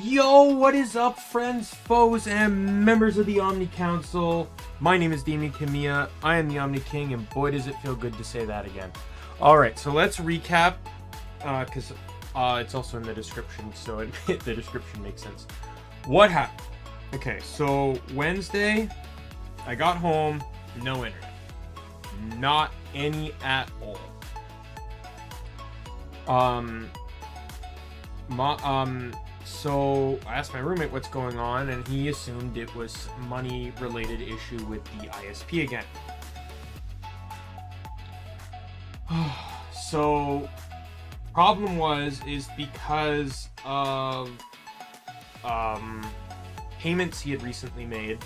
Yo, what is up, friends, foes, and members of the Omni Council? My name is Daimien Kamiya, I am the Omni King, and boy does it feel good to say that again. Alright, so let's recap, because it's also in the description, so the description makes sense. What happened? Okay, so Wednesday, I got home, no internet. Not any at all. So I asked my roommate what's going on, and he assumed it was money-related issue with the ISP again. So, problem is because of payments he had recently made,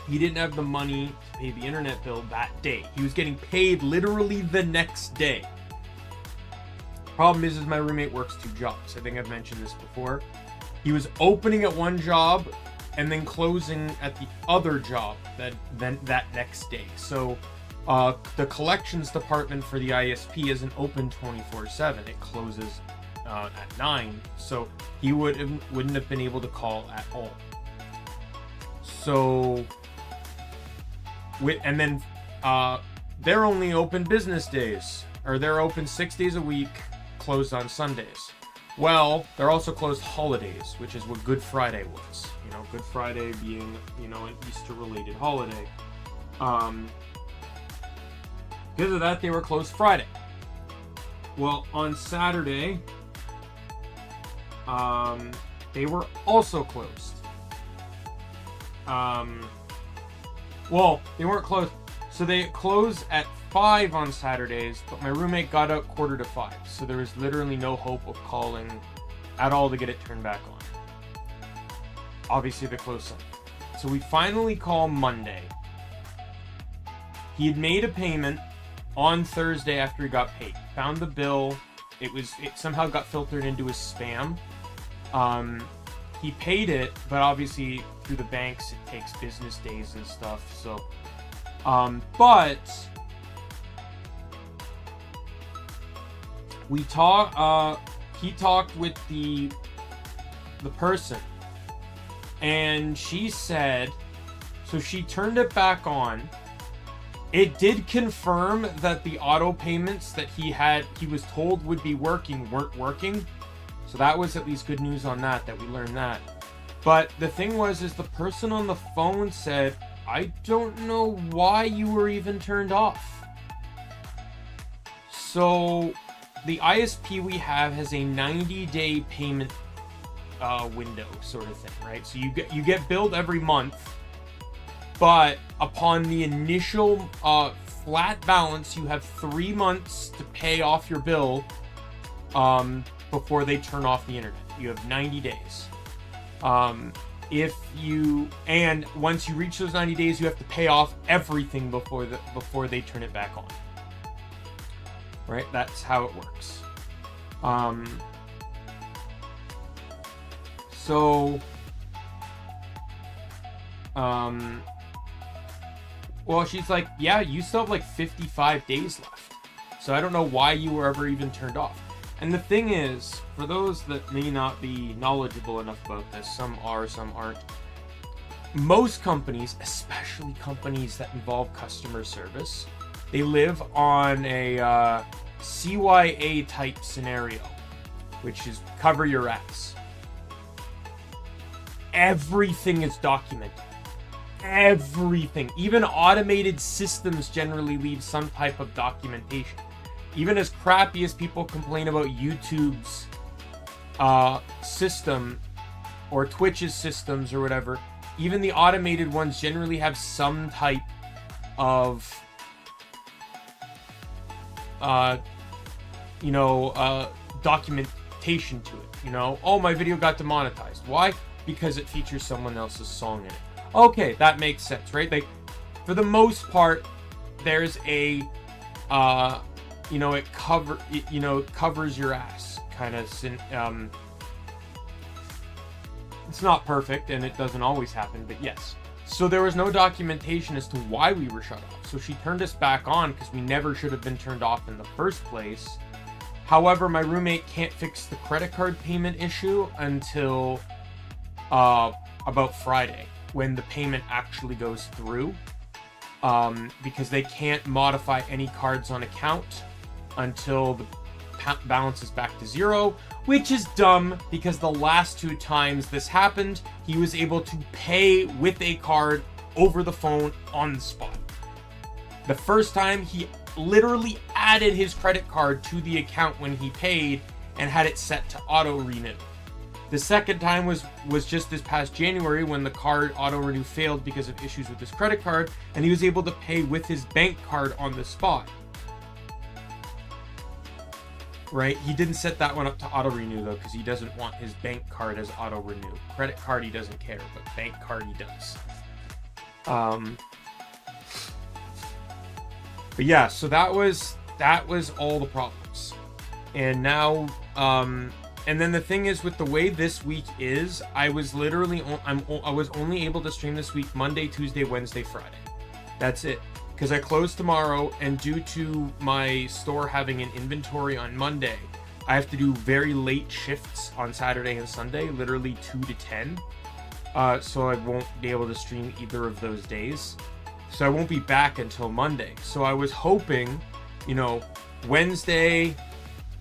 he didn't have the money to pay the internet bill that day. He was getting paid literally the next day. Problem is my roommate works 2 jobs. I think I've mentioned this before. He was opening at one job and then closing at the other job that next day. So the collections department for the ISP isn't open 24/7. It closes at 9. So he wouldn't have been able to call at all. So they're only open business days, or they're open 6 days a week, closed on Sundays. Well, they're also closed holidays, which is what Good Friday was. You know, Good Friday being, an Easter-related holiday. Because of that, they were closed Friday. Well, on Saturday, they were also closed. Well, they weren't closed. So they closed at 5 on Saturdays, but my roommate got out 4:45, so there was literally no hope of calling at all to get it turned back on. Obviously, they closed Sunday. So we finally call Monday. He had made a payment on Thursday after he got paid. Found the bill. It somehow got filtered into his spam. He paid it, but obviously through the banks, it takes business days and stuff, so... but he talked with the person, and she said, so she turned it back on. It did confirm that the auto payments that he was told would be working weren't working. So that was at least good news on that we learned that. But the thing is the person on the phone said, I don't know why you were even turned off. So the ISP we have has a 90-day payment window sort of thing, right? So you get billed every month, but upon the initial flat balance, you have 3 months to pay off your bill before they turn off the internet. You have 90 days. And once you reach those 90 days, you have to pay off everything before they turn it back on. Right? That's how it works. Well, she's like, yeah, you still have like 55 days left. So I don't know why you were ever even turned off. And the thing is, for those that may not be knowledgeable enough about this, some are, some aren't. Most companies, especially companies that involve customer service, they live on a CYA type scenario, which is cover your ass. Everything is documented. Everything. Even automated systems generally leave some type of documentation. Even as crappy as people complain about YouTube's system or Twitch's systems or whatever, even the automated ones generally have some type of documentation to it. Oh, my video got demonetized. Why? Because it features someone else's song in it. Okay, that makes sense, right? Like, for the most part, there's a it covers your ass kind of. It's not perfect, and it doesn't always happen, but yes. So there was no documentation as to why we were shut off. So she turned us back on because we never should have been turned off in the first place. However, my roommate can't fix the credit card payment issue until about Friday, when the payment actually goes through, because they can't modify any cards on account until the balance is back to 0, which is dumb, because the last 2 times this happened, he was able to pay with a card over the phone on the spot. The first time, he literally added his credit card to the account when he paid and had it set to auto renew. The second time was just this past January, when the card auto renew failed because of issues with his credit card, and he was able to pay with his bank card on the spot. Right? He didn't set that one up to auto renew though, because he doesn't want his bank card as auto renew. Credit card he doesn't care, but bank card he does. But yeah, so that was all the problems. And now, and then the thing is, with the way this week is, I was literally, I was only able to stream this week Monday, Tuesday, Wednesday, Friday. That's it. Because I close tomorrow, and due to my store having an inventory on Monday, I have to do very late shifts on Saturday and Sunday, literally 2 to 10. So I won't be able to stream either of those days. So I won't be back until Monday. So I was hoping, you know, Wednesday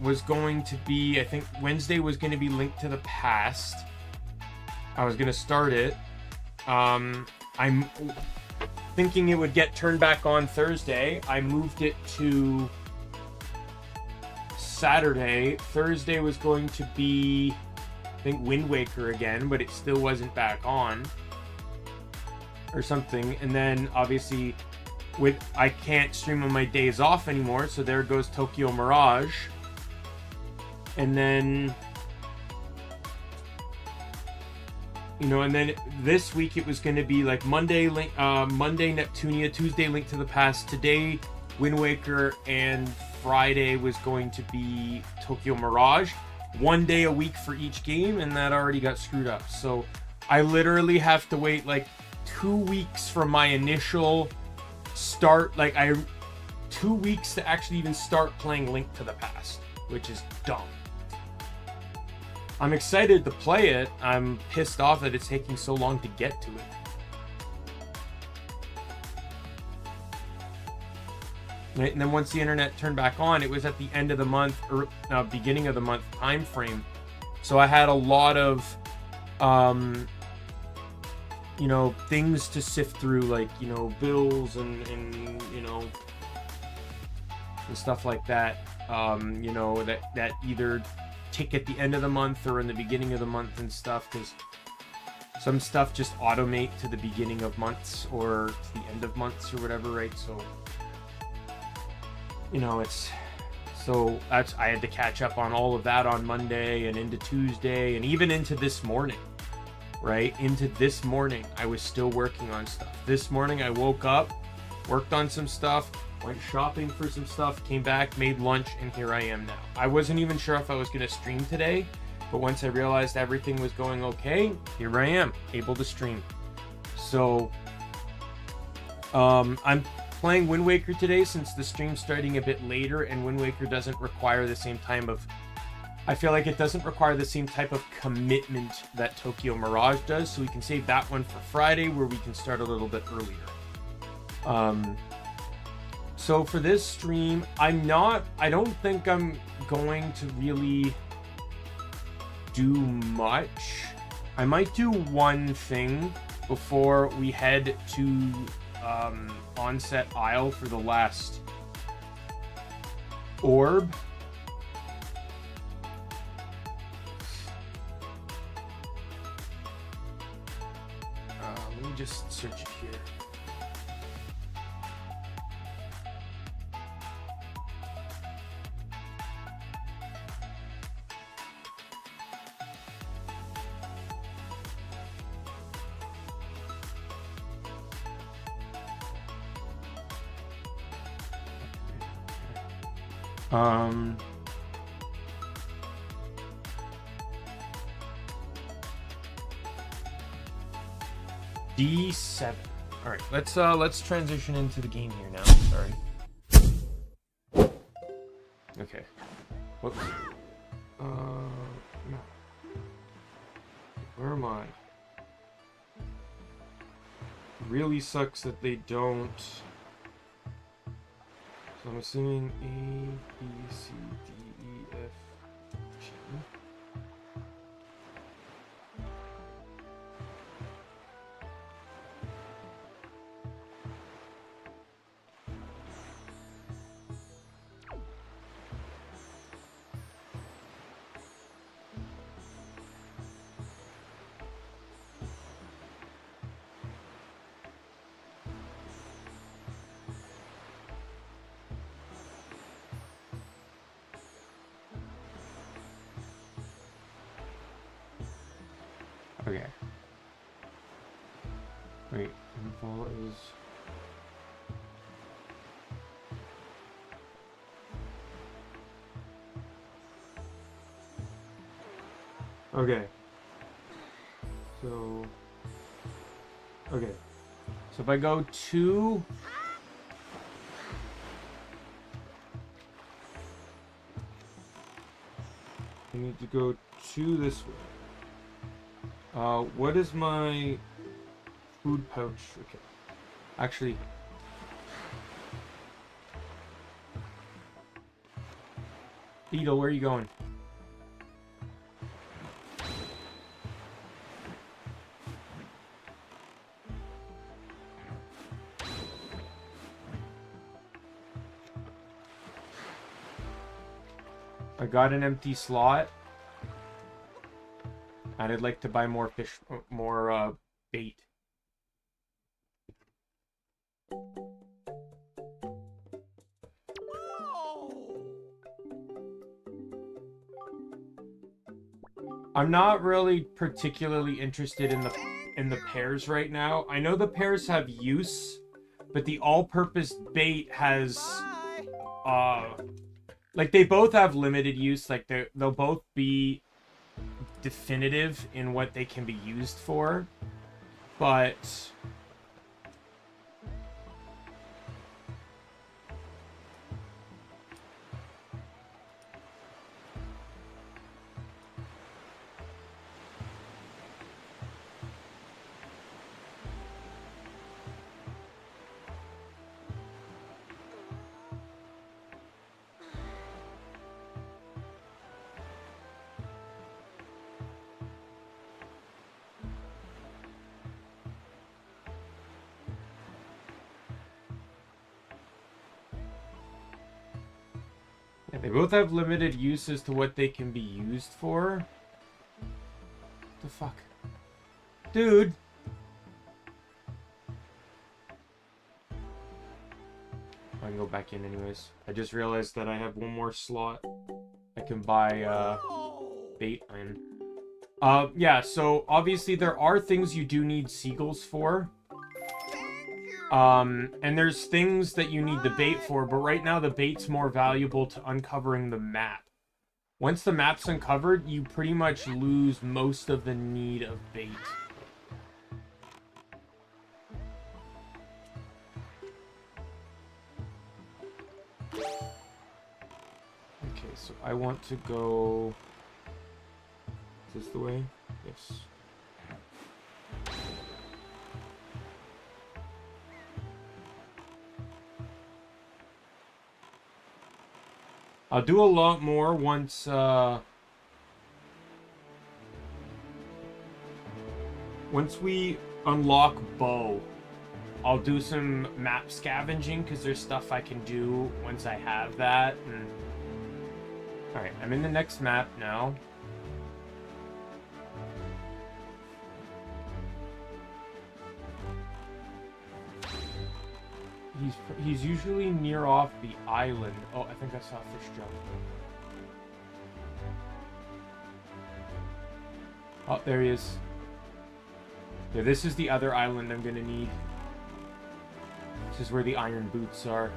was going to be, I think Wednesday was going to be Link to the Past. I was going to start it. I'm thinking it would get turned back on Thursday. I moved it to Saturday. Thursday was going to be, I think, Windwaker again, but it still wasn't back on. Or something. And then obviously I can't stream on my days off anymore, so there goes Tokyo Mirage. And then, you know, and then this week it was going to be like Monday Neptunia, Tuesday Link to the Past, today Wind Waker, and Friday was going to be Tokyo Mirage. 1 day a week for each game, and that already got screwed up. So I literally have to wait like 2 weeks from my initial start, 2 weeks to actually even start playing Link to the Past, which is dumb. I'm excited to play it. I'm pissed off that it's taking so long to get to it. Right? And then once the internet turned back on, it was at the end of the month, or beginning of the month time frame. So I had a lot of you know, things to sift through, like, you know, bills and you know, and stuff like that. You know, that either tick at the end of the month or in the beginning of the month and stuff, because some stuff just automate to the beginning of months or to the end of months or whatever, right? So, you know, I had to catch up on all of that on Monday and into Tuesday and even into this morning. Right? Into this morning, I was still working on stuff. This morning, I woke up, worked on some stuff, went shopping for some stuff, came back, made lunch, and here I am now. I wasn't even sure if I was going to stream today, but once I realized everything was going okay, here I am, able to stream. So, I'm playing Wind Waker today since the stream's starting a bit later, and Wind Waker doesn't require the same time of... I feel like it doesn't require the same type of commitment that Tokyo Mirage does, so we can save that one for Friday, where we can start a little bit earlier. So for this stream, I don't think I'm going to really do much. I might do one thing before we head to Onset Isle for the last orb. Let me just search it here. D7. All right, let's transition into the game here now. Sorry. Okay. Whoops. No. Where am I? Really sucks that they don't. So I'm assuming A, B, C, D, E, F, G. Okay. Wait, info is... Okay. So... Okay. So if I go to... I need to go to this way. What is my food pouch? Okay. Actually... Beetle, where are you going? I got an empty slot. And I'd like to buy more fish, more bait. I'm not really particularly interested in the pears right now. I know the pears have use, but the all-purpose bait has like they both have limited use. Like they'll both be definitive in what they can be used for, but they both have limited use as to what they can be used for. What the fuck? Dude! I can go back in anyways. I just realized that I have one more slot I can buy bait in. Yeah, so obviously there are things you do need seagulls for. And there's things that you need the bait for, but right now the bait's more valuable to uncovering the map. Once the map's uncovered, you pretty much lose most of the need of bait. Okay, so I want to go... Is this the way? Yes. I'll do a lot more once we unlock Bow. I'll do some map scavenging because there's stuff I can do once I have that. Alright, I'm in the next map now. He's usually near off the island. Oh, I think I saw a fish jump. Oh, there he is. Yeah, this is the other island I'm gonna need. This is where the iron boots are.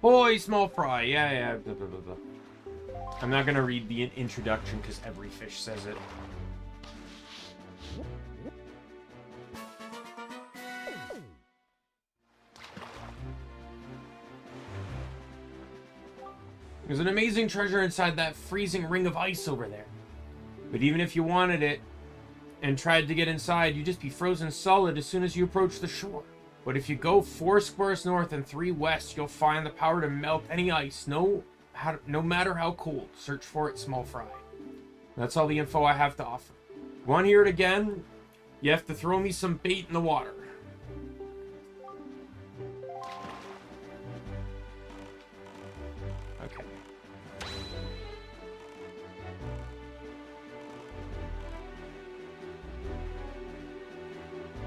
Boy, small fry. Yeah. Blah, blah, blah, blah. I'm not gonna read the introduction because every fish says it. There's an amazing treasure inside that freezing ring of ice over there. But even if you wanted it and tried to get inside, you'd just be frozen solid as soon as you approach the shore. But if you go 4 squares north and 3 west, you'll find the power to melt any ice, no matter how cold. Search for it, small fry. That's all the info I have to offer. Want to hear it again? You have to throw me some bait in the water. Okay.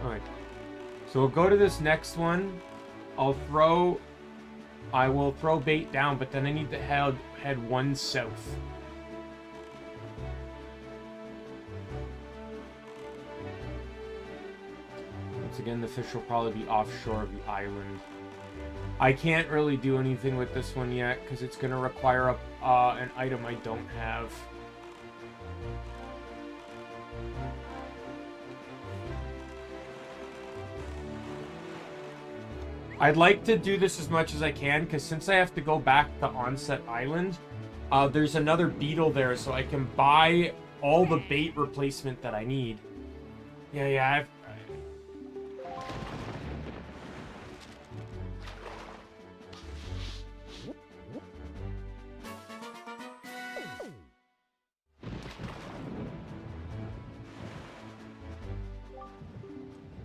Alright. So we'll go to this next one. I will throw bait down, but then I need to head 1 south. Once again, the fish will probably be offshore of the island. I can't really do anything with this one yet, because it's going to require an item I don't have. I'd like to do this as much as I can, because since I have to go back to Onset Island, there's another beetle there, so I can buy all the bait replacement that I need. Yeah,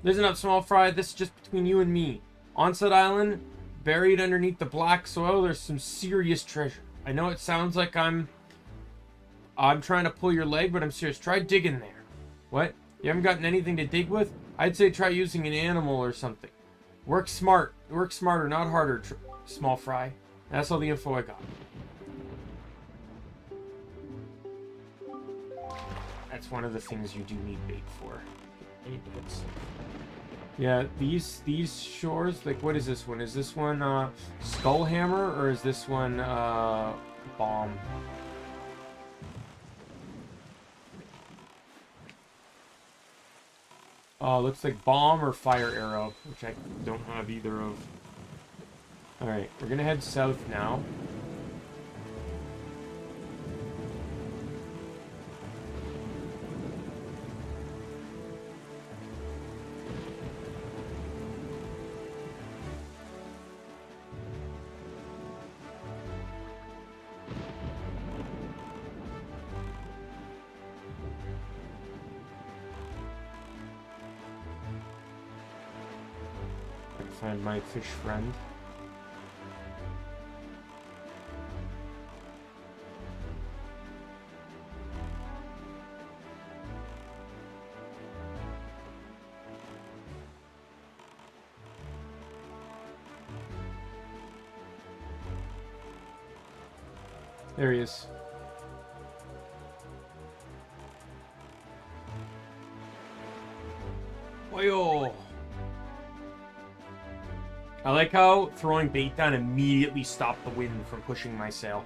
Listen up, small fry. This is just between you and me. Onset Island, buried underneath the black soil, there's some serious treasure. I know it sounds like I'm trying to pull your leg, but I'm serious. Try digging there. What? You haven't gotten anything to dig with? I'd say try using an animal or something. Work smart. Work smarter, not harder, small fry. That's all the info I got. That's one of the things you do need bait for. Yeah, these shores, like, what is this one? Is this one Skull Hammer, or is this one Bomb? Looks like Bomb or Fire Arrow, which I don't have either of. Alright, we're gonna head south now. Find my fish friend. There he is. Oyo! I like how throwing bait down immediately stopped the wind from pushing my sail.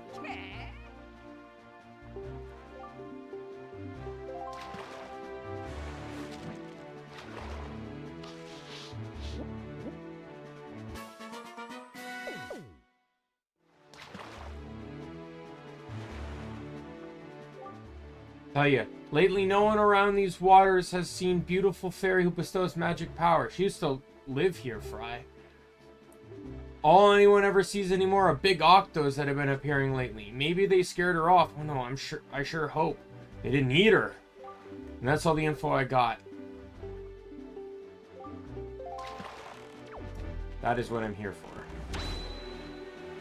Tell ya, lately no one around these waters has seen beautiful fairy who bestows magic power. She used to live here, Fry. All anyone ever sees anymore are big octos that have been appearing lately. Maybe they scared her off. Oh no, I sure hope. They didn't eat her. And that's all the info I got. That is what I'm here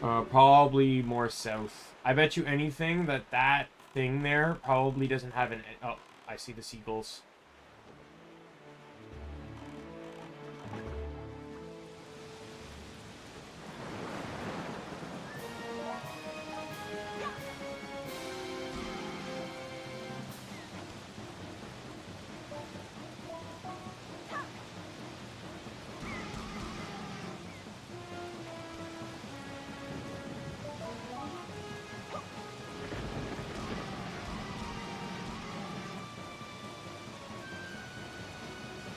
for. Probably more south. I bet you anything that thing there probably doesn't have an... Oh, I see the seagulls.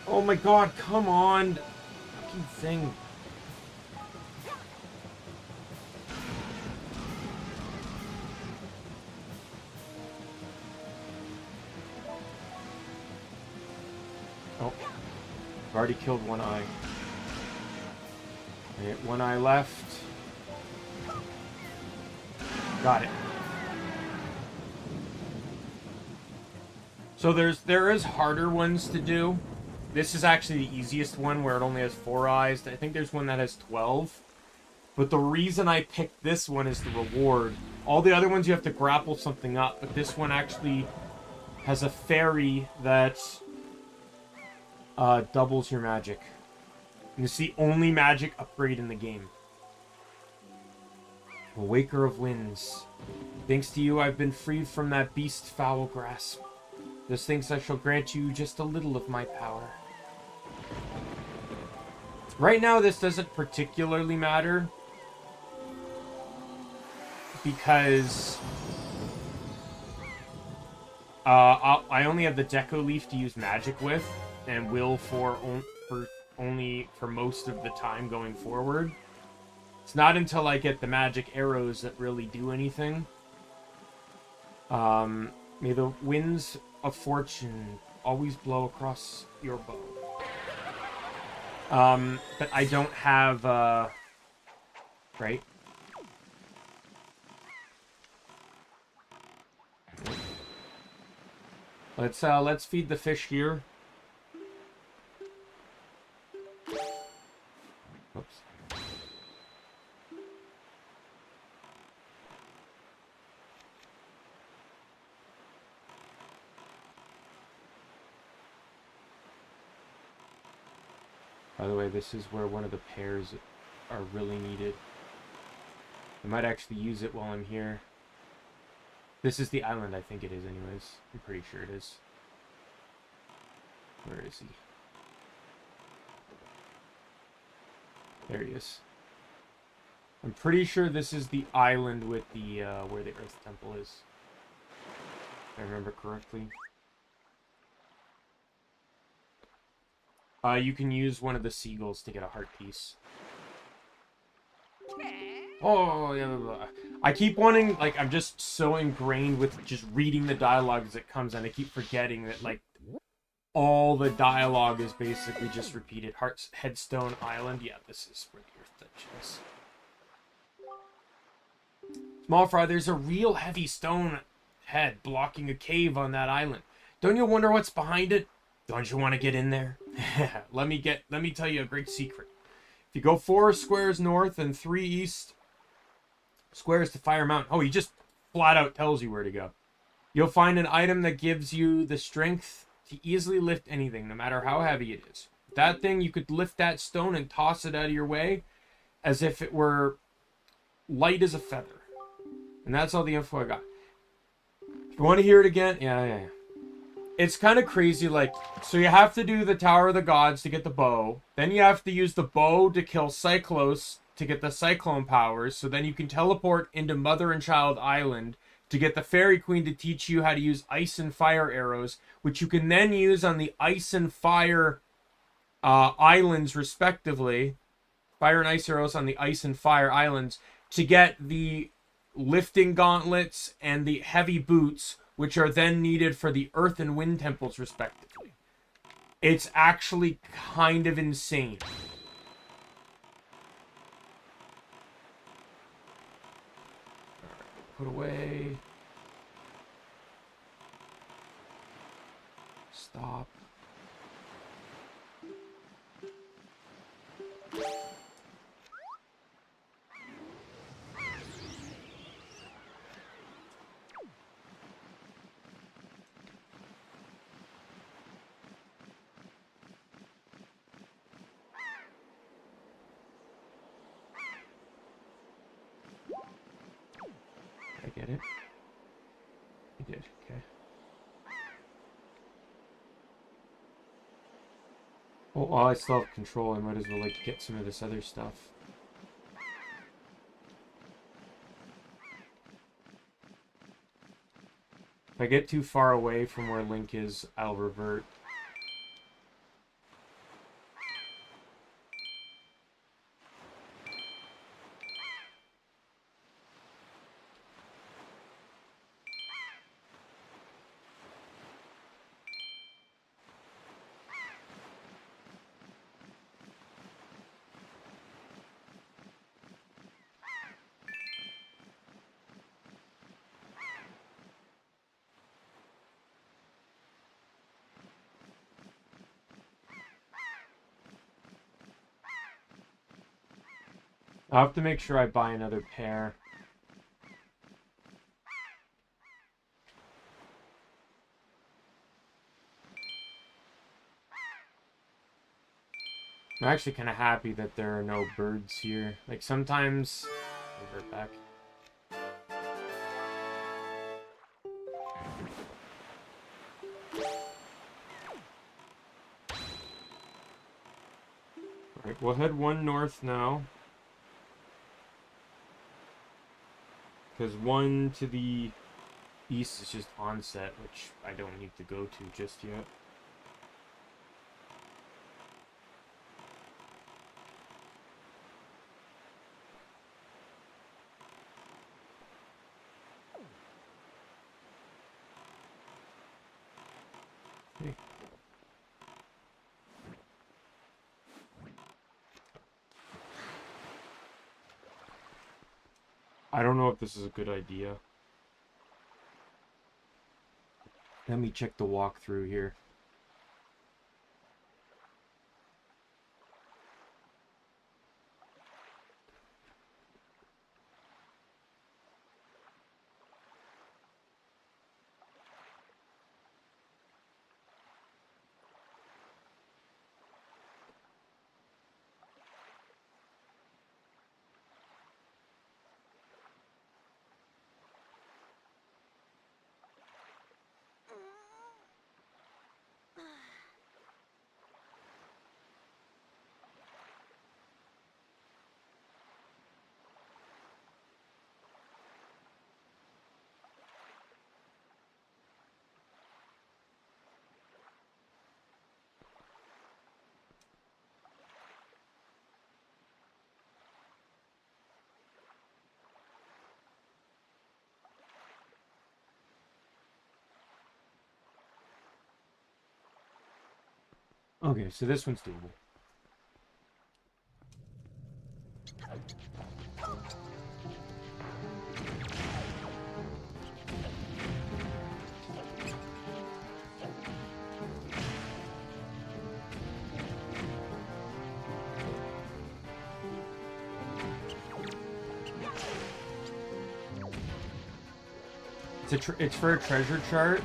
Oh my god, come on! Fucking thing. I've already killed one eye. Right, one eye left. Got it. So there is harder ones to do. This is actually the easiest one where it only has 4 eyes. I think there's one that has 12. But the reason I picked this one is the reward. All the other ones you have to grapple something up, but this one actually has a fairy that doubles your magic. And it's the only magic upgrade in the game. A Waker of Winds. Thanks to you, I've been freed from that beast's foul grasp. This thinks I shall grant you just a little of my power. Right now, this doesn't particularly matter. Because I only have the Deco Leaf to use magic with, and will for most of the time going forward. It's not until I get the magic arrows that really do anything. May the winds of fortune always blow across your bow. But I don't have, right? Let's feed the fish here. Oops. By the way, this is where one of the pears are really needed. I might actually use it while I'm here. This is the island, I think it is anyways. I'm pretty sure it is. Where is he? There he is. I'm pretty sure this is the island with the, where the Earth Temple is. If I remember correctly. You can use one of the seagulls to get a heart piece. Oh, yeah, blah, blah. I keep wanting, like, I'm just so ingrained with just reading the dialogue as it comes, and I keep forgetting that, like, all the dialogue is basically just repeated. Heart's Headstone Island. Yeah, this is where the Earth Touch is. Small fry, there's a real heavy stone head blocking a cave on that island. Don't you wonder what's behind it? Don't you want to get in there? Let me tell you a great secret. If you go 4 squares north and 3 east squares to Fire Mountain. Oh, he just flat out tells you where to go. You'll find an item that gives you the strength to easily lift anything, no matter how heavy it is. That thing, you could lift that stone and toss it out of your way as if it were light as a feather. And that's all the info I got. If you want to hear it again, yeah. It's kind of crazy, like, so you have to do the Tower of the Gods to get the bow. Then you have to use the bow to kill Cyclos to get the Cyclone powers. So then you can teleport into Mother and Child Island to get the Fairy Queen to teach you how to use ice and fire arrows, which you can then use on the ice and fire islands, respectively. Fire and ice arrows on the ice and fire islands to get the lifting gauntlets and the heavy boots, which are then needed for the earth and wind temples, respectively. It's actually kind of insane. Put away. Stop. I get it. You did, okay. Well, while I still have control, I might as well, like, get some of this other stuff. If I get too far away from where Link is, I'll revert. I'll have to make sure I buy another pair. I'm actually kind of happy that there are no birds here. Like, sometimes... Revert back. Alright, we'll head 1 north now. Because 1 to the east is just onset, which I don't need to go to just yet. Okay. I don't know if this is a good idea. Let me check the walkthrough here. Okay, so this one's doable. It's for a treasure chart.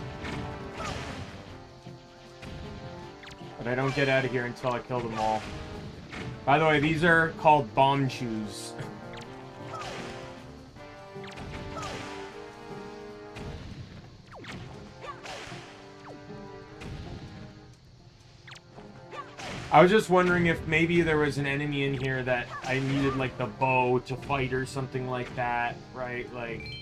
But I don't get out of here until I kill them all. By the way, these are called bomb shoes. I was just wondering if maybe there was an enemy in here that I needed, like, the bow to fight or something like that, right? Like...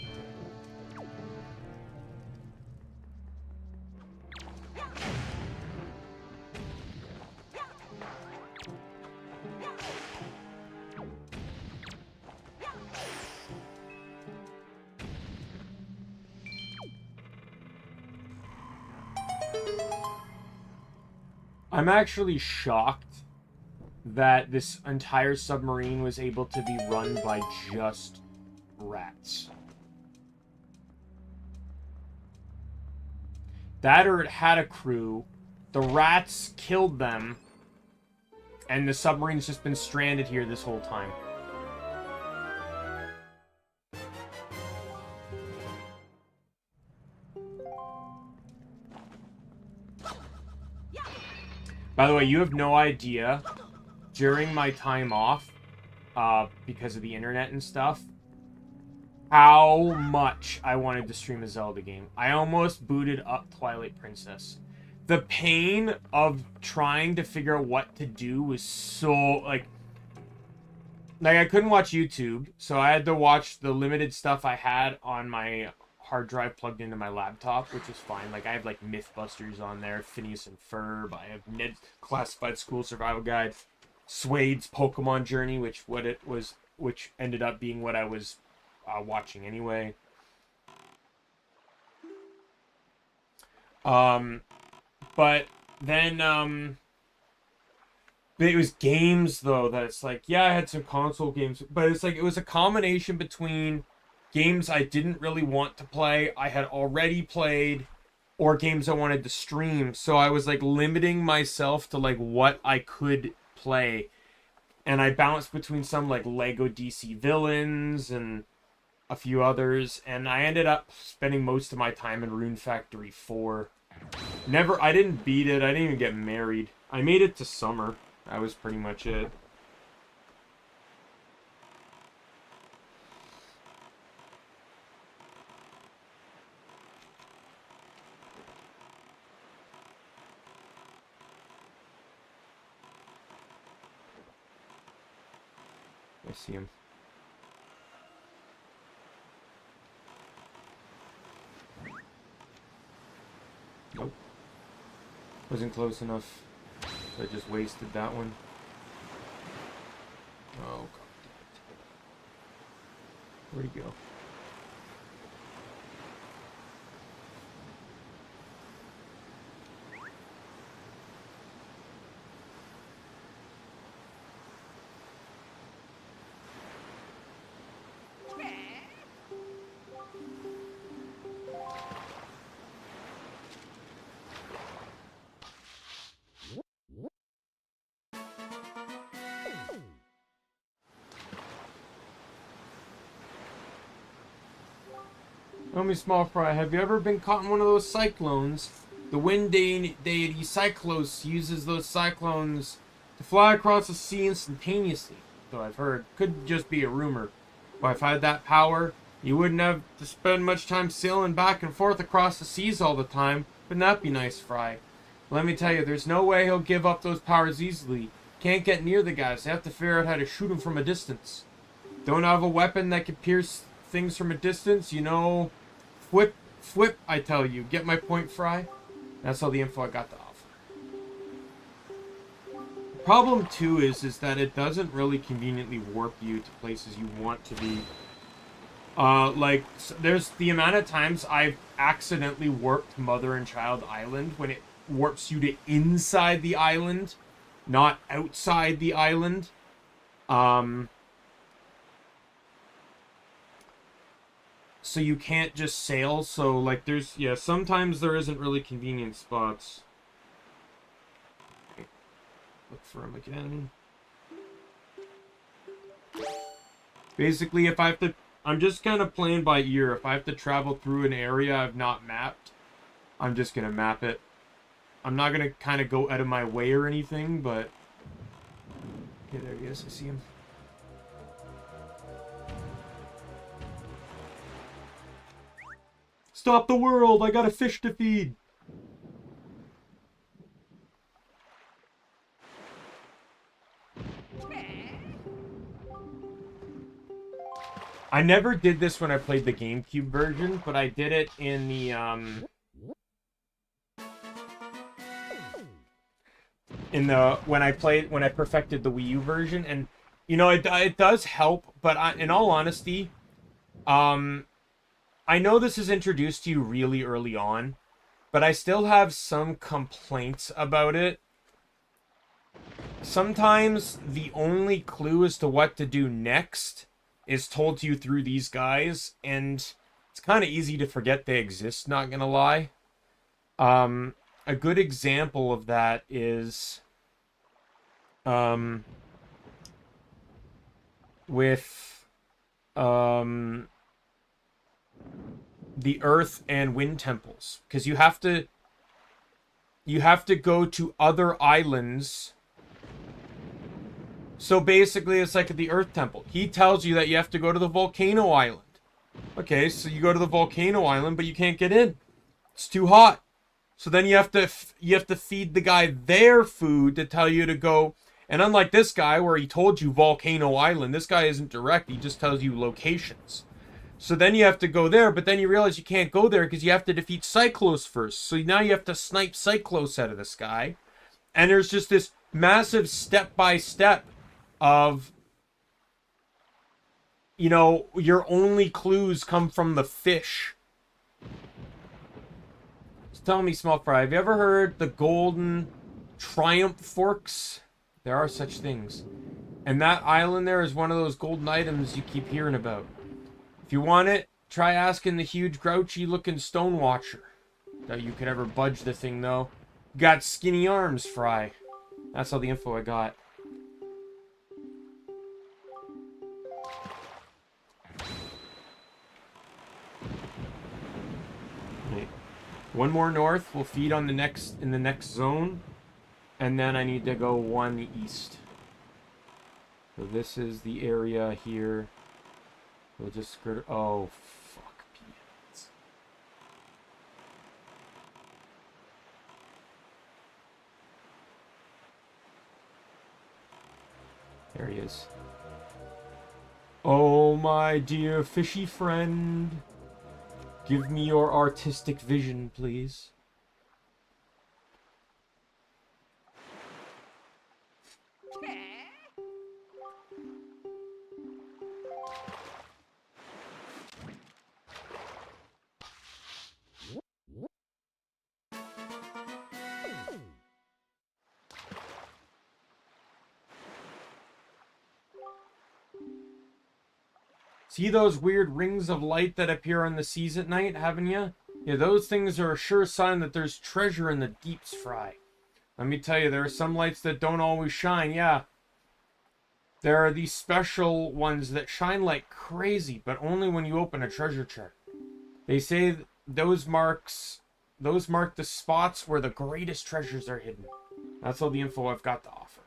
I'm actually shocked that this entire submarine was able to be run by just rats. That or it had a crew, the rats killed them, and the submarine's just been stranded here this whole time. By the way, you have no idea, during my time off, because of the internet and stuff, how much I wanted to stream a Zelda game. I almost booted up Twilight Princess. The pain of trying to figure out what to do was so, like I couldn't watch YouTube, so I had to watch the limited stuff I had on my hard drive plugged into my laptop, which is fine. Like, I have, like, Mythbusters on there, Phineas and Ferb, I have Ned Classified School Survival Guide, Swade's Pokemon Journey, which ended up being what I was watching anyway. But then, it was games, though, that it's like, yeah, I had some console games, but it's like, it was a combination between games I didn't really want to play, I had already played, or games I wanted to stream. So I was, like, limiting myself to, like, what I could play. And I bounced between some like Lego DC villains and a few others, and I ended up spending most of my time in Rune Factory 4. I didn't beat it, I didn't even get married. I made it to summer. That was pretty much it. I see him. Nope. Wasn't close enough. I just wasted that one. Oh, god damn it. Where'd he go? Omni Small Fry, have you ever been caught in one of those cyclones? The wind deity Cyclos uses those cyclones to fly across the sea instantaneously. So I've heard. Could just be a rumor. But if I had that power, you wouldn't have to spend much time sailing back and forth across the seas all the time. Wouldn't that be nice, Fry? Let me tell you, there's no way he'll give up those powers easily. Can't get near the guys. They have to figure out how to shoot him from a distance. Don't have a weapon that can pierce things from a distance, you know... Flip, I tell you. Get my point, Fry? That's all the info I got to offer. The problem, too, is that it doesn't really conveniently warp you to places you want to be. Like, there's the amount of times I've accidentally warped Mother and Child Island when it warps you to inside the island, not outside the island. So you can't just sail, so, like, sometimes there isn't really convenient spots. Okay. Look for him again. Basically, if I have to... I'm just kind of playing by ear. If I have to travel through an area I've not mapped, I'm just going to map it. I'm not going to kind of go out of my way or anything, but... Okay, there he is. I see him. Stop the world! I got a fish to feed! I never did this when I played the GameCube version, but I did it in the, when I perfected the Wii U version, and, you know, it does help, but in all honesty, I know this is introduced to you really early on, but I still have some complaints about it. Sometimes the only clue as to what to do next is told to you through these guys, and it's kind of easy to forget they exist, not gonna lie. A good example of that is with the Earth and Wind temples, because you have to go to other islands. So basically, it's like at the Earth Temple. He tells you that you have to go to the Volcano Island. Okay, so you go to the Volcano Island, but you can't get in. It's too hot. So then you have to feed the guy their food to tell you to go. And unlike this guy, where he told you Volcano Island, this guy isn't direct. He just tells you locations. So then you have to go there, but then you realize you can't go there because you have to defeat Cyclos first. So now you have to snipe Cyclos out of this guy. And there's just this massive step-by-step of, you know, your only clues come from the fish. So tell me, Small Fry, have you ever heard the golden triumph forks? There are such things. And that island there is one of those golden items you keep hearing about. If you want it, try asking the huge grouchy-looking stone watcher. Doubt you could ever budge the thing, though. Got skinny arms, Fry. That's all the info I got. One more north. We'll feed on the next in the next zone. And then I need to go one east. So this is the area here. We'll just skirt. Oh, fuck. Peanuts. There he is. Oh, my dear fishy friend. Give me your artistic vision, please. See those weird rings of light that appear on the seas at night, haven't you? Yeah, those things are a sure sign that there's treasure in the deeps, Fry. Let me tell you, there are some lights that don't always shine, yeah. There are these special ones that shine like crazy, but only when you open a treasure chest. They say those mark the spots where the greatest treasures are hidden. That's all the info I've got to offer.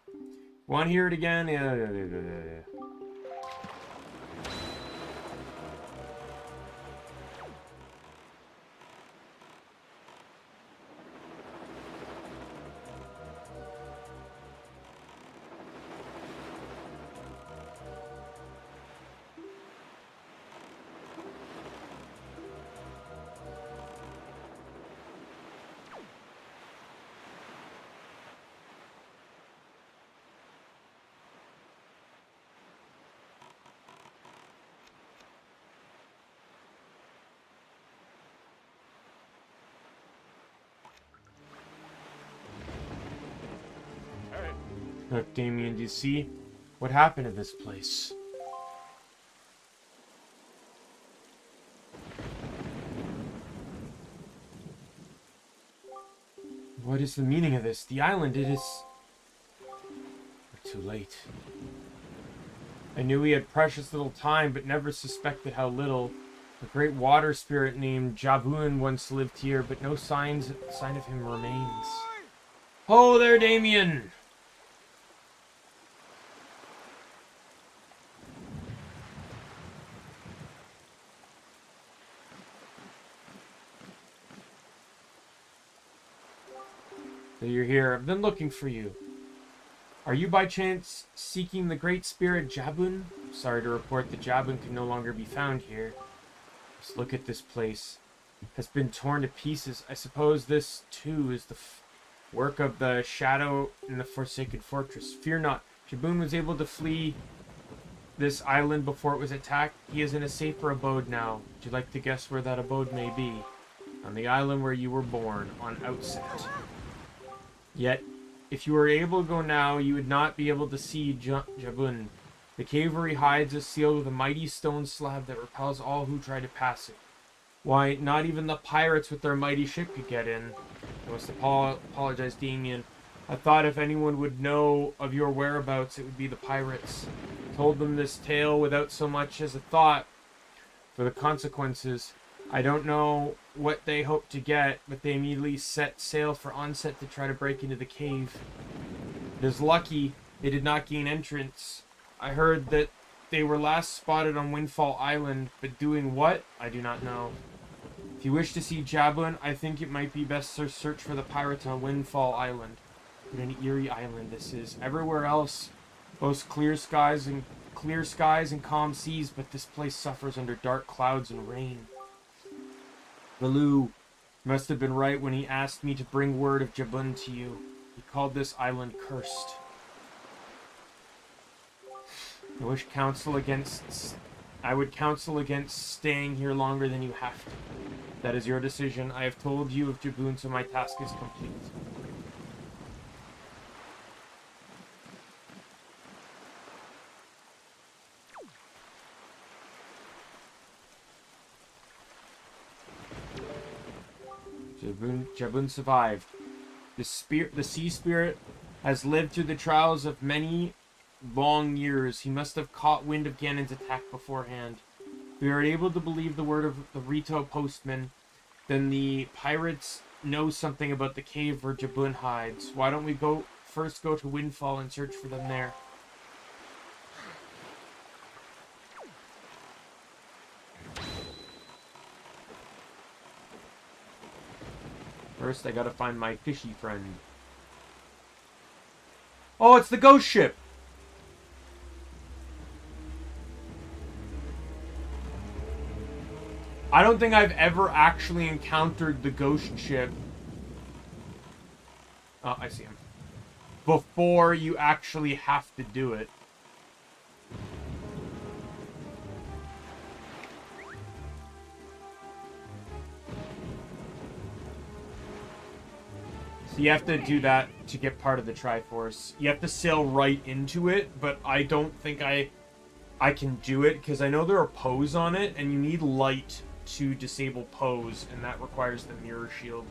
Want to hear it again? Yeah. Look, Daimien, do you see what happened to this place? What is the meaning of this? The island, it is... We're too late. I knew we had precious little time, but never suspected how little. A great water spirit named Jabun once lived here, but no sign of him remains. Ho there, Daimien! So you're here. I've been looking for you. Are you by chance seeking the great spirit Jabun? Sorry to report that Jabun can no longer be found here. Just look at this place. It has been torn to pieces. I suppose this, too, is the work of the shadow in the Forsaken Fortress. Fear not. Jabun was able to flee this island before it was attacked. He is in a safer abode now. Would you like to guess where that abode may be? On the island where you were born, on Outset. Yet, if you were able to go now, you would not be able to see Jabun. The cave where he hides is sealed with a mighty stone slab that repels all who try to pass it. Why, not even the pirates with their mighty ship could get in. I must apologize, Daimien. I thought if anyone would know of your whereabouts, it would be the pirates. I told them this tale without so much as a thought for the consequences. I don't know what they hoped to get, but they immediately set sail for Onset to try to break into the cave. It is lucky they did not gain entrance. I heard that they were last spotted on Windfall Island, but doing what? I do not know. If you wish to see Jabun, I think it might be best to search for the pirates on Windfall Island. What an eerie island this is. Everywhere else boasts clear skies and calm seas, but this place suffers under dark clouds and rain. Baloo must have been right when he asked me to bring word of Jabun to you. He called this island cursed. I would counsel against staying here longer than you have to. That is your decision. I have told you of Jabun, so my task is complete. Jabun survived. The sea spirit has lived through the trials of many long years. He must have caught wind of Ganon's attack beforehand. We are able to believe the word of the Rito postman. Then the pirates know something about the cave where Jabun hides. Why don't we first go to Windfall and search for them there? First, I gotta find my fishy friend. Oh, it's the ghost ship! I don't think I've ever actually encountered the ghost ship. Oh, I see him. Before you actually have to do it. So you have to do that to get part of the Triforce. You have to sail right into it, but I don't think I can do it because I know there are Poes on it, and you need light to disable Poes, and that requires the mirror shield.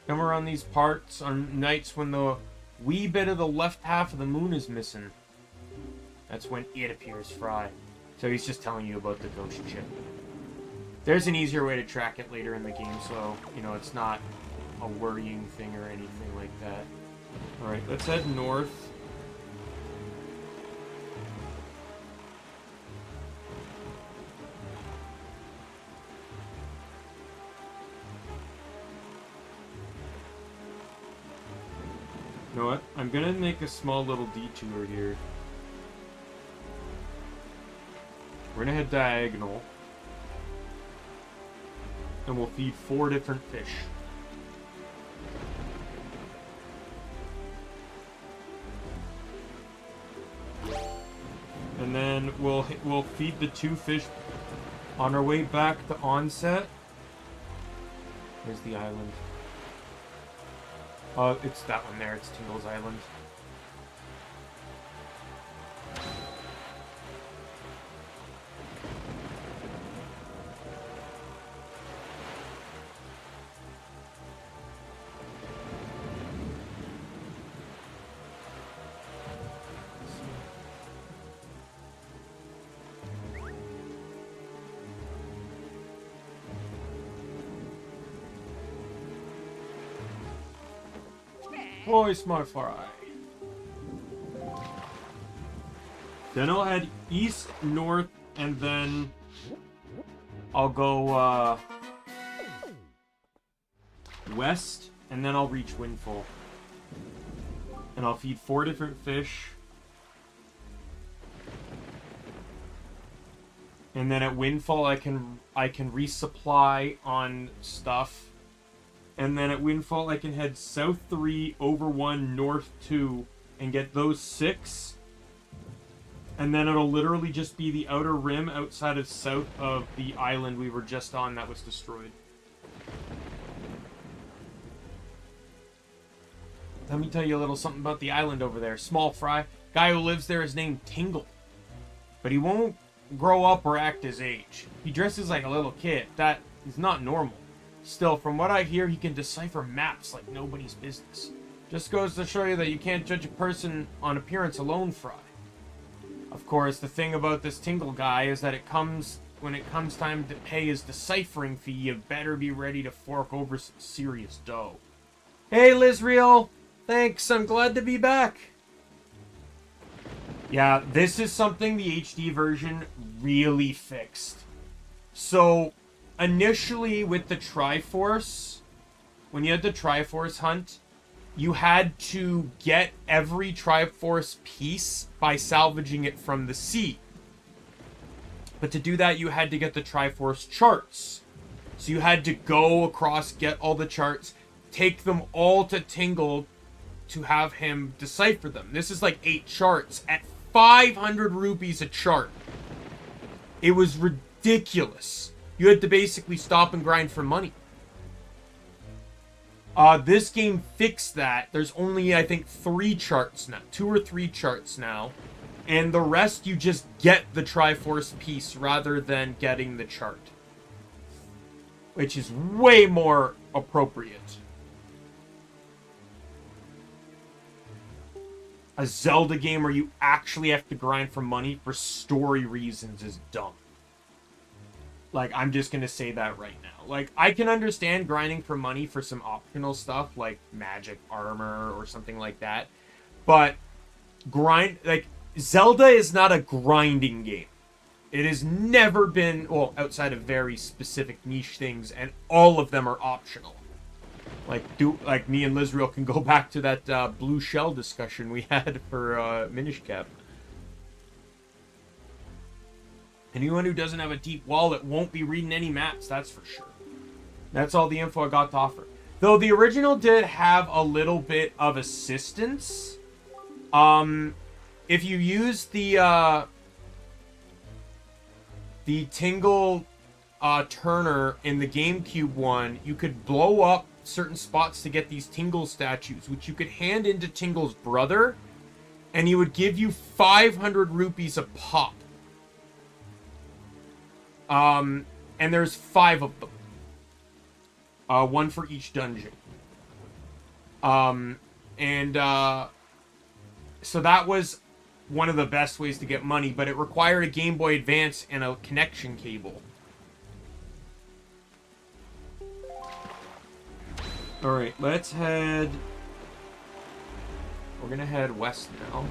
Come around these parts on nights when the wee bit of the left half of the moon is missing. That's when it appears, Fry. So he's just telling you about the ghost ship. There's an easier way to track it later in the game, so, you know, it's not a worrying thing or anything like that. Alright, let's head north. You know what? I'm gonna make a small little detour here. We're gonna head diagonal. And we'll feed 4 different fish. And then we'll feed the 2 fish on our way back to Onset. Where's the island? Oh, it's that one there. It's Tingle's Island. Voice my fry. Then I'll head east, north, and then I'll go west, and then I'll reach Windfall. And I'll feed 4 different fish. And then at Windfall I can resupply on stuff. And then at Windfall, I can head south 3, over 1, north 2, and get those 6. And then it'll literally just be the outer rim outside of south of the island we were just on that was destroyed. Let me tell you a little something about the island over there. Small fry. Guy who lives there is named Tingle. But he won't grow up or act his age. He dresses like a little kid. That is not normal. Still, from what I hear, he can decipher maps like nobody's business. Just goes to show you that you can't judge a person on appearance alone, Fry. Of course, the thing about this Tingle guy is that when it comes time to pay his deciphering fee, you better be ready to fork over some serious dough. Hey, Lizreal! Thanks, I'm glad to be back! Yeah, this is something the HD version really fixed. So, initially, with the Triforce, when you had the Triforce hunt, you had to get every Triforce piece by salvaging it from the sea. But to do that, you had to get the Triforce charts. So you had to go across, get all the charts, take them all to Tingle to have him decipher them. This is like 8 charts at 500 rupees a chart. It was ridiculous. You had to basically stop and grind for money. This game fixed that. There's only, I think, 3 charts now. 2 or 3 charts now. And the rest, you just get the Triforce piece rather than getting the chart. Which is way more appropriate. A Zelda game where you actually have to grind for money for story reasons is dumb. Like, I'm just gonna say that right now. Like, I can understand grinding for money for some optional stuff, like magic armor or something like that. But, Zelda is not a grinding game. It has never been, well, outside of very specific niche things, and all of them are optional. Like me and Lizrael can go back to that blue shell discussion we had for Minish Cap. Anyone who doesn't have a deep wallet won't be reading any maps, that's for sure. That's all the info I got to offer. Though the original did have a little bit of assistance. If you use the Tingle Turner in the GameCube one, you could blow up certain spots to get these Tingle statues, which you could hand into Tingle's brother, and he would give you 500 rupees a pop. And there's 5 of them. 1 for each dungeon. So that was one of the best ways to get money, but it required a Game Boy Advance and a connection cable. Alright, let's head... We're gonna head west now.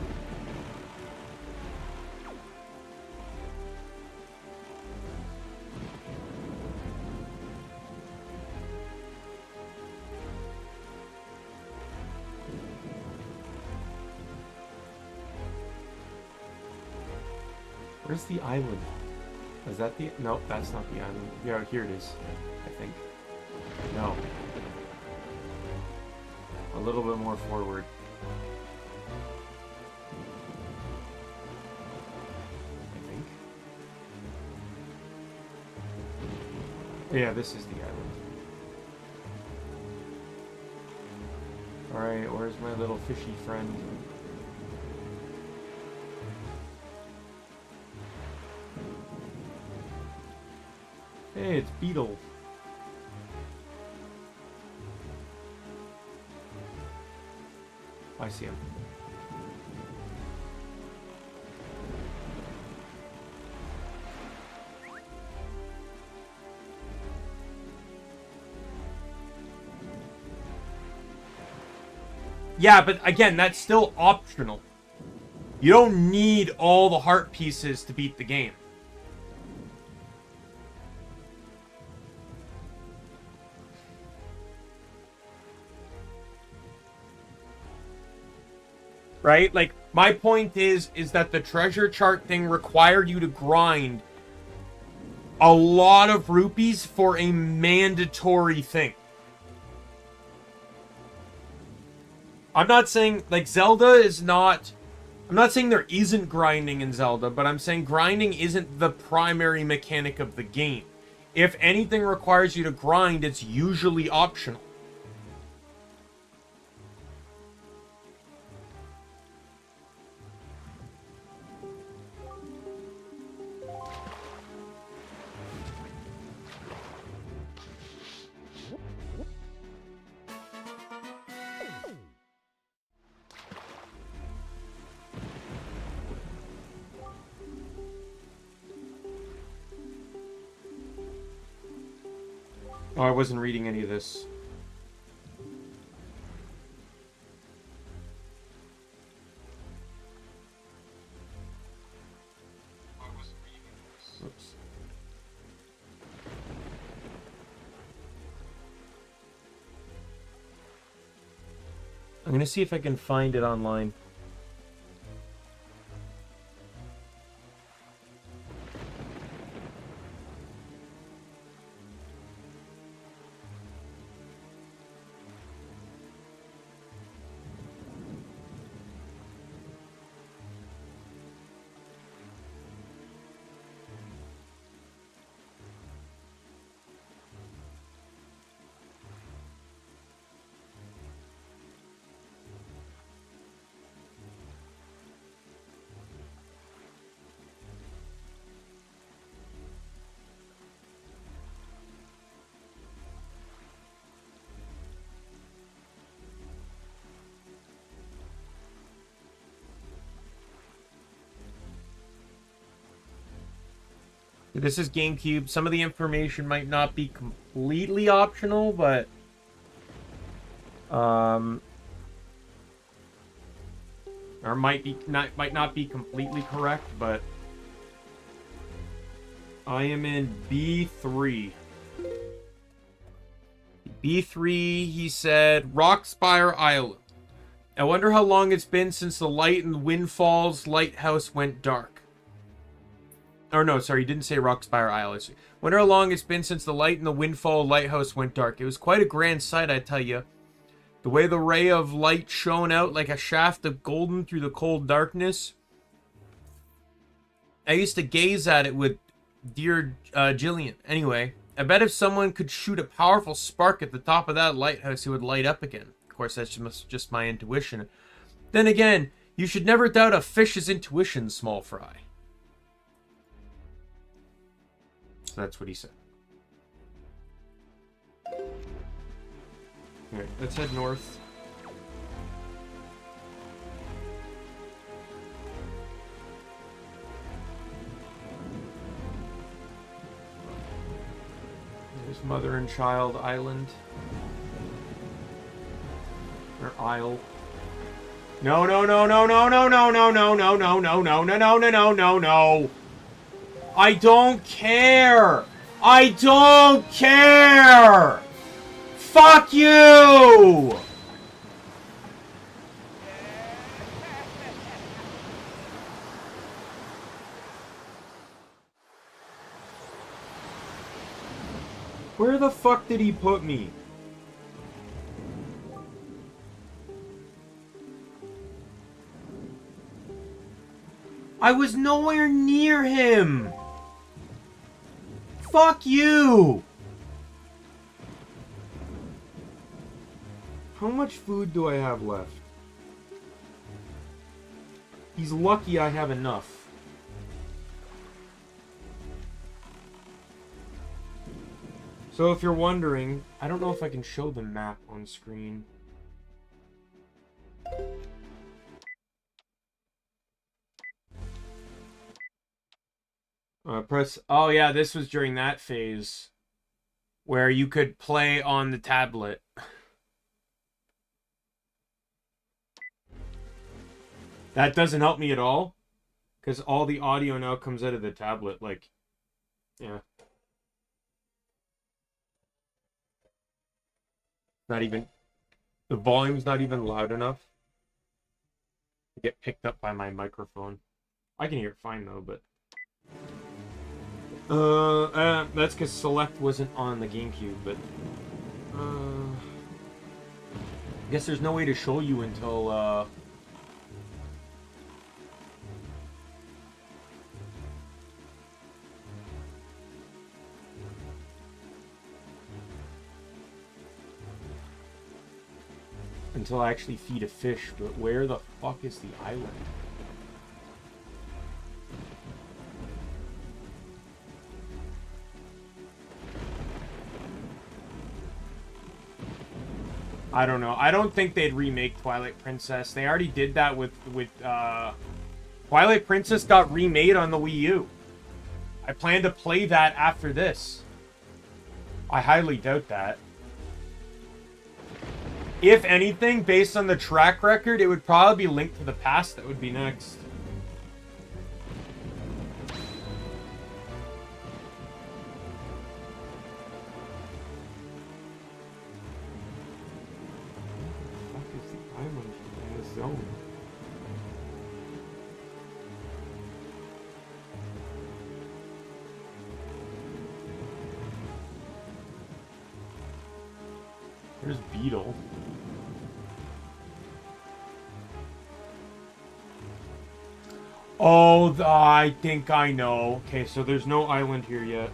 Where's the island? Is that the... Nope, that's not the island. Yeah, here it is, I think. No. A little bit more forward. I think. Yeah, this is the island. Alright, where's my little fishy friend? Hey, it's Beetle. I see him. Yeah, but again, that's still optional. You don't need all the heart pieces to beat the game. Right? Like, my point is that the treasure chart thing required you to grind a lot of rupees for a mandatory thing. I'm not saying, like, Zelda is not... I'm not saying there isn't grinding in Zelda, but I'm saying grinding isn't the primary mechanic of the game. If anything requires you to grind, it's usually optional. Oh, I wasn't reading any of this. Oops. I'm gonna see if I can find it online. This is GameCube. Some of the information might not be completely optional, but or might not be completely correct, but I am in B3. B3, he said, Rockspire Island. I wonder how long it's been since the light in the Windfall's lighthouse went dark. Or no, sorry, he didn't say Rockspire Island. Wonder how long it's been since the light in the Windfall lighthouse went dark. It was quite a grand sight, I tell you. The way the ray of light shone out like a shaft of golden through the cold darkness. I used to gaze at it with dear Jillian. Anyway, I bet if someone could shoot a powerful spark at the top of that lighthouse, it would light up again. Of course, that's just my intuition. Then again, you should never doubt a fish's intuition, small fry. So that's what he said. Alright, let's head north. There's Mother and Child Island. Or Isle. No, no, no, no, no, no, no, no, no, no, no, no, no, no, no, no, no, no, no. I don't care. I don't care. Fuck you. Where the fuck did he put me? I was nowhere near him. Fuck you. How much food do I have left? He's lucky I have enough. So if you're wondering, I don't know if I can show the map on screen. Press... Oh yeah, this was during that phase where you could play on the tablet. That doesn't help me at all, because all the audio now comes out of the tablet, like, yeah. Not even, the volume's not even loud enough to get picked up by my microphone. I can hear it fine though, but... that's because Select wasn't on the GameCube, but... I guess there's no way to show you until, until I actually feed a fish, but where the fuck is the island? I don't know. I don't think they'd remake Twilight Princess. They already did that with Twilight Princess got remade on the Wii U. I plan to play that after this. I highly doubt that. If anything, based on the track record, it would probably be Link to the Past that would be next. What the fuck is the island in this zone? There's Beetle. Oh, I think I know. Okay, so there's no island here yet.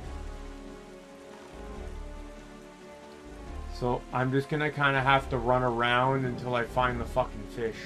So I'm just gonna kind of have to run around until I find the fucking fish.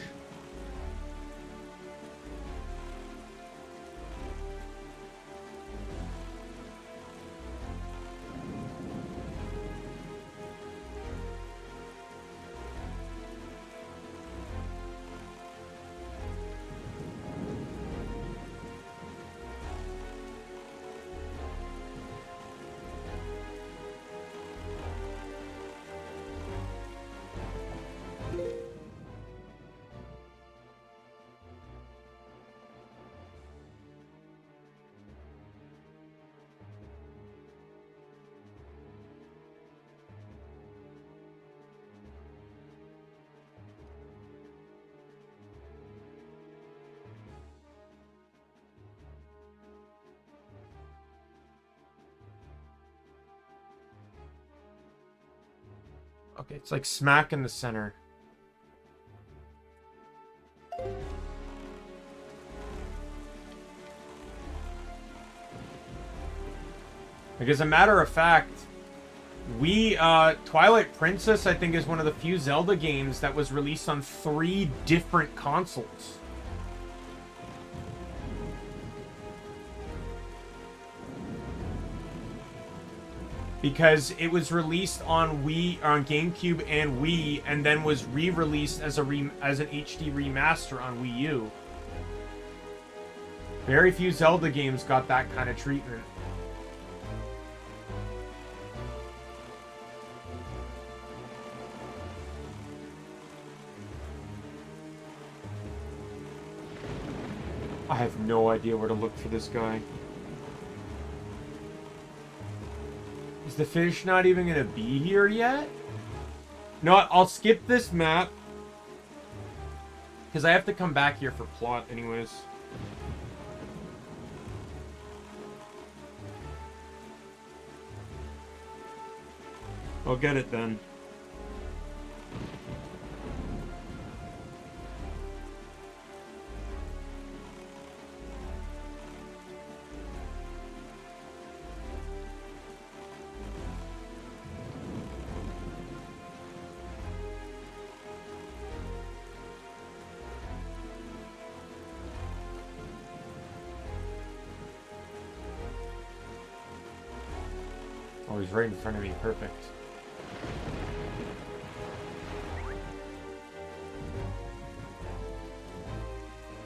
Okay, it's like smack in the center. Like, as a matter of fact, Twilight Princess, I think, is one of the few Zelda games that was released on 3 different consoles. Because it was released on GameCube and Wii, and then was re-released as an HD remaster on Wii U. Very few Zelda games got that kind of treatment. I have no idea where to look for this guy. Is the fish not even going to be here yet? No, I'll skip this map. Because I have to come back here for plot anyways. I'll get it then. Oh, he's right in front of me. Perfect.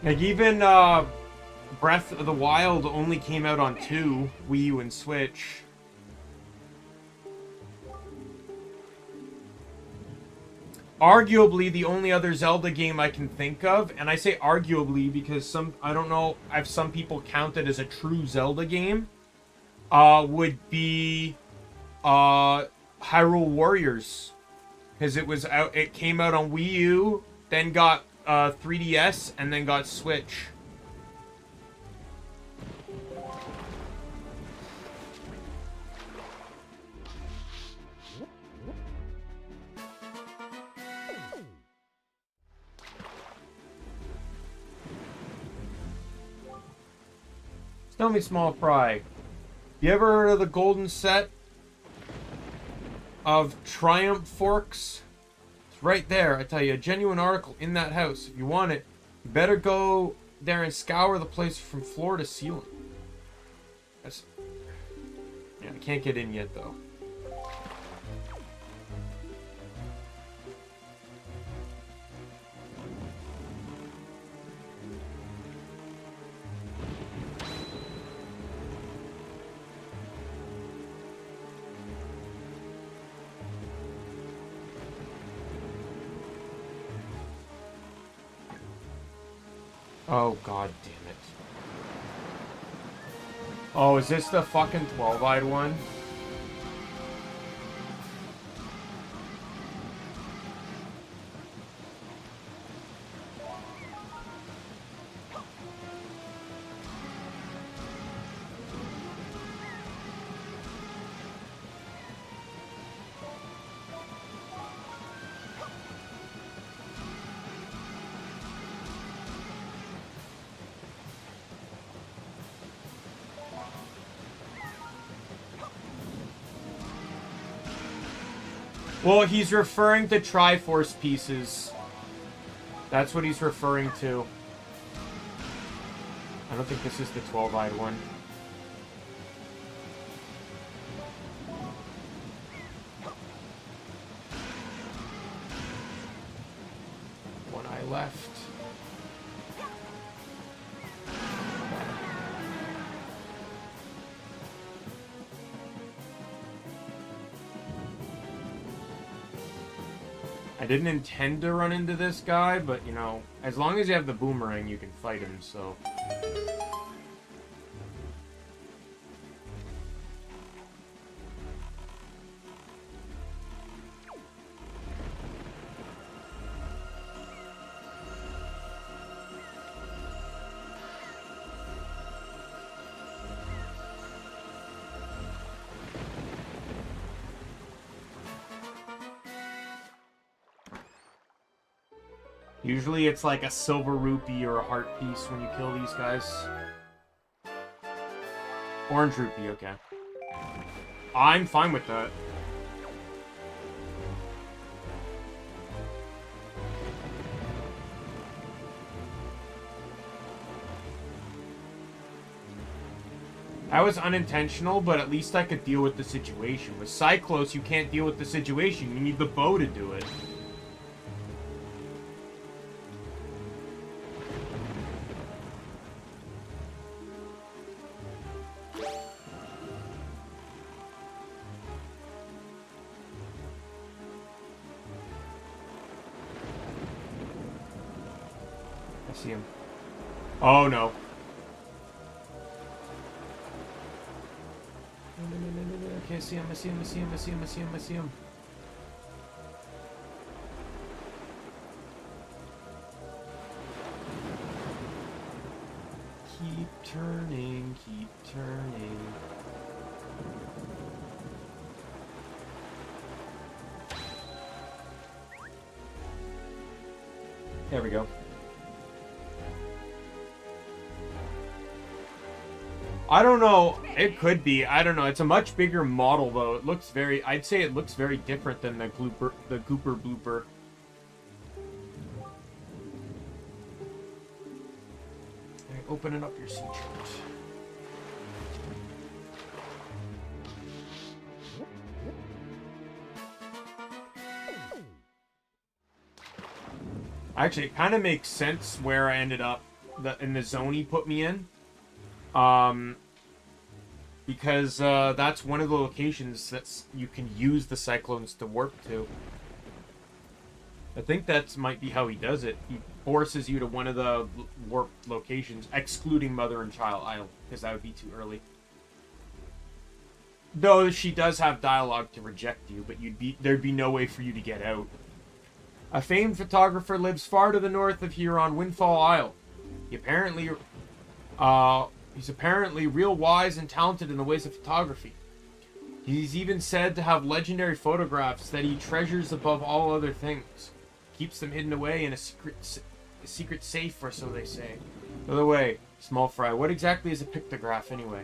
Like, even Breath of the Wild only came out on 2, Wii U and Switch. Arguably, the only other Zelda game I can think of, and I say arguably because I don't know if some people count it as a true Zelda game, would be Hyrule Warriors, because it came out on Wii U, then got 3DS, and then got Switch. Tell me, small fry, you ever heard of the golden set of Triumph forks? It's right there. I tell you, a genuine article in that house. If you want it, you better go there and scour the place from floor to ceiling. Yeah, I can't get in yet though. Oh, god damn it. Oh, is this the fucking 12-eyed one? Well, he's referring to Triforce pieces. That's what he's referring to. I don't think this is the 12-eyed one. One eye left. I didn't intend to run into this guy, but, you know, as long as you have the boomerang, you can fight him, so... Usually it's like a silver rupee or a heart piece when you kill these guys. Orange rupee, okay. I'm fine with that. That was unintentional, but at least I could deal with the situation. With Cyclos, you can't deal with the situation. You need the bow to do it. I see him. Oh, no. Okay, I see him, I see him, I see him, I see him, I see him, I see him. Keep turning, keep turning. There we go. I don't know. It could be. I don't know. It's a much bigger model, though. It looks very... I'd say it looks very different than the Gooper Blooper. Right, opening up your sea chart. Actually, it kind of makes sense where I ended up in the zone he put me in. Because that's one of the locations that you can use the cyclones to warp to. I think that might be how he does it. He forces you to one of the warp locations, excluding Mother and Child Isle, because that would be too early. Though she does have dialogue to reject you, but there'd be no way for you to get out. A famed photographer lives far to the north of here on Windfall Isle. He's apparently real wise and talented in the ways of photography. He's even said to have legendary photographs that he treasures above all other things. Keeps them hidden away in a secret safe, or so they say. By the way, Small Fry, what exactly is a pictograph anyway?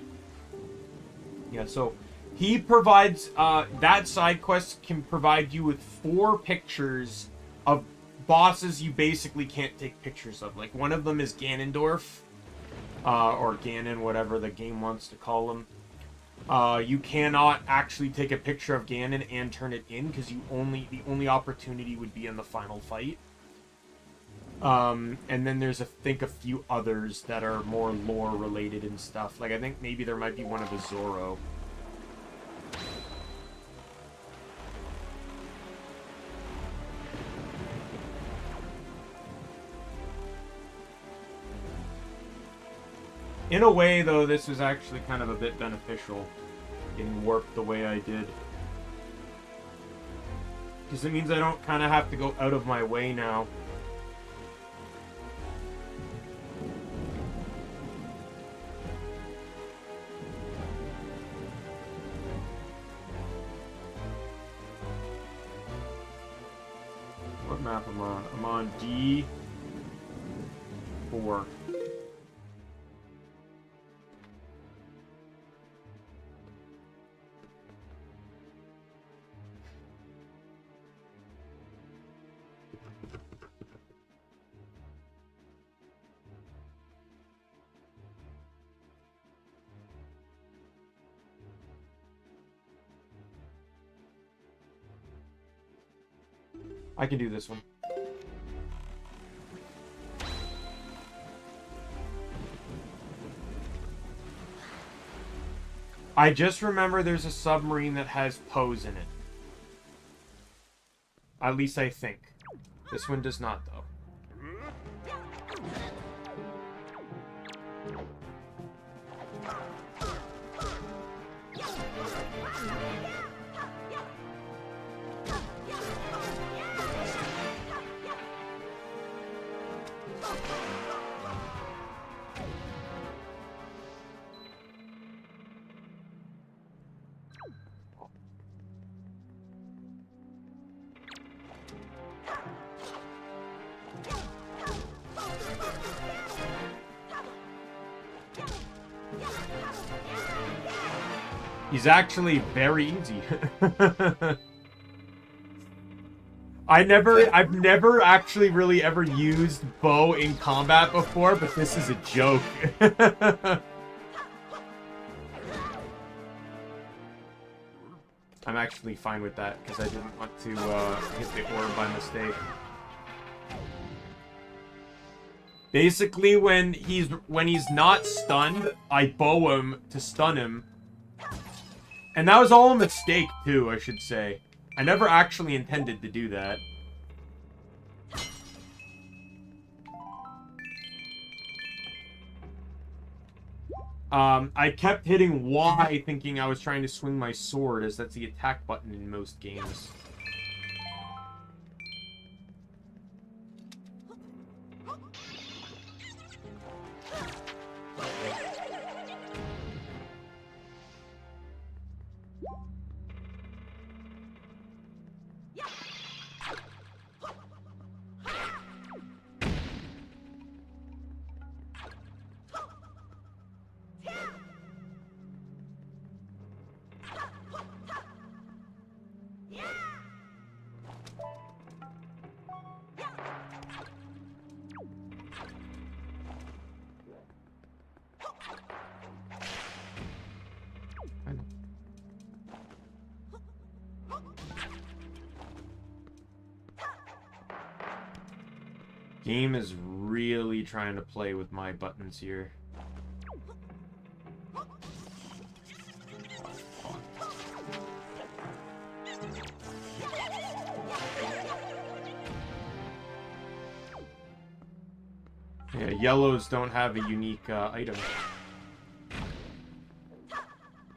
Yeah, so he provides, that side quest can provide you with 4 pictures of bosses you basically can't take pictures of. Like, one of them is Ganondorf. Or Ganon, whatever the game wants to call him. You cannot actually take a picture of Ganon and turn it in, because the only opportunity would be in the final fight. And then there's I think a few others that are more lore related and stuff. Like I think maybe there might be one of the Zoro. In a way, though, this was actually kind of a bit beneficial, getting warped the way I did. Because it means I don't kind of have to go out of my way now. What map am I on? I'm on D4. I can do this one. I just remember there's a submarine that has Pose in it. At least I think. This one does not, though. He's actually very easy. I've never actually really ever used bow in combat before, but this is a joke. I'm actually fine with that because I didn't want to hit the orb by mistake. Basically, when he's not stunned, I bow him to stun him. And that was all a mistake too, I should say. I never actually intended to do that. I kept hitting Y thinking I was trying to swing my sword, as that's the attack button in most games. Game is really trying to play with my buttons here. Yeah, yellows don't have a unique item.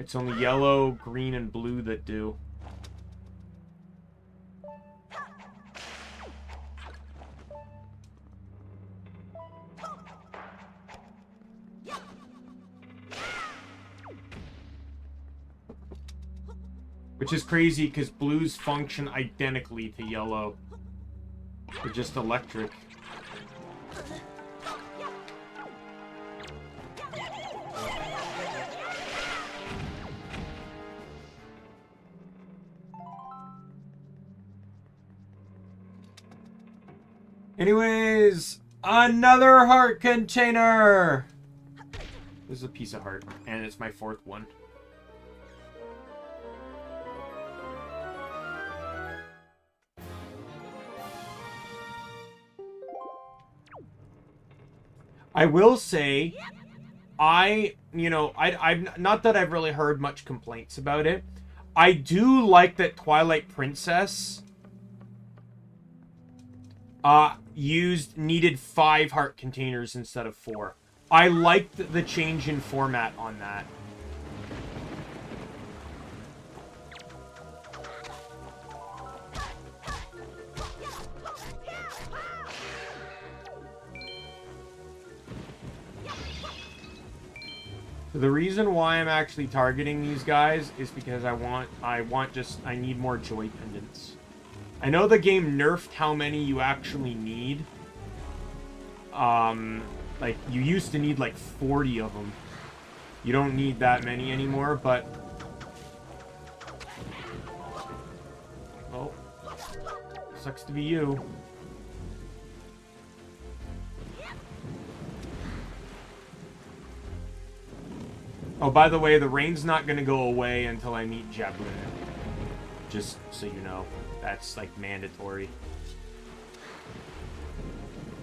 It's only yellow, green, and blue that do. Which is crazy, because blues function identically to yellow. They're just electric. Anyways, another heart container! This is a piece of heart, and it's my 4th one. I will say, I've not that I've really heard much complaints about it. I do like that Twilight Princess needed 5 heart containers instead of 4. I liked the change in format on that. The reason why I'm actually targeting these guys is because I need more joy pendants. I know the game nerfed how many you actually need. Like, you used to need like 40 of them. You don't need that many anymore, but... Oh. Sucks to be you. Oh, by the way, the rain's not going to go away until I meet Jabun. Just so you know. That's, like, mandatory.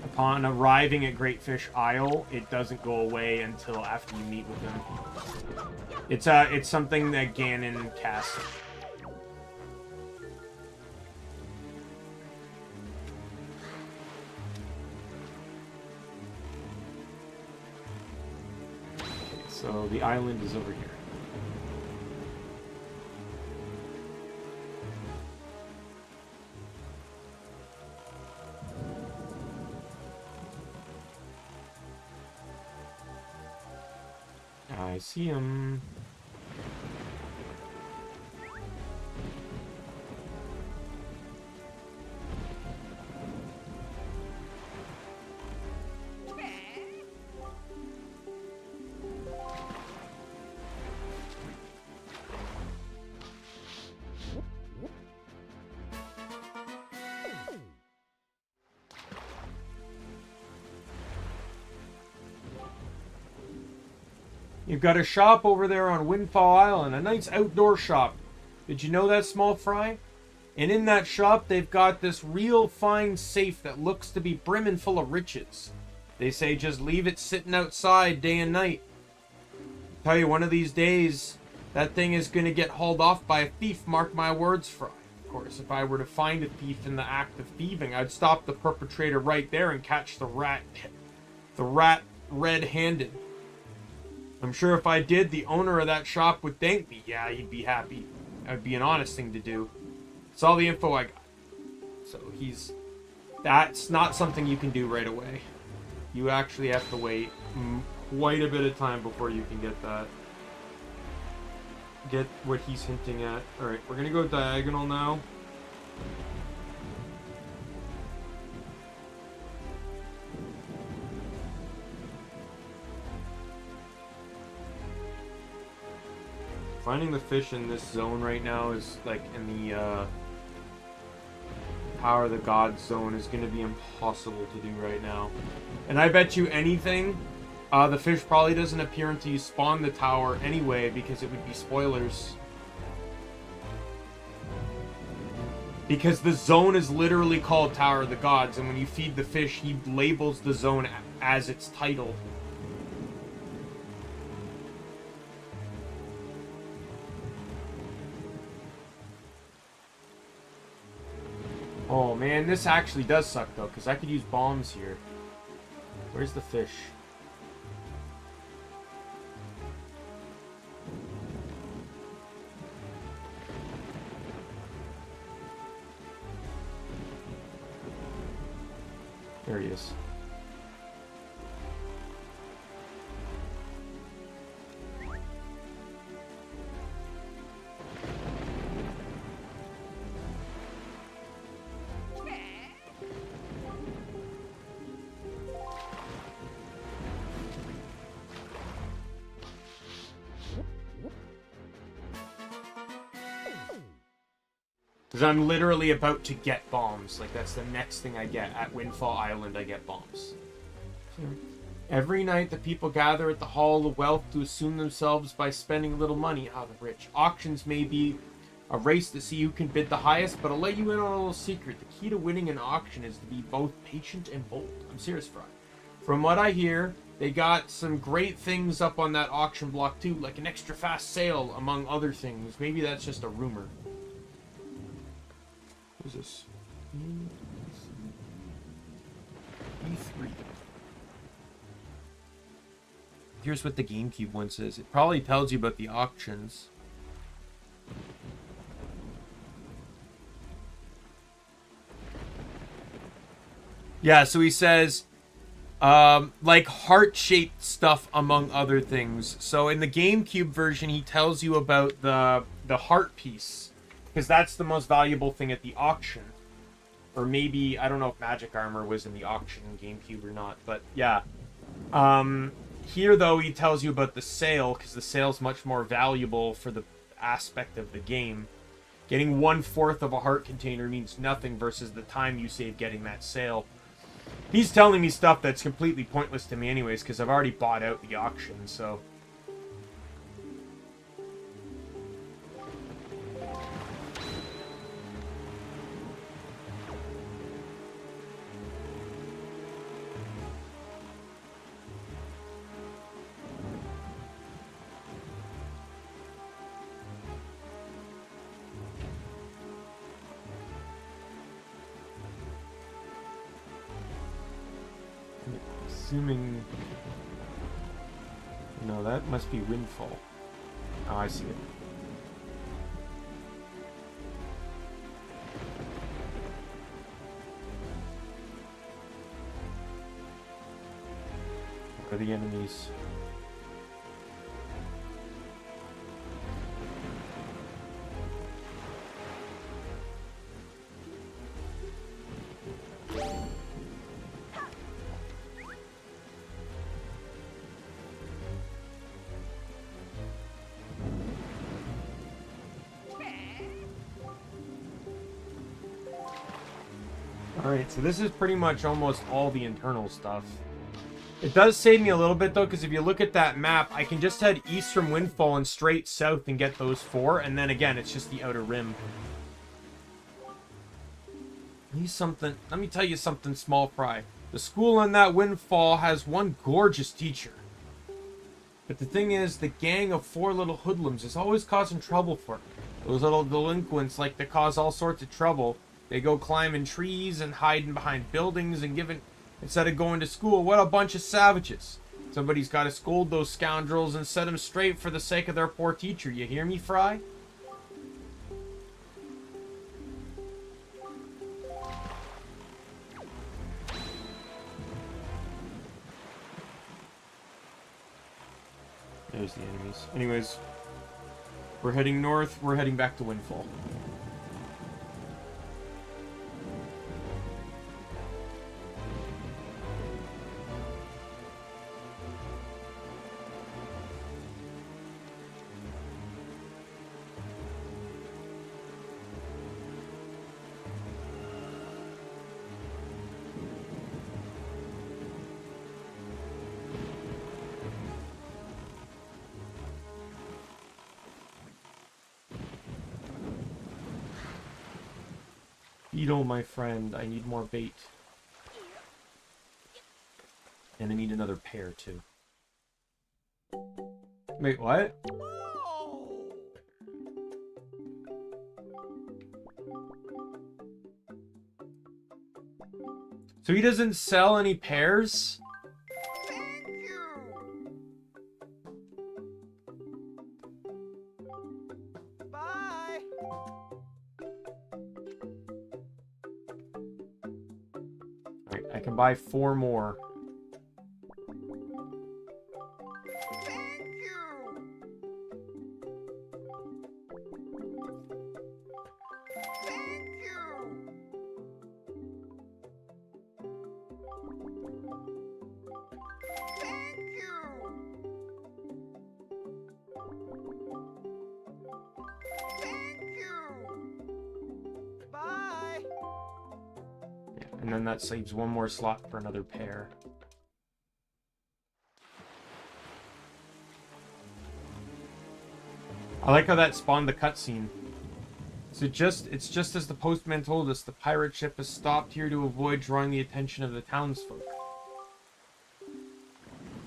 Upon arriving at Great Fish Isle, it doesn't go away until after you meet with him. It's something that Ganon casts. So the island is over here. I see him. You've got a shop over there on Windfall Island, a nice outdoor shop. Did you know that, small fry? And in that shop, they've got this real fine safe that looks to be brimming full of riches. They say just leave it sitting outside day and night. Tell you, one of these days, that thing is going to get hauled off by a thief, mark my words, Fry. Of course, if I were to find a thief in the act of thieving, I'd stop the perpetrator right there and catch the rat red-handed. I'm sure if I did, the owner of that shop would thank me. Yeah, he'd be happy. That would be an honest thing to do. It's all the info I got. So that's not something you can do right away. You actually have to wait quite a bit of time before you can get that. Get what he's hinting at. Alright, we're gonna go diagonal now. Finding the fish in this zone right now is like in the Power of the Gods zone is going to be impossible to do right now. And I bet you anything, the fish probably doesn't appear until you spawn the tower anyway, because it would be spoilers. Because the zone is literally called Tower of the Gods, and when you feed the fish, he labels the zone as its title. Oh man, this actually does suck though, because I could use bombs here. Where's the fish? There he is. Because I'm literally about to get bombs. Like, that's the next thing I get. At Windfall Island, I get bombs. Every night, the people gather at the Hall of Wealth to assume themselves by spending a little money. Ah, the rich. Auctions may be a race to see who can bid the highest, but I'll let you in on a little secret. The key to winning an auction is to be both patient and bold. I'm serious, Fry. From what I hear, they got some great things up on that auction block, too. Like an extra fast sale, among other things. Maybe that's just a rumor. What is this? E3. Here's what the GameCube one says. It probably tells you about the auctions. Yeah, so he says, like heart-shaped stuff, among other things. So in the GameCube version, he tells you about the heart piece. Because that's the most valuable thing at the auction. Or maybe, I don't know if Magic Armor was in the auction in GameCube or not. But, yeah. Here, though, he tells you about the sale. Because the sale's much more valuable for the aspect of the game. Getting 1/4 of a heart container means nothing versus the time you save getting that sale. He's telling me stuff that's completely pointless to me anyways. Because I've already bought out the auction, so... Assuming... No, that must be Windfall. Oh, I see it. Where are the enemies? Alright, so this is pretty much almost all the internal stuff. It does save me a little bit, though, because if you look at that map, I can just head east from Windfall and straight south and get those 4, and then again, it's just the outer rim. Let me tell you something, small fry. The school on that Windfall has one gorgeous teacher. But the thing is, the gang of 4 little hoodlums is always causing trouble for her. Those little delinquents like to cause all sorts of trouble. They go climbing trees and hiding behind buildings and instead of going to school. What a bunch of savages. Somebody's got to scold those scoundrels and set them straight for the sake of their poor teacher. You hear me, Fry? There's the enemies. Anyways, we're heading north. We're heading back to Windfall. Beetle, my friend, I need more bait. And I need another pair, too. Wait, what? So he doesn't sell any pairs? I can buy 4 more. And then that saves 1 more slot for another pair. I like how that spawned the cutscene. So it's just as the postman told us, the pirate ship has stopped here to avoid drawing the attention of the townsfolk.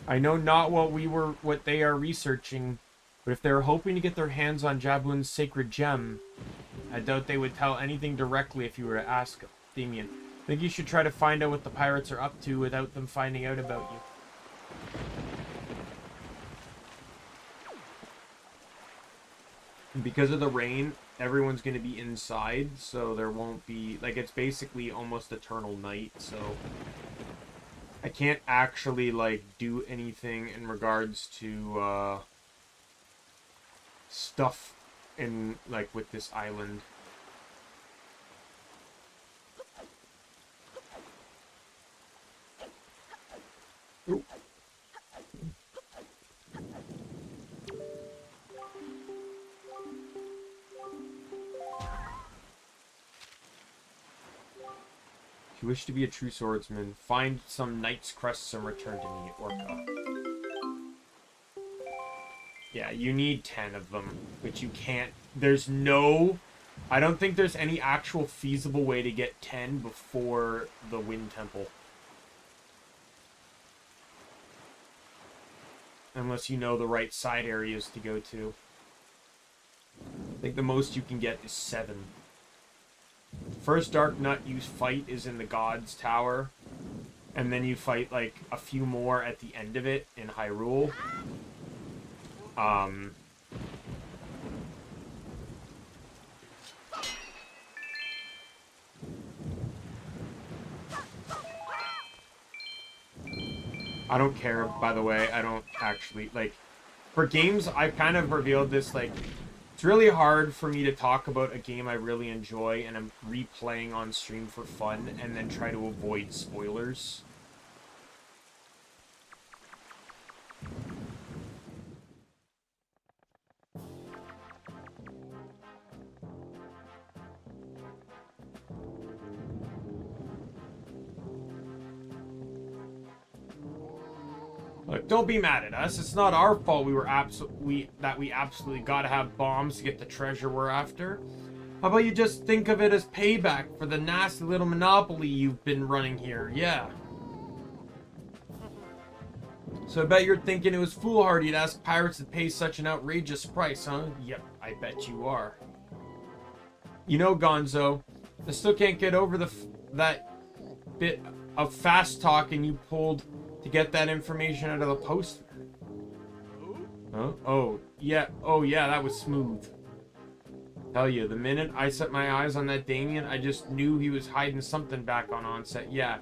I know not what they are researching, but if they are hoping to get their hands on Jabun's sacred gem, I doubt they would tell anything directly if you were to ask them. Daimien, I think you should try to find out what the pirates are up to without them finding out about you. Because of the rain, everyone's going to be inside, so there won't be... Like, it's basically almost eternal night, so... I can't actually, like, do anything in regards to, stuff in, like, with this island. Ooh. If you wish to be a true swordsman, find some knight's crests and return to me, Orca. Yeah, you need 10 of them, which you can't... There's no... I don't think there's any actual feasible way to get 10 before the Wind Temple. Unless you know the right side areas to go to. I think the most you can get is 7. First Dark Nut you fight is in the God's Tower. And then you fight, like, a few more at the end of it in Hyrule. I don't care, by the way. I don't actually, like... For games, I've kind of revealed this, like... It's really hard for me to talk about a game I really enjoy and I'm replaying on stream for fun and then try to avoid spoilers. Look, don't be mad at us. It's not our fault we absolutely gotta have bombs to get the treasure we're after. How about you just think of it as payback for the nasty little monopoly you've been running here? Yeah. So I bet you're thinking it was foolhardy to ask pirates to pay such an outrageous price, huh? Yep, I bet you are. You know, Gonzo, I still can't get over that bit of fast talking you pulled to get that information out of the postman. Huh? Oh, yeah, that was smooth. Tell you, the minute I set my eyes on that Daimien, I just knew he was hiding something back on onset, yeah.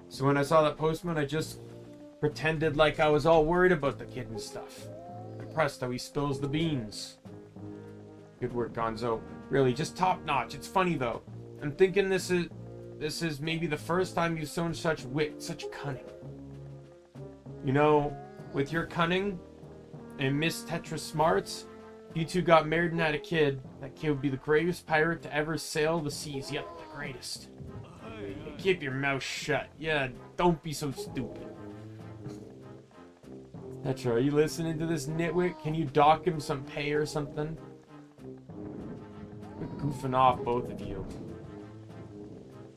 So when I saw that postman, I just pretended like I was all worried about the kid and stuff. Impressed how he spills the beans. Good work, Gonzo. Really, just top notch. It's funny though. I'm thinking this is maybe the first time you've shown such wit, such cunning. You know, with your cunning and Miss Tetra smarts, you two got married and had a kid. That kid would be the greatest pirate to ever sail the seas. Yep, the greatest. Keep your mouth shut. Yeah, don't be so stupid. Tetra, are you listening to this nitwit? Can you dock him some pay or something? Quit goofing off, both of you.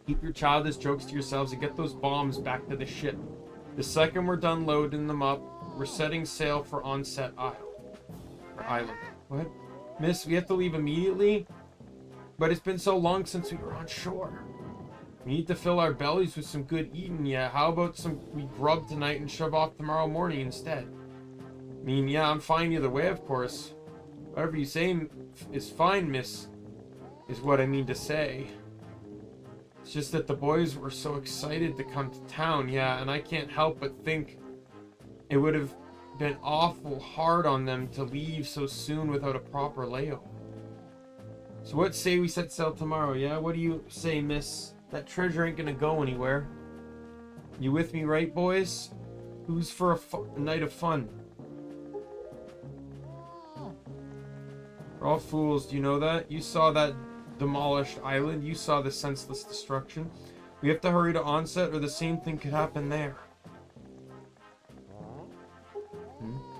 Keep your childish jokes to yourselves and get those bombs back to the ship. The second we're done loading them up, we're setting sail for Onset Island. What? Miss, we have to leave immediately? But it's been so long since we were on shore. We need to fill our bellies with some good eating, yeah. How about we grub tonight and shove off tomorrow morning instead? I mean, yeah, I'm fine either way, of course. Whatever you say is fine, miss, is what I mean to say. It's just that the boys were so excited to come to town, yeah, and I can't help but think it would have been awful hard on them to leave so soon without a proper layover. So what say we set sail tomorrow, yeah? What do you say, miss? That treasure ain't gonna go anywhere. You with me, right, boys? Who's for a night of fun? We're all fools, do you know that? You saw that demolished island. You saw the senseless destruction. We have to hurry to Onset or the same thing could happen there.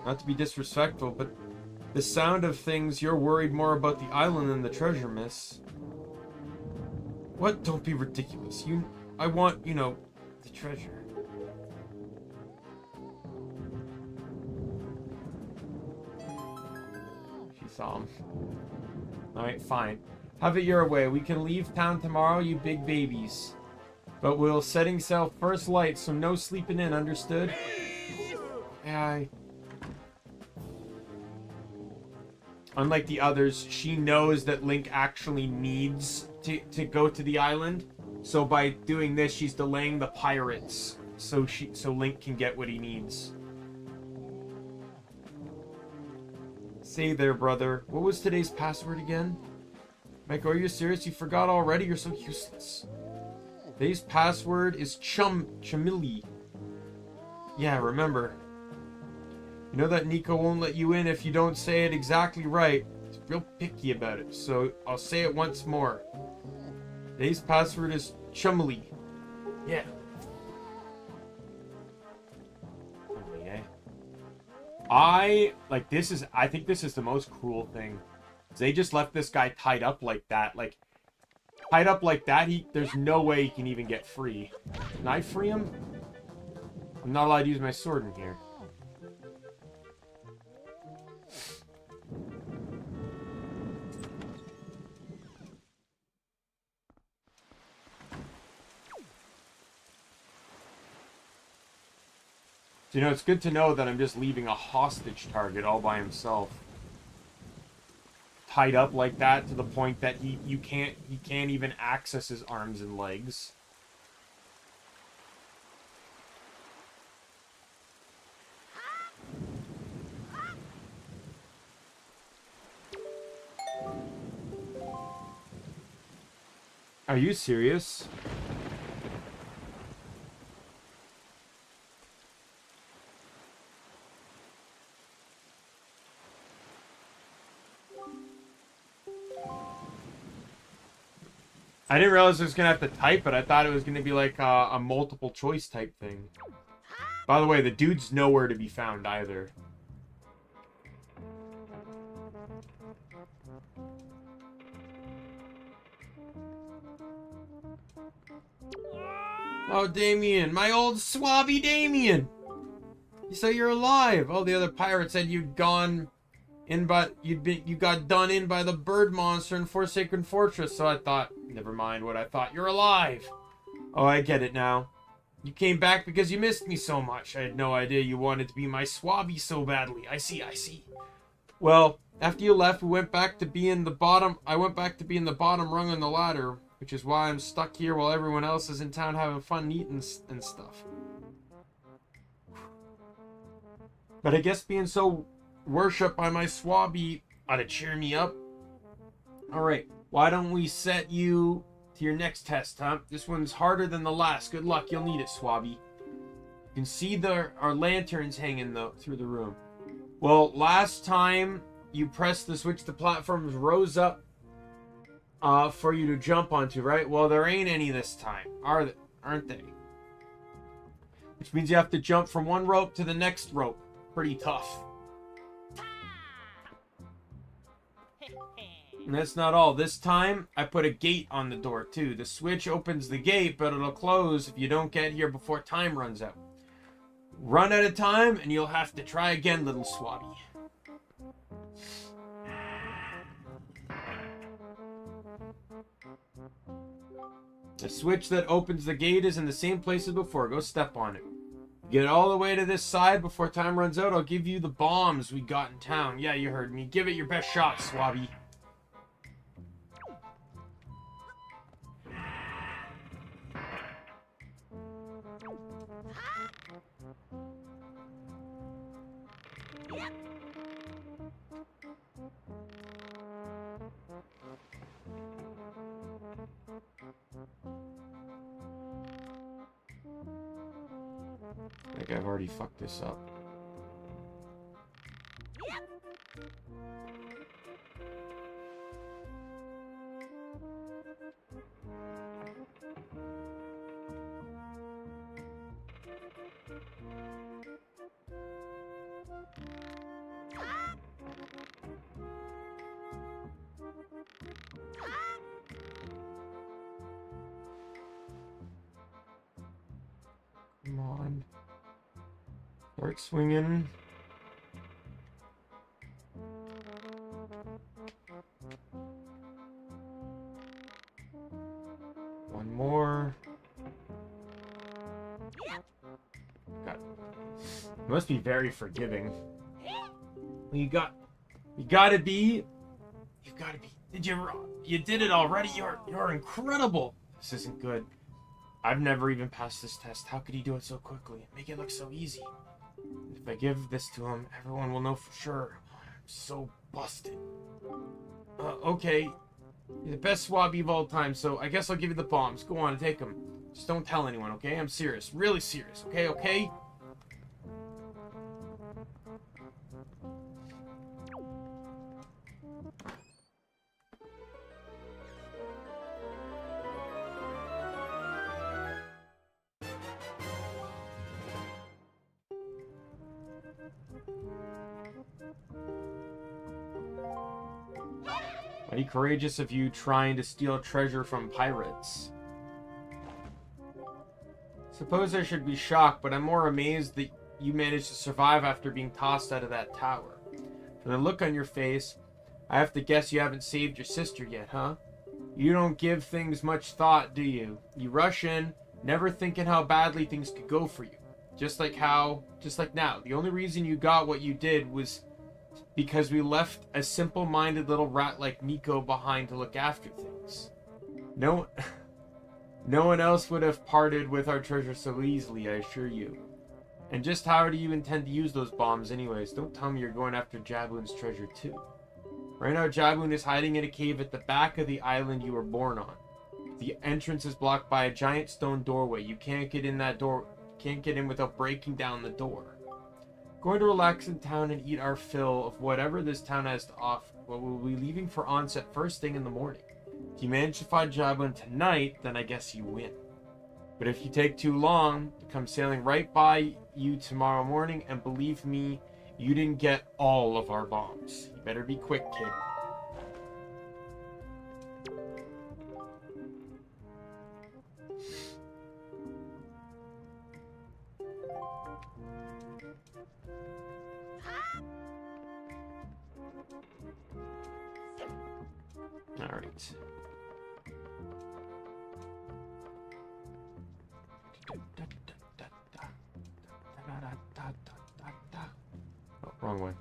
Not to be disrespectful, but the sound of things, you're worried more about the island than the treasure, miss. What? Don't be ridiculous. I want, you know, the treasure. She saw him. Alright, fine. Have it your way. We can leave town tomorrow, you big babies. But we'll setting sail first light, so no sleeping in, understood? Yeah, unlike the others, she knows that Link actually needs to go to the island. So by doing this, she's delaying the pirates so Link can get what he needs. Say there, brother. What was today's password again? Michael, are you serious? You forgot already? You're so useless. Today's password is Chumili. Yeah, remember. You know that Nico won't let you in if you don't say it exactly right. He's real picky about it, so I'll say it once more. Today's password is Chumili. Yeah. Chumili, eh? I think this is the most cruel thing. They just left this guy tied up like that. Like, tied up like that, there's no way he can even get free. Can I free him? I'm not allowed to use my sword in here. So, you know, it's good to know that I'm just leaving a hostage target all by himself. Tied up like that to the point that he can't even access his arms and legs. Are you serious? I didn't realize I was gonna have to type it. I thought it was gonna be like a multiple choice type thing. By the way, the dude's nowhere to be found either. Oh, Daimien, my old swabby Daimien. So you're alive. Oh, the other pirate said you'd gone in by you got done in by the bird monster in Forsaken Fortress. So I thought, never mind what I thought. You're alive. Oh, I get it now. You came back because you missed me so much. I had no idea you wanted to be my swabby so badly. I see. Well, after you left, we went back to being the bottom. I went back to being the bottom rung on the ladder, which is why I'm stuck here while everyone else is in town having fun eating and stuff. But I guess being so worshipped by my swabby ought to cheer me up. Alright, why don't we set you to your next test, huh? This one's harder than the last. Good luck, you'll need it, swabby. You can see our lanterns hanging through the room. Well, last time you pressed the switch, the platforms rose up for you to jump onto, right? Well, there ain't any this time, aren't they? Which means you have to jump from one rope to the next rope. Pretty tough. And that's not all. This time, I put a gate on the door, too. The switch opens the gate, but it'll close if you don't get here before time runs out. Run out of time, and you'll have to try again, little swabby. The switch that opens the gate is in the same place as before. Go step on it. Get all the way to this side before time runs out. I'll give you the bombs we got in town. Yeah, you heard me. Give it your best shot, swabby. I think I've already fucked this up. Come on. Start swinging. One more. God. You must be very forgiving. You gotta be. You did it already. You're incredible. This isn't good. I've never even passed this test. How could he do it so quickly? Make it look so easy. If I give this to him, everyone will know for sure. I'm so busted. Okay. You're the best swabby of all time, so I guess I'll give you the bombs. Go on and take them. Just don't tell anyone, okay? I'm serious. Really serious, okay? Okay? Mighty courageous of you trying to steal treasure from pirates. Suppose I should be shocked, but I'm more amazed that you managed to survive after being tossed out of that tower. From the look on your face, I have to guess you haven't saved your sister yet, huh? You don't give things much thought, do you? You rush in, never thinking how badly things could go for you. Just like now. The only reason you got what you did was because we left a simple-minded little rat like Nico behind to look after things. No one else would have parted with our treasure so easily, I assure you. And just how do you intend to use those bombs anyways? Don't tell me you're going after Jaboon's treasure too. Right now, Jaboon is hiding in a cave at the back of the island you were born on. The entrance is blocked by a giant stone doorway. You can't get in that door. Can't get in without breaking down the door. Going to relax in town and eat our fill of whatever this town has to offer. Well, we'll be leaving for onset first thing in the morning. If you manage to find Jaboon tonight, then I guess you win. But if you take too long, come sailing right by you tomorrow morning, and believe me, you didn't get all of our bombs. You better be quick, kid. All right. Oh, wrong way.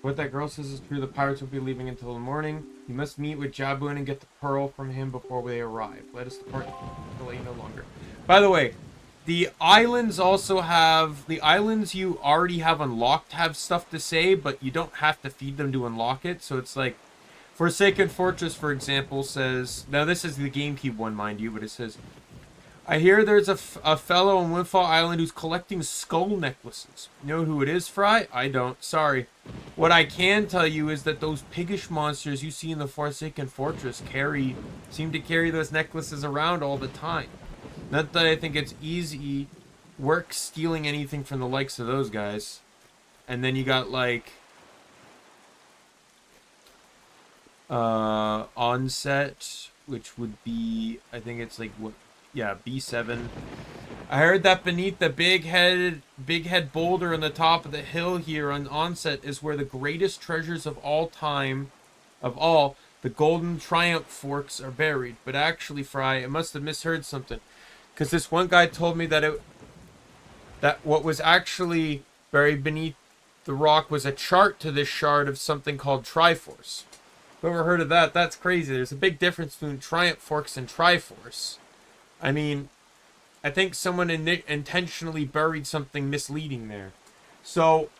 What that girl says is true. The pirates will be leaving until the morning. You must meet with Jabuin and get the pearl from him before they arrive. Let us depart to delay no longer. By the way, the islands also have... The islands you already have unlocked have stuff to say, but you don't have to feed them to unlock it. So it's like... Forsaken Fortress, for example, says... Now, this is the GameCube one, mind you, but it says... I hear there's a fellow on Windfall Island who's collecting skull necklaces. You know who it is, Fry? I don't. Sorry. What I can tell you is that those piggish monsters you see in the Forsaken Fortress seem to carry those necklaces around all the time. Not that I think it's easy work stealing anything from the likes of those guys. And then you got, like... Onset, which would be... I think it's, like, what... Yeah, B7. I heard that beneath the big head boulder on the top of the hill here on Onset is where the greatest treasures of all time, the golden triumph forks are buried. But actually, Fry, I must have misheard something, because this one guy told me that what was actually buried beneath the rock was a chart to this shard of something called Triforce. Whoever heard of that? That's crazy. There's a big difference between triumph forks and Triforce. I mean, I think someone intentionally buried something misleading there. So,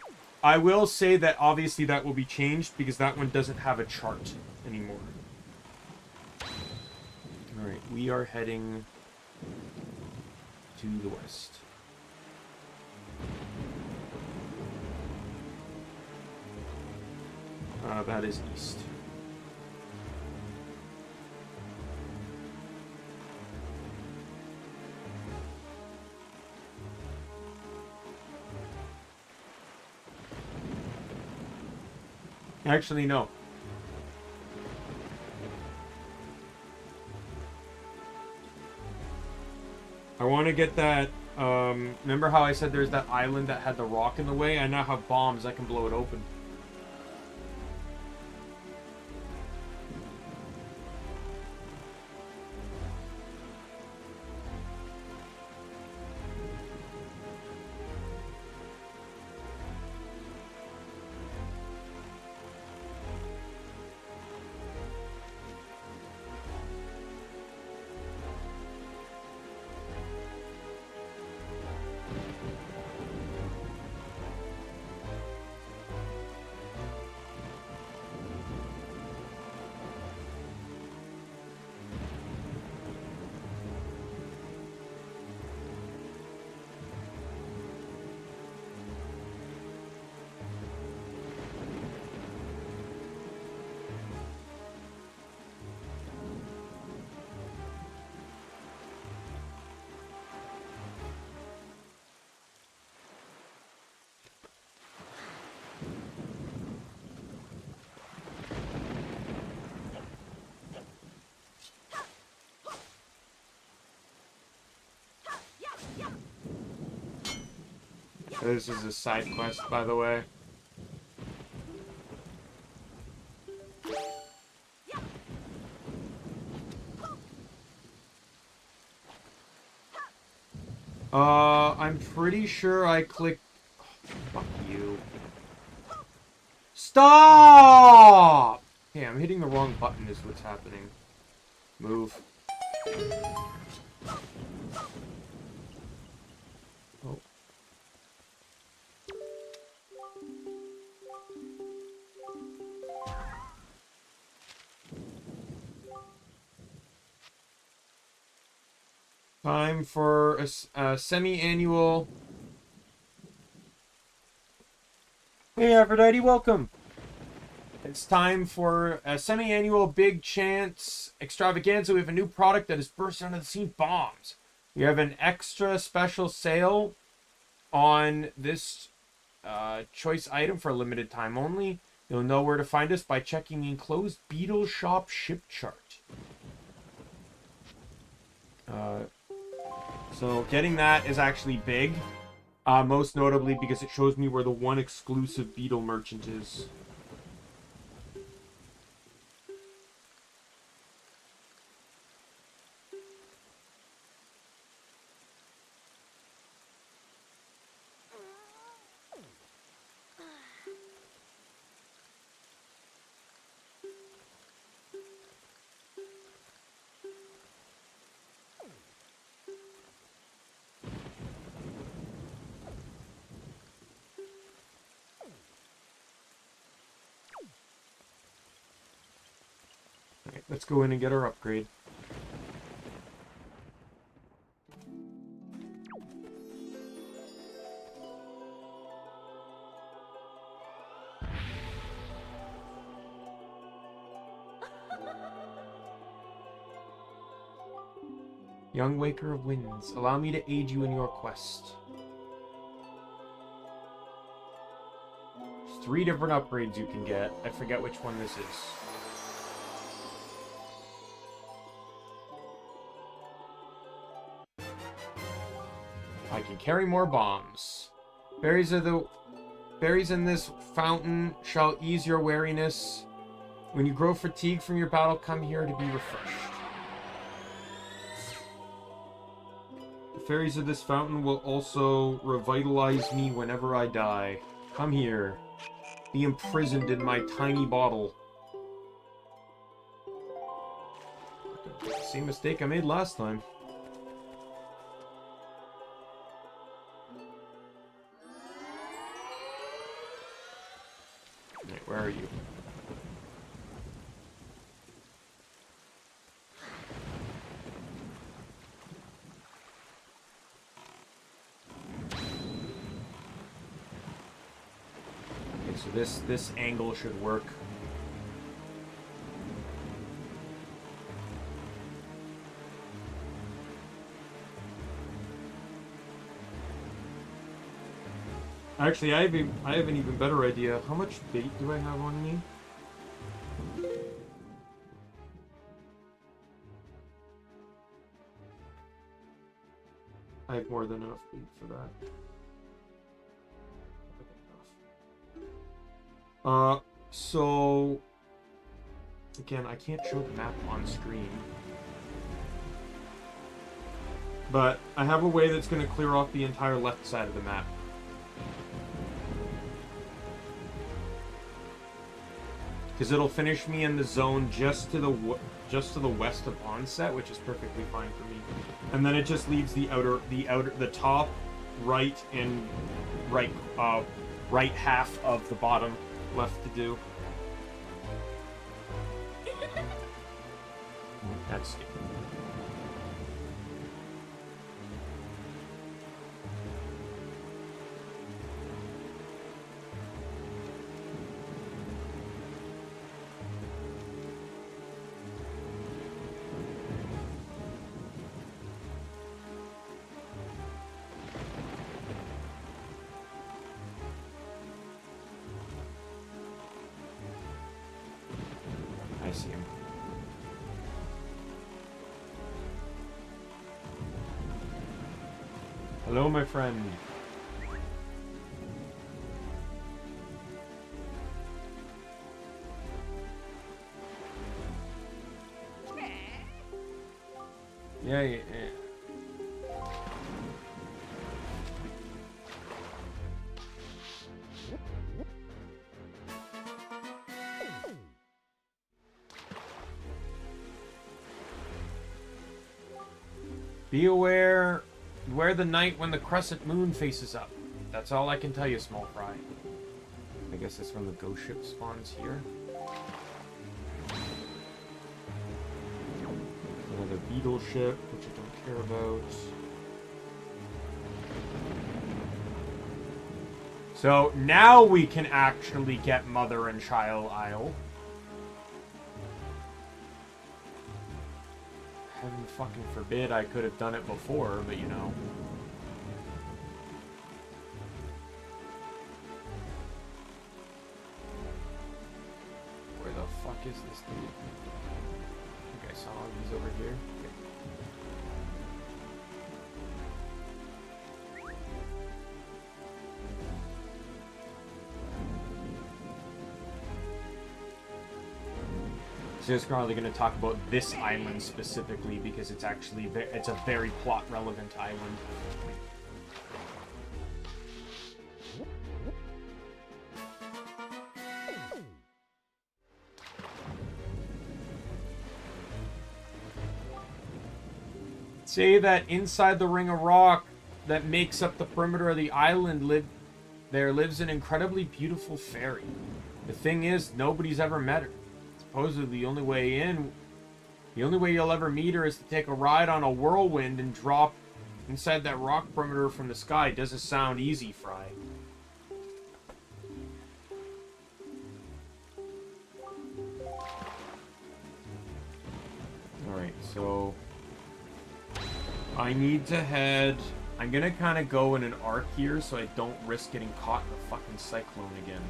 I will say that obviously that will be changed because that one doesn't have a chart anymore. Alright, we are heading to the west. That is east. Actually, no. I want to get that, remember how I said there's that island that had the rock in the way? I now have bombs, I can blow it open. This is a side quest, by the way. I'm pretty sure I clicked... Oh, fuck you. Stop! Hey, I'm hitting the wrong button is what's happening. Move. Oh. Time for a semi-annual... Hey, Aphrodite, welcome! It's time for a semi-annual big chance extravaganza. We have a new product that has burst onto the scene. Bombs. We have an extra special sale on this choice item for a limited time only. You'll know where to find us by checking the enclosed Beetle Shop ship chart. So getting that is actually big. Most notably because it shows me where the one exclusive Beetle merchant is. Alright, let's go in and get our upgrade. Young Waker of Winds, allow me to aid you in your quest. There's 3 different upgrades you can get. I forget which one this is. I can carry more bombs. Berries in this fountain shall ease your weariness. When you grow fatigued from your battle, come here to be refreshed. The fairies of this fountain will also revitalize me whenever I die. Come here. Be imprisoned in my tiny bottle. Same mistake I made last time. Right, where are you? Okay, so this angle should work. Actually, I have an even better idea. How much bait do I have on me? I have more than enough bait for that. So... Again, I can't show the map on screen. But I have a way that's going to clear off the entire left side of the map. Because it'll finish me in the zone just to the west of onset, which is perfectly fine for me. And then it just leaves the top, right, and right half of the bottom left to do. That's stupid. I see him. Hello, my friend. Yeah. Be aware the night when the crescent moon faces up. That's all I can tell you, small fry. I guess that's when the ghost ship spawns here. Another beetle ship, which I don't care about. So now we can actually get Mother and Child Isle. Heaven fucking forbid I could have done it before, but you know. Where the fuck is this thing? I think I saw these over here. Okay. So it's probably going to talk about this island specifically because it's actually it's a very plot relevant island. Say that inside the ring of rock that makes up the perimeter of the island there lives an incredibly beautiful fairy. The thing is, nobody's ever met her. Supposedly the only way you'll ever meet her is to take a ride on a whirlwind and drop inside that rock perimeter from the sky. Doesn't sound easy, Fry. Alright, so I need to head... I'm gonna kind of go in an arc here so I don't risk getting caught in a fucking cyclone again.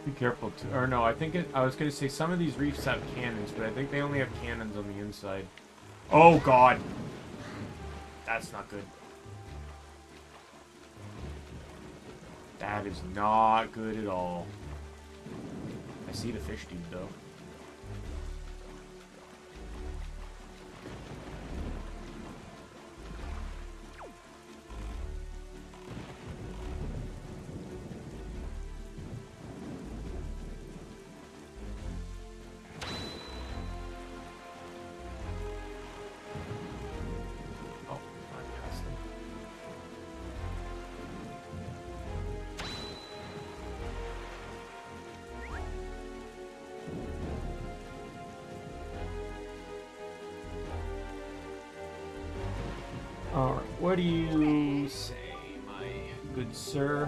Be careful too. Or no, I think I was gonna say some of these reefs have cannons, but I think they only have cannons on the inside. Oh god, that's not good. That is not good at all. I see the fish dude though. Alright, what do you say, my good sir?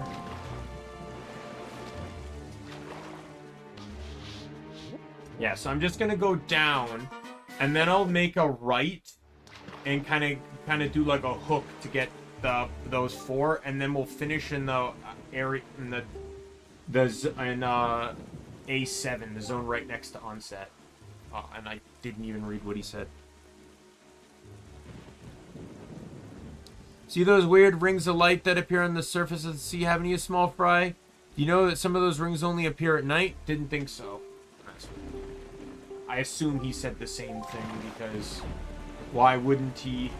Yeah, so I'm just gonna go down, and then I'll make a right, and kind of do like a hook to get those four, and then we'll finish in the area in A7, the zone right next to onset. And I didn't even read what he said. See those weird rings of light that appear on the surface of the sea, haven't you, small fry? Do you know that some of those rings only appear at night? Didn't think so. I assume he said the same thing because why wouldn't he?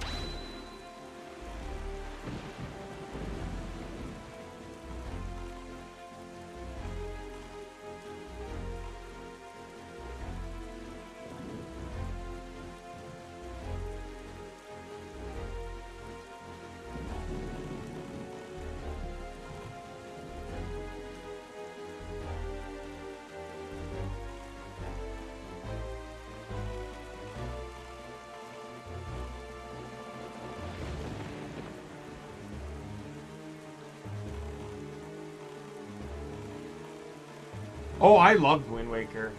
Oh, I loved Windwaker.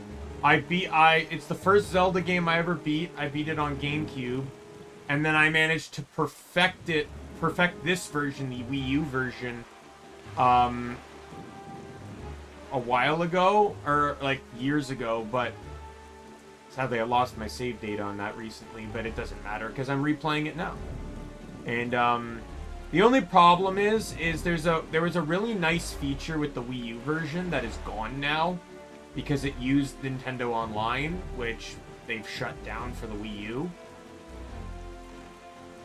It's the first Zelda game I ever beat. I beat it on GameCube. And then I managed to perfect it perfect this version, the Wii U version, a while ago, or like years ago, but sadly I lost my save data on that recently, but it doesn't matter because I'm replaying it now. And the only problem is there was a really nice feature with the Wii U version that is gone now because it used Nintendo Online, which they've shut down for the Wii U.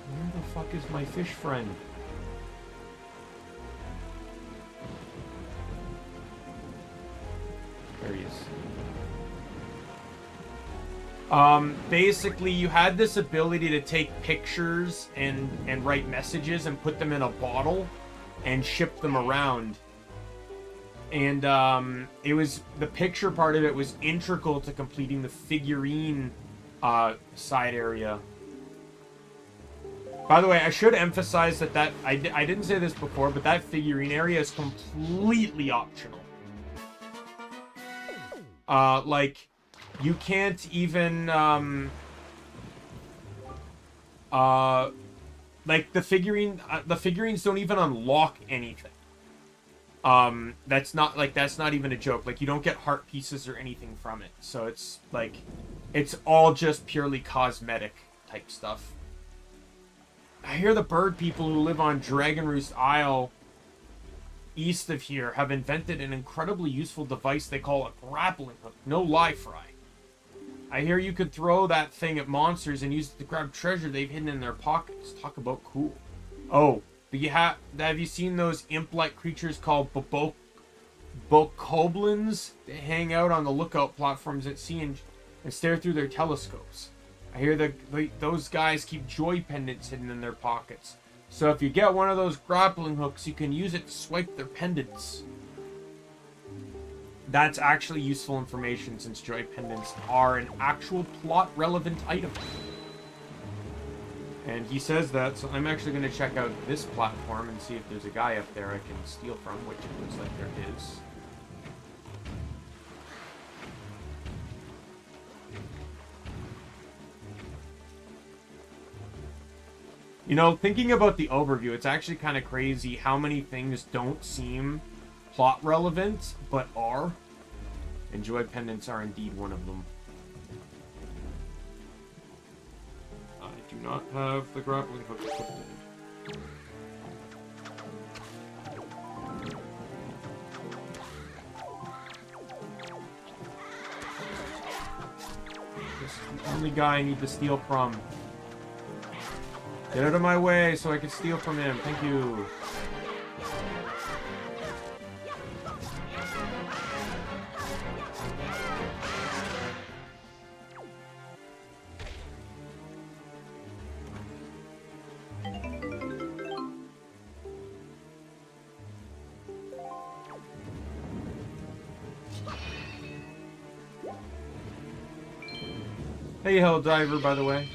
Where the fuck is my fish friend? There he is. Basically, you had this ability to take pictures and write messages and put them in a bottle and ship them around. And it was, the picture part of it was integral to completing the figurine side area. By the way, I should emphasize that I didn't say this before, but that figurine area is completely optional. Like, you can't even, like, the figurines don't even unlock anything. That's not even a joke. Like, you don't get heart pieces or anything from it. So it's, like, it's all just purely cosmetic type stuff. I hear the bird people who live on Dragon Roost Isle east of here have invented an incredibly useful device they call a grappling hook. No lie, Fry. I hear you could throw that thing at monsters and use it to grab treasure they've hidden in their pockets. Talk about cool. Oh, but have you seen those imp-like creatures called bokoblins? They hang out on the lookout platforms at sea and stare through their telescopes. I hear those guys keep joy pendants hidden in their pockets. So if you get one of those grappling hooks, you can use it to swipe their pendants. That's actually useful information since joy pendants are an actual plot-relevant item. And he says that, so I'm actually going to check out this platform and see if there's a guy up there I can steal from, which it looks like there is. You know, thinking about the overview, it's actually kind of crazy how many things don't seem plot relevant, but are. And joy pendants are indeed one of them. I do not have the grappling hook equipped. This is the only guy I need to steal from. Get out of my way so I can steal from him. Thank you. Hey, Helldiver, by the way.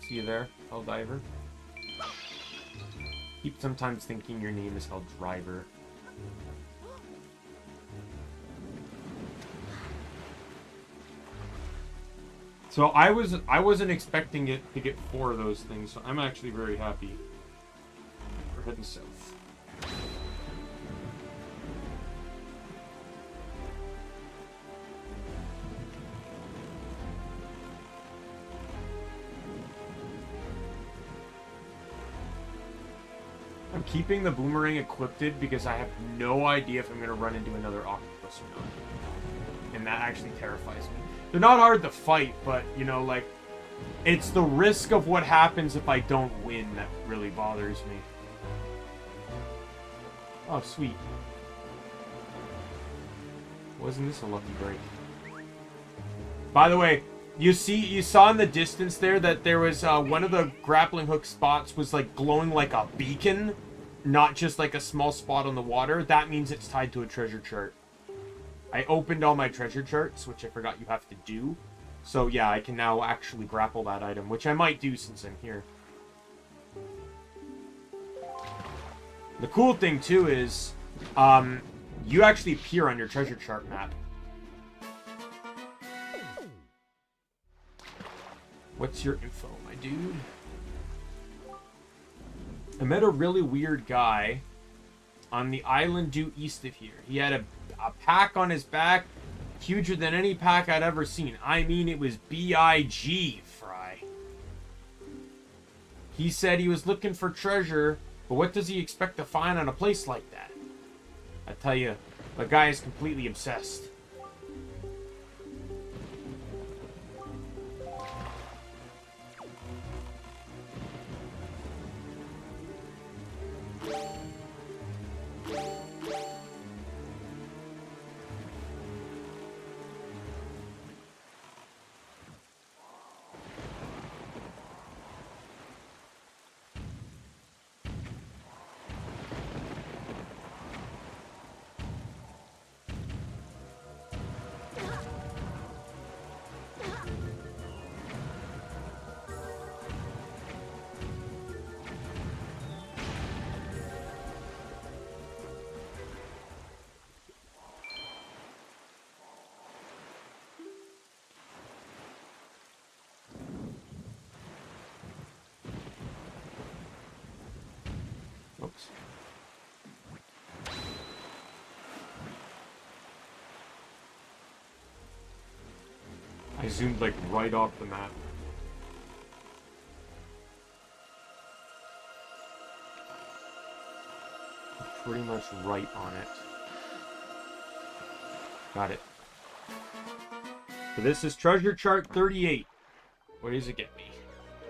See you there, Helldiver. Keep sometimes thinking your name is Helldriver. So I wasn't expecting it to get 4 of those things, so I'm actually very happy. We're heading south. I'm keeping the boomerang equipped because I have no idea if I'm going to run into another octopus or not. And that actually terrifies me. They're not hard to fight, but, you know, like, it's the risk of what happens if I don't win that really bothers me. Oh, sweet. Wasn't this a lucky break? By the way, you saw in the distance there that there was one of the grappling hook spots was like glowing like a beacon, not just like a small spot on the water. That means it's tied to a treasure chart. I opened all my treasure charts, which I forgot you have to do. So yeah, I can now actually grapple that item, which I might do since I'm here. The cool thing too is, you actually appear on your treasure chart map. What's your info, my dude? I met a really weird guy on the island due east of here. He had a pack on his back, huger than any pack I'd ever seen. I mean, it was big, Fry. He said he was looking for treasure, but what does he expect to find on a place like that? I tell you, the guy is completely obsessed. Oops. I zoomed like right off the map. Pretty much right on it. Got it. So this is treasure chart 38. What does it get me?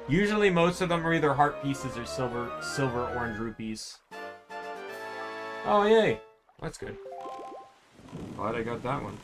Usually most of them are either heart pieces or silver orange rupees. Oh, yay. That's good. Glad I got that one.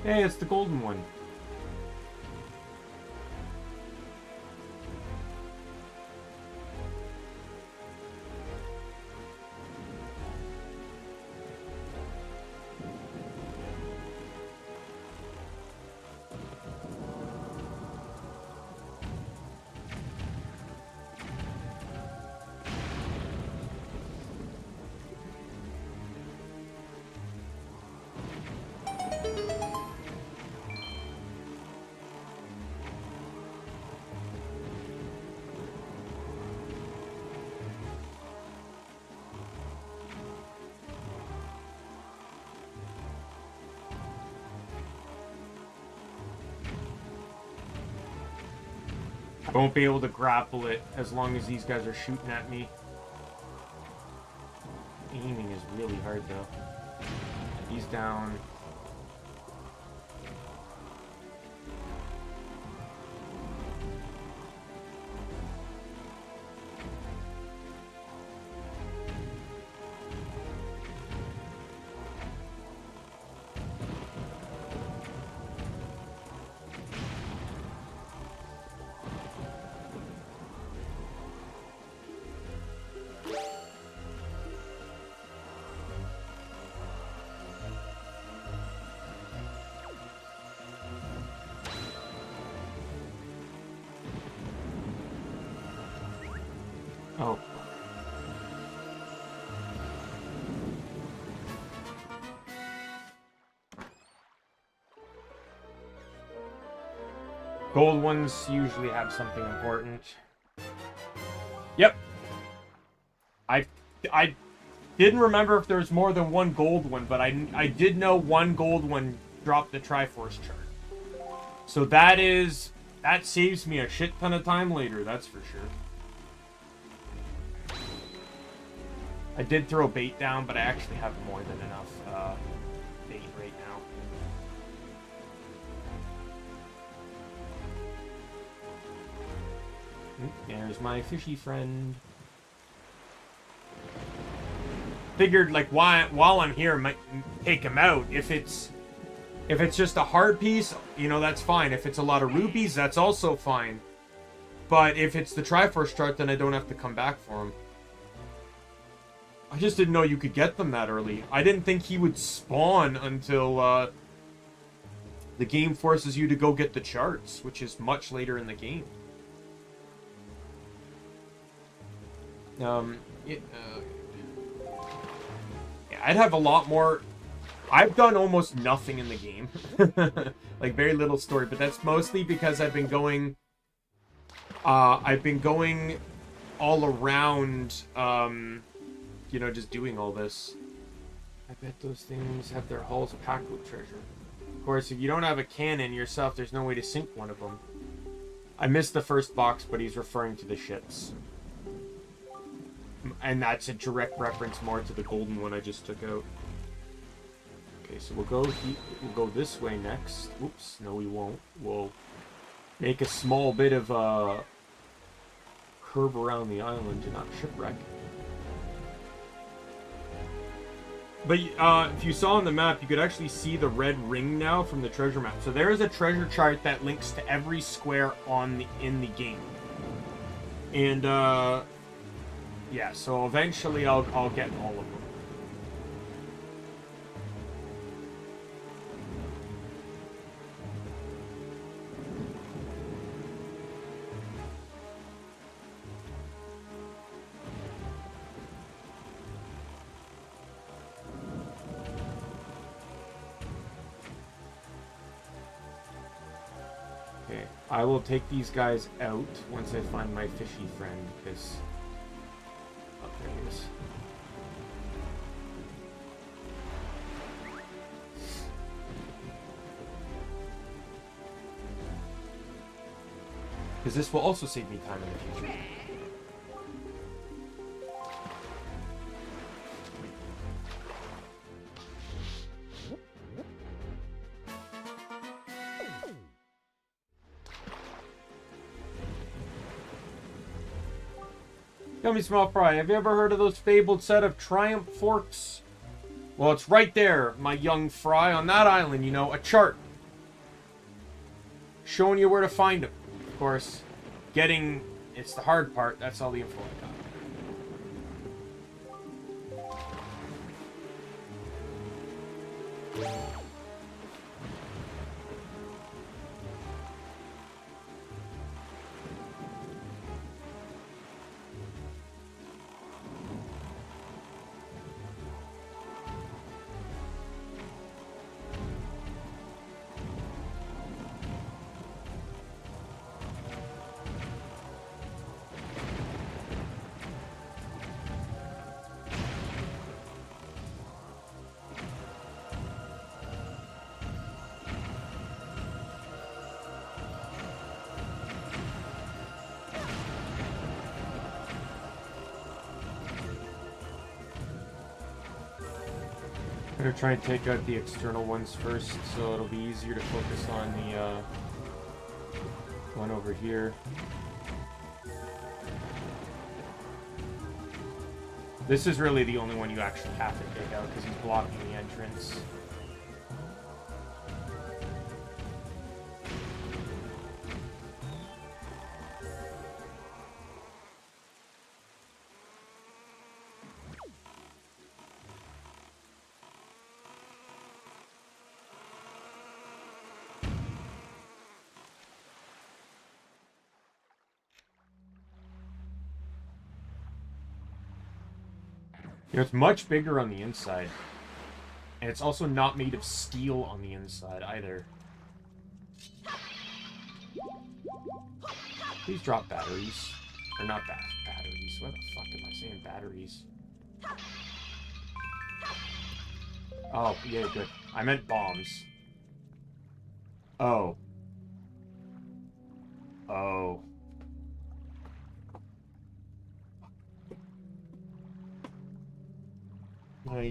Hey, it's the golden one. I won't be able to grapple it as long as these guys are shooting at me. Aiming is really hard though. He's down. Oh. Gold ones usually have something important. Yep. I didn't remember if there was more than one gold one, but I did know one gold one dropped the Triforce chart. So that saves me a shit ton of time later, that's for sure. I did throw bait down, but I actually have more than enough bait right now. There's my fishy friend. Figured, like, while I'm here, I might take him out. If it's just a hard piece, you know, that's fine. If it's a lot of rupees, that's also fine. But if it's the Triforce chart, then I don't have to come back for him. I just didn't know you could get them that early. I didn't think he would spawn until the game forces you to go get the charts, which is much later in the game. Yeah, I'd have a lot more. I've done almost nothing in the game. Like, very little story, but that's mostly because I've been going all around, you know, just doing all this. I bet those things have their hulls packed with treasure. Of course, if you don't have a cannon yourself, there's no way to sink one of them. I missed the first box, but he's referring to the ships. And that's a direct reference more to the golden one I just took out. Okay, so we'll go this way next. Oops, no we won't. We'll make a small bit of a curve around the island to not shipwreck. But if you saw on the map, you could actually see the red ring now from the treasure map. So there is a treasure chart that links to every square in the game. And yeah, so eventually I'll get all of them. Okay, I will take these guys out once I find my fishy friend, because... Oh, there he is. Because this will also save me time in the future. Tell me, small fry, have you ever heard of those fabled set of Triumph forks? Well, it's right there, my young fry, on that island, you know, a chart. Showing you where to find them. Of course, it's the hard part, that's all the info I got. Better try and take out the external ones first, so it'll be easier to focus on the one over here. This is really the only one you actually have to take out because he's blocking the entrance. You know, it's much bigger on the inside. And it's also not made of steel on the inside either. Please drop batteries. Or not batteries. What the fuck am I saying? Batteries. Oh, yeah, good. I meant bombs. Oh. Oh.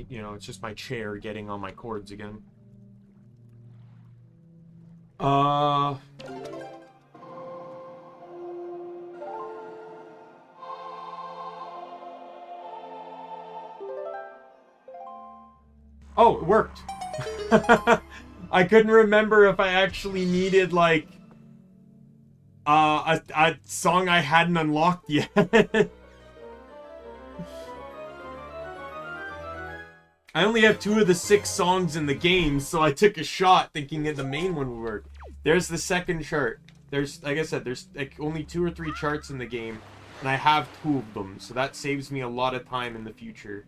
You know, it's just my chair getting on my cords again. Oh, it worked. I couldn't remember if I actually needed, like, A song I hadn't unlocked yet. I only have 2 of the 6 songs in the game, so I took a shot thinking that the main one would work. There's the second chart. There's, like I said, there's like only 2 or 3 charts in the game, and I have 2 of them, so that saves me a lot of time in the future.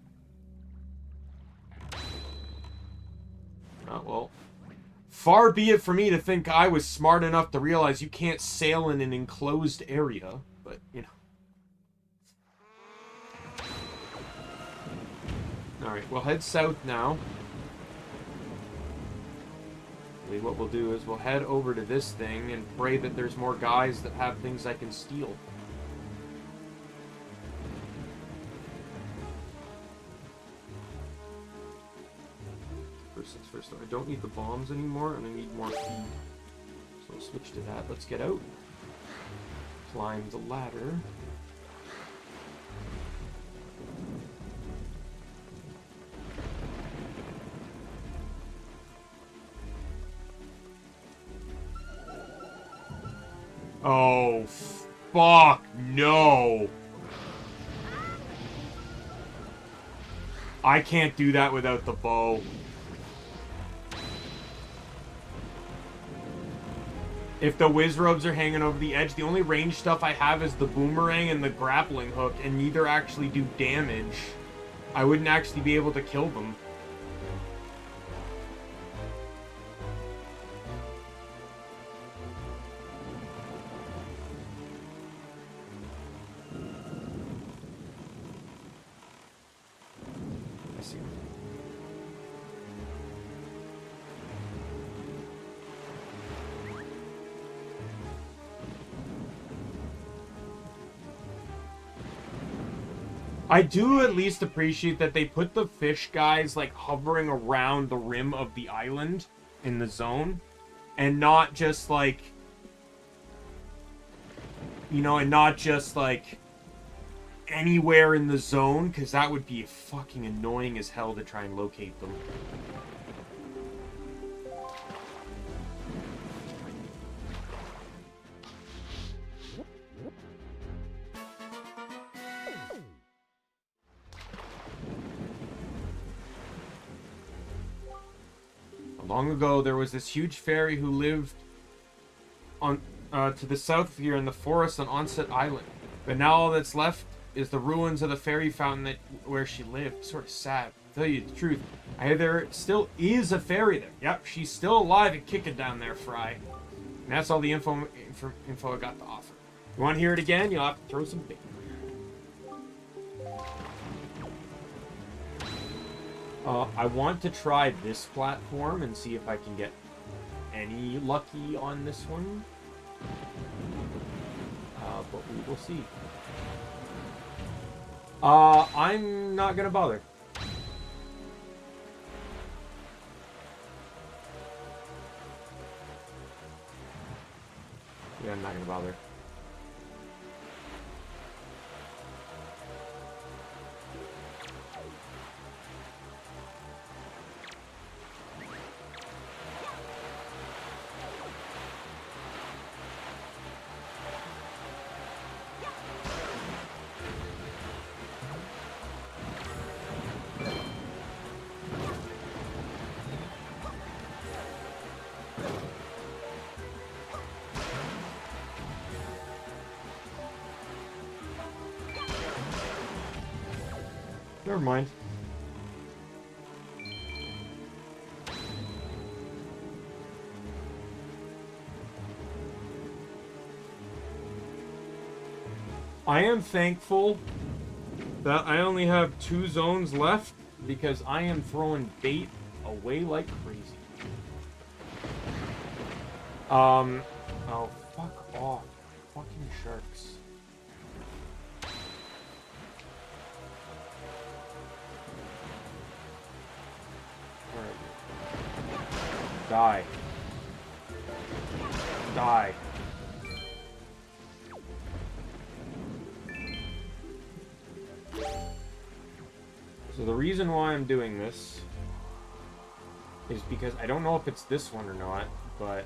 Oh, well. Far be it for me to think I was smart enough to realize you can't sail in an enclosed area, but, you know. Alright, we'll head south now. What we'll do is we'll head over to this thing and pray that there's more guys that have things I can steal. First things first, though, I don't need the bombs anymore, and I need more feed. So we'll switch to that. Let's get out. Climb the ladder. Oh, fuck no. I can't do that without the bow. If the Wizrobes are hanging over the edge, the only range stuff I have is the boomerang and the grappling hook, and neither actually do damage. I wouldn't actually be able to kill them. I see. I do at least appreciate that they put the fish guys, like, hovering around the rim of the island in the zone. And not just, like... You know, and not just, like... anywhere in the zone, because that would be fucking annoying as hell to try and locate them. Long ago, there was this huge fairy who lived on to the south here in the forest on Onset Island. But now all that's left is the ruins of the fairy fountain where she lived. Sort of sad. To tell you the truth, there still is a fairy there. Yep, she's still alive and kicking down there, Fry. And that's all the info I got to offer. You want to hear it again? You'll have to throw some bait. I want to try this platform and see if I can get any lucky on this one. But we will see. I'm not gonna bother. Yeah, I'm not gonna bother. Never mind. I am thankful that I only have 2 zones left because I am throwing bait away like crazy. Oh, fuck off. Fucking sharks. Die. Die. So the reason why I'm doing this is because I don't know if it's this one or not, but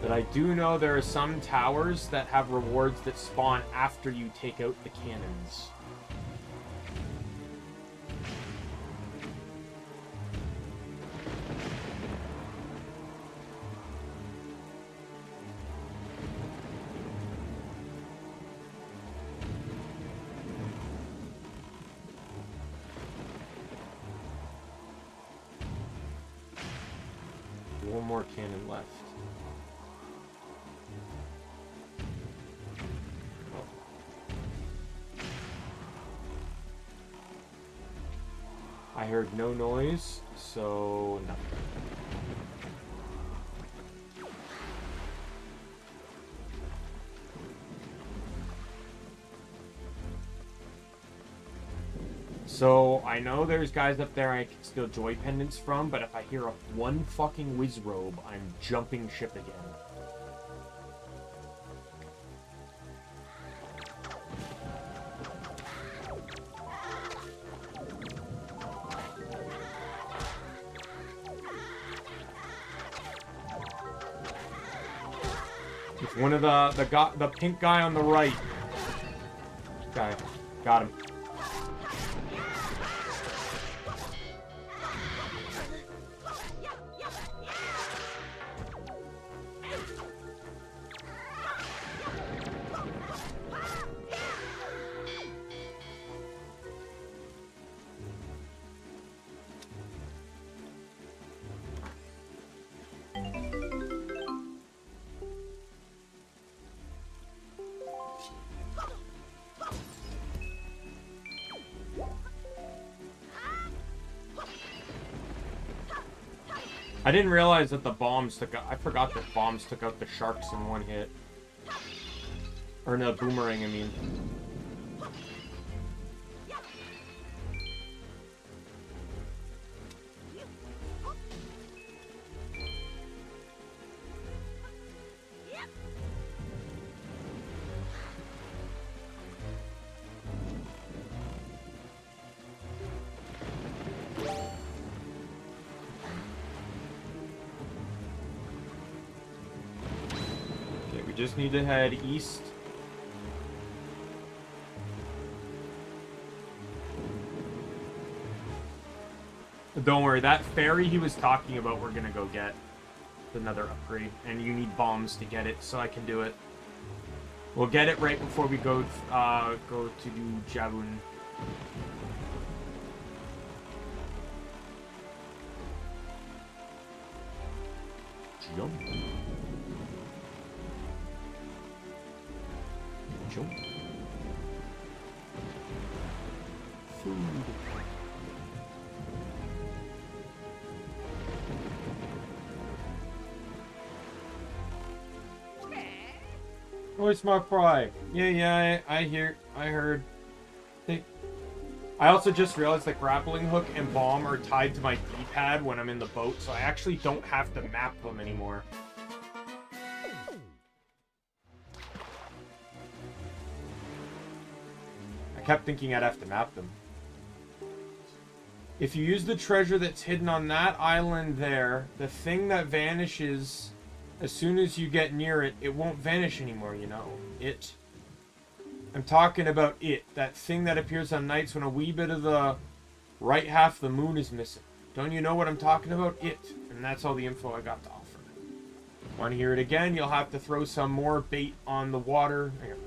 But I do know there are some towers that have rewards that spawn after you take out the cannons. One more cannon left. I heard no noise, so nothing. So, I know there's guys up there I can steal joy pendants from, but if I hear one fucking whiz robe, I'm jumping ship again. It's one of the pink guy on the right. Okay, got him. I didn't realize that the bombs took out... I forgot that bombs took out the sharks in one hit. Or no, boomerang, I mean. Just need to head east. Don't worry, that ferry he was talking about we're gonna go get. Another upgrade, and you need bombs to get it, so I can do it. We'll get it right before we go to do Javun. Jump. Jump. Food. Oh, it's my fry. Yeah, I heard. I also just realized that grappling hook and bomb are tied to my D-pad when I'm in the boat, so I actually don't have to map them anymore. I kept thinking I'd have to map them. If you use the treasure that's hidden on that island there, the thing that vanishes as soon as you get near it, it won't vanish anymore, you know. It. I'm talking about it. That thing that appears on nights when a wee bit of the right half of the moon is missing. Don't you know what I'm talking about? It. And that's all the info I got to offer. Want to hear it again? You'll have to throw some more bait on the water. Hang on.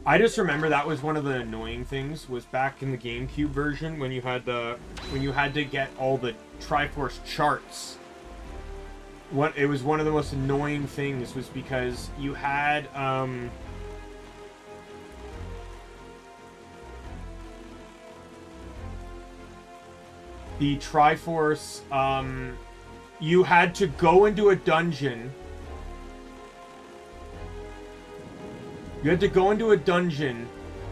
I just remember that was one of the annoying things, was back in the GameCube version when you had to get all the Triforce charts. It was one of the most annoying things was because you had the Triforce, you had to go into a dungeon. You had to go into a dungeon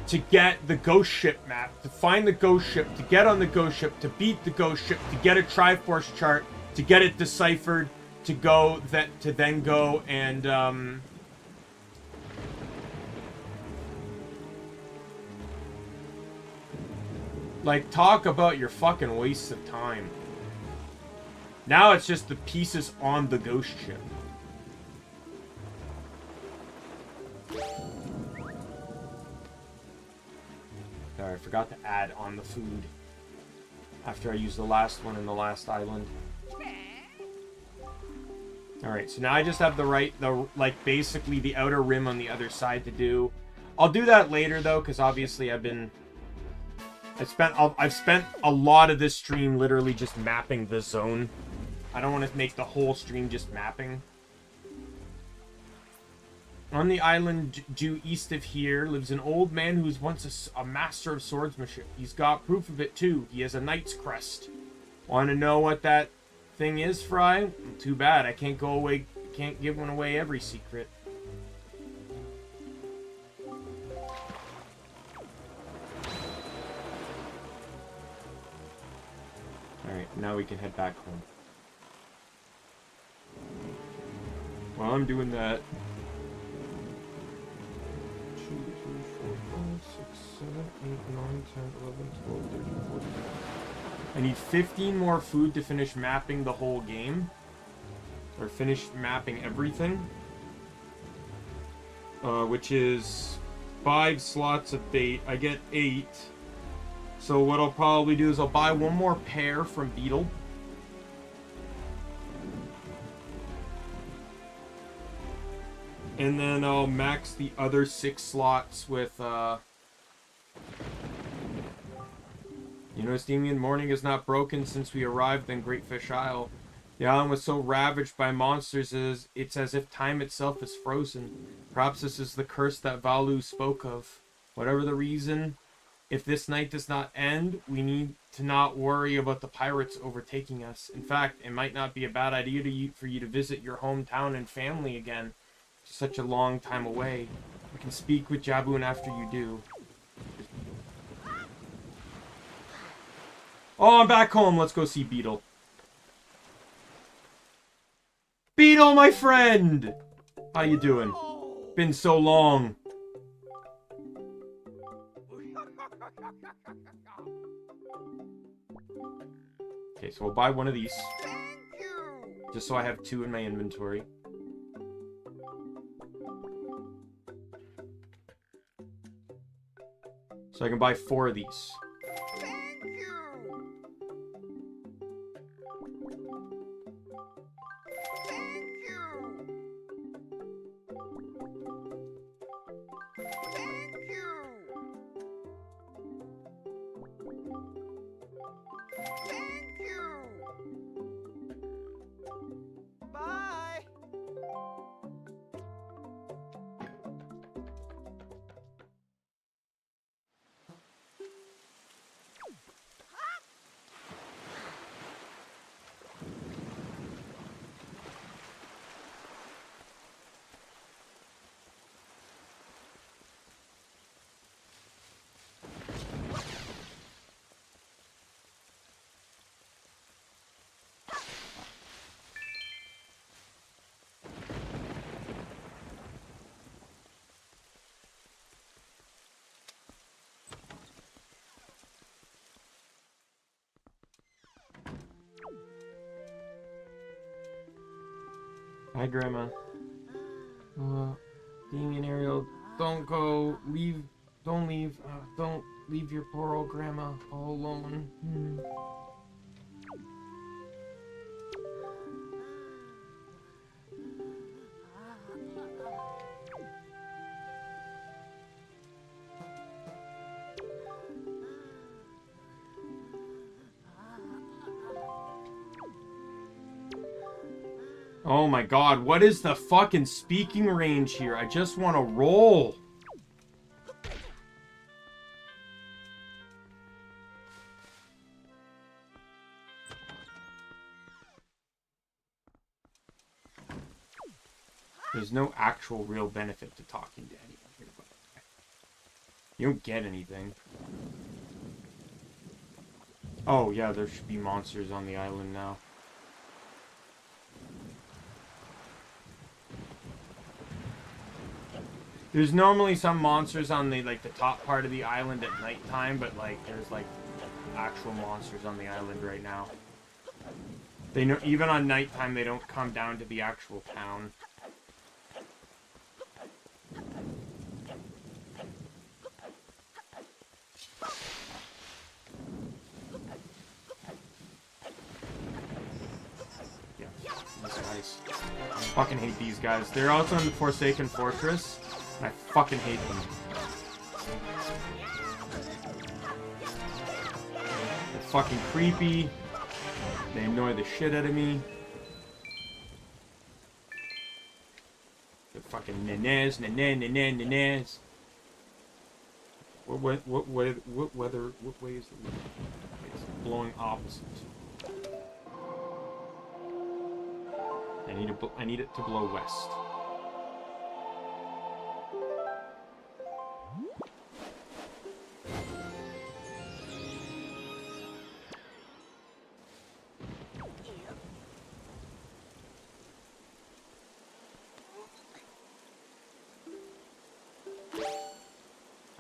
to get the ghost ship map, to find the ghost ship, to get on the ghost ship, to beat the ghost ship, to get a Triforce chart, to get it deciphered, to then go and like, talk about your fucking wastes of time. Now it's just the pieces on the ghost ship. There, I forgot to add on the food after I used the last one in the last island. Alright, so now I just have like, basically the outer rim on the other side to do. I'll do that later, though, because obviously I've spent a lot of this stream literally just mapping the zone. I don't want to make the whole stream just mapping. On the island due east of here lives an old man who was once a master of swordsmanship. He's got proof of it, too. He has a knight's crest. Want to know what that thing is, Fry? Too bad. I can't give one away every secret. Alright, now we can head back home. While I'm doing that... 2, 3, 4, 5, 6, 7, 8, 9, 10, 11, 12, 13, 14. I need 15 more food to finish mapping the whole game. Or finish mapping everything. Which is 5 slots of bait. I get 8. So what I'll probably do is I'll buy one more pair from Beetle. And then I'll max the other 6 slots with, You notice, Daimien, morning is not broken since we arrived in Great Fish Isle. The island was so ravaged by monsters it's as if time itself is frozen. Perhaps this is the curse that Valu spoke of. Whatever the reason, if this night does not end, we need to not worry about the pirates overtaking us. In fact, it might not be a bad idea for you to visit your hometown and family again. It's such a long time away. We can speak with Jabun after you do. Oh, I'm back home. Let's go see Beetle. Beetle, my friend! How you doing? Been so long. Okay, so we'll buy one of these. Just so I have 2 in my inventory. So I can buy 4 of these. Hi, Grandma. Daimien, Ariel, don't go. Leave. Don't leave. Don't leave your poor old grandma all alone. Oh my god, what is the fucking speaking range here? I just want to roll. There's no actual real benefit to talking to anyone here, but you don't get anything. Oh yeah, there should be monsters on the island now. There's normally some monsters on the the top part of the island at nighttime, but there's actual monsters on the island right now. They know even on nighttime they don't come down to the actual town. guys. I fucking hate these guys. They're also in the Forsaken Fortress, and I fucking hate them. They're fucking creepy. They annoy the shit out of me. They're fucking nanas. What way is the wind? It's blowing opposite. I need it to blow west.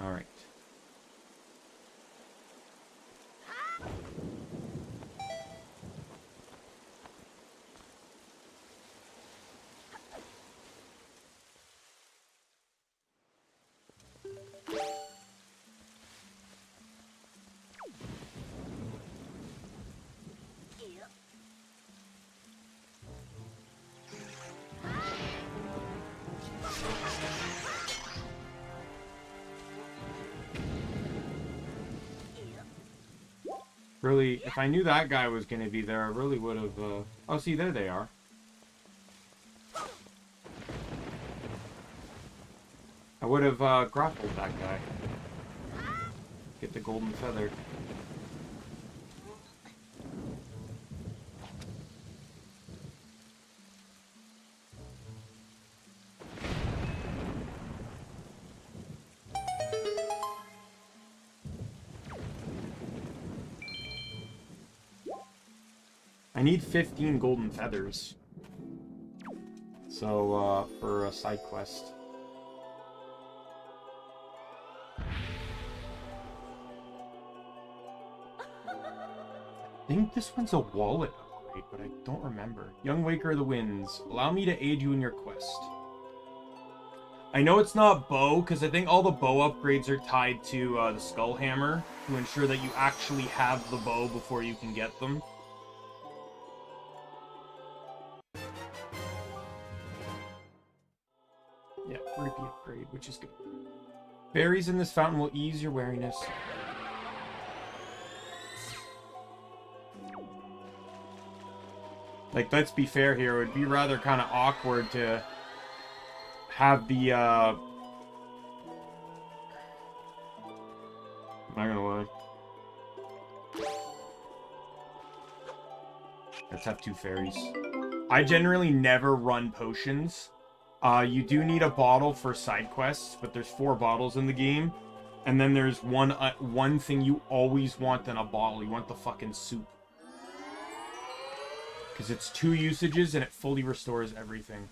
All right. Really, if I knew that guy was going to be there, I really would have, Oh, see, there they are. I would have, grappled that guy. Get the golden feather. I need 15 golden feathers. So, for a side quest. I think this one's a wallet upgrade, but I don't remember. Young Waker of the Winds. Allow me to aid you in your quest. I know it's not bow, because I think all the bow upgrades are tied to the Skull Hammer, to ensure that you actually have the bow before you can get them. Yeah, rupee upgrade, which is good. Berries in this fountain will ease your wariness. Like, let's be fair here, it would be rather kind of awkward to have the, I'm not gonna lie. Let's have 2 fairies. I generally never run potions. You do need a bottle for side quests, but there's 4 bottles in the game. And then there's one thing you always want in a bottle. You want the fucking soup. Because it's 2 usages and it fully restores everything.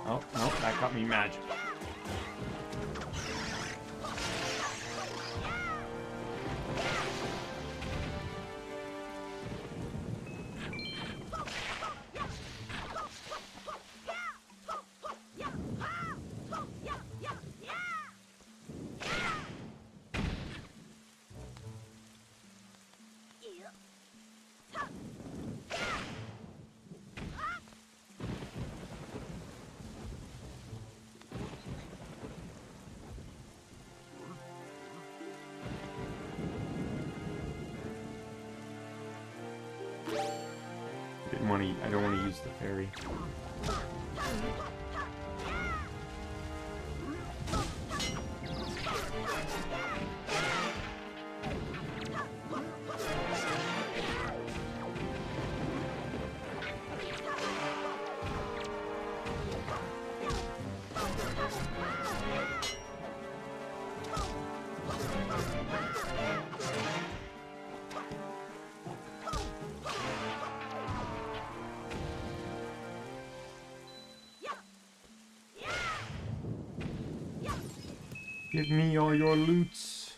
Oh, no, that got me magic. I don't want to use the fairy. Give me all your loots.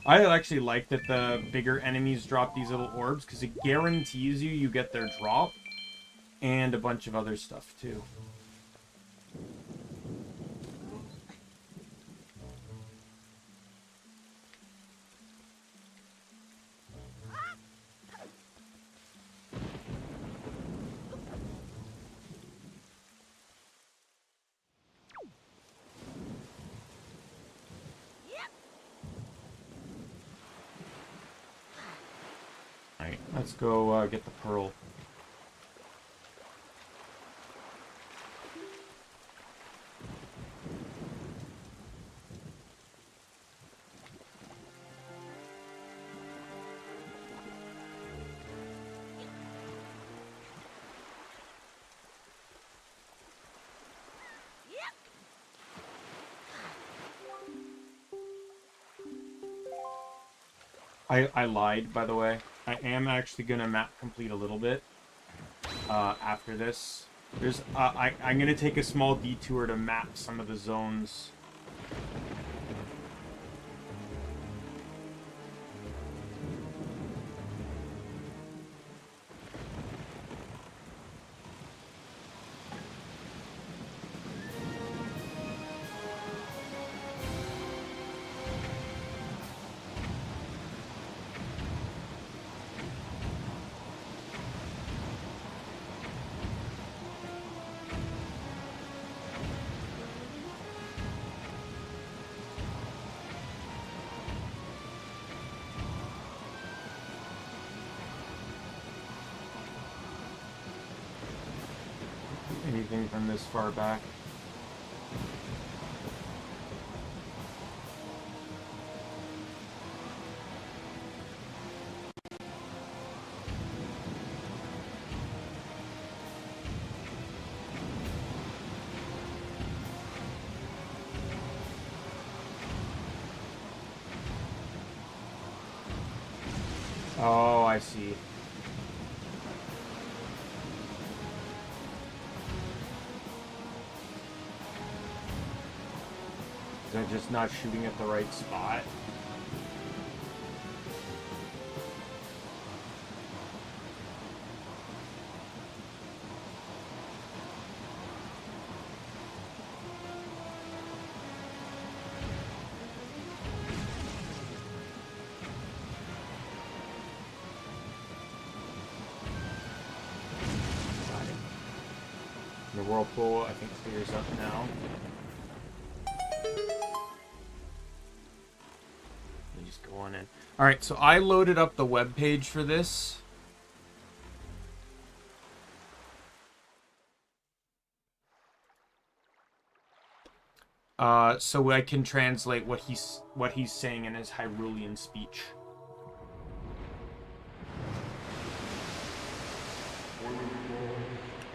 I actually like that the bigger enemies drop these little orbs, because it guarantees you get their drop. And a bunch of other stuff, too. Alright, let's go get the pearl. I lied, by the way. I am actually gonna map complete a little bit after this. There's I'm gonna take a small detour to map some of the zones. Anything from this far back? Oh, I see. They're just not shooting at the right spot. Got it. The whirlpool, I think, clears up now. In. All right, so I loaded up the web page for this. So I can translate what he's saying in his Hyrulean speech.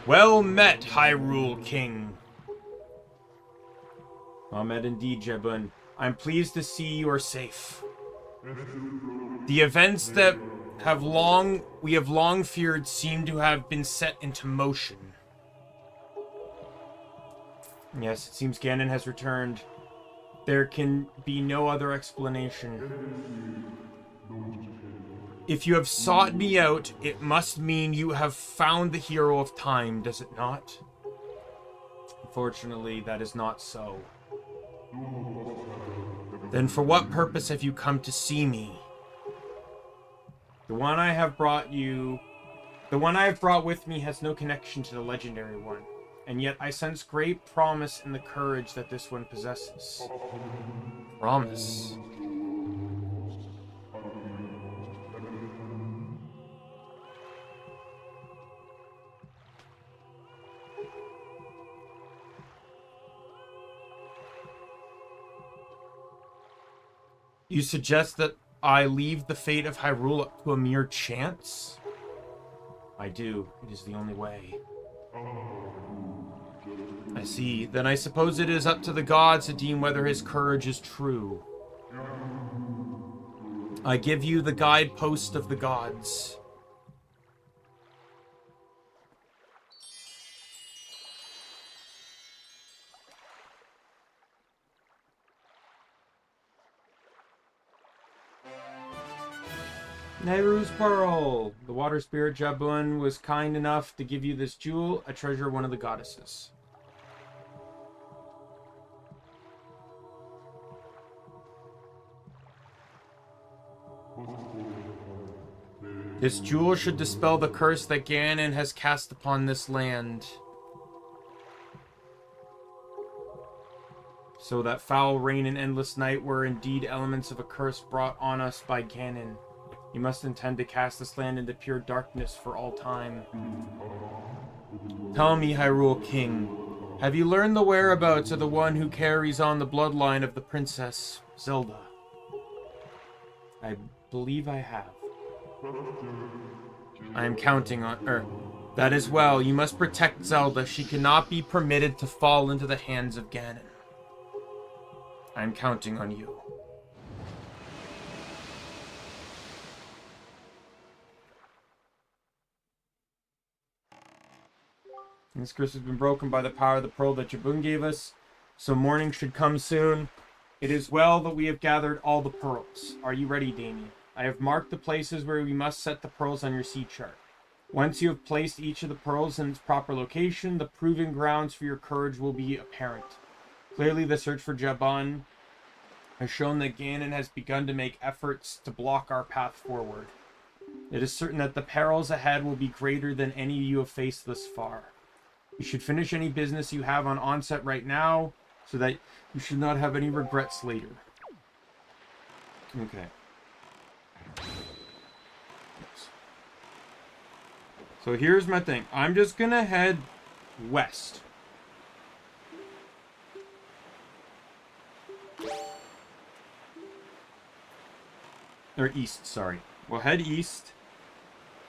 Well met, Hyrule King. Well met indeed, Jebun. I'm pleased to see you are safe. The events that we have long feared seem to have been set into motion. Yes, it seems Ganon has returned. There can be no other explanation. If you have sought me out, it must mean you have found the hero of time, does it not? Unfortunately, that is not so. Then for what purpose have you come to see me? The one I have brought with me has no connection to the legendary one, and yet I sense great promise in the courage that this one possesses. Promise? You suggest that I leave the fate of Hyrule up to a mere chance? I do. It is the only way. I see. Then I suppose it is up to the gods to deem whether his courage is true. I give you the guidepost of the gods. Nehru's Pearl! The water spirit Jabun was kind enough to give you this jewel, a treasure of one of the goddesses. This jewel should dispel the curse that Ganon has cast upon this land. So that foul rain and endless night were indeed elements of a curse brought on us by Ganon. You must intend to cast this land into pure darkness for all time. Tell me, Hyrule King, have you learned the whereabouts of the one who carries on the bloodline of the Princess Zelda? I believe I have. I am counting on her. That is well. You must protect Zelda. She cannot be permitted to fall into the hands of Ganon. I am counting on you. This curse has been broken by the power of the pearl that Jabun gave us, so morning should come soon. It is well that we have gathered all the pearls. Are you ready, Daimien? I have marked the places where we must set the pearls on your sea chart. Once you have placed each of the pearls in its proper location, the proving grounds for your courage will be apparent. Clearly, the search for Jabun has shown that Ganon has begun to make efforts to block our path forward. It is certain that the perils ahead will be greater than any you have faced thus far. You should finish any business you have on onset right now, so that you should not have any regrets later. Okay. So here's my thing. I'm just gonna head west. Or east, sorry. We'll head east.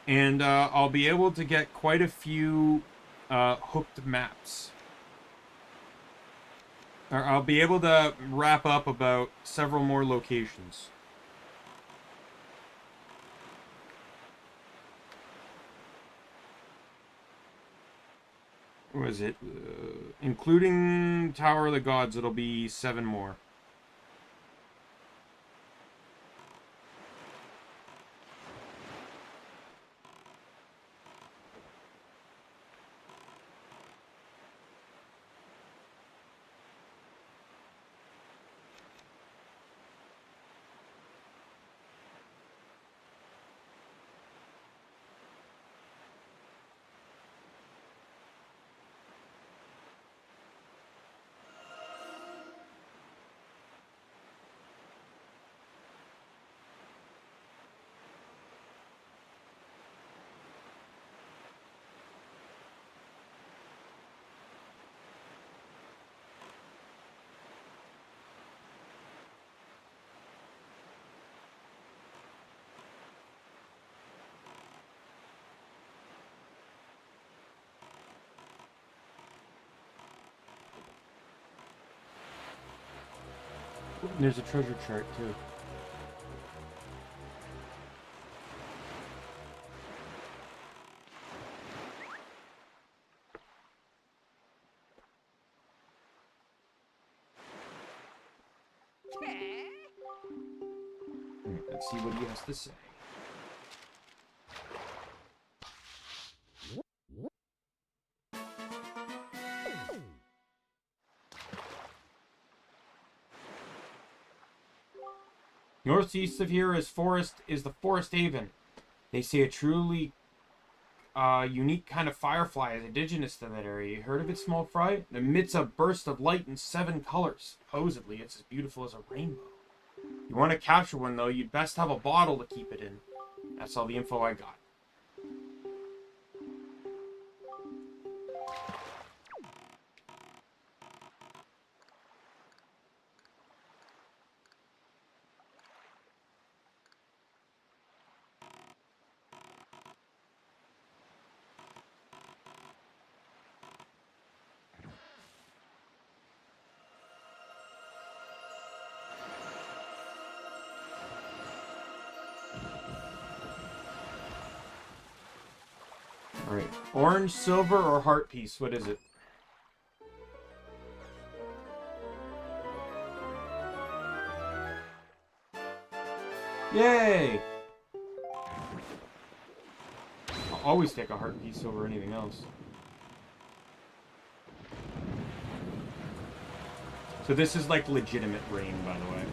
And I'll be able to get quite a few hooked maps. Or I'll be able to wrap up about several more locations. What is it? Including Tower of the Gods, it'll be 7 more. There's a treasure chart, too. Let's see what he has to say. Northeast of here is the Forest Haven. They say a truly unique kind of firefly is indigenous to that area. You heard of it, small fry? It emits a burst of light in 7 colors. Supposedly, it's as beautiful as a rainbow. You want to capture one, though, you'd best have a bottle to keep it in. That's all the info I got. Alright. Orange, silver, or heart piece? What is it? Yay! I'll always take a heart piece over anything else. So this is like legitimate rain, by the way.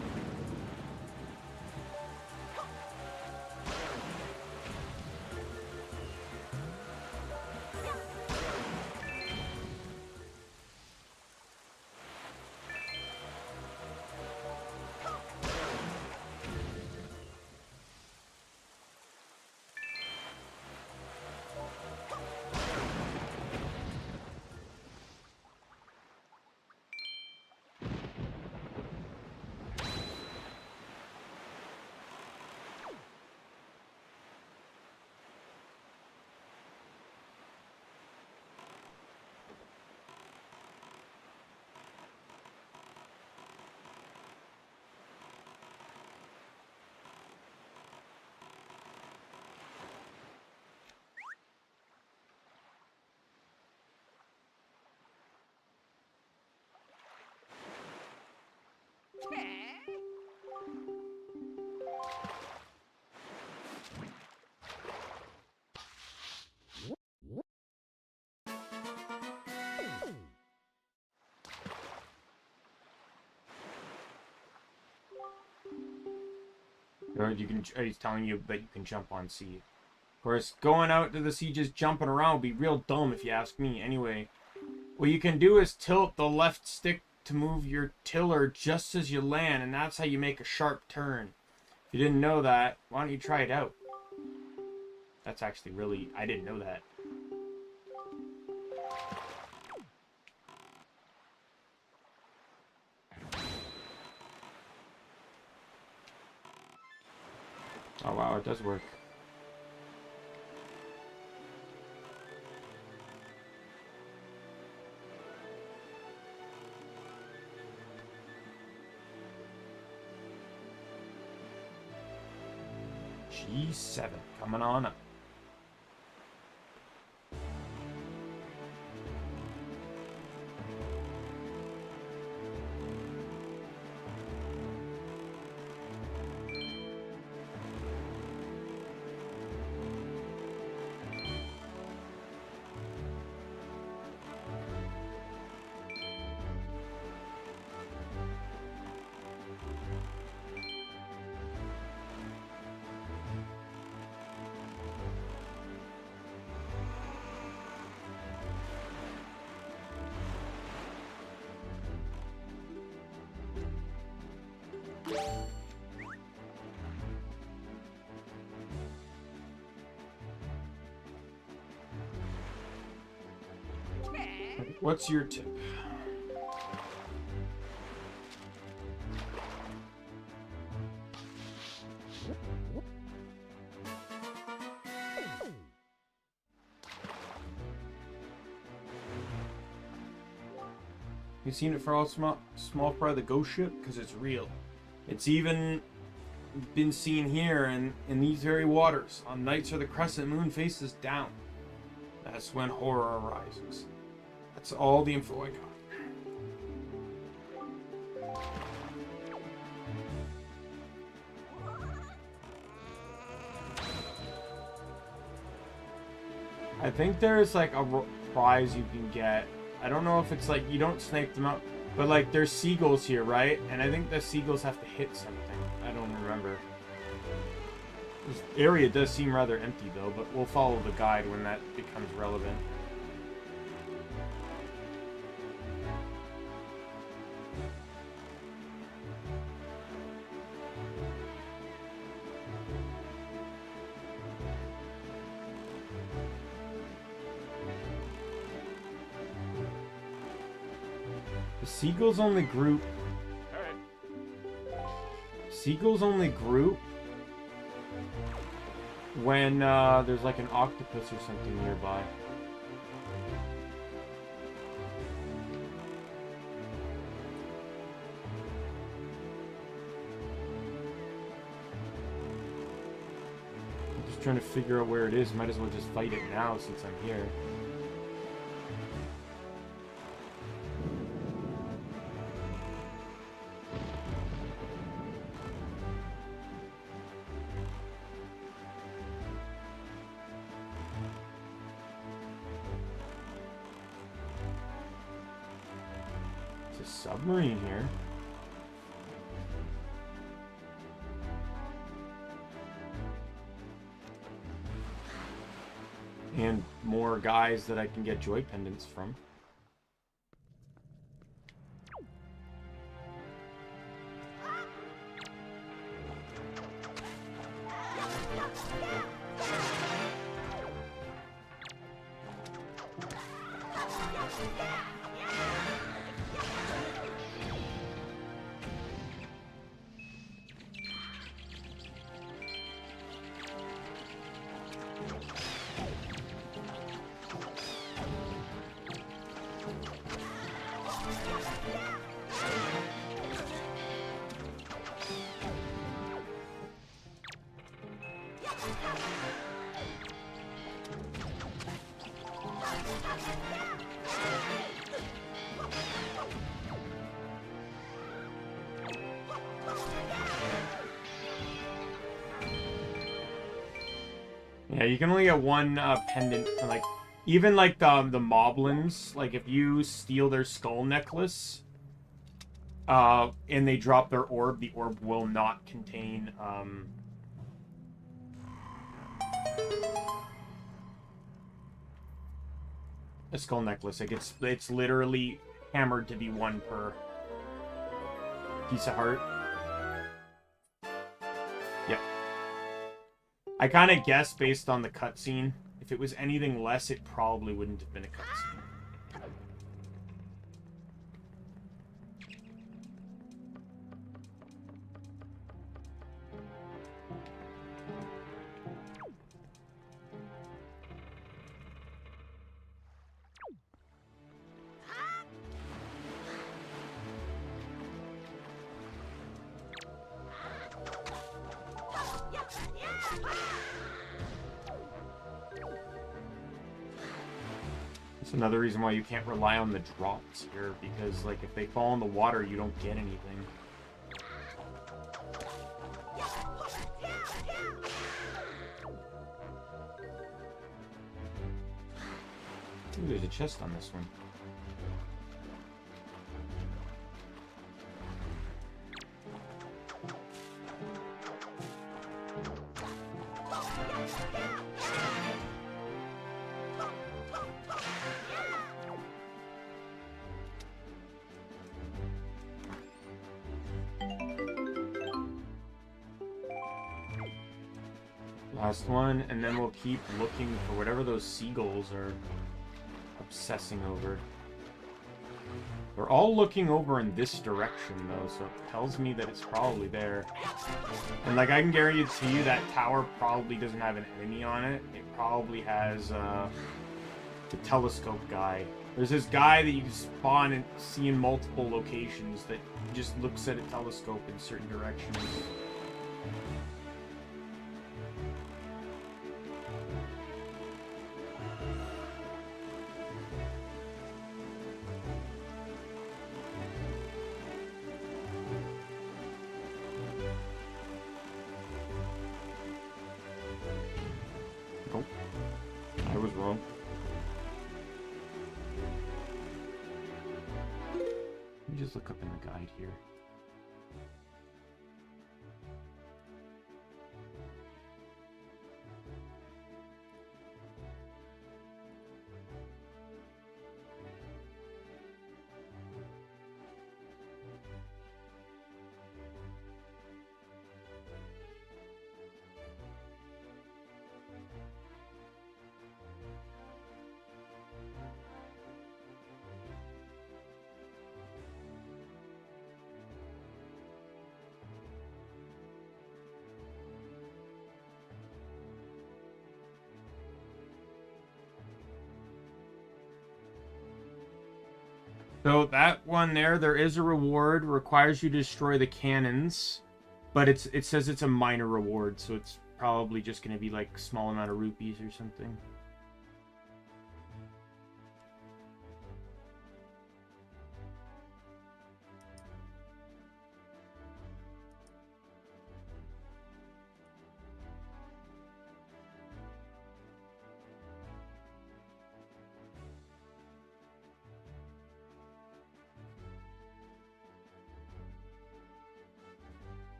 Or you can. He's telling you that you can jump on sea. Of course, going out to the sea just jumping around would be real dumb if you ask me. Anyway, what you can do is tilt the left stick to move your tiller just as you land, and that's how you make a sharp turn. If you didn't know that, why don't you try it out? That's actually really... I didn't know that. Oh wow, it does work. G7 coming on up. What's your tip? You seen it for all small fry the ghost ship? Because it's real. It's even been seen here in these very waters on nights where the crescent moon faces down. That's when horror arises. That's all the info I got. I think there's like a prize you can get. I don't know if it's like you don't snake them out, but like there's seagulls here, right? And I think the seagulls have to hit something. I don't remember. This area does seem rather empty though, but we'll follow the guide when that becomes relevant. Seagulls only group. Seagulls only group when there's like an octopus or something nearby. I'm just trying to figure out where it is. Might as well just fight it now since I'm here. Submarine here. And more guys that I can get joy pendants from. Yeah, you can only get one pendant for, like, even like the moblins. Like, if you steal their skull necklace, and they drop their orb, the orb will not contain a skull necklace. It's literally hammered to be one per piece of heart. Yep. I kind of guessed based on the cutscene. If it was anything less, it probably wouldn't have been a cutscene. That's another reason why you can't rely on the drops here, because, like, if they fall in the water, you don't get anything. Ooh, there's a chest on this one. Last one, and then we'll keep looking for whatever those seagulls are obsessing over. They're all looking over in this direction, though, so it tells me that it's probably there. And, like, I can guarantee you that tower probably doesn't have an enemy on it. It probably has the telescope guy. There's this guy that you can spawn and see in multiple locations that just looks at a telescope in certain directions. Look up in the guide here. So that one there is a reward. Requires you to destroy the cannons, but it says it's a minor reward, so it's probably just going to be like a small amount of rupees or something.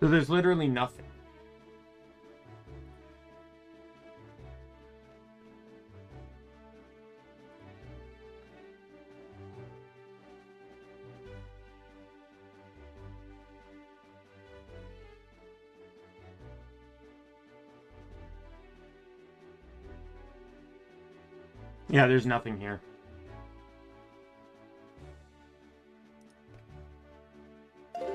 So there's literally nothing. Yeah, there's nothing here.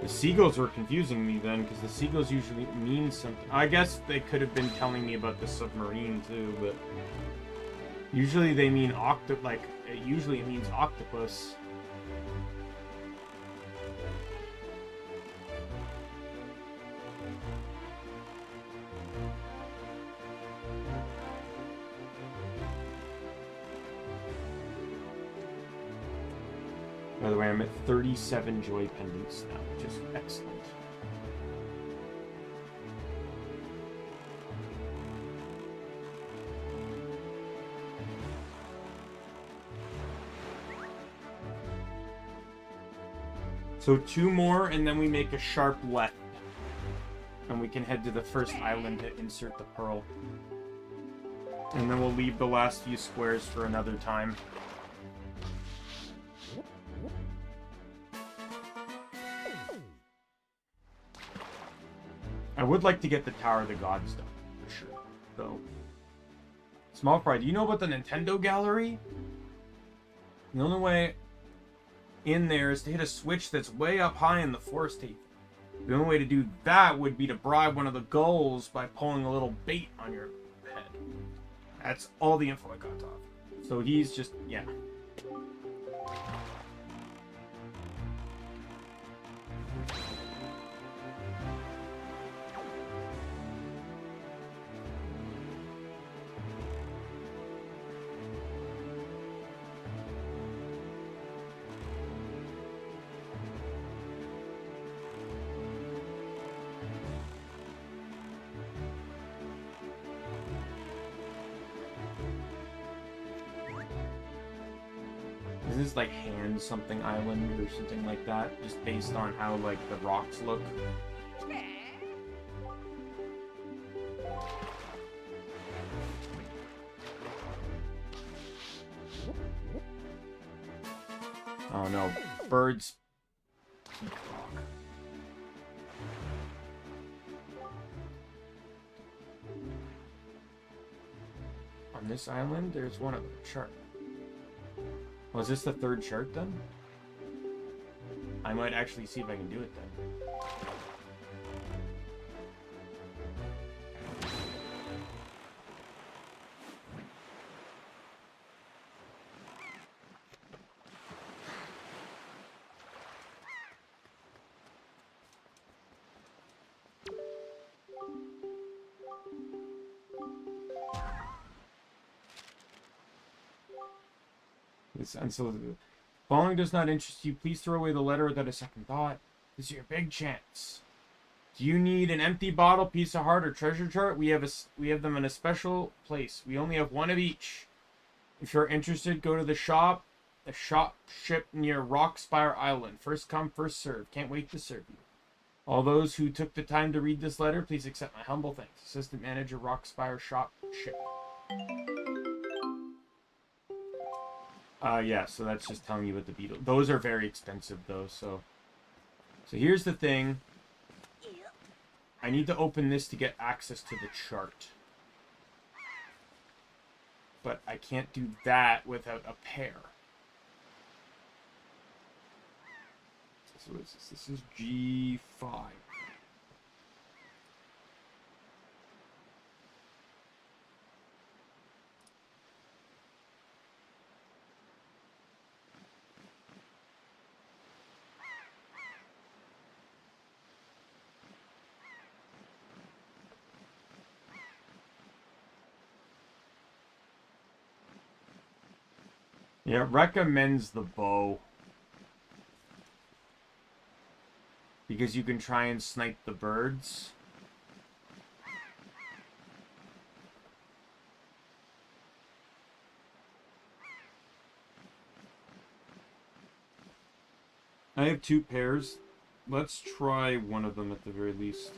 The seagulls were confusing me then, because the seagulls usually mean something. I guess they could have been telling me about the submarine too, but usually they mean usually it means octopus. By the way, I'm at 37 joy pendants now, which is excellent. So 2 more, and then we make a sharp left. And we can head to the first island to insert the pearl. And then we'll leave the last few squares for another time. I would like to get the Tower of the Gods done, for sure, though. Small Fry, do you know about the Nintendo Gallery? The only way in there is to hit a switch that's way up high in the forest tape. The only way to do that would be to bribe one of the gulls by pulling a little bait on your head. That's all the info I got off. So he's just, yeah. Is this like Hand Something Island or something like that? Just based on how like the rocks look? Oh no, birds. On this island, there's one of them. Shark. Oh, is this the 3rd chart then? I might actually see if I can do it then. And so, following does not interest you, please throw away the letter without a second thought. This is your big chance. Do you need an empty bottle, piece of heart, or treasure chart? We have them in a special place. We only have one of each. If you're interested, go to the shop ship near Rockspire Island. First come, first serve. Can't wait to serve you. All those who took the time to read this letter, please accept my humble thanks. Assistant Manager, Rockspire Shop Ship. Yeah, so that's just telling you what the beetle... Those are very expensive, though, so... So here's the thing. I need to open this to get access to the chart. But I can't do that without a pair. So what is this? This is G5. Yeah, it recommends the bow. Because you can try and snipe the birds. I have 2 pairs. Let's try one of them at the very least.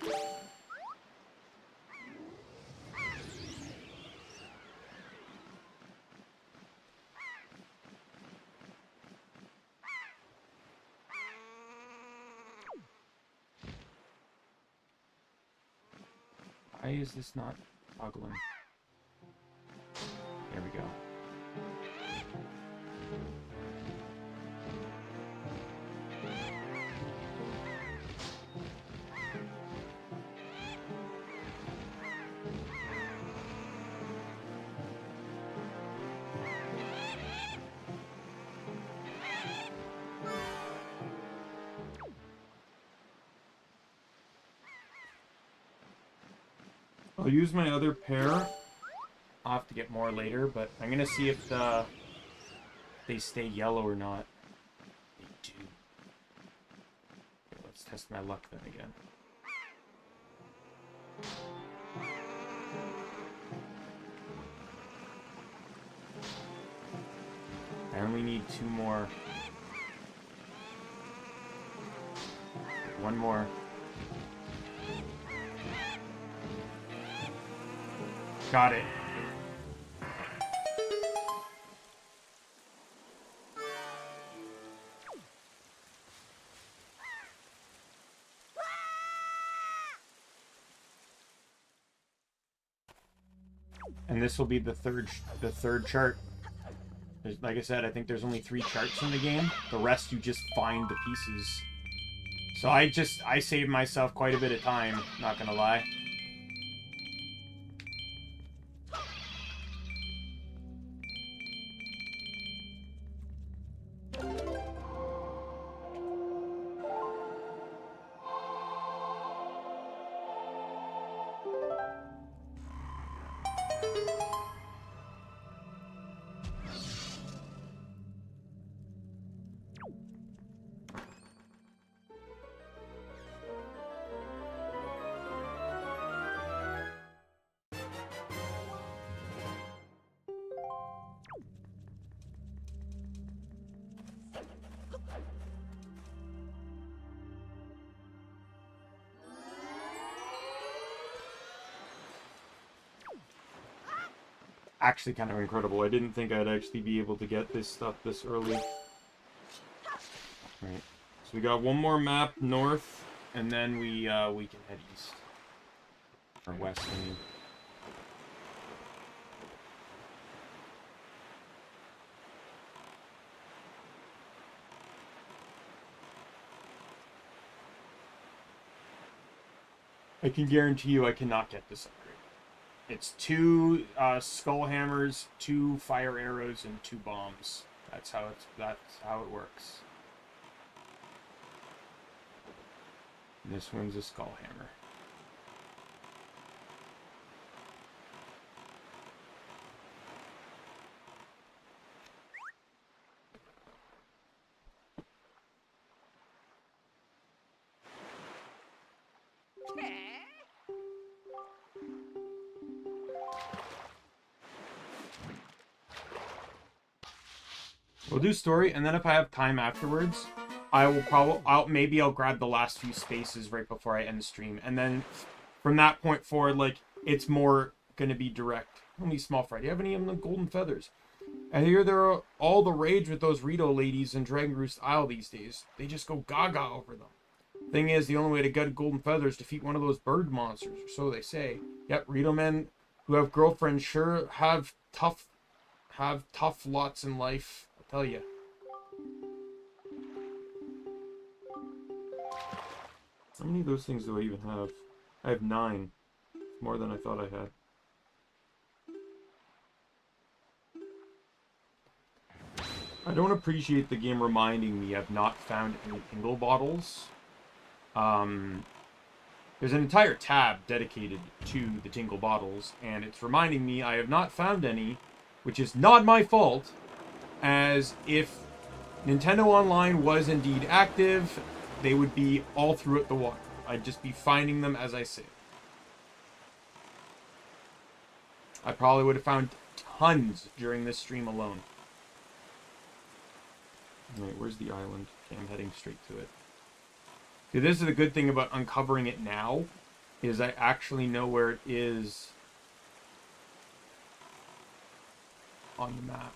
Why is this not toggling? There we go. I'll use my other pair. I'll have to get more later, but I'm gonna see if they stay yellow or not. They do. Okay, let's test my luck then again. I only need 2 more. One more. Got it. And this will be the third chart. Like I said, I think there's only 3 charts in the game. The rest you just find the pieces. So I saved myself quite a bit of time, not gonna lie. Actually kind of incredible. I didn't think I'd actually be able to get this stuff this early. Right. So we got one more map north, and then we can head east. Or west, I mean. I can guarantee you I cannot get this upgrade. It's 2 skull hammers, 2 fire arrows, and 2 bombs. That's how it works. And this one's a skull hammer. We'll do story, and then if I have time afterwards, I will maybe I'll grab the last few spaces right before I end the stream, and then from that point forward, like, it's more gonna be direct. Only small fry. Do you have any of the golden feathers? I hear there are all the rage with those Rito ladies in Dragon Roost Isle these days. They just go gaga over them. Thing is, the only way to get a golden feather is to defeat one of those bird monsters, or so they say. Yep, Rito men who have girlfriends sure have tough lots in life. Tell you. How many of those things do I even have? I have 9. More than I thought I had. I don't appreciate the game reminding me I've not found any tingle bottles. There's an entire tab dedicated to the tingle bottles, and it's reminding me I have not found any, which is not my fault. As if Nintendo Online was indeed active, they would be all throughout the water. I'd just be finding them as I sit. I probably would have found tons during this stream alone. Alright, where's the island? Okay, I'm heading straight to it. See, this is the good thing about uncovering it now, is I actually know where it is on the map.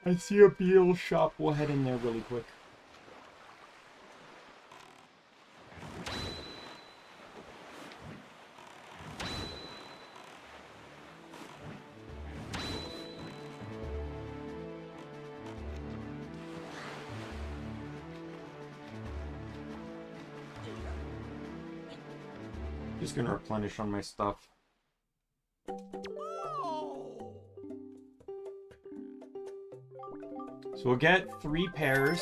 I see a Beal shop. We'll head in there really quick. Just gonna replenish on my stuff. So we'll get 3 pairs.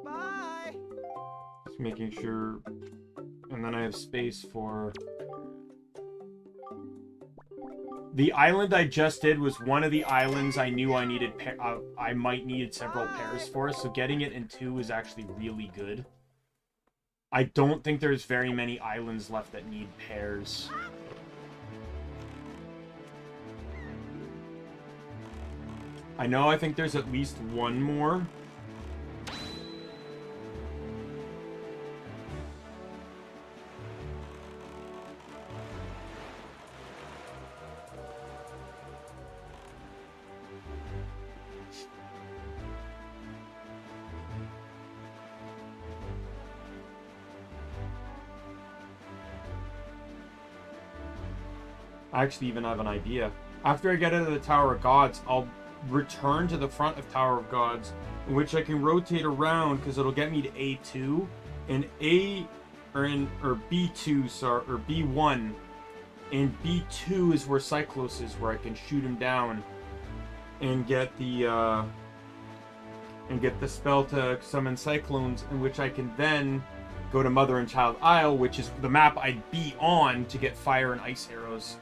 Bye. Just making sure, and then I have space for... The island I just did was one of the islands I knew I needed. I might need several pairs for, so getting it in 2 is actually really good. I don't think there's very many islands left that need pairs. I think there's at least one more. I actually even have an idea. After I get out of the Tower of Gods, I'll return to the front of Tower of Gods, in which I can rotate around because it'll get me to A2, and B2, sorry, or B1, and B2 is where Cyclos is, where I can shoot him down and get the spell to summon Cyclones, in which I can then go to Mother and Child Isle, which is the map I'd be on to get fire and ice arrows.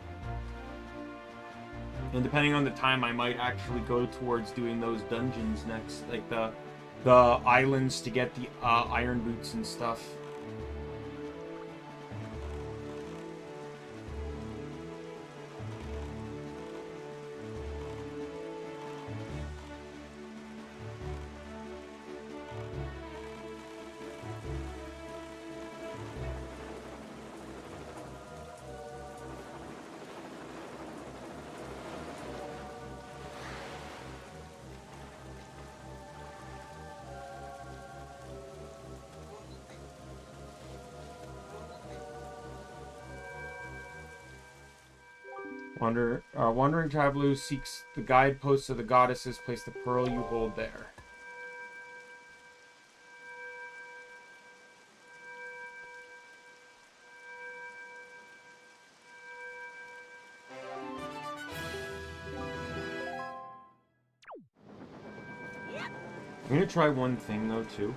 And depending on the time, I might actually go towards doing those dungeons next, like the islands to get the iron boots and stuff. Wandering traveler who seeks the guideposts of the goddesses, place the pearl you hold there. I'm gonna try one thing though too.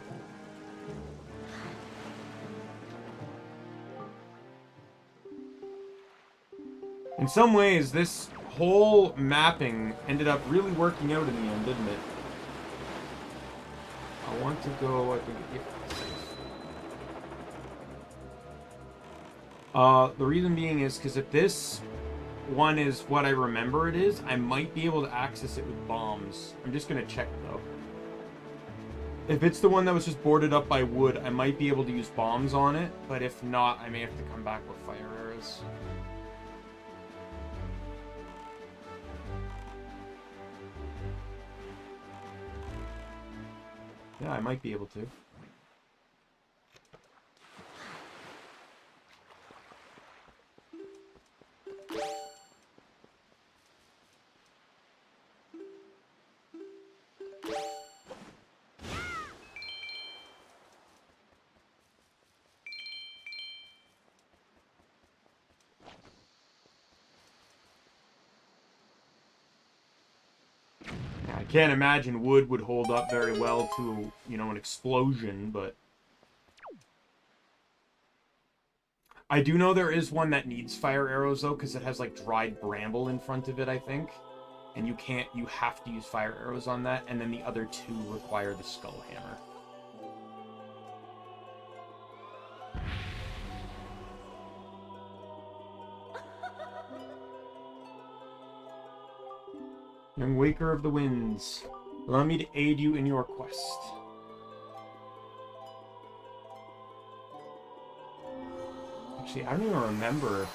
In some ways, this whole mapping ended up really working out in the end, didn't it? I want to go, I think, yeah. The reason being is because if this one is what I remember it is, I might be able to access it with bombs. I'm just going to check, though. If it's the one that was just boarded up by wood, I might be able to use bombs on it, but if not, I may have to come back with fire arrows. Yeah, I might be able to. I can't imagine wood would hold up very well to, you know, an explosion, but... I do know there is one that needs fire arrows, though, because it has, like, dried bramble in front of it, I think. And you have to use fire arrows on that, and then the other 2 require the skull hammer. Young Waker of the Winds. Allow me to aid you in your quest. Actually, I don't even remember.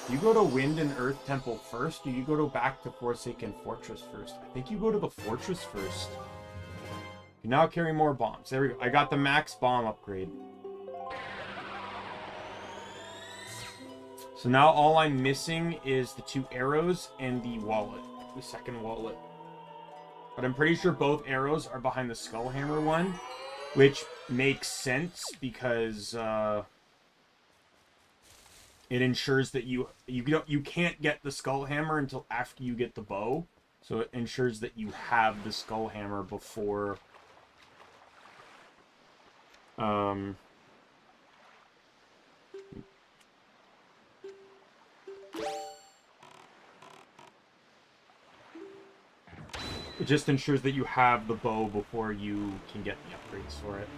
Do you go to Wind and Earth Temple first, or you go back to Forsaken Fortress first? I think you go to the Fortress first. You now carry more bombs. There we go. I got the max bomb upgrade. So now all I'm missing is the 2 arrows and the wallet. The second wallet. But I'm pretty sure both arrows are behind the Skullhammer one. Which makes sense because it ensures that you can't get the Skullhammer until after you get the bow. So it ensures that you have the Skullhammer before it just ensures that you have the bow before you can get the upgrades for it.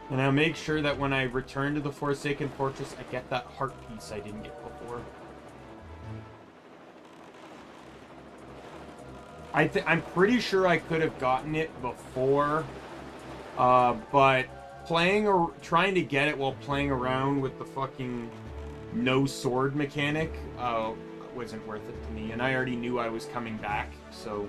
And I'll make sure that when I return to the Forsaken Fortress, I get that heart piece I didn't get before. I'm pretty sure I could have gotten it before, but playing or trying to get it while playing around with the fucking no sword mechanic wasn't worth it to me, and I already knew I was coming back, so.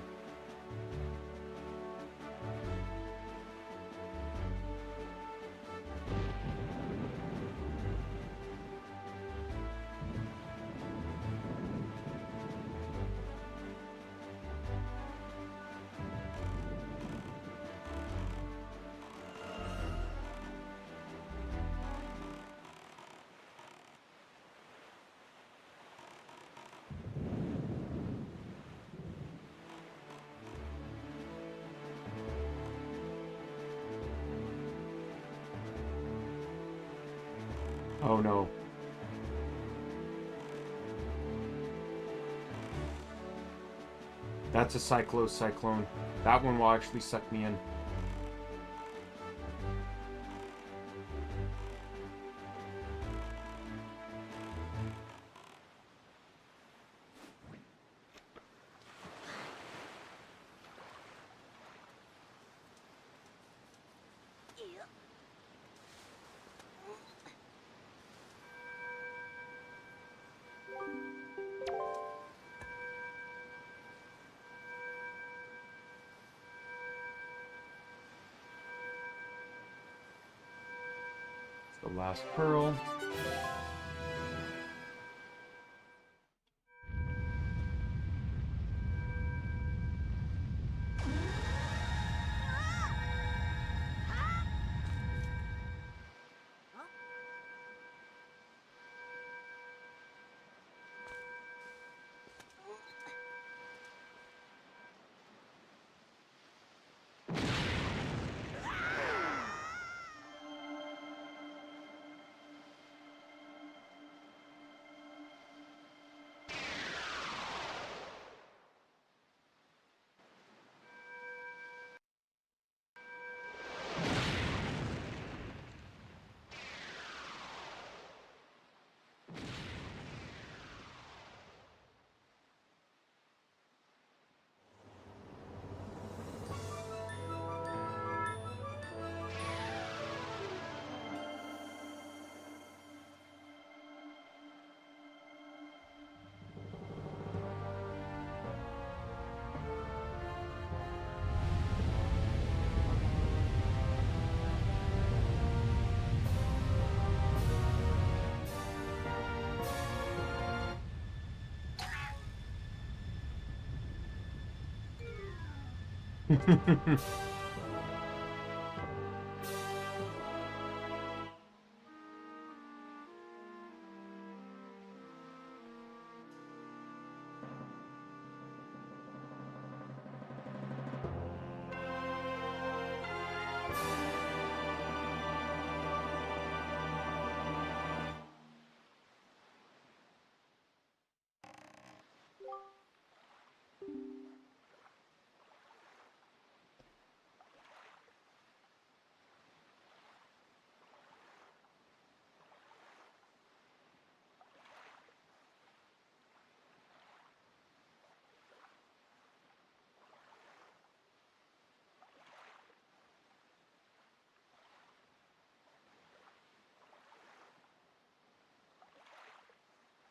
Oh no. That's a Cyclone. That one will actually suck me in. The last pearl.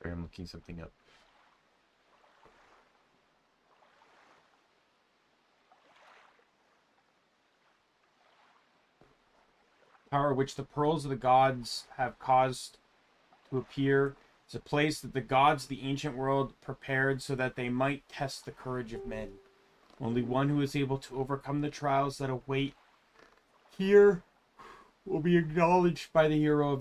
Sorry, I'm looking something up. Power which the pearls of the gods have caused to appear is a place that the gods of the ancient world prepared so that they might test the courage of men. Only one who is able to overcome the trials that await here will be acknowledged by the hero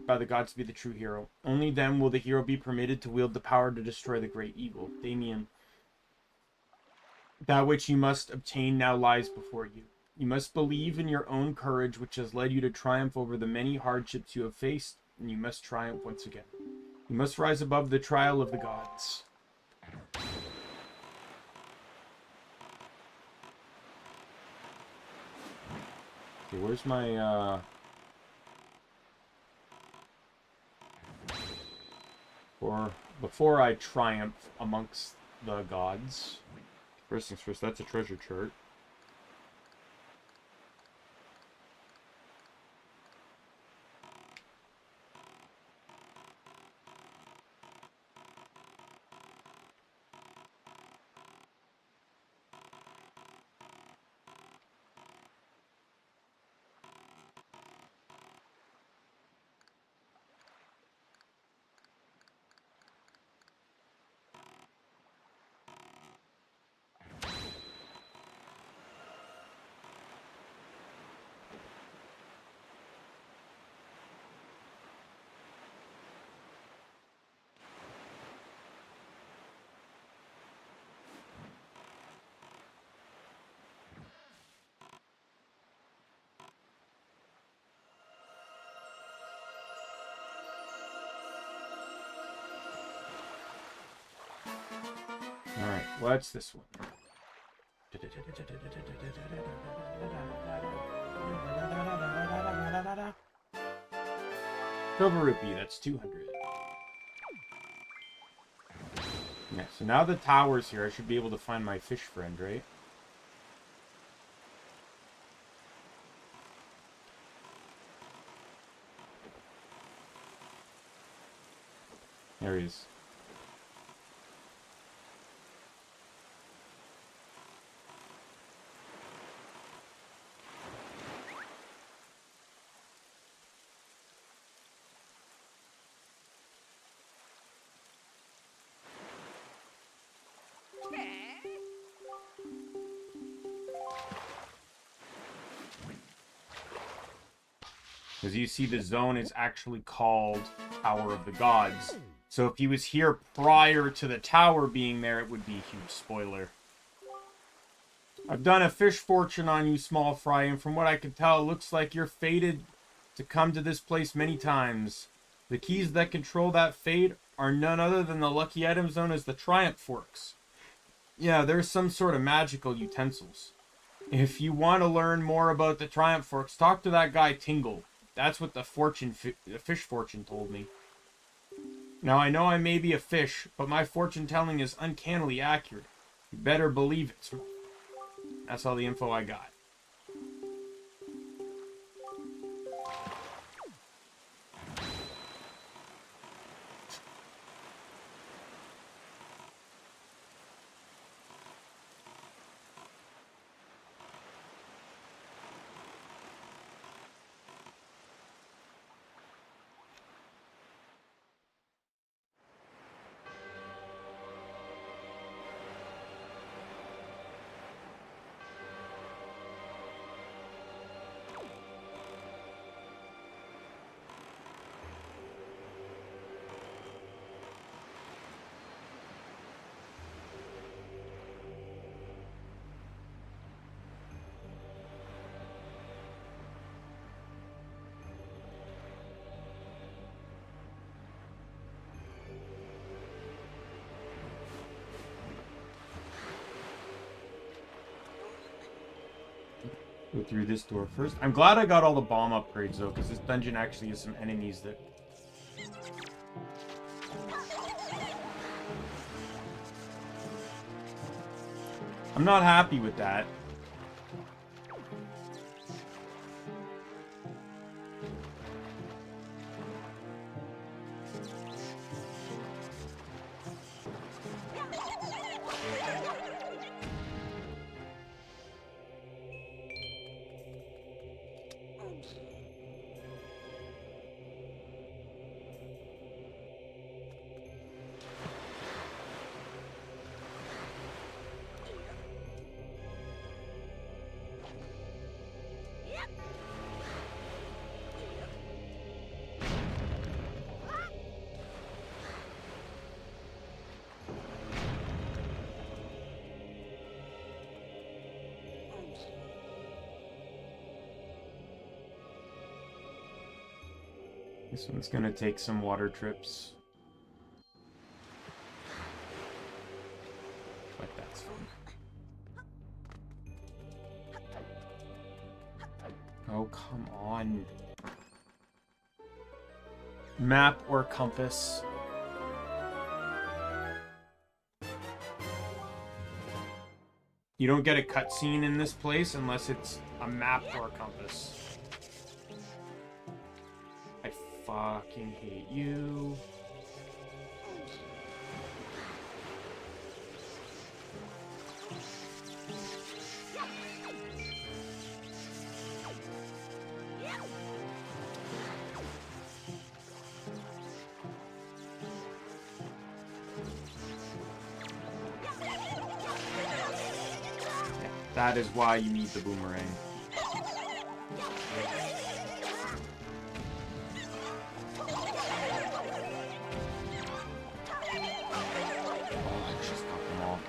by the gods to be the true hero. Only then will the hero be permitted to wield the power to destroy the great evil. Daimien, that which you must obtain now lies before you. You must believe in your own courage, which has led you to triumph over the many hardships you have faced, and you must triumph once again. You must rise above the trial of the gods. Okay, where's my, before I triumph amongst the gods. First things first, that's a treasure chart. Alright, what's this one? Silver rupee, that's 200. Yeah, so now the tower's here, I should be able to find my fish friend, right? There he is. Because you see the zone is actually called Tower of the Gods. So if he was here prior to the tower being there, it would be a huge spoiler. I've done a fish fortune on you, small fry, and from what I can tell, it looks like you're fated to come to this place many times. The keys that control that fate are none other than the lucky items known as the Triumph Forks. Yeah, there's some sort of magical utensils. If you want to learn more about the Triumph Forks, talk to that guy Tingle. That's what the fish fortune told me. Now, I know I may be a fish, but my fortune telling is uncannily accurate. You better believe it. That's all the info I got. Go through this door first. I'm glad I got all the bomb upgrades, though, because this dungeon actually has some enemies that... I'm not happy with that. This one's gonna take some water trips. But that's fun. Oh, come on. Map or compass? You don't get a cutscene in this place unless it's a map or a compass. I fucking hate you. That is why you need the boomerang. Oh, I just got them all.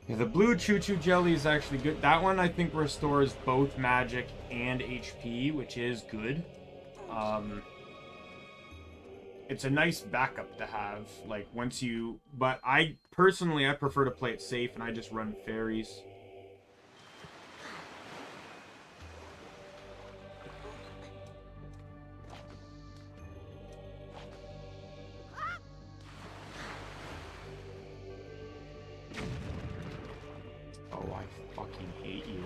Yeah, the blue choo-choo jelly is actually good. That one, I think, restores both magic and HP, which is good. It's a nice backup to have, like, once you... But I prefer to play it safe, and I just run fairies. Oh, I fucking hate you.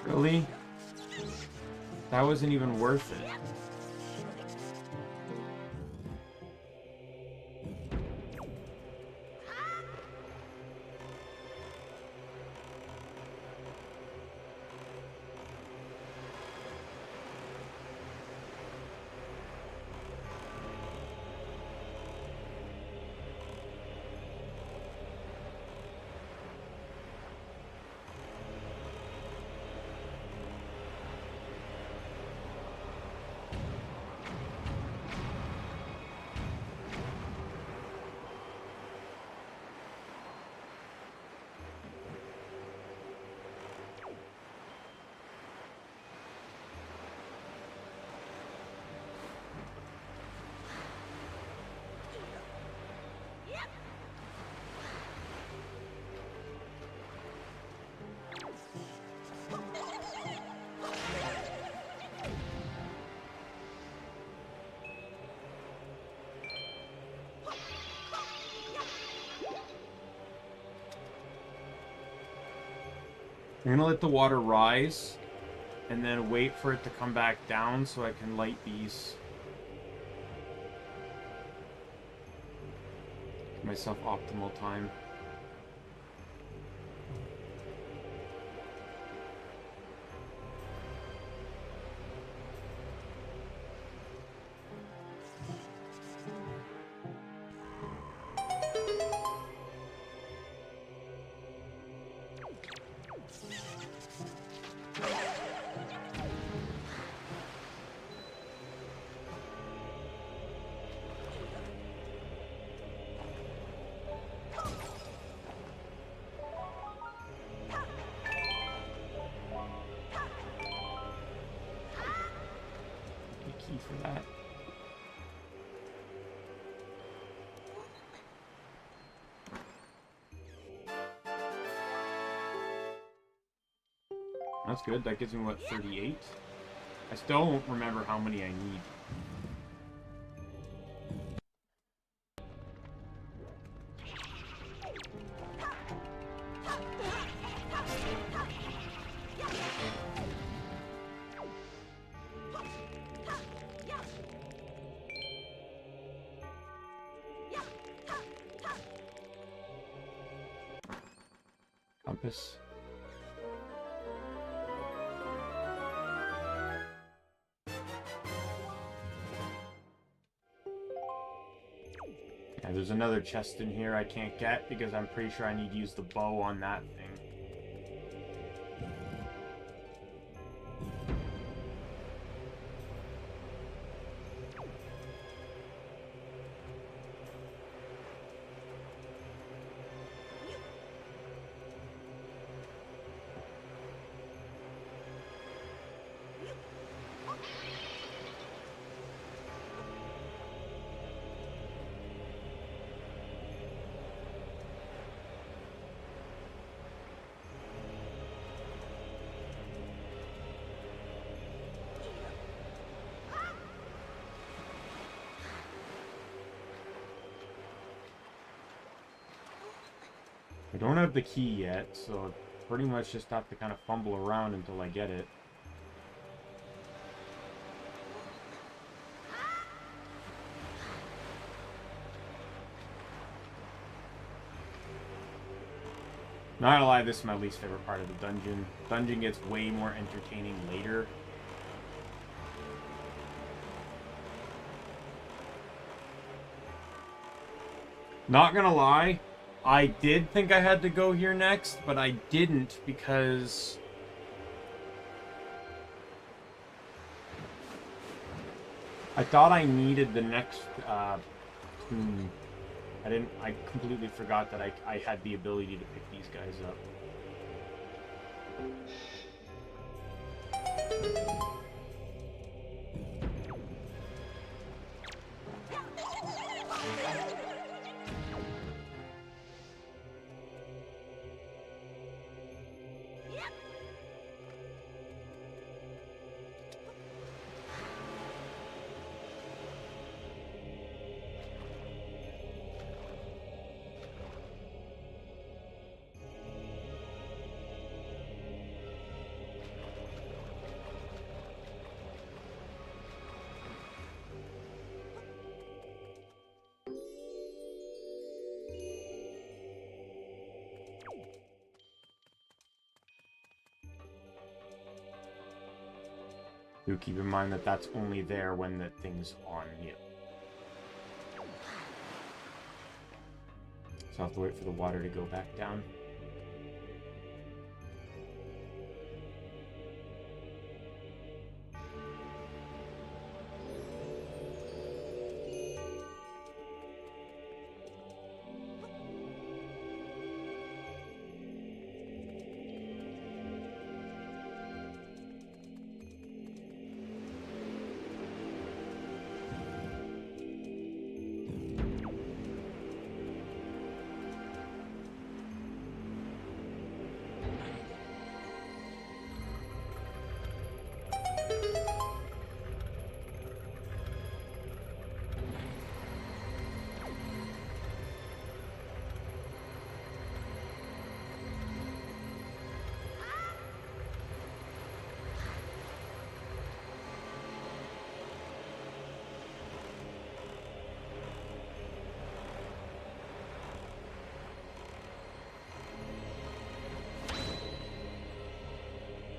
Really? That wasn't even worth it. I'm gonna let the water rise, and then wait for it to come back down so I can light these. Give myself optimal time. For that. That's good. That gives me, what, 38? I still don't remember how many I need. purpose. Yeah, there's another chest in here I can't get because I'm pretty sure I need to use the bow on that thing. I don't have the key yet, so I pretty much just have to kind of fumble around until I get it. Not gonna lie, this is my least favorite part of the dungeon. Dungeon gets way more entertaining later. Not gonna lie, I did think I had to go here next, but I didn't because I thought I needed the next tomb. I completely forgot that I had the ability to pick these guys up. Do keep in mind that that's only there when the thing's on you. So I'll have to wait for the water to go back down.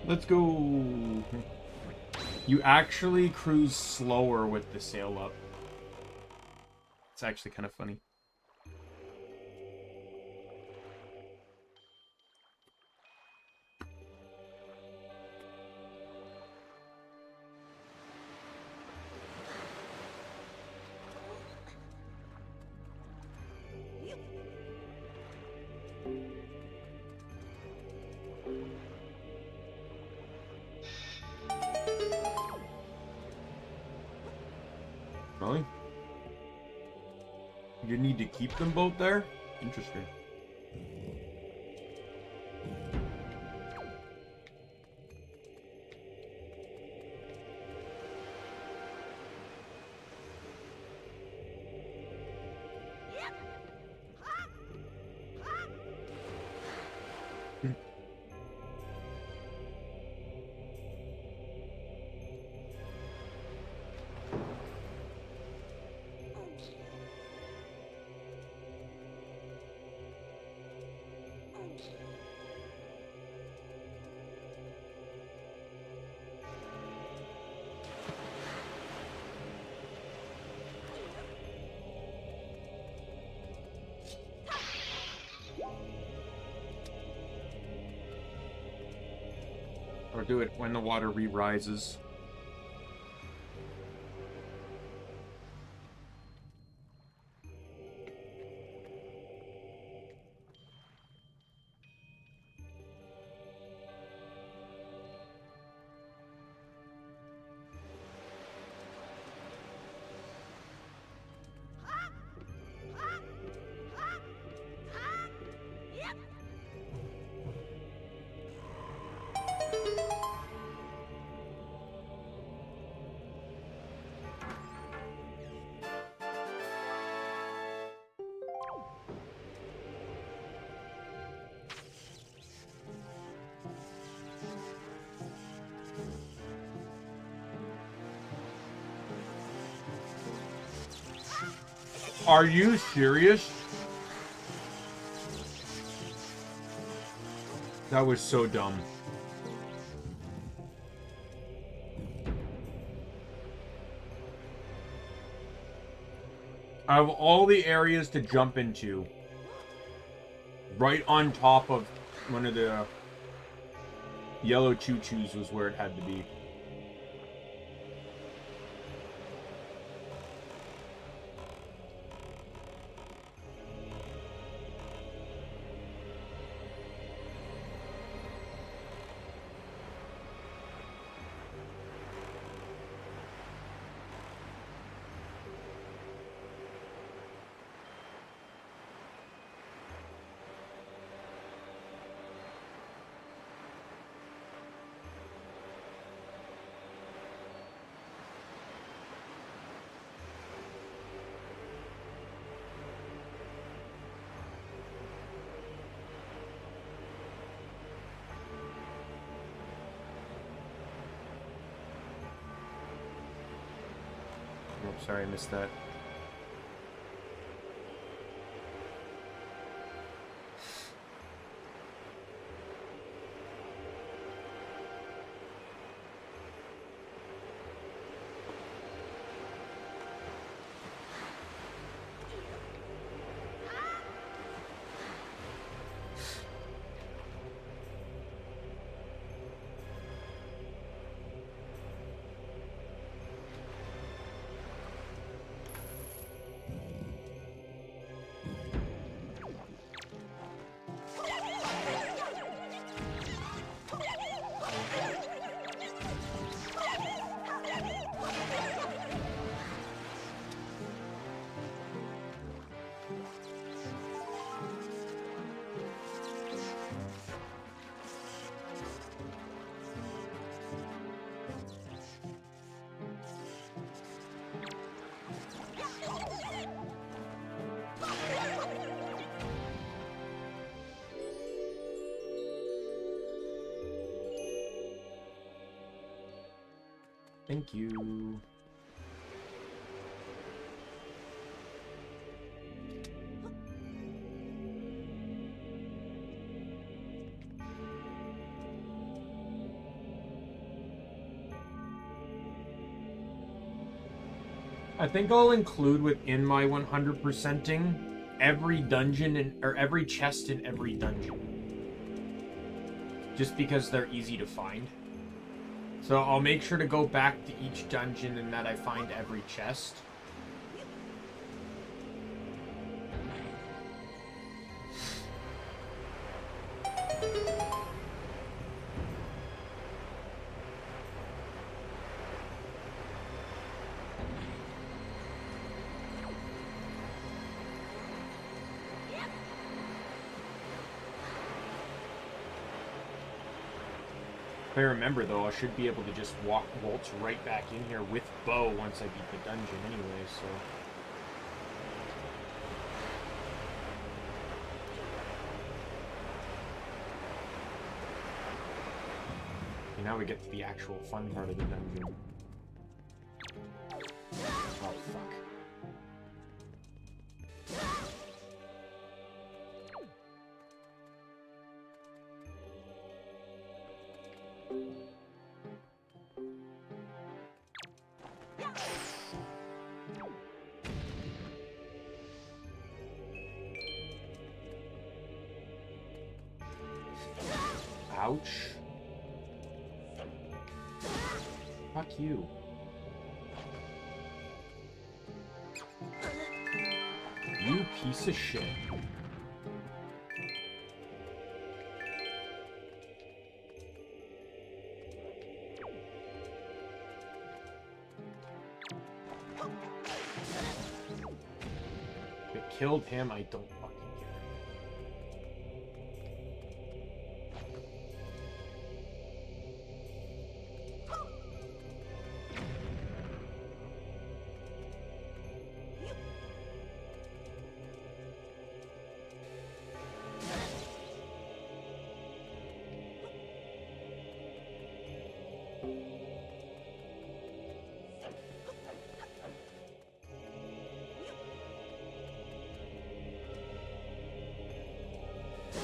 Let's go. You actually cruise slower with the sail up. It's actually kind of funny. Really? You need to keep them both there? Interesting. Or do it when the water re-rises. Are you serious? That was so dumb. Out of all the areas to jump into, right on top of one of the yellow choo-choos was where it had to be. Oh, sorry, I missed that. Thank you. I think I'll include within my 100%ing every dungeon or every chest in every dungeon. Just because they're easy to find. So I'll make sure to go back to each dungeon and that I find every chest. If I remember, though, I should be able to just waltz right back in here with Bo once I beat the dungeon anyway, so... Okay, now we get to the actual fun part of the dungeon. Oh, fuck. Ouch. Fuck you. You piece of shit. If it killed him, I don't fucking care.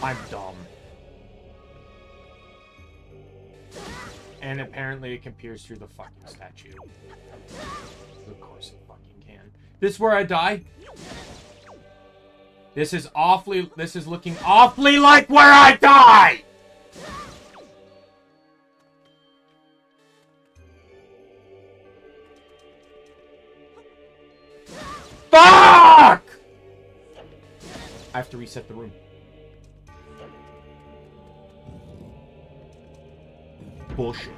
I'm dumb. And apparently it can pierce through the fucking statue. Of course it fucking can. This is where I die? This is looking awfully like where I die! Fuck! I have to reset the room. Bullshit.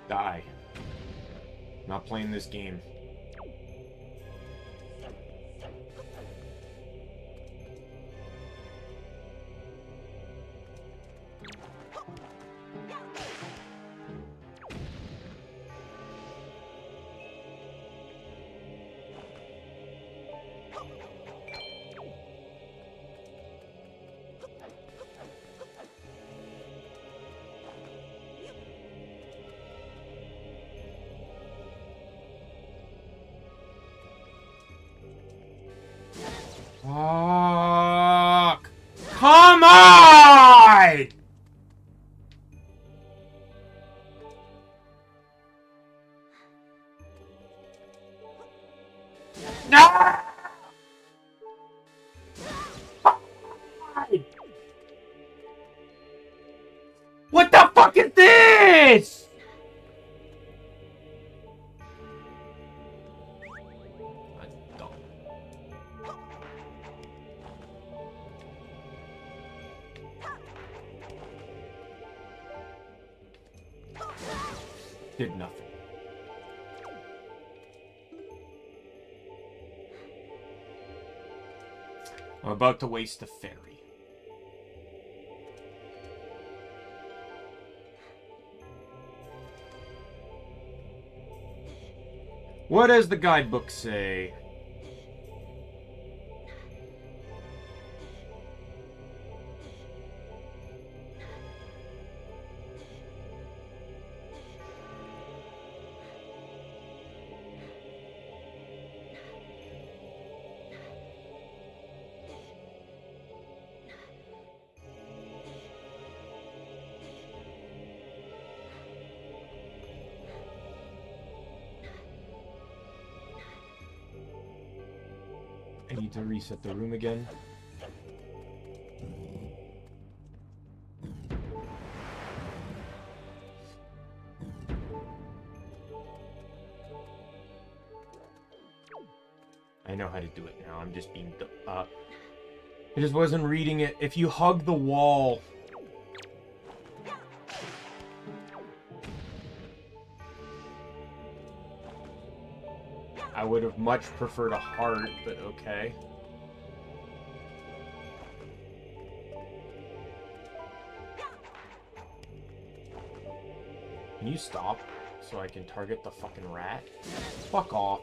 Die. Not playing this game. Fuck! Come on! No! What the fuck is this? Did nothing. I'm about to waste a fairy. What does the guidebook say? I need to reset the room again. I know how to do it now. I'm just being I just wasn't reading it. If you hug the wall, I would have much preferred a heart, but okay. Can you stop so I can target the fucking rat? Fuck off.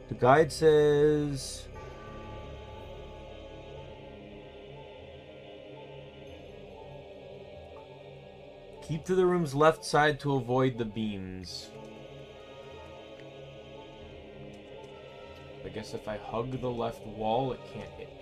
The guide says... keep to the room's left side to avoid the beams. I guess if I hug the left wall, it can't hit me.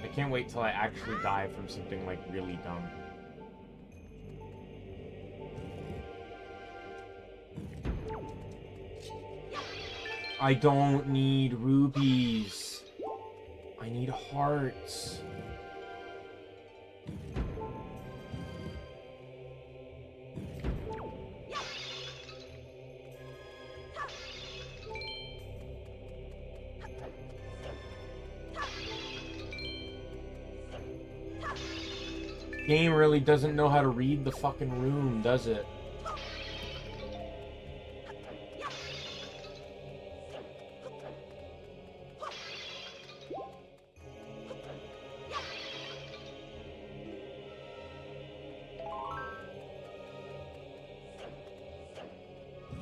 I can't wait till I actually die from something like really dumb. I don't need rubies. I need hearts. Game really doesn't know how to read the fucking room, does it?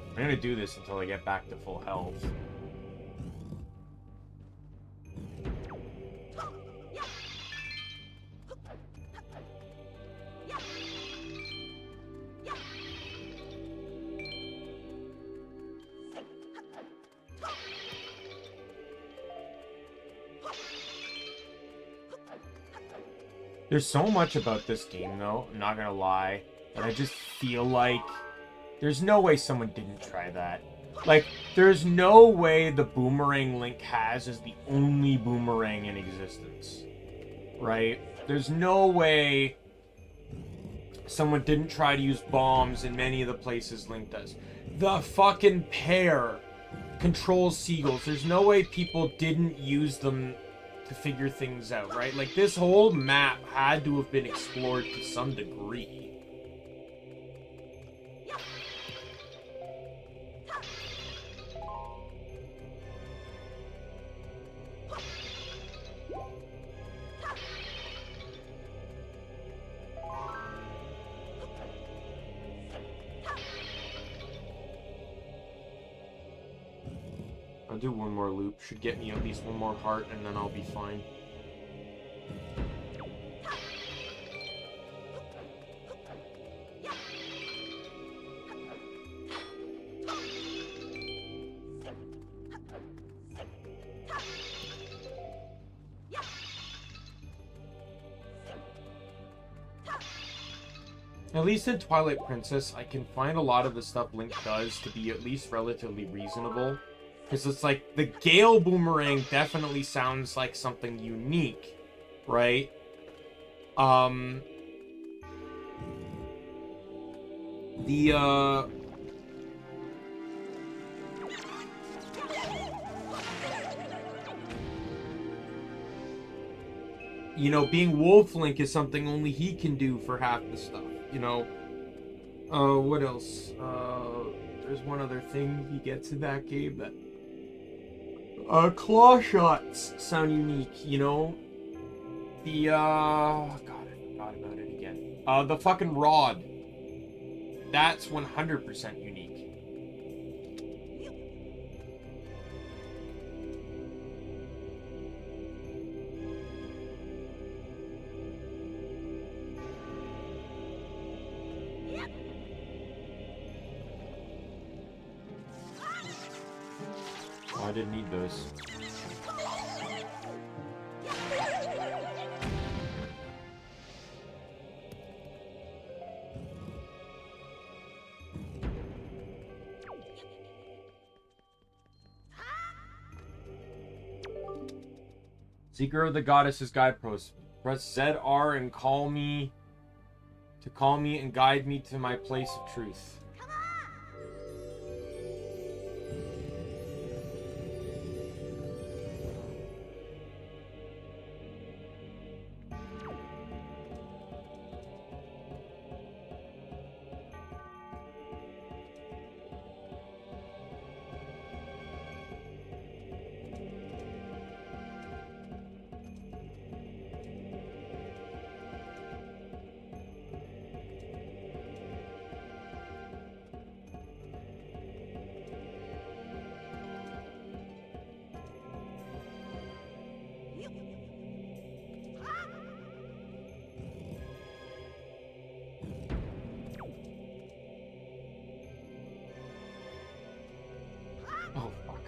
I'm gonna do this until I get back to full health. There's so much about this game, though, I'm not gonna lie, and I just feel like there's no way someone didn't try that. Like, there's no way the boomerang Link has is the only boomerang in existence, right? There's no way someone didn't try to use bombs in many of the places Link does. The fucking pear controls seagulls. There's no way people didn't use them to figure things out, right? Like, this whole map had to have been explored to some degree. I'll do one more loop. Should get me at least one more heart, and then I'll be fine. At least in Twilight Princess, I can find a lot of the stuff Link does to be at least relatively reasonable. Because it's like, the Gale Boomerang definitely sounds like something unique, right? You know, being Wolf Link is something only he can do for half the stuff, you know? What else? There's one other thing he gets in that game that... claw shots sound unique, you know? The, God, I forgot about it again. The fucking rod. That's 100% unique. Oh, I didn't need those. Seeker of the Goddess's Guide Post. Press ZR and call me to call me and guide me to my place of truth. Oh, fuck.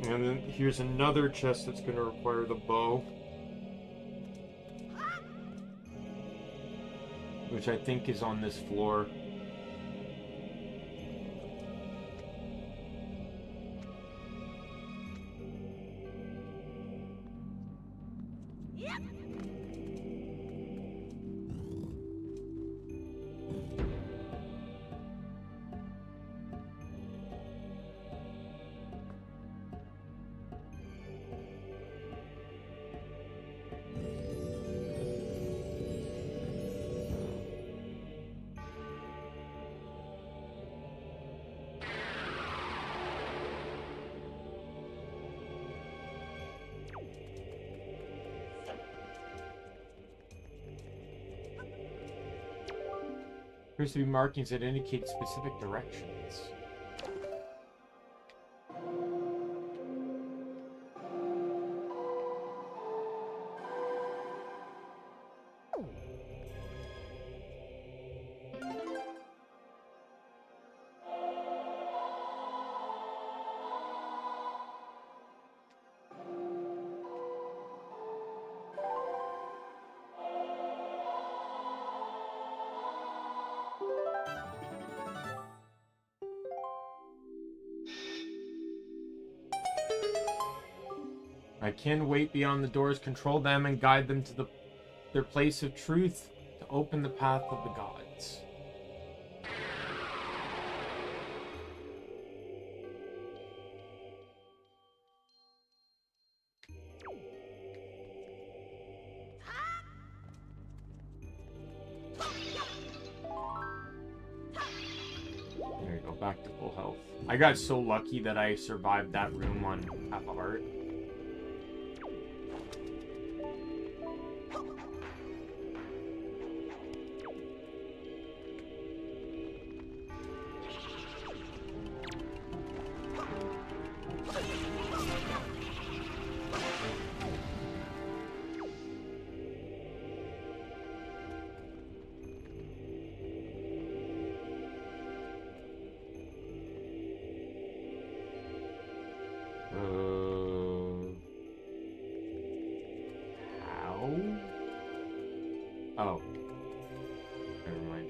And then here's another chest that's going to require the bow. Which I think is on this floor. Appears to be markings that indicate specific directions. I can wait beyond the doors, control them, and guide them to their place of truth to open the path of the gods. There you go, back to full health. I got so lucky that I survived that room on half a heart. How? Oh. Never mind.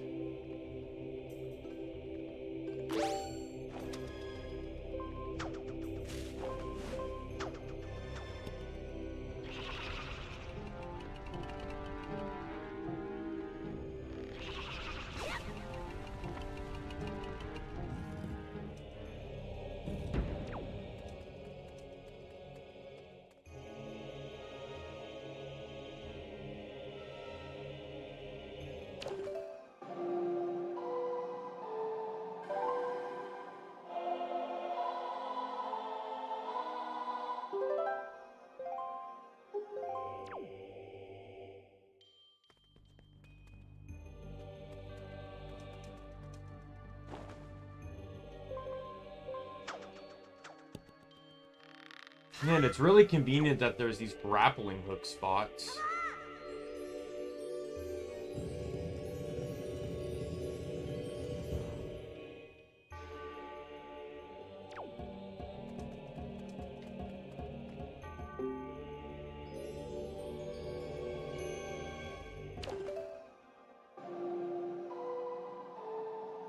Man, it's really convenient that there's these grappling hook spots.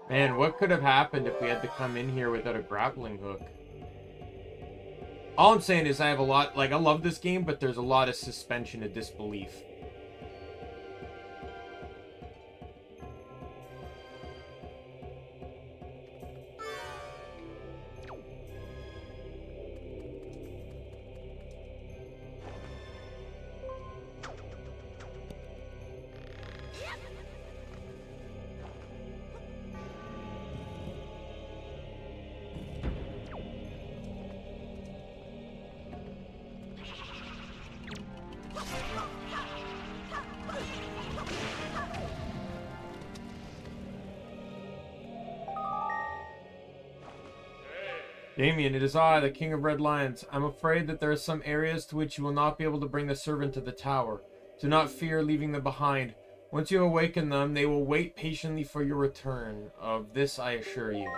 Man, what could have happened if we had to come in here without a grappling hook? All I'm saying is I have a lot, like, I love this game, but there's a lot of suspension of disbelief. Daimien, it is I, the King of Red Lions. I'm afraid that there are some areas to which you will not be able to bring the servant to the tower. Do not fear leaving them behind. Once you awaken them, they will wait patiently for your return. Of this I assure you.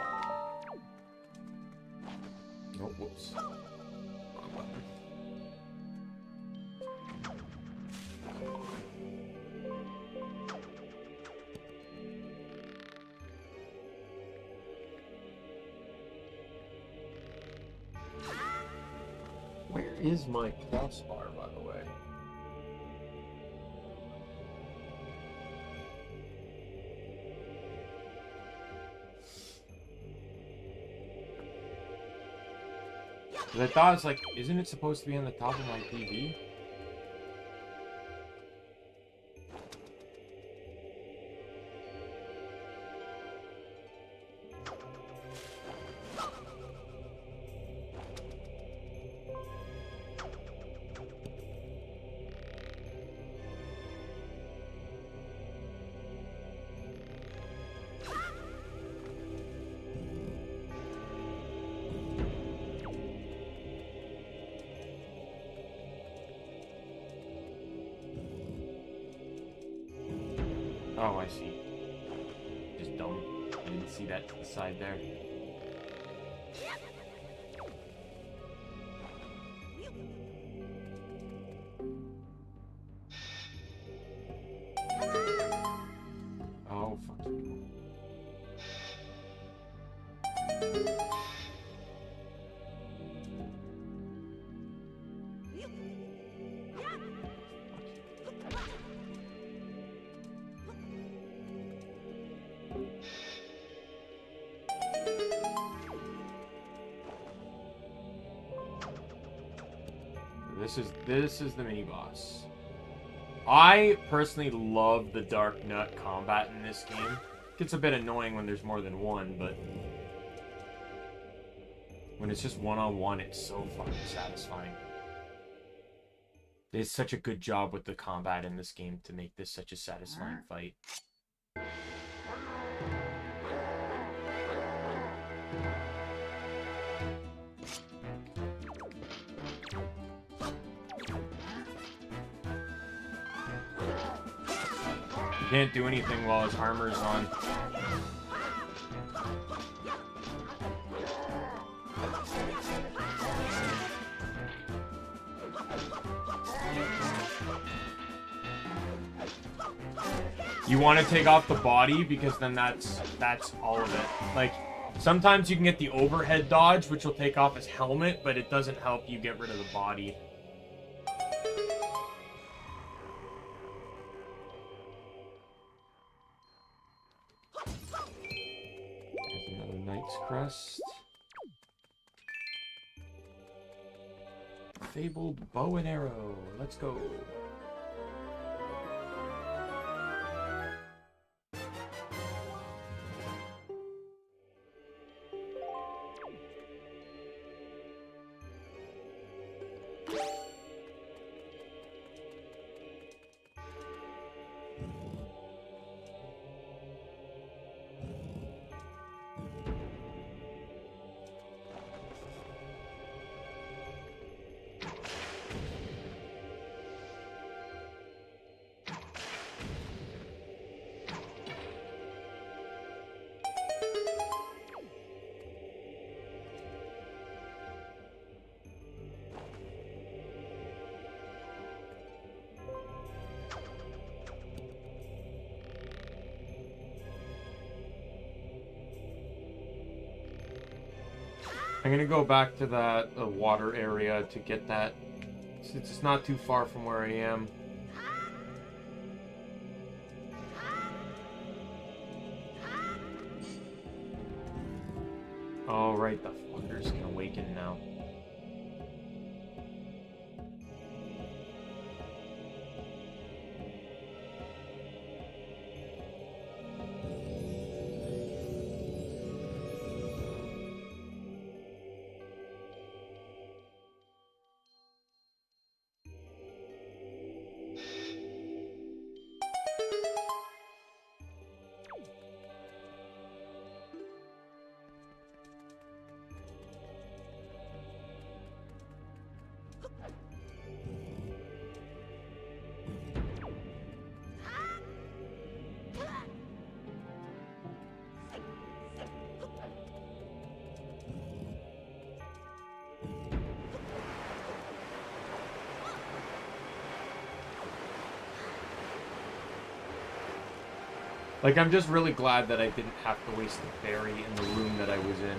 Oh, whoops. Wrong button. Where is my crossbar, by the way? Because I thought it's like, isn't it supposed to be on the top of my TV? Oh, I see. Just dumb. I didn't see that to the side there. Oh, fuck you. This is the mini boss. I personally love the Dark Nut combat in this game. It gets a bit annoying when there's more than one, but when it's just one-on-one, it's so fucking satisfying. They did such a good job with the combat in this game to make this such a satisfying fight. Can't do anything while his armor's on. You want to take off the body because then that's all of it. Like, sometimes you can get the overhead dodge, which will take off his helmet, but it doesn't help you get rid of the body. Knight's Crest. Fabled bow and arrow. Let's go. I'm gonna go back to that water area to get that. It's not too far from where I am. Oh, right, the fuckers can awaken now. Like, I'm just really glad that I didn't have to waste the berry in the room that I was in.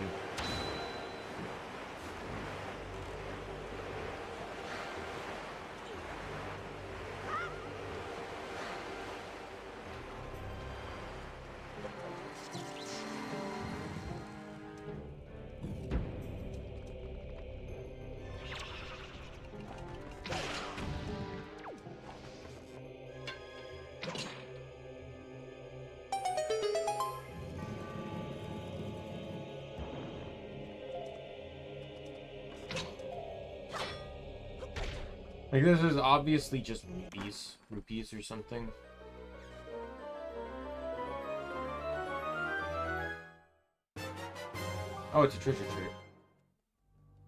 Like, this is obviously just rupees or something. Oh, it's a treasure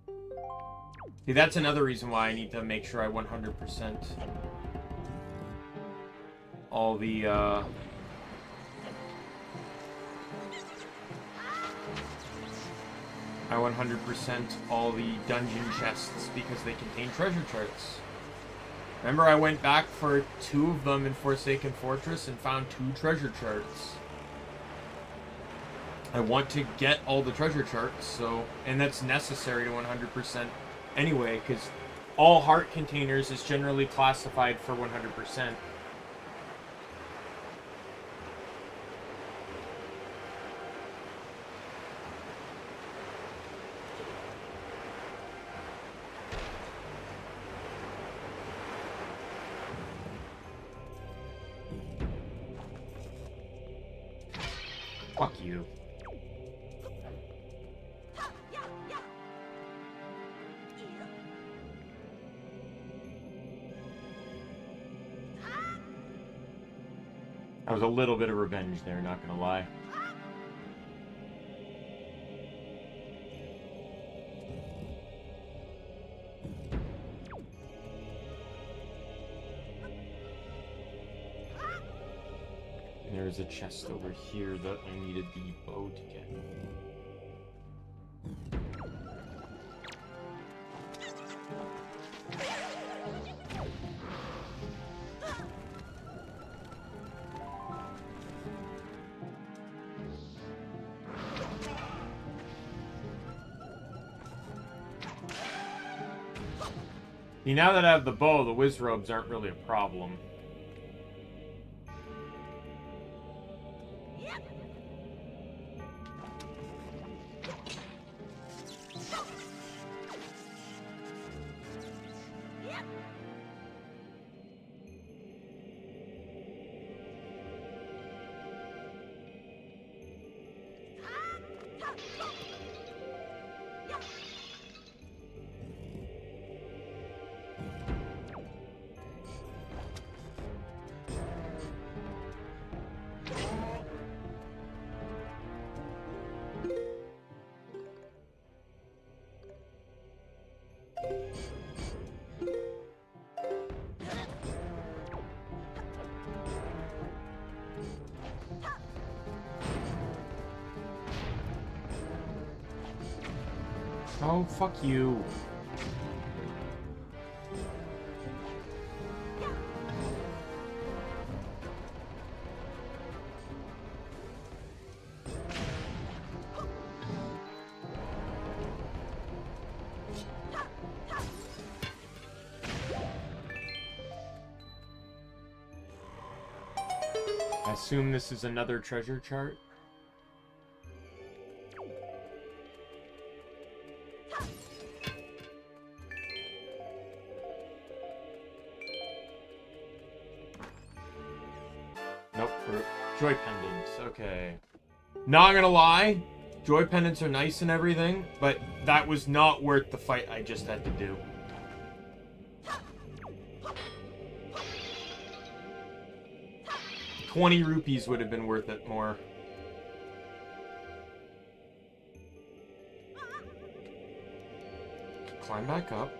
tree. See, that's another reason why I need to make sure I 100% all the, I 100% all the dungeon chests because they contain treasure charts. Remember, I went back for 2 of them in Forsaken Fortress and found 2 treasure charts. I want to get all the treasure charts, so... And that's necessary to 100% anyway, because all heart containers is generally classified for 100%. Fuck you. That was a little bit of revenge there, not gonna lie. There's a chest over here that I needed the bow to get. See, now that I have the bow, the whiz robes aren't really a problem. Oh, fuck you. I assume this is another treasure chart. Nope, joy pendants. Okay. Not gonna lie, joy pendants are nice and everything, but that was not worth the fight I just had to do. ₹20 would have been worth it more. Climb back up.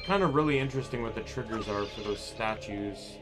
Kind of really interesting what the triggers are for those statues.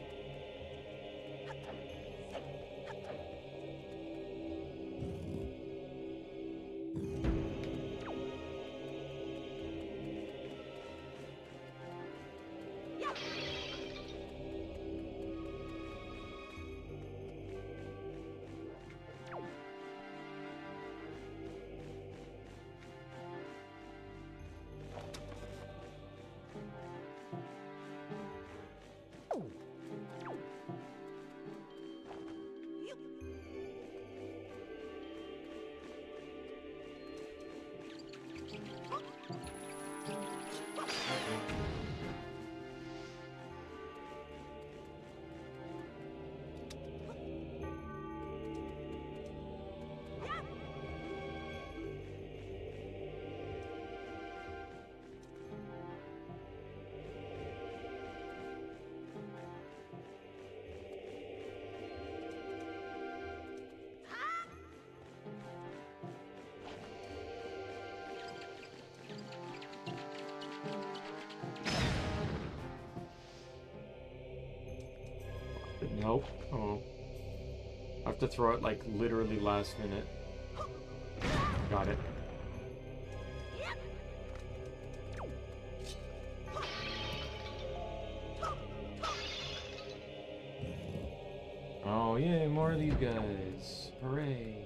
Nope. Oh. I have to throw it like literally last minute. Got it. Oh yeah, more of these guys. Hooray.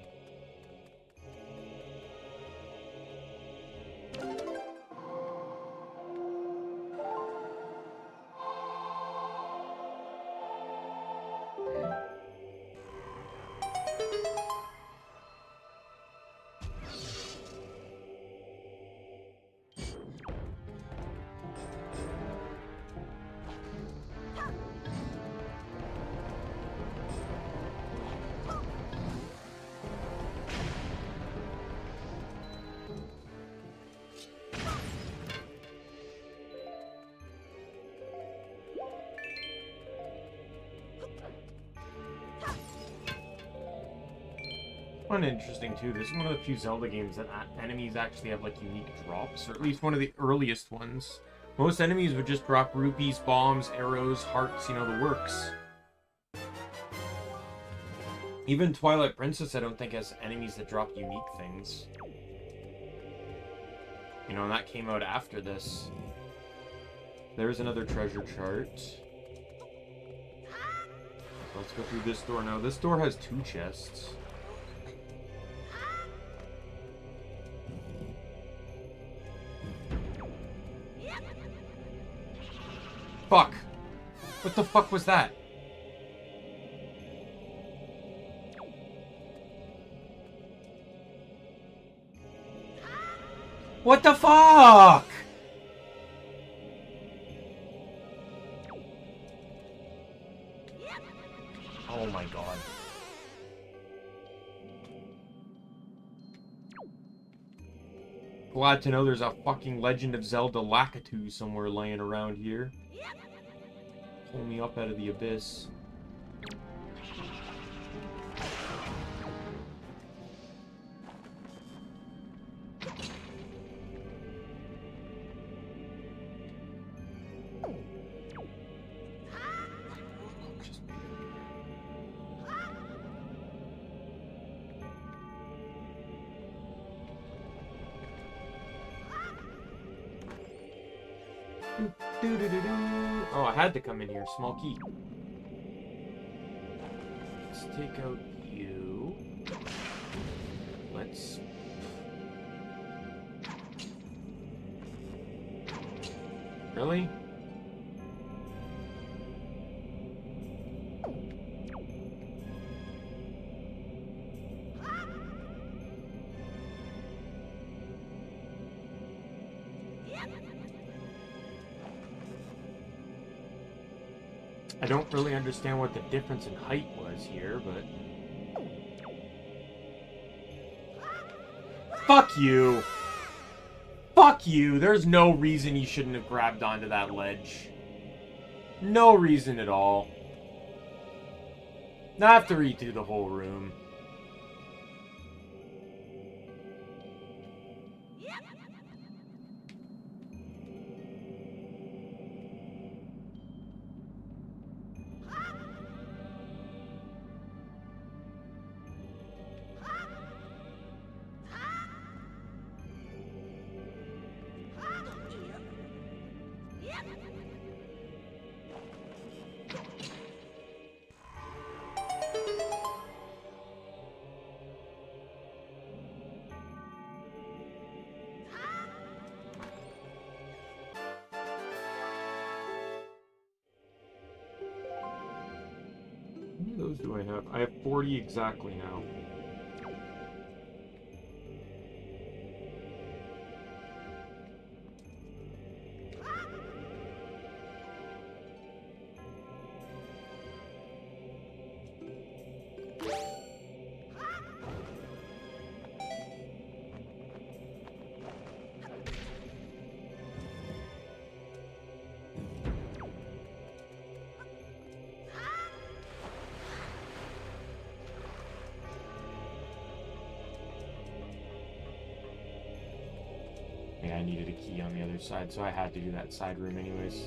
One interesting too, this is one of the few Zelda games that enemies actually have like unique drops, or at least one of the earliest ones. Most enemies would just drop rupees, bombs, arrows, hearts, you know, the works. Even Twilight Princess I don't think has enemies that drop unique things. You know, and that came out after this. There's another treasure chart. So let's go through this door now. This door has 2 chests. Fuck! What the fuck was that? What the fuck? Oh my god. Glad to know there's a fucking Legend of Zelda Lakitu somewhere laying around here. Pull me up out of the abyss. Oh, I had to come in here. Small key. take out you. Let's... Really? I don't really understand what the difference in height was here, but... Fuck you! Fuck you! There's no reason you shouldn't have grabbed onto that ledge. No reason at all. Now I have to redo the whole room. How many of those do I have? I have 40 exactly now. Yeah, I needed a key on the other side, so I had to do that side room anyways.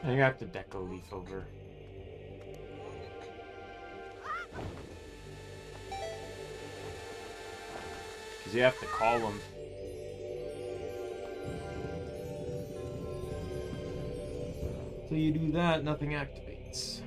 I think I have to deco leaf over. Because you have to call them. So you do that, nothing activates.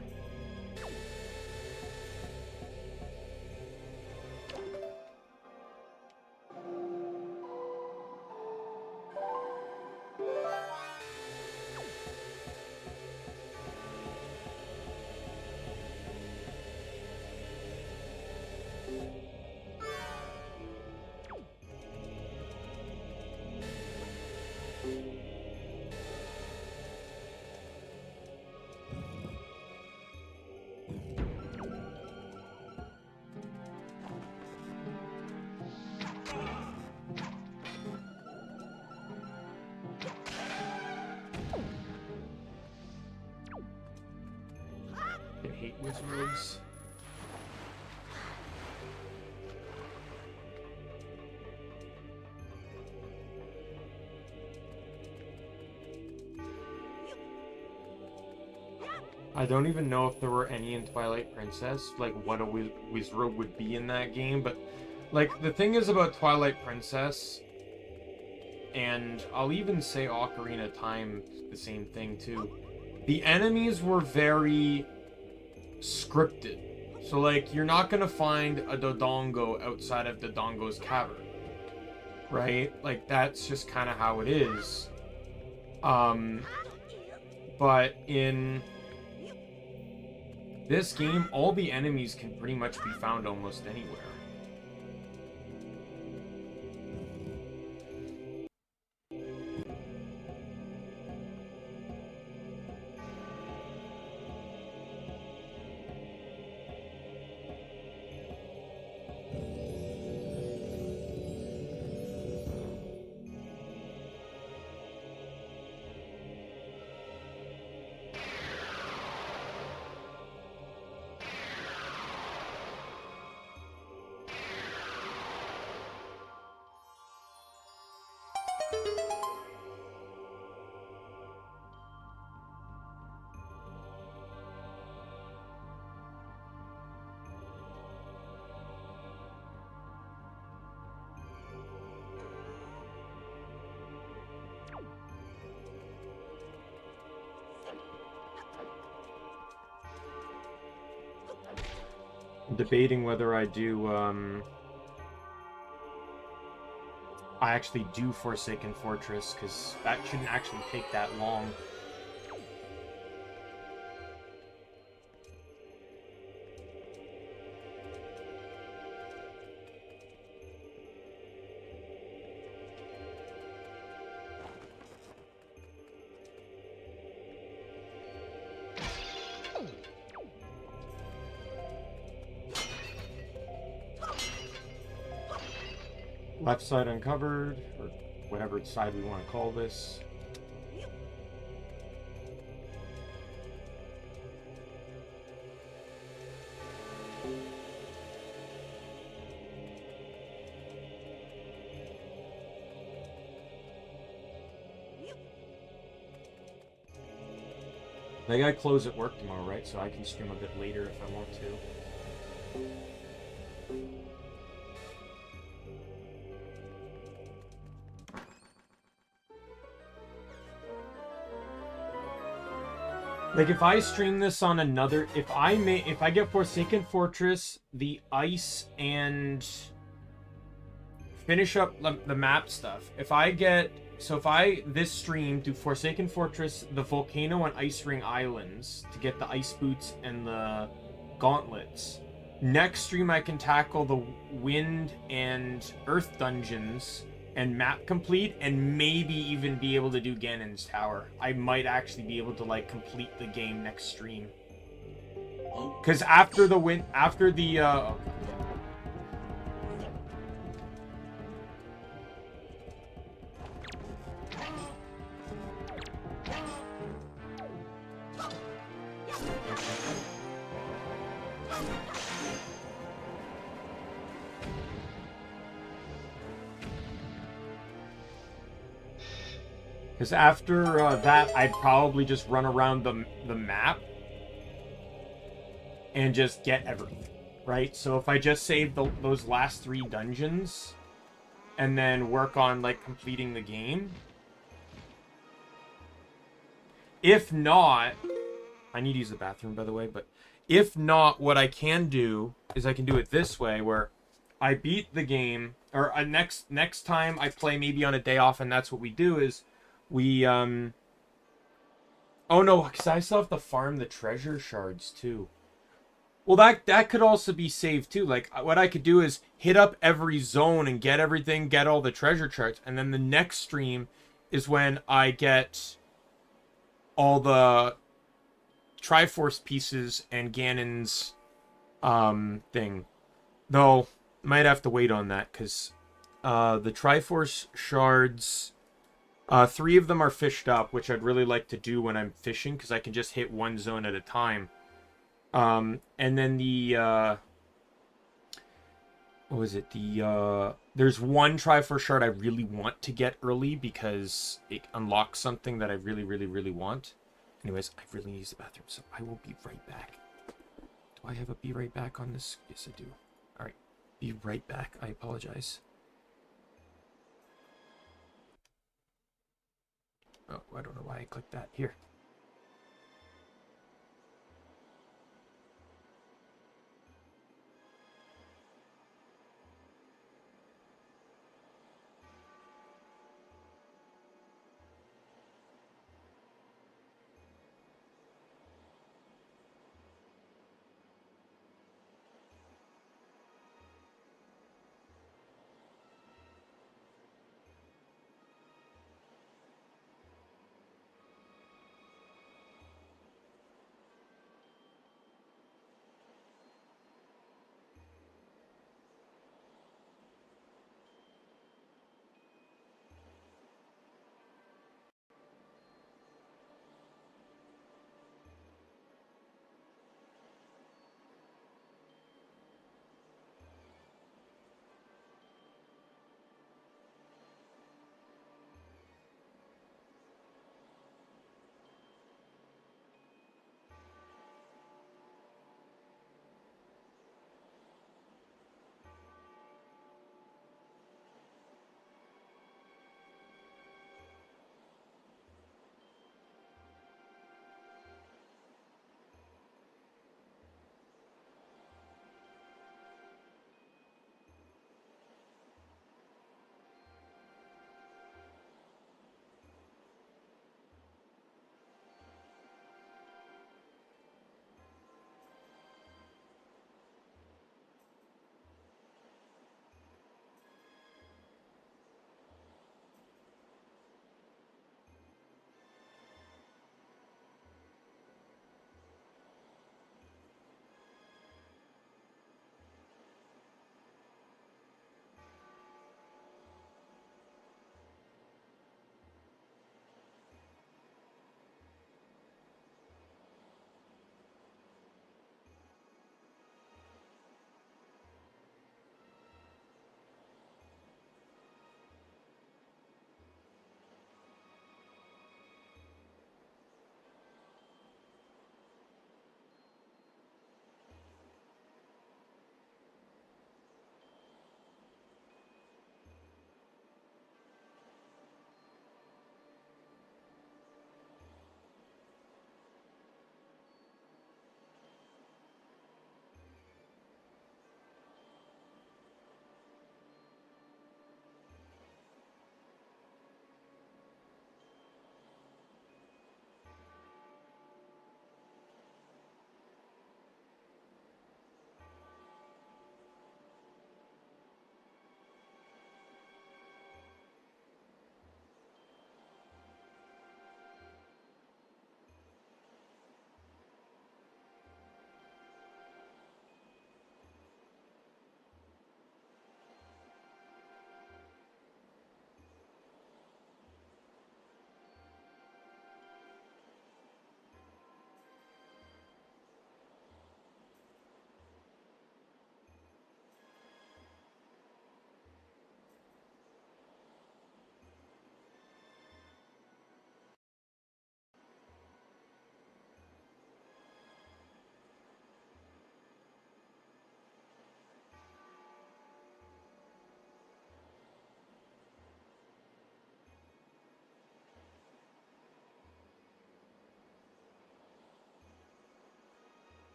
I hate wizards. I don't even know if there were any in Twilight Princess, like what a wizard would be in that game, but like the thing is about Twilight Princess, and I'll even say Ocarina of Time, the same thing too. The enemies were very scripted. So like you're not gonna find a Dodongo outside of Dodongo's cavern. Right? Like that's just kinda how it is. But in this game, all the enemies can pretty much be found almost anywhere. I'm debating whether I do, I actually do Forsaken Fortress, because that shouldn't actually take that long. Left side uncovered, or whatever side we want to call this. I gotta close at work tomorrow, right? So I can stream a bit later if I want to. Like, if I stream this on another... If I get Forsaken Fortress, the ice, and... finish up the map stuff. If I get... So if I, this stream, do Forsaken Fortress, the Volcano and Ice Ring Islands, to get the ice boots and the gauntlets. Next stream I can tackle the wind and earth dungeons and map complete, and maybe even be able to do Ganon's Tower. I might actually be able to, like, complete the game next stream. Because after the Because after that, I'd probably just run around the map and just get everything, right? So if I just save those last 3 dungeons and then work on, like, completing the game. If not, I need to use the bathroom, by the way, but if not, what I can do is I can do it this way, where I beat the game, or next time I play maybe on a day off, and that's what we do, is we, oh no, because I still have to farm the treasure shards, too. Well, that could also be saved, too. Like, what I could do is hit up every zone and get everything, get all the treasure charts, and then the next stream is when I get all the Triforce pieces and Ganon's, thing. Though, might have to wait on that, because, the Triforce shards... 3 of them are fished up, which I'd really like to do when I'm fishing, because I can just hit one zone at a time. And then the, what was it? There's one Triforce shard I really want to get early, because it unlocks something that I really, really, really want. Anyways, I really need to use the bathroom, so I will be right back. Do I have a be right back on this? Yes, I do. Alright, be right back. I apologize. Oh, I don't know why I clicked that. Here.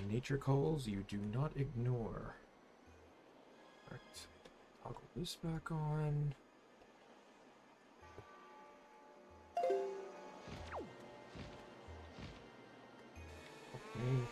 When nature calls, you do not ignore. Alright, toggle this back on. Okay.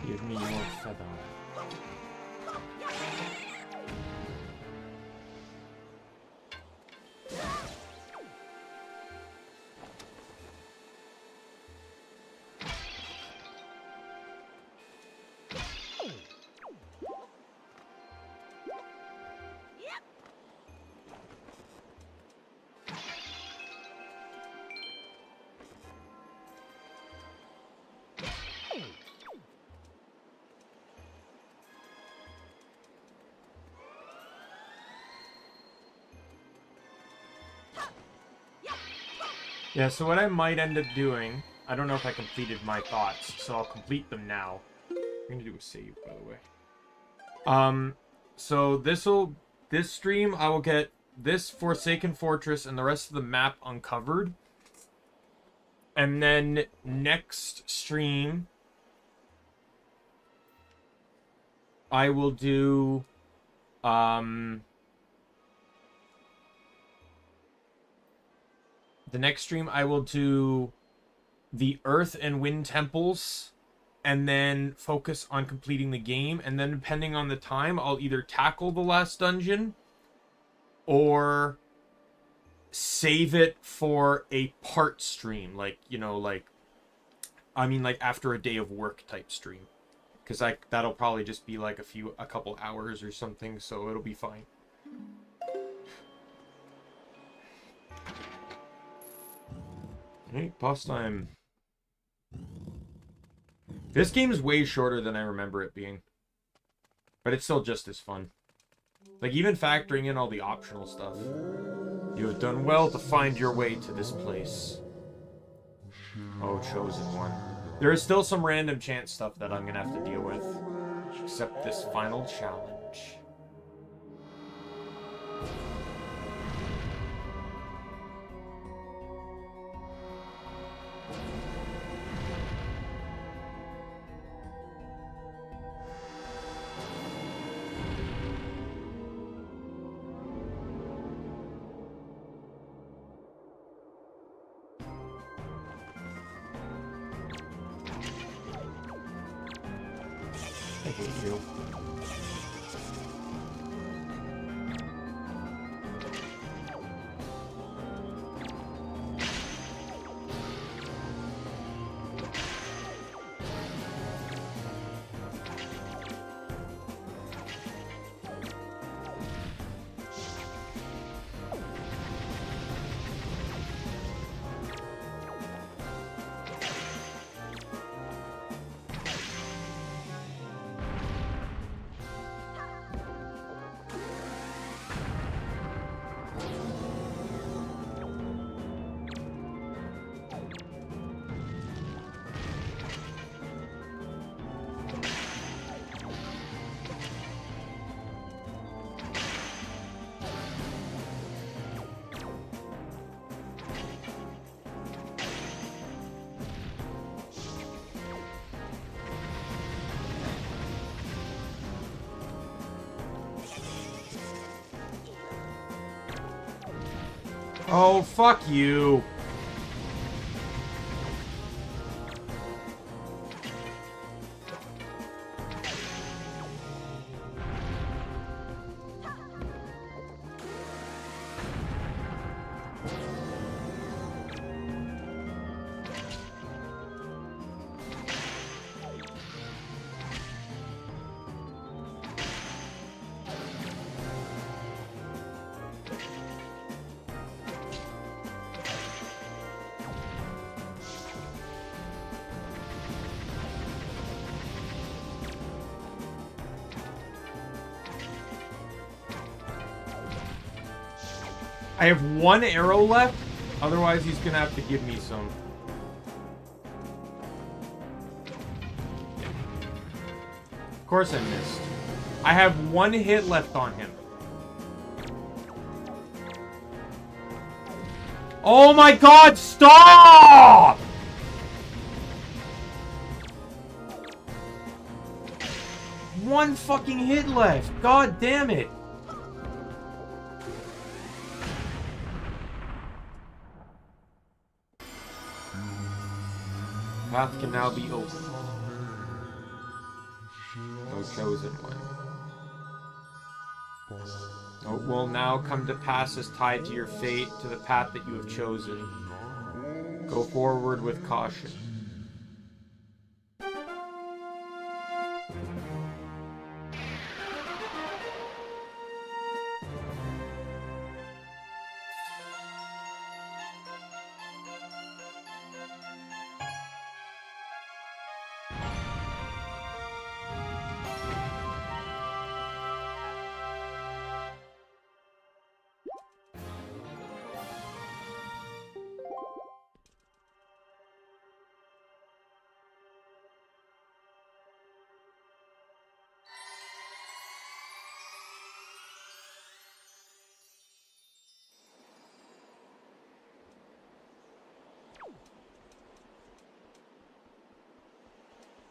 Give me your feather. Yeah, so what I might end up doing, I don't know if I completed my thoughts, so I'll complete them now. I'm gonna do a save, by the way. So this stream, I will get this Forsaken Fortress and the rest of the map uncovered. And then next stream, I will do, the next stream, I will do the Earth and Wind Temples, and then focus on completing the game. And then depending on the time, I'll either tackle the last dungeon, or save it for a part stream. Like, you know, like, I mean, like, after a day of work type stream. Because that'll probably just be like a couple hours or something, so it'll be fine. Alright, boss time. This game is way shorter than I remember it being. But it's still just as fun. Like, even factoring in all the optional stuff. You have done well to find your way to this place. Oh, chosen one. There is still some random chance stuff that I'm gonna have to deal with. Except this final challenge. I hate you. Oh, fuck you. I have one arrow left. Otherwise, he's gonna have to give me some. Of course I missed. I have one hit left on him. Oh my god, stop! One fucking hit left. God damn it. Path can now be opened. No chosen one. What will now come to pass is tied to your fate, to the path that you have chosen. Go forward with caution.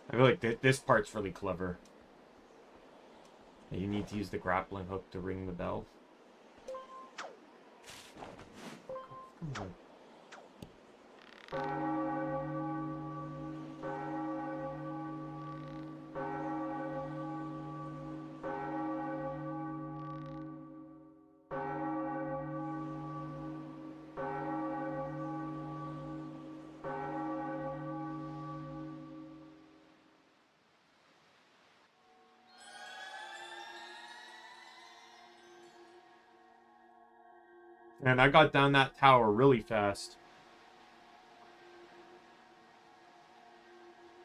I feel like this part's really clever. You need to use the grappling hook to ring the bell. Come on. And I got down that tower really fast.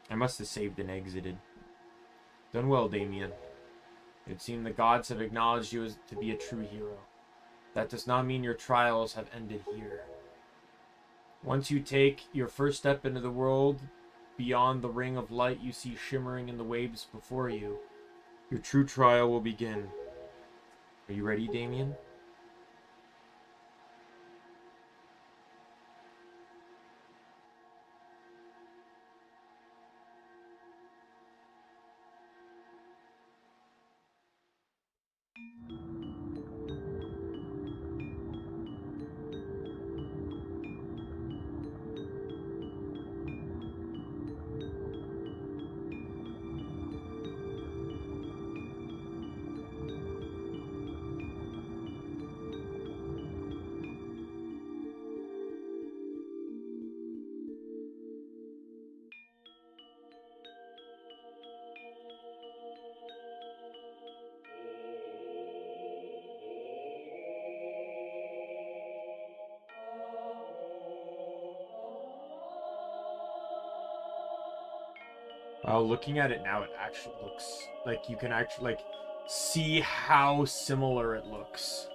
I must have saved and exited. Done well, Daimien. It would seem the gods have acknowledged you as to be a true hero. That does not mean your trials have ended here. Once you take your first step into the world, beyond the ring of light you see shimmering in the waves before you, your true trial will begin. Are you ready, Daimien? Looking at it now, it actually looks like you can actually see how similar it looks.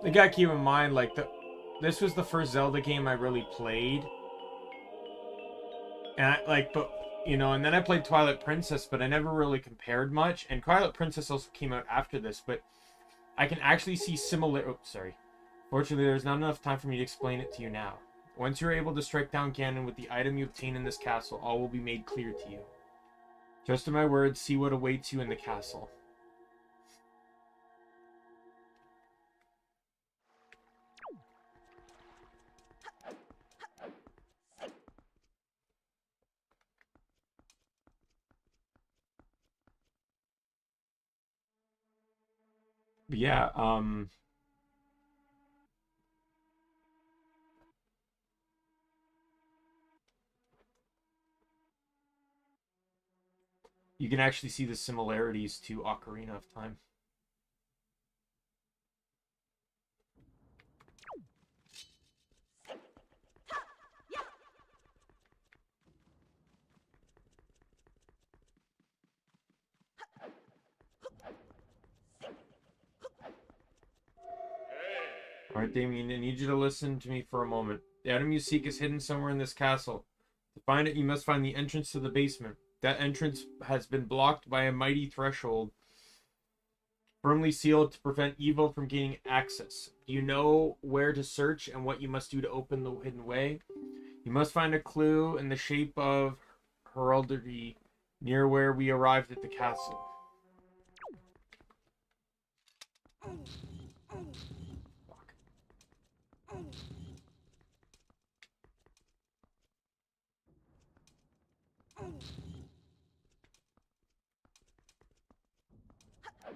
You gotta keep in mind, this was the first Zelda game I really played, and and then I played Twilight Princess, but I never really compared much. And Twilight Princess also came out after this, but I can actually see similar. Oh, sorry. Fortunately, there's not enough time for me to explain it to you now. Once you're able to strike down Ganon with the item you obtain in this castle, all will be made clear to you. Trust in my words, see what awaits you in the castle. But yeah, you can actually see the similarities to Ocarina of Time. Alright, Daimien, I need you to listen to me for a moment. The item you seek is hidden somewhere in this castle. To find it, you must find the entrance to the basement. That entrance has been blocked by a mighty threshold, firmly sealed to prevent evil from gaining access. Do you know where to search and what you must do to open the hidden way? You must find a clue in the shape of heraldry near where we arrived at the castle. Fuck.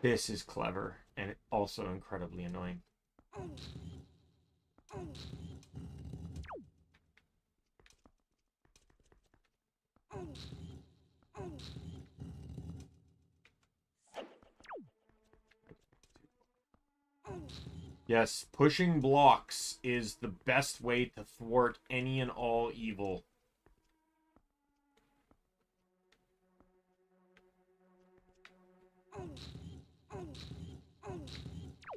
This is clever and also incredibly annoying. Yes, pushing blocks is the best way to thwart any and all evil.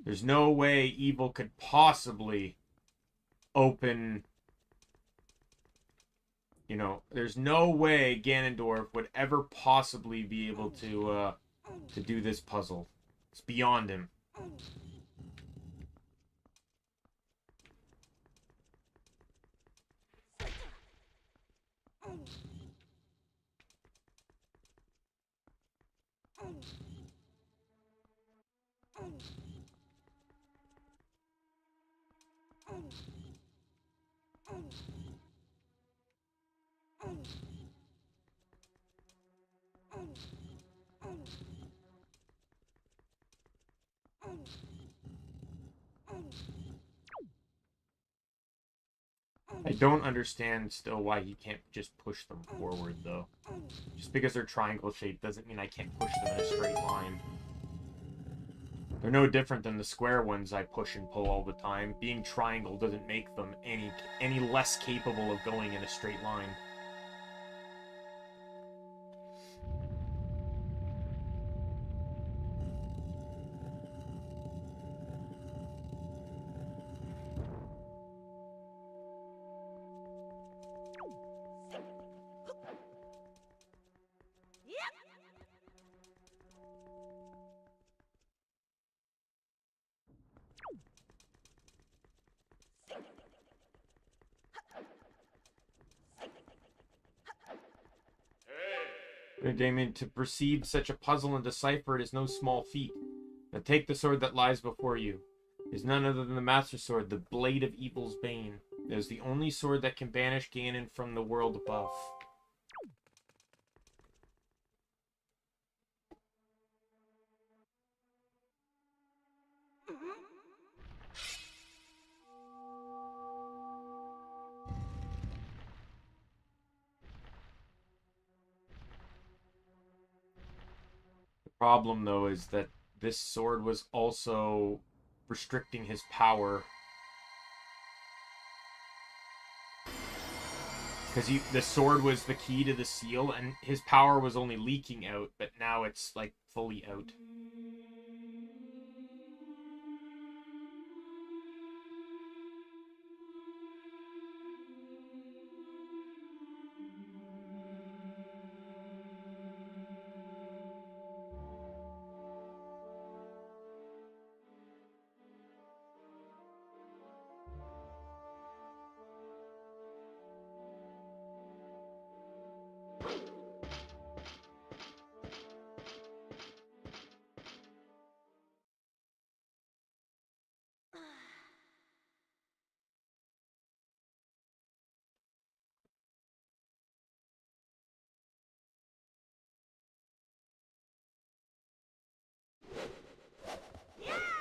There's no way evil could possibly open... You know, there's no way Ganondorf would ever possibly be able to do this puzzle. It's beyond him. I don't understand still why he can't just push them forward, though. Just because they're triangle shaped doesn't mean I can't push them in a straight line. They're no different than the square ones I push and pull all the time. Being triangle doesn't make them any less capable of going in a straight line. Daimien, to perceive such a puzzle and decipher it is no small feat. Now take the sword that lies before you. It is none other than the Master Sword, the Blade of Evil's Bane. It is the only sword that can banish Ganon from the world above. The problem, though, is that this sword was also restricting his power. Because the sword was the key to the seal, and his power was only leaking out, but now it's, like, fully out.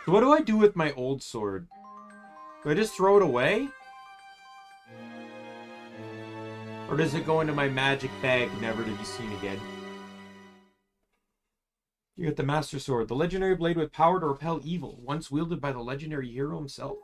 So what do I do with my old sword? Do I just throw it away? Or does it go into my magic bag, never to be seen again? You got the Master Sword, the legendary blade with power to repel evil, once wielded by the legendary hero himself.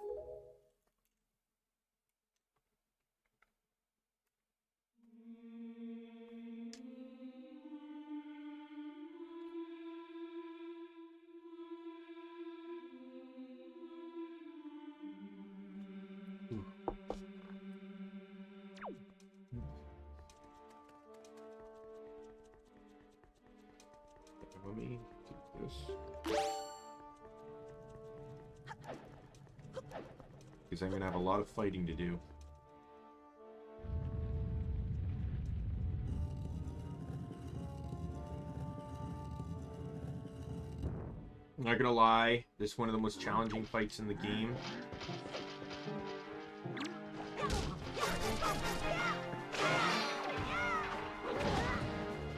let me take this. Because I'm going to have a lot of fighting to do. I'm not gonna lie, this is one of the most challenging fights in the game.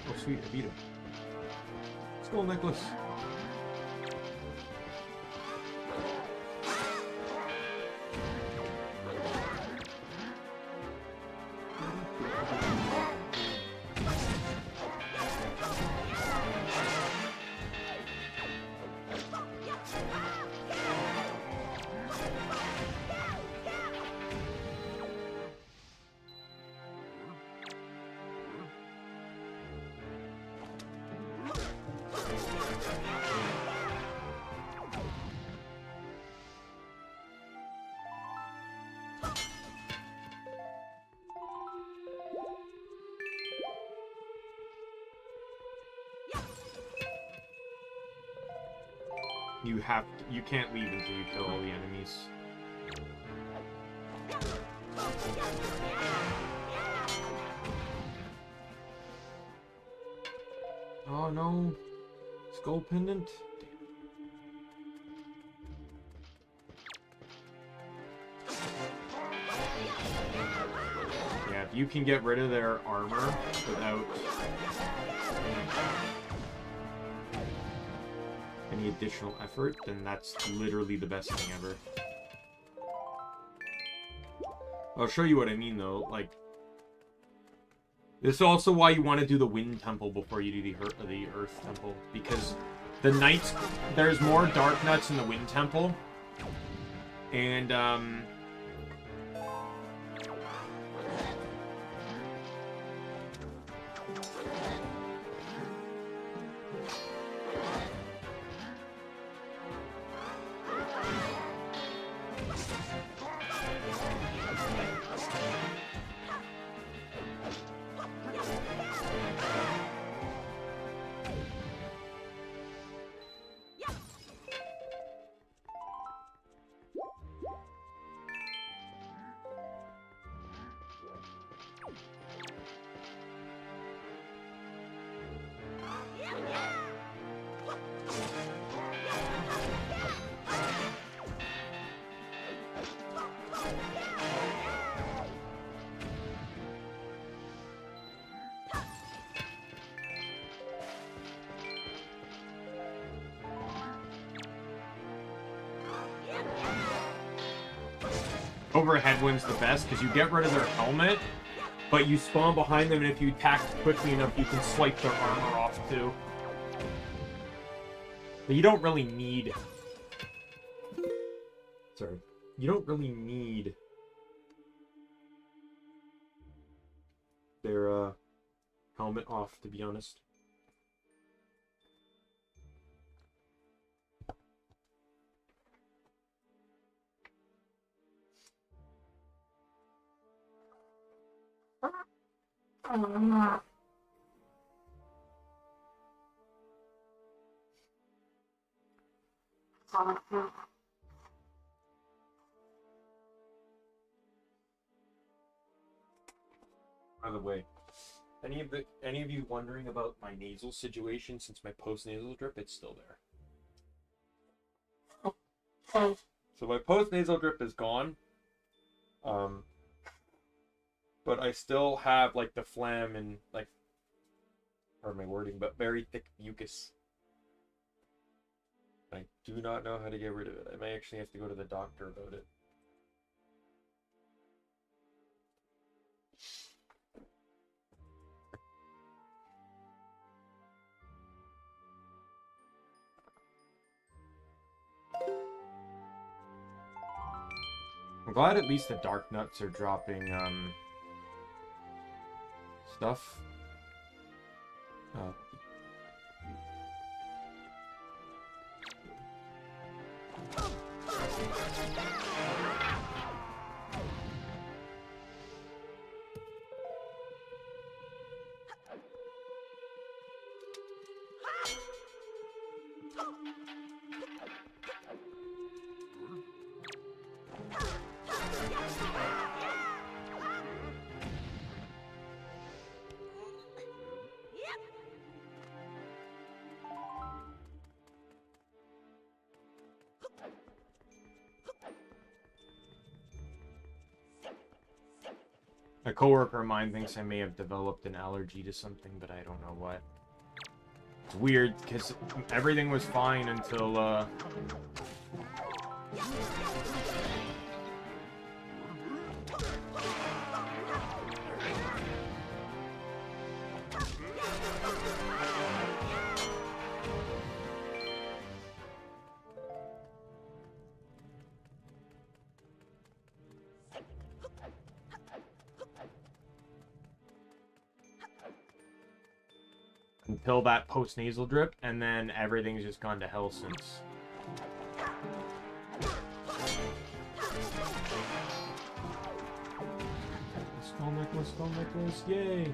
Oh sweet, I beat him. Skull necklace. You can't leave until you kill all the enemies. Oh no. Skull pendant? Yeah, if you can get rid of their armor without any additional effort, then that's literally the best thing ever. I'll show you what I mean though, like, this is also why you want to do the Wind Temple before you do the Earth Temple, because the Knights, there's more Dark Nuts in the Wind Temple, and overhead wind's the best, because you get rid of their helmet, but you spawn behind them, and if you attack quickly enough, you can swipe their armor off, too. But you don't really need... Sorry. You don't really need their, helmet off, to be honest. By the way, any of you wondering about my nasal situation since my post-nasal drip, it's still there. So my post-nasal drip is gone. But I still have like the phlegm and like, pardon my wording, but very thick mucus. I do not know how to get rid of it. I may actually have to go to the doctor about it. I'm glad at least the Dark Nuts are dropping stuff. A coworker of mine thinks I may have developed an allergy to something, but I don't know what. It's weird, because everything was fine until, until that post-nasal drip, and then everything's just gone to hell since. Skull necklace, yay!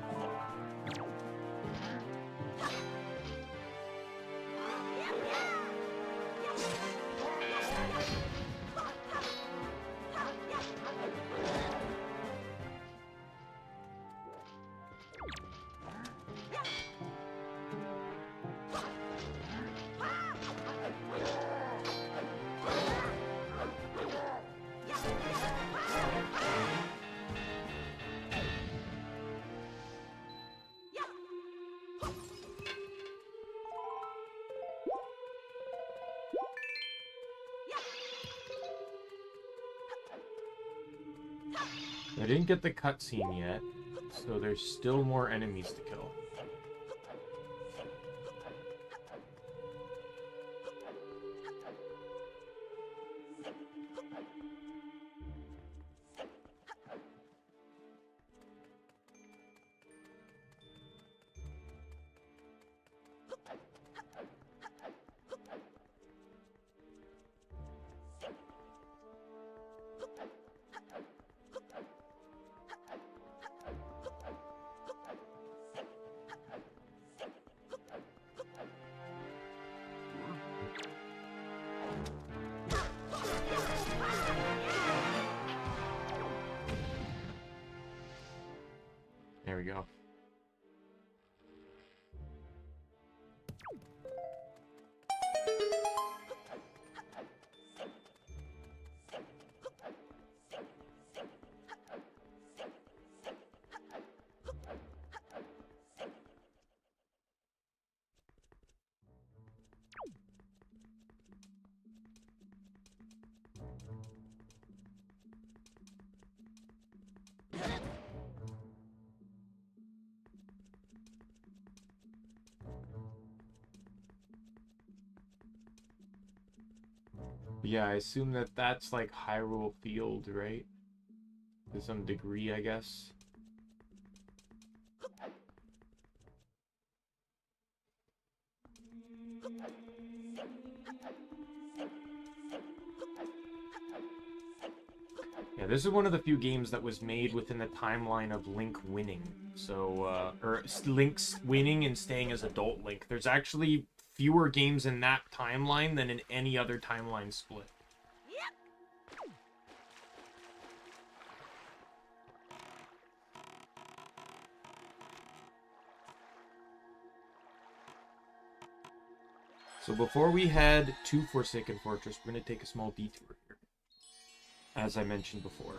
I didn't get the cutscene yet, so there's still more enemies to kill. There we go. Yeah, I assume that that's like Hyrule Field, right? To some degree, I guess. Yeah, this is one of the few games that was made within the timeline of Link winning. So, or Link's winning and staying as adult Link. There's actually fewer games in that timeline than in any other timeline split. So before we head to Forsaken Fortress, we're going to take a small detour here, as I mentioned before.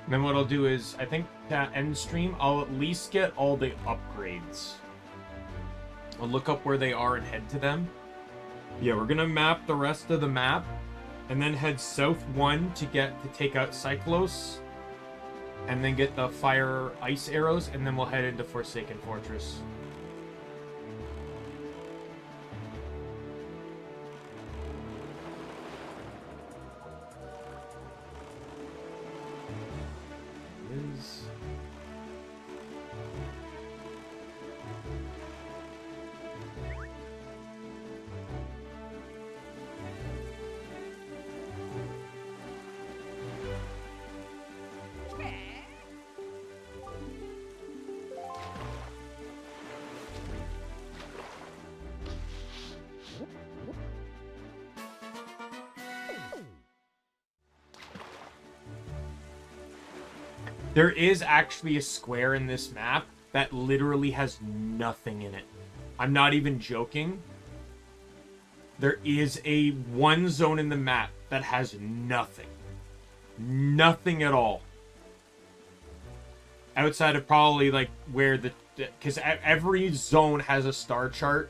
And then what I'll do is, I think that end stream, I'll at least get all the upgrades. I'll look up where they are and head to them. Yeah, we're gonna map the rest of the map, and then head south 1 to take out Cyclos, and then get the fire ice arrows, and then we'll head into Forsaken Fortress. There is actually a square in this map that literally has nothing in it. I'm not even joking. There is a one zone in the map that has nothing. Nothing at all. Outside of probably like where because every zone has a star chart,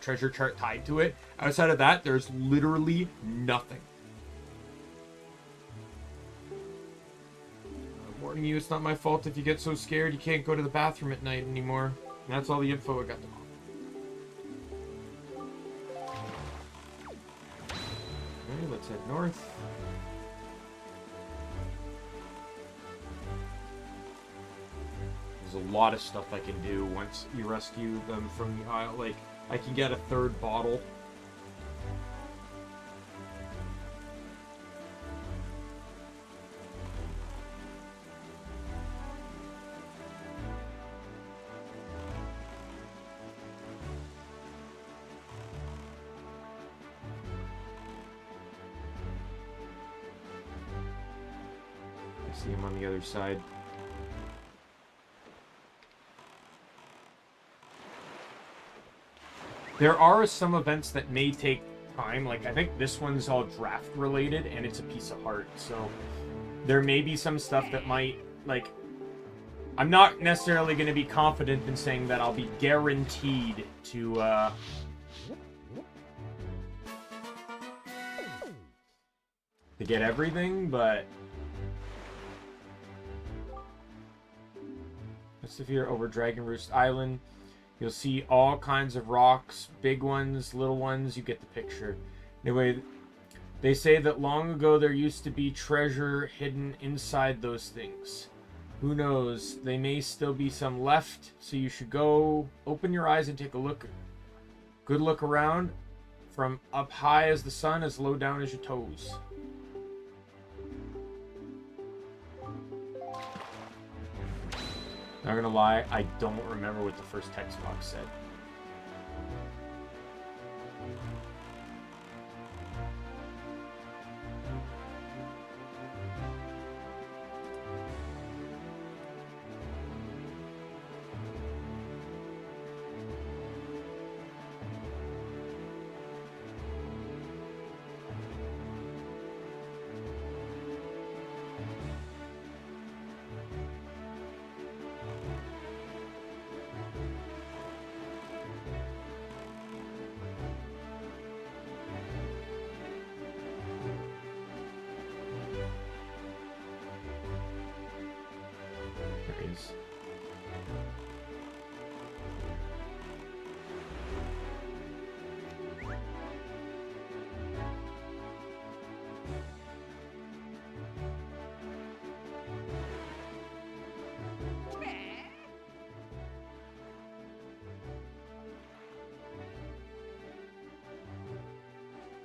treasure chart tied to it. Outside of that, there's literally nothing. I'm warning you, it's not my fault if you get so scared you can't go to the bathroom at night anymore. And that's all the info I got to know. Okay, let's head north. There's a lot of stuff I can do once you rescue them from the isle. Like, I can get a third bottle. I see him on the other side. There are some events that may take time. Like, I think this one's all draft related, and it's a piece of heart. So, there may be some stuff that might, like... I'm not necessarily going to be confident in saying that I'll be guaranteed to get everything, but... Let's see if you're over Dragon Roost Island. You'll see all kinds of rocks, big ones, little ones, you get the picture. Anyway, they say that long ago there used to be treasure hidden inside those things. Who knows, they may still be some left, so you should go open your eyes and take a look. Good look around, from up high as the sun, as low down as your toes. Not gonna lie, I don't remember what the first text box said.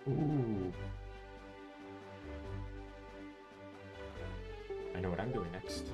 Ooh. I know what I'm doing next.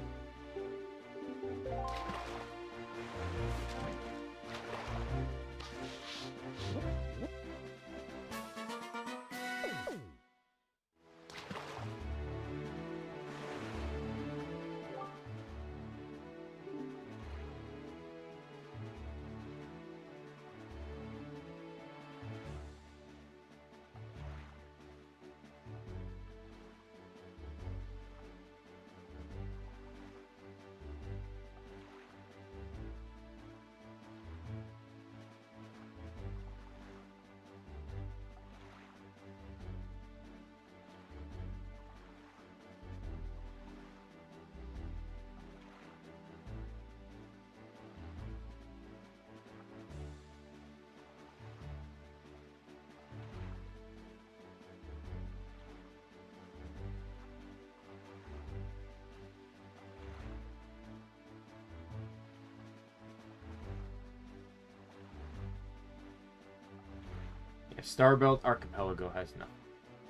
Starbelt Archipelago has none.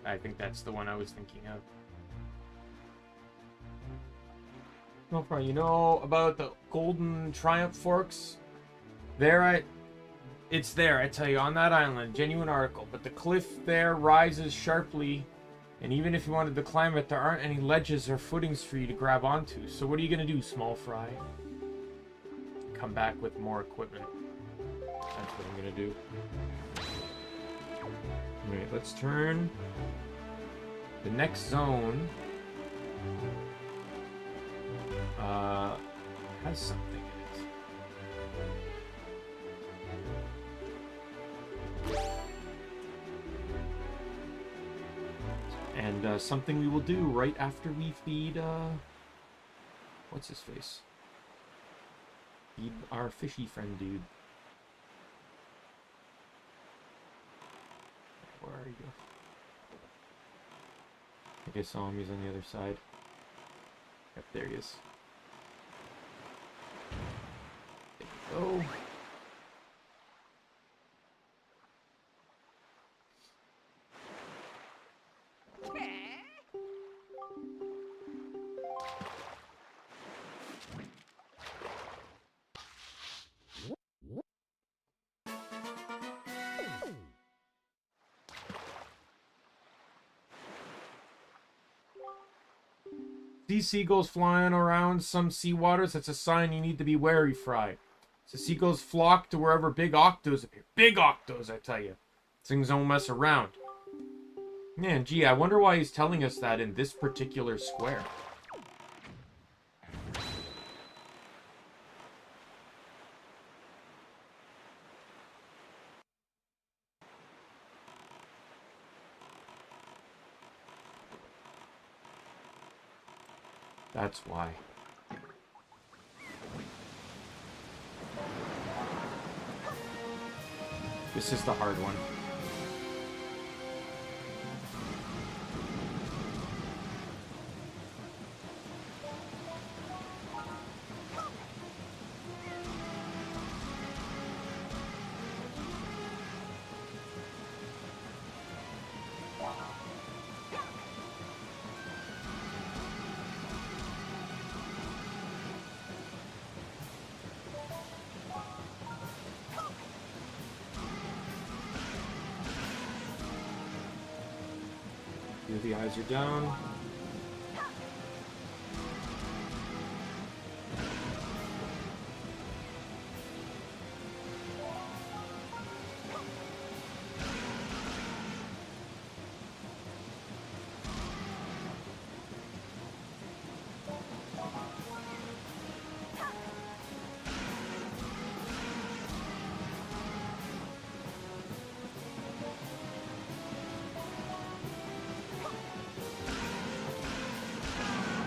I think that's the one I was thinking of. No problem. You know about the Golden Triumph Forks? It's there, I tell you, on that island. Genuine article. But the cliff there rises sharply And even if you wanted to climb it, there aren't any ledges or footings for you to grab onto. So what are you going to do, small fry? Come back with more equipment. That's what I'm going to do. Alright, let's turn. The next zone has something in it. And something we will do right after we feed, what's his face? Feed our fishy friend dude. Where are you? I think I saw him, he's on the other side. Yep, there he is. There we go. See seagulls flying around some sea waters? That's a sign you need to be wary, Fry. So seagulls flock to wherever big octos appear. Big octos, I tell you. Things don't mess around. Man, gee, I wonder why he's telling us that in this particular square. That's why. This is the hard one. The eyes are down.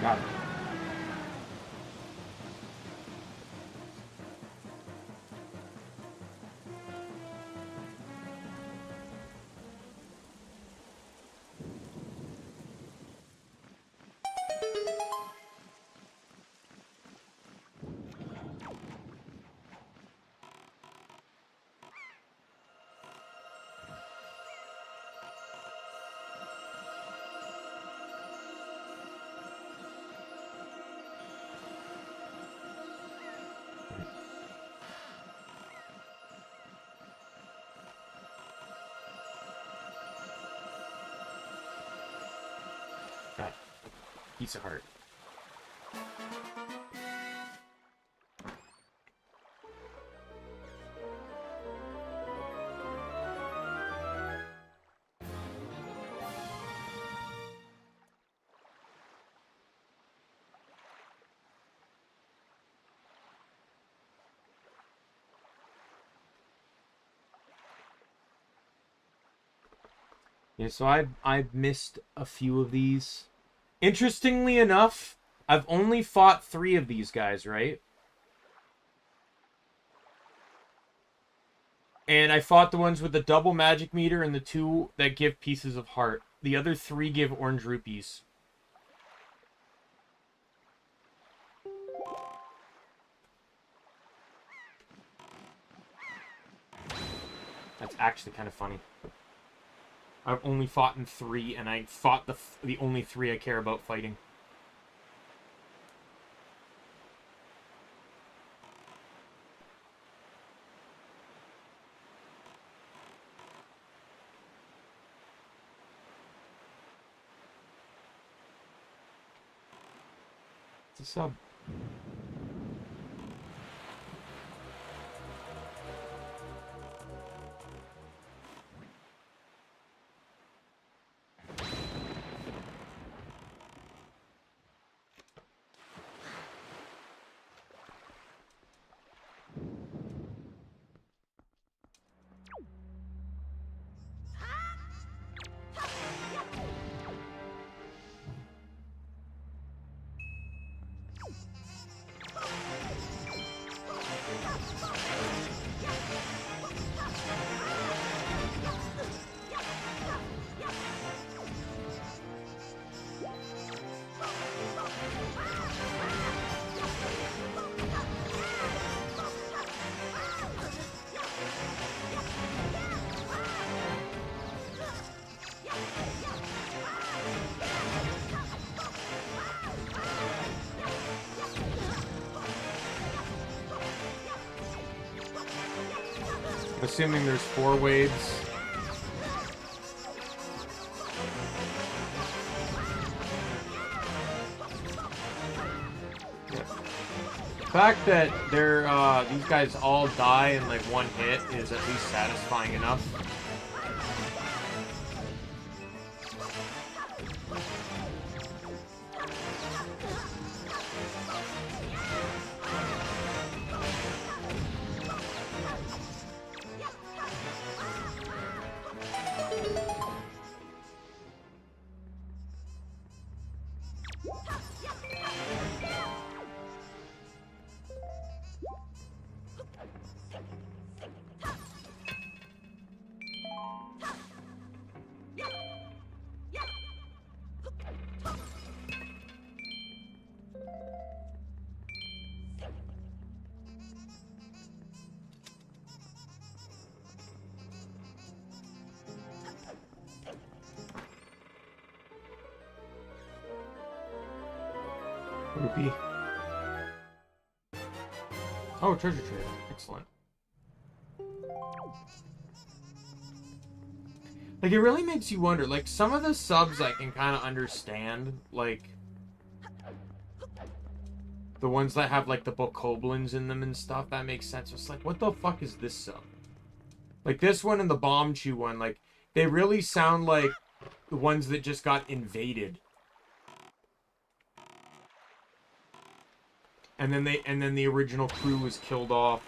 Got it. Piece of heart. Yeah, so I've missed a few of these. Interestingly enough, I've only fought 3 of these guys, right? And I fought the ones with the double magic meter and the 2 that give pieces of heart. The other 3 give orange rupees. That's actually kind of funny. I've only fought in 3, and I fought the only 3 I care about fighting. the sub. Assuming there's 4 waves. Yeah. The fact that they're these guys all die in like one hit is at least satisfying enough. Rupee. Oh, treasure trade. Excellent. Like, it really makes you wonder. Like, some of the subs I can kind of understand. Like, the ones that have, like, the bokoblins in them and stuff. That makes sense. It's like, what the fuck is this sub? Like, this one and the Bomb Chew one. Like, they really sound like the ones that just got invaded. And then the original crew was killed off.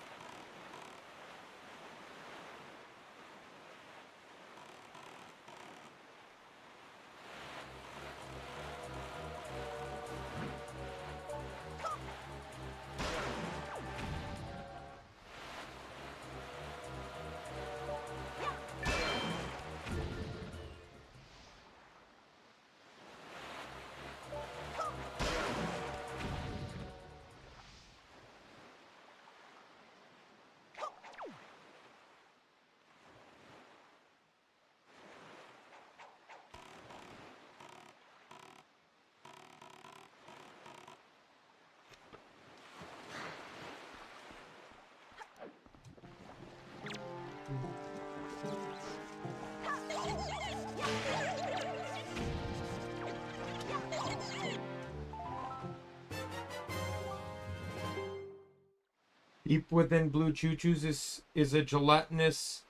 Deep within Blue Choo-Choo's is a gelatinous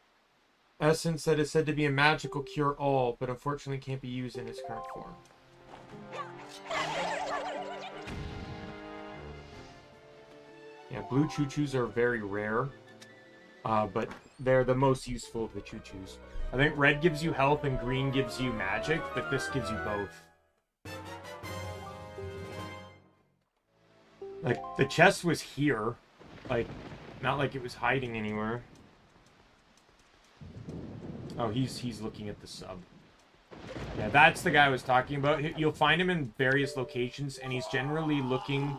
essence that is said to be a magical cure-all, but unfortunately can't be used in its current form. Yeah, Blue Choo-Choo's are very rare, but they're the most useful of the Choo-Choo's. I think red gives you health and green gives you magic, but this gives you both. Like, the chest was here. Like, not like it was hiding anywhere. Oh, he's looking at the sub. Yeah, that's the guy I was talking about. You'll find him in various locations, and he's generally looking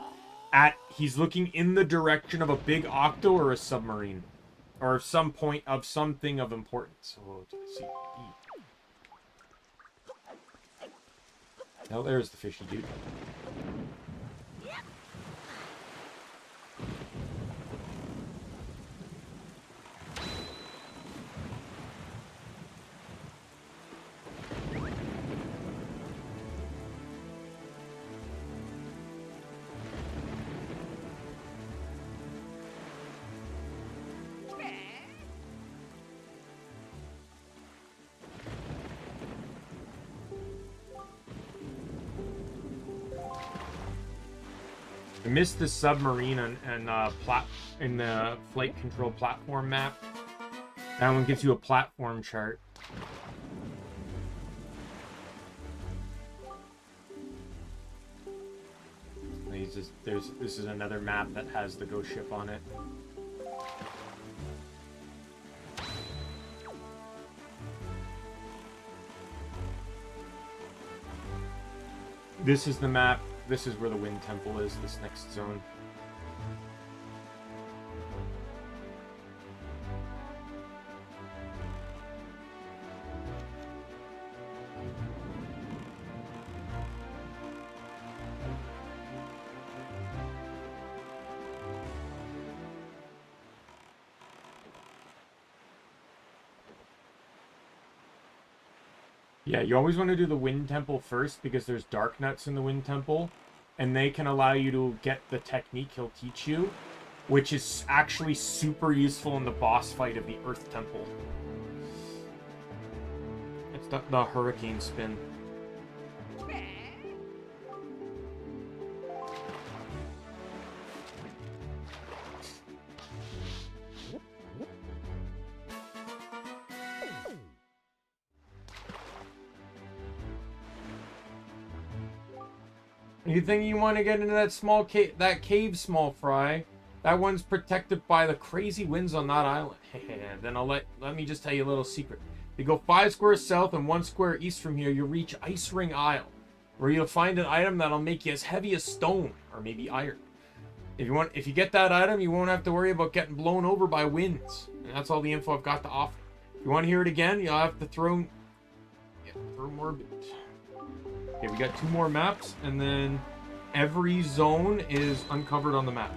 at... He's looking in the direction of a big octo or a submarine. Or some point of something of importance. Oh, let's see. Oh, there's the fishy dude. I missed the submarine and in the flight control platform map. That one gives you a platform chart. This is another map that has the ghost ship on it. This is the map. This is where the Wind Temple is, this next zone. Yeah, you always want to do the Wind Temple first because there's Dark Nuts in the Wind Temple, and they can allow you to get the technique he'll teach you, which is actually super useful in the boss fight of the Earth Temple. It's the Hurricane Spin. You think you want to get into that small cave, small fry? That one's protected by the crazy winds on that island. Then let me just tell you a little secret. If you go 5 squares south and 1 square east from here, you'll reach Ice Ring Isle, where you'll find an item that'll make you as heavy as stone, or maybe iron. If you get that item, you won't have to worry about getting blown over by winds. And that's all the info I've got to offer. If you want to hear it again, you'll have to throw more bit. Okay, we got 2 more maps, and then every zone is uncovered on the map.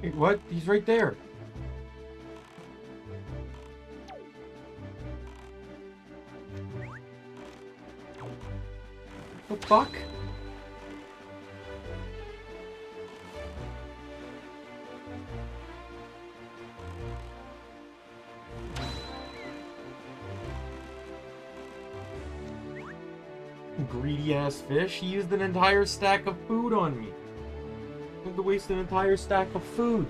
Wait, what? He's right there. The fuck? Greedy ass fish. He used an entire stack of food on me. I had to waste an entire stack of food.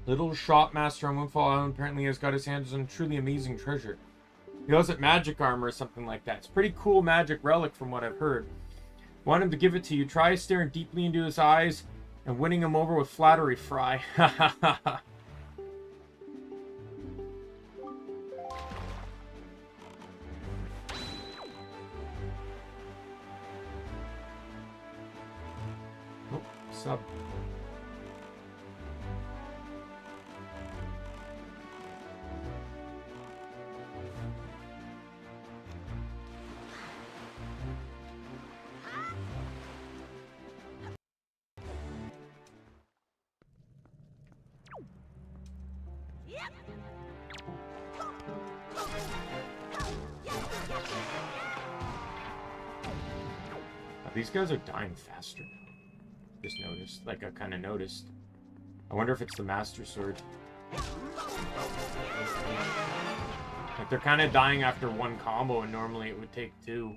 Little shopmaster on Windfall Island apparently has got his hands on truly amazing treasure. He calls it magic armor or something like that. It's a pretty cool magic relic from what I've heard. Want him to give it to you. Try staring deeply into his eyes and winning him over with flattery, Fry. Ha ha ha ha. Oh, sub. These guys are dying faster now. Just noticed. Like, I kind of noticed. I wonder if it's the Master Sword. Like, they're kind of dying after 1 combo, and normally it would take 2.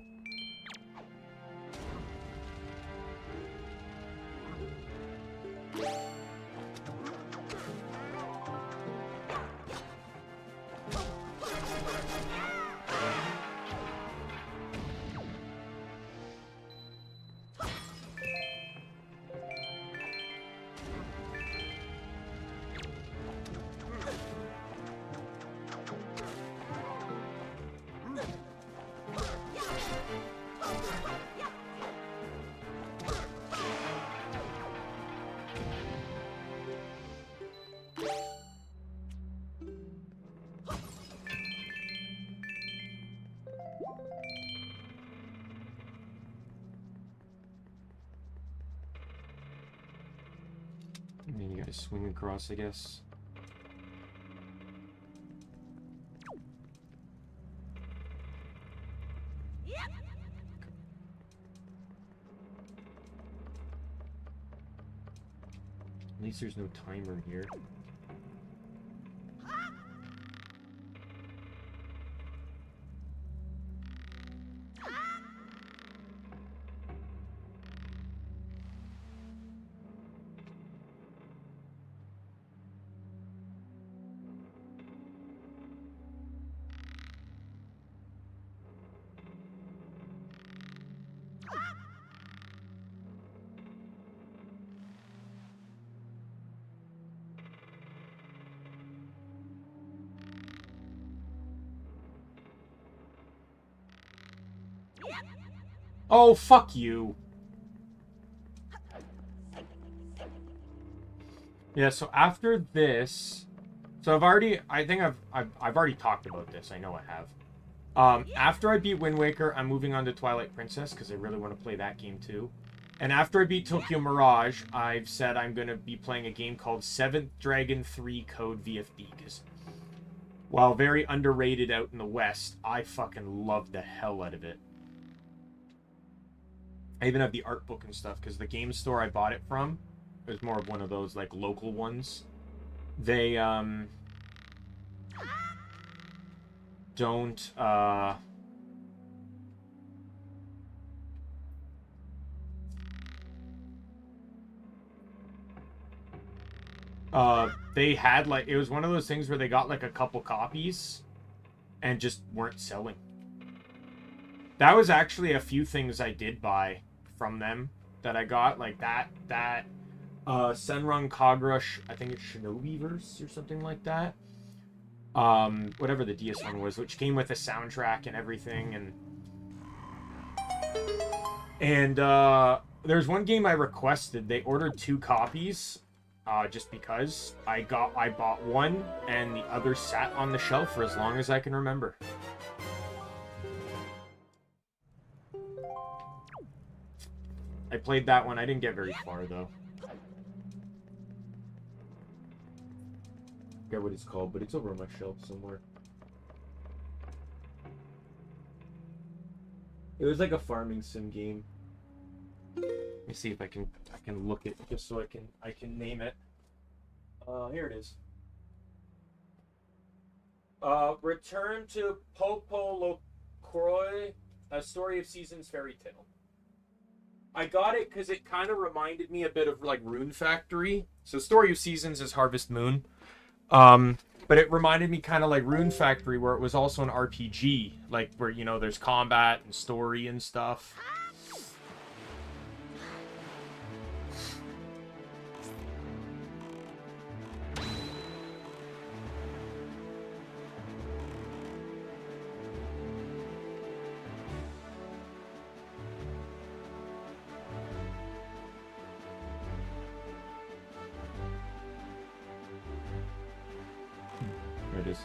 And then you gotta swing across, I guess. At least there's no timer here. Oh, fuck you. Yeah, so after this, so I think I've already talked about this. I know I have. After I beat Windwaker, I'm moving on to Twilight Princess because I really want to play that game too. And after I beat Tokyo Mirage, I've said I'm going to be playing a game called 7th Dragon 3 Code VFB because while very underrated out in the West, I fucking love the hell out of it. I even have the art book and stuff because the game store I bought it from, it was more of one of those like local ones. They don't they had like, it was one of those things where they got like a couple copies and just weren't selling. That was actually a few things I did buy from them that I got, like that Senran Kagura, I think it's Shinobiverse or something like that. Whatever the DS one was, which came with a soundtrack and everything, and there's one game I requested. They ordered 2 copies, just because I bought one and the other sat on the shelf for as long as I can remember. I played that one. I didn't get very far, though. I forget what it's called, but it's over on my shelf somewhere. It was like a farming sim game. Let me see if I can look it just so I can name it. Here it is. Return to Popo Locroix, A Story of Seasons Fairy Tale. I got it because it kind of reminded me a bit of like Rune Factory. So Story of Seasons is Harvest Moon. But it reminded me kind of like Rune Factory, where it was also an RPG, like where, you know, there's combat and story and stuff. There it is.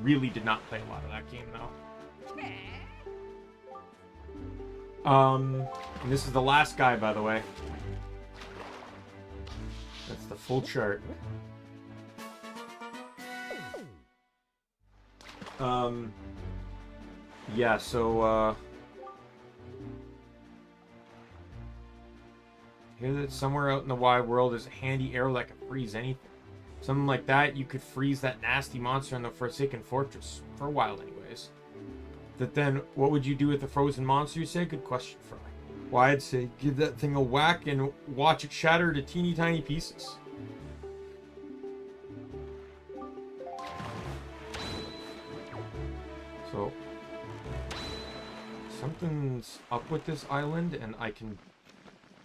Really did not play a lot of that game though. And this is the last guy, by the way. That's the full chart. Yeah, so, hear that somewhere out in the wide world there's a handy arrow that can freeze anything. Something like that, you could freeze that nasty monster in the Forsaken Fortress. For a while, anyways. That then, what would you do with the frozen monster, you say? Good question, Fry. Why, I'd say give that thing a whack and watch it shatter to teeny tiny pieces. So, something's up with this island, and I can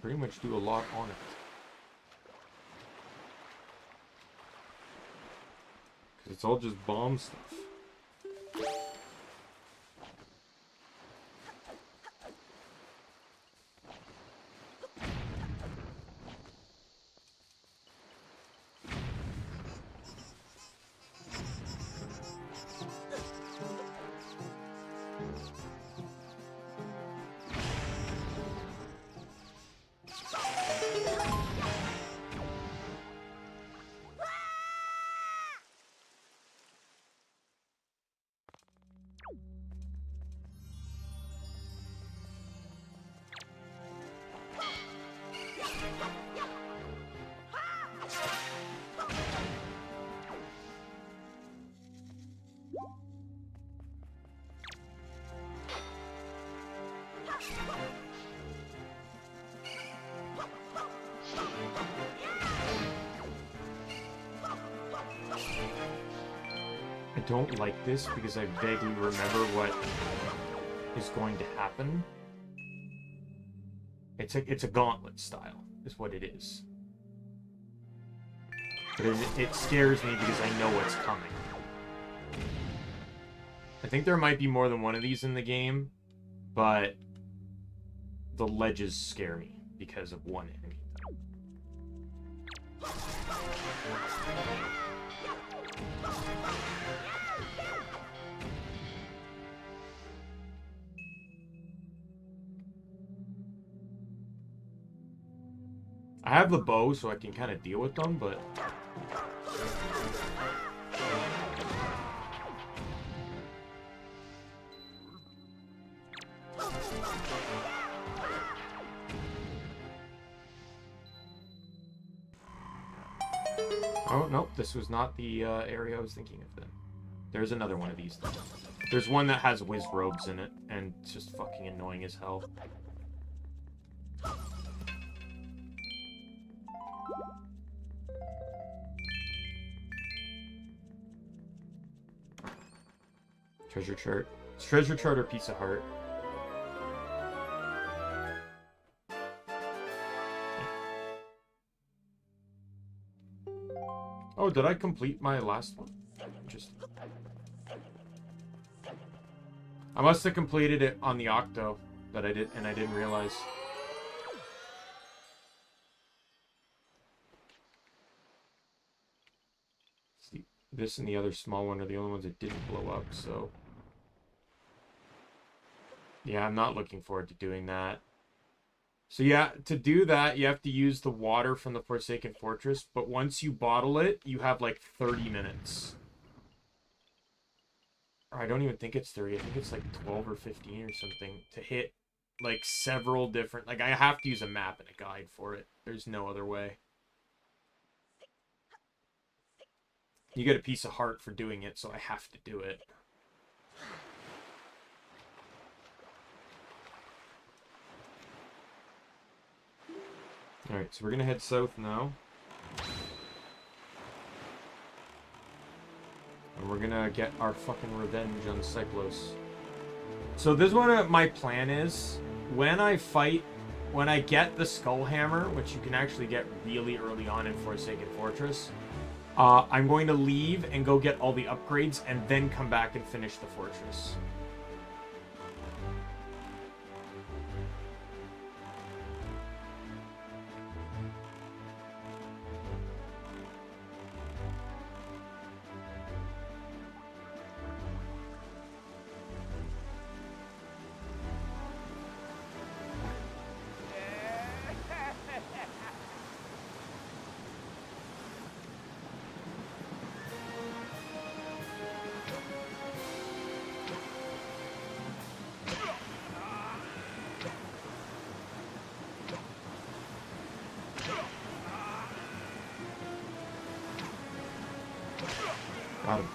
pretty much do a lot on it. Because it's all just bomb stuff. don't like this because I vaguely remember what is going to happen. It's a gauntlet style, is what it is. But it scares me because I know what's coming. I think there might be more than one of these in the game, but the ledges scare me because of one enemy. I have the bow, so I can kind of deal with them, but... Oh, nope, this was not the area I was thinking of then. There's another one of these, though. There's one that has whiz robes in it, and it's just fucking annoying as hell. Treasure chart. It's treasure chart or piece of heart. Oh, did I complete my last one? Interesting. I must have completed it on the Octo that I did, and I didn't realize. See, this and the other small one are the only ones that didn't blow up, so... Yeah, I'm not looking forward to doing that. So yeah, to do that, you have to use the water from the Forsaken Fortress, but once you bottle it, you have like 30 minutes. Or I don't even think it's 30, I think it's like 12 or 15 or something, to hit like several different... Like, I have to use a map and a guide for it. There's no other way. You get a piece of heart for doing it, so I have to do it. Alright, so we're gonna head south now. And we're gonna get our fucking revenge on Cyclos. So this is what my plan is. When I get the Skull Hammer, which you can actually get really early on in Forsaken Fortress, I'm going to leave and go get all the upgrades and then come back and finish the fortress. Got him.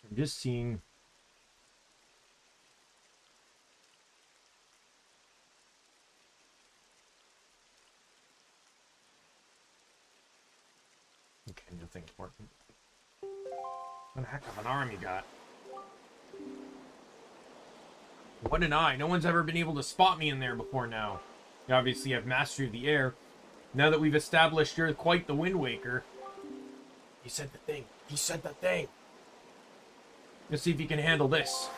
I'm just seeing... Okay, nothing important. What the heck of an arm you got? What an eye. No one's ever been able to spot me in there before now. You obviously have mastery of the air. Now that we've established you're quite the Windwaker. He said the thing. He said the thing. Let's see if he can handle this.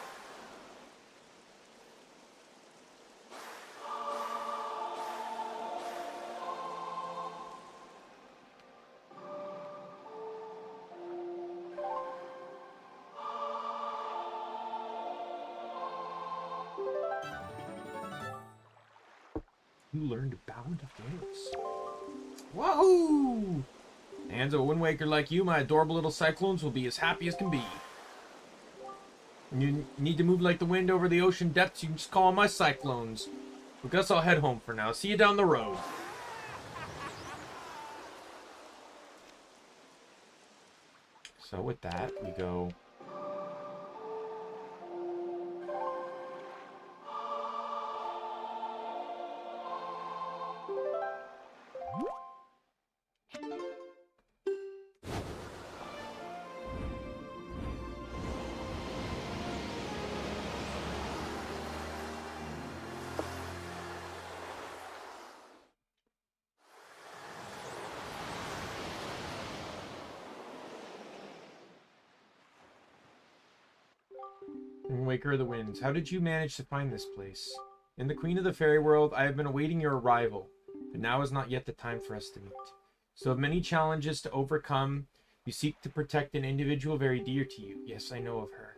You learned a bound of gales. Whoa! Hands of a Windwaker like you, my adorable little cyclones will be as happy as can be. When you need to move like the wind over the ocean depths, you can just call on my cyclones. I guess I'll head home for now. See you down the road. So with that, we go... Waker of the Winds, how did you manage to find this place? In the Queen of the Fairy World, I have been awaiting your arrival, but now is not yet the time for us to meet. So of many challenges to overcome, you seek to protect an individual very dear to you. Yes, I know of her.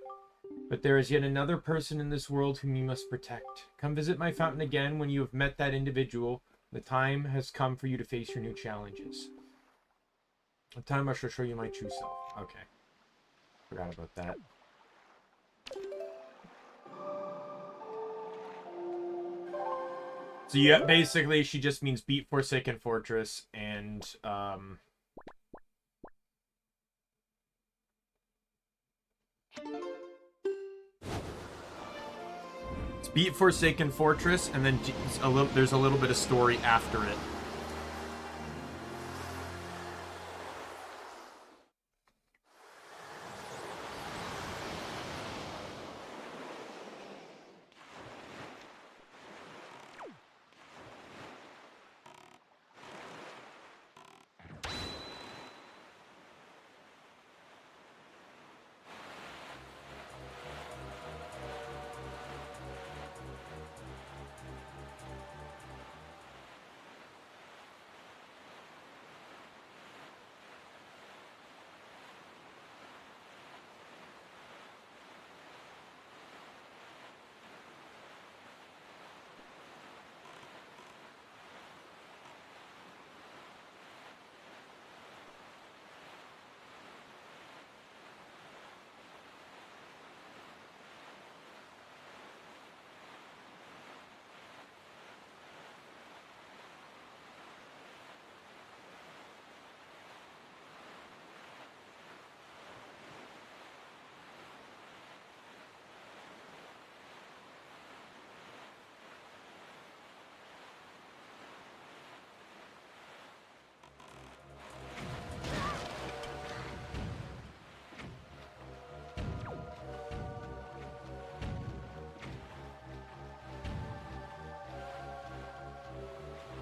But there is yet another person in this world whom you must protect. Come visit my fountain again when you have met that individual. The time has come for you to face your new challenges. The time I shall show you my true self. Okay. Forgot about that. So yeah, basically she just means beat Forsaken Fortress and it's beat Forsaken Fortress and then there's a little bit of story after it.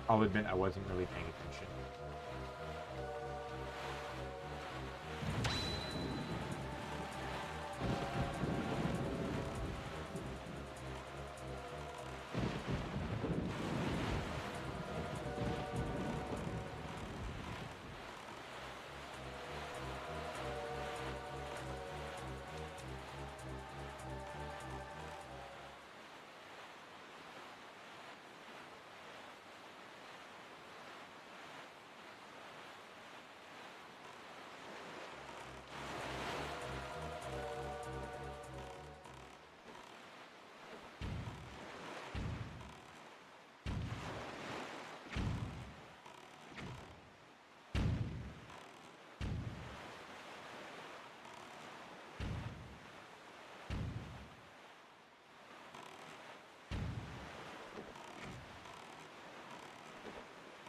I'll admit I wasn't really paying attention.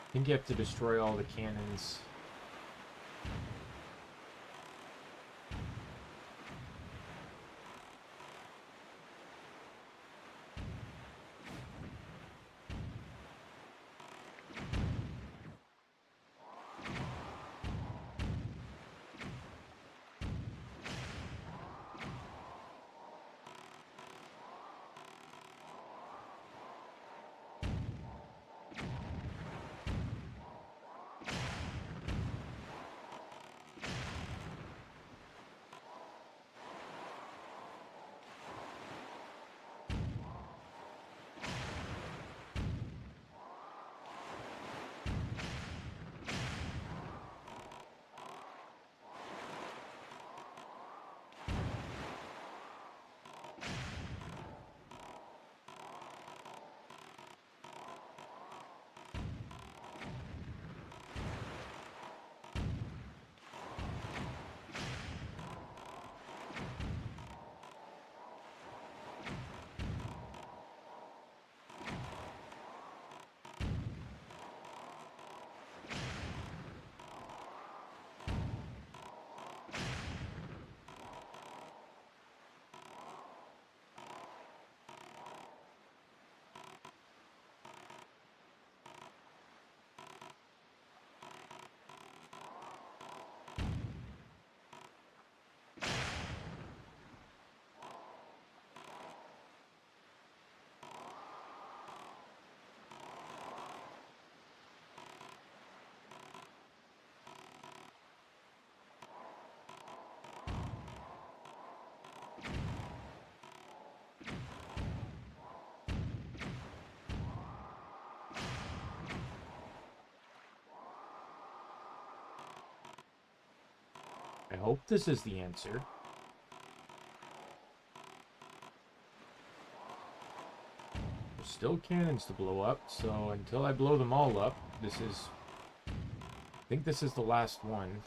I think you have to destroy all the cannons. I hope this is the answer. There's still cannons to blow up, so until I blow them all up, this is... I think this is the last one.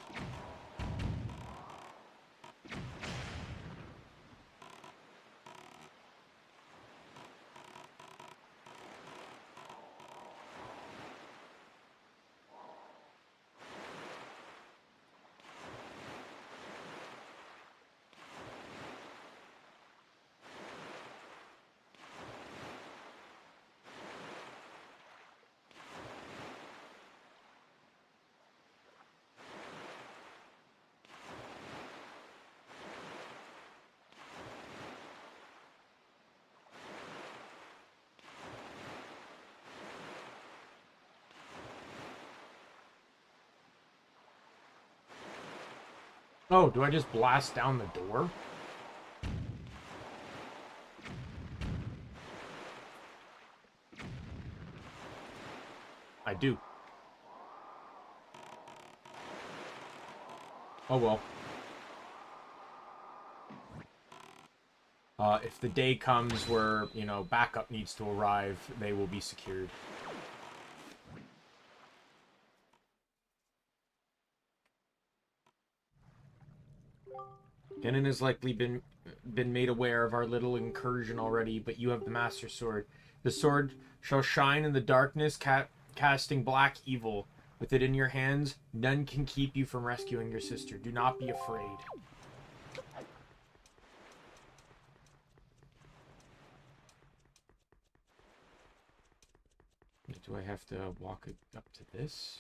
Oh, do I just blast down the door? I do. Oh well. If the day comes where, you know, backup needs to arrive, they will be secured. Kennen has likely been made aware of our little incursion already, but you have the Master Sword. The sword shall shine in the darkness, casting black evil. With it in your hands, none can keep you from rescuing your sister. Do not be afraid. Do I have to walk up to this?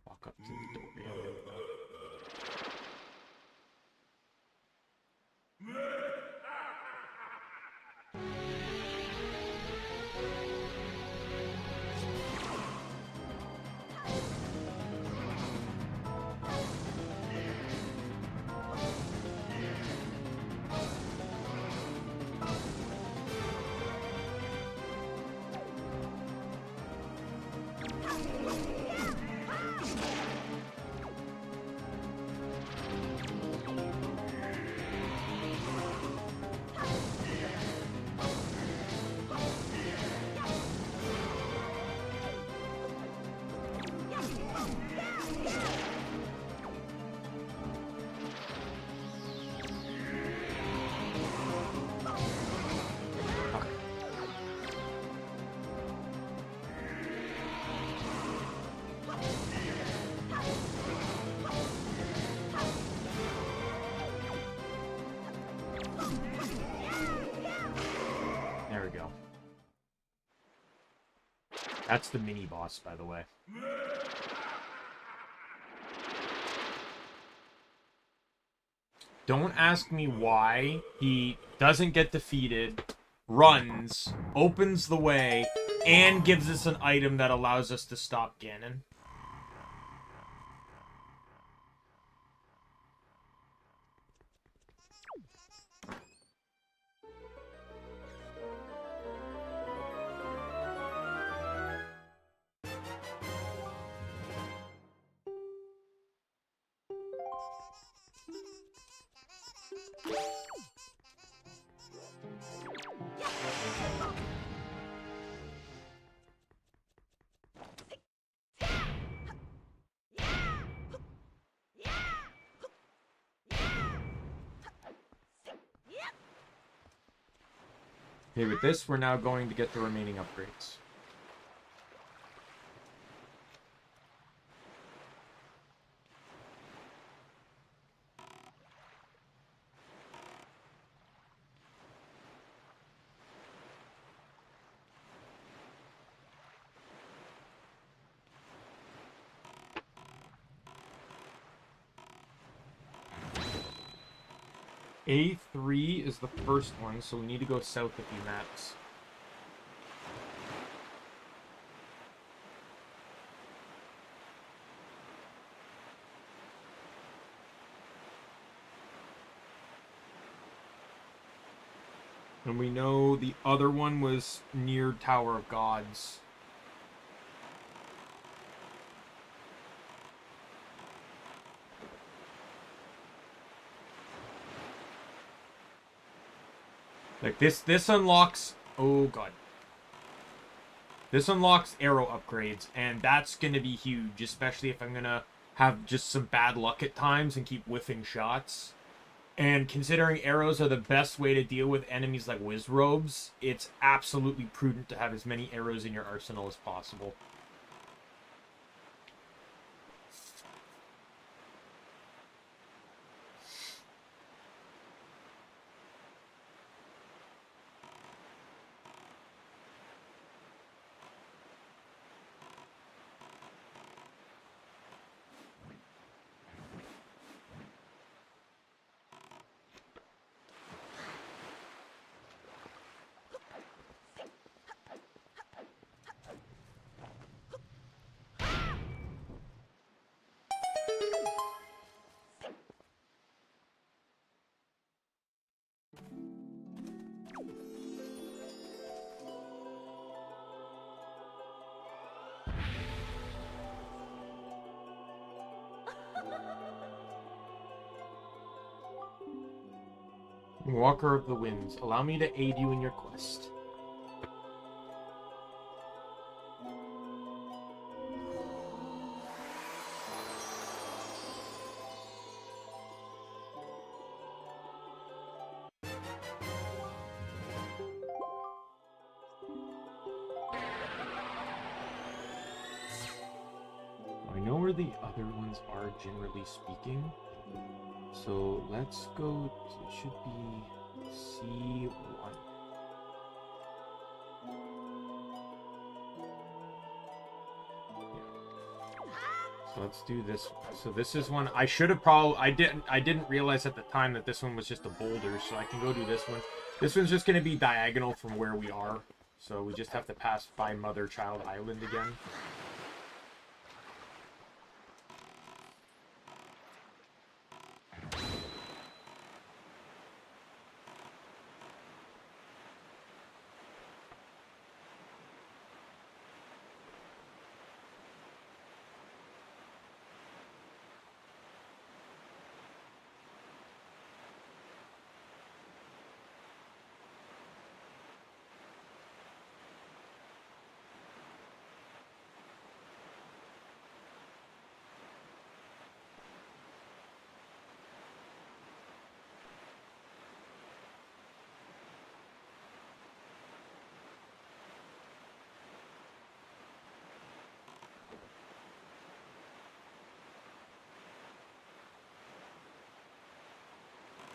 Walk up to the door. Yeah, there we go. That's the mini boss, by the way. Don't ask me why he doesn't get defeated, runs, opens the way, and gives us an item that allows us to stop Ganon. Okay, with this, we're now going to get the remaining upgrades. A3 is the first one, so we need to go south a few maps. And we know the other one was near Tower of Gods. Like, this unlocks... Oh, God. This unlocks arrow upgrades, and that's going to be huge, especially if I'm going to have just some bad luck at times and keep whiffing shots. And considering arrows are the best way to deal with enemies like Wizrobes, it's absolutely prudent to have as many arrows in your arsenal as possible. Walker of the Winds, allow me to aid you in your quest. I know where the other ones are, generally speaking. So let's go, it should be C1. So let's do this one. So this is one, I should have probably, I didn't realize at the time that this one was just a boulder, so I can go do this one. This one's just going to be diagonal from where we are. So we just have to pass by Mother-Child Island again.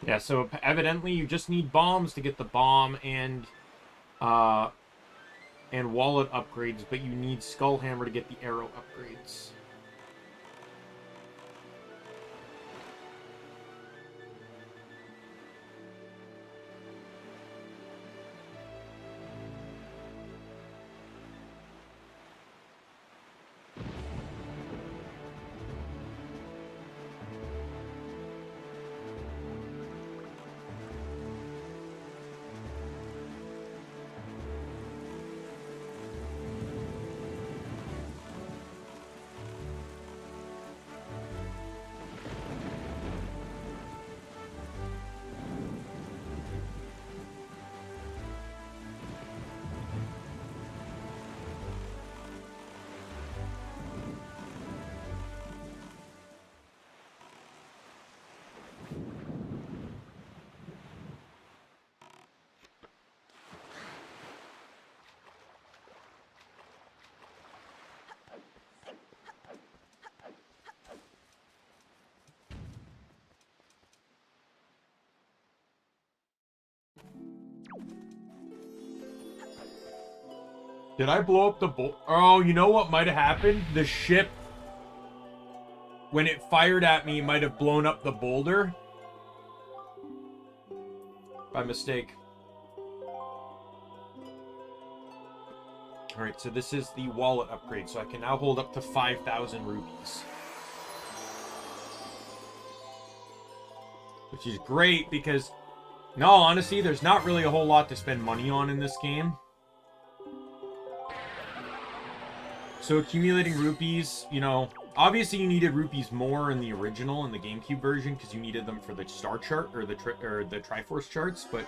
Yeah, so evidently you just need bombs to get the bomb and wallet upgrades, but you need Skullhammer to get the arrow upgrades. Did I blow up the bolt? Oh, you know what might have happened? The ship, when it fired at me, might have blown up the boulder. By mistake. Alright, so this is the wallet upgrade, so I can now hold up to 5,000 rupees. Which is great, because, in all honesty, there's not really a whole lot to spend money on in this game. So accumulating rupees, you know, obviously you needed rupees more in the original, in the GameCube version, because you needed them for the star chart, or the Triforce charts, but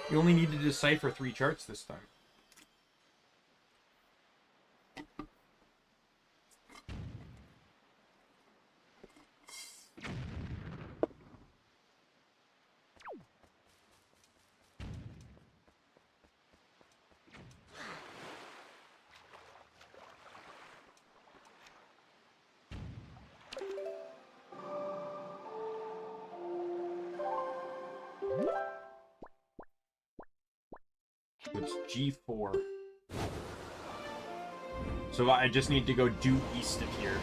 You only need to decipher 3 charts this time. It's G4. So I just need to go due east of here.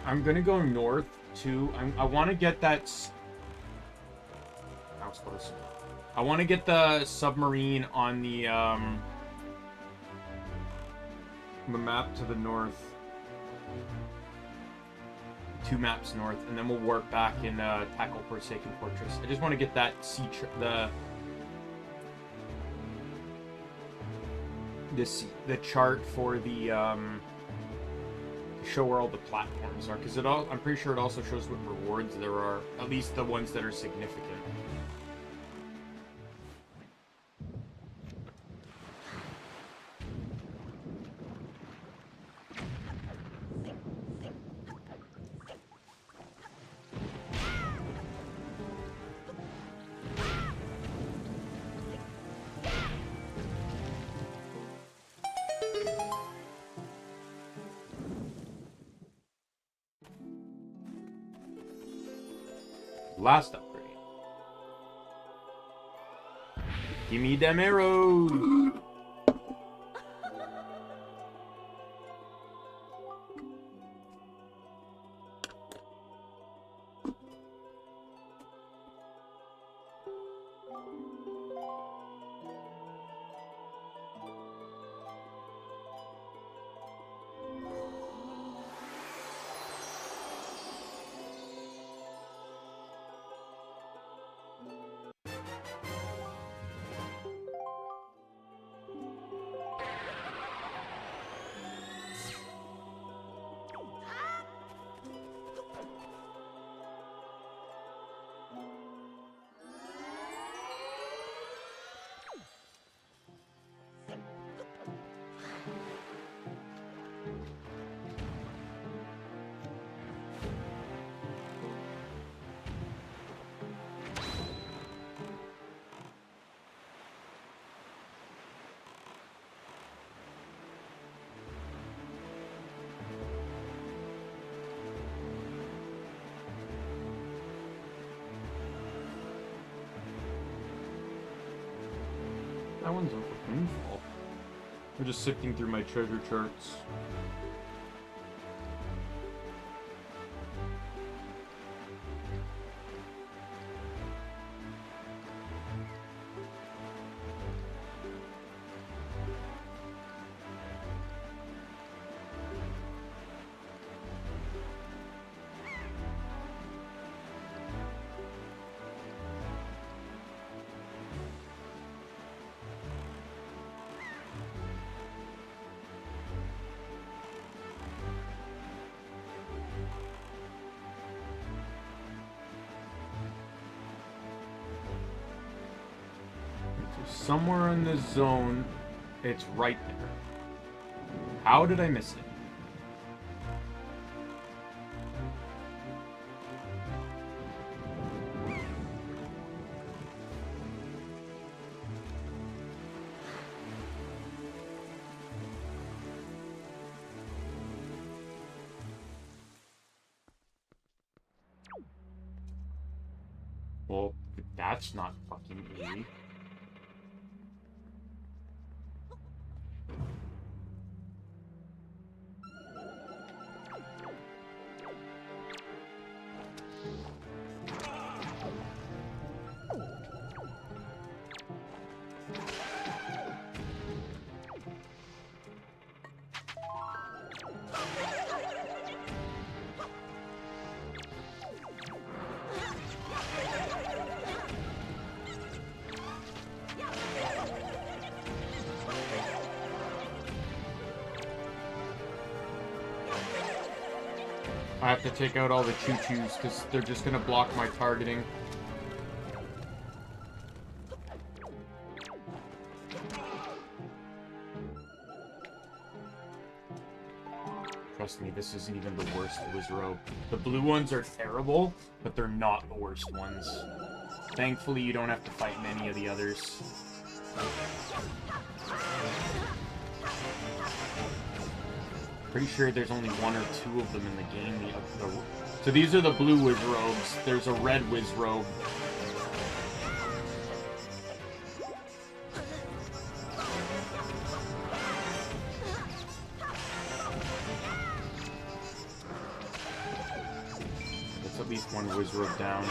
I'm gonna go north too. I want to get that. That was close. I want to get the submarine on the map to the north. 2 maps north, and then we'll warp back and tackle Forsaken Fortress. I just want to get that the chart for the show where all the platforms are, because I'm pretty sure it also shows what rewards there are, at least the ones that are significant. Last upgrade. Give me them arrows! That one's over Moonfall. I'm just sifting through my treasure charts. Somewhere in the zone, it's right there. How did I miss it? Well, that's not fucking easy. I have to take out all the choo-choos because they're just gonna block my targeting. Trust me, this isn't even the worst Wizrobe. The blue ones are terrible, but they're not the worst ones. Thankfully, you don't have to fight many of the others. Pretty sure there's only one or two of them in the game. So these are the blue Wizrobes. There's a red Wizrobe. That's at least one Wizrobe down.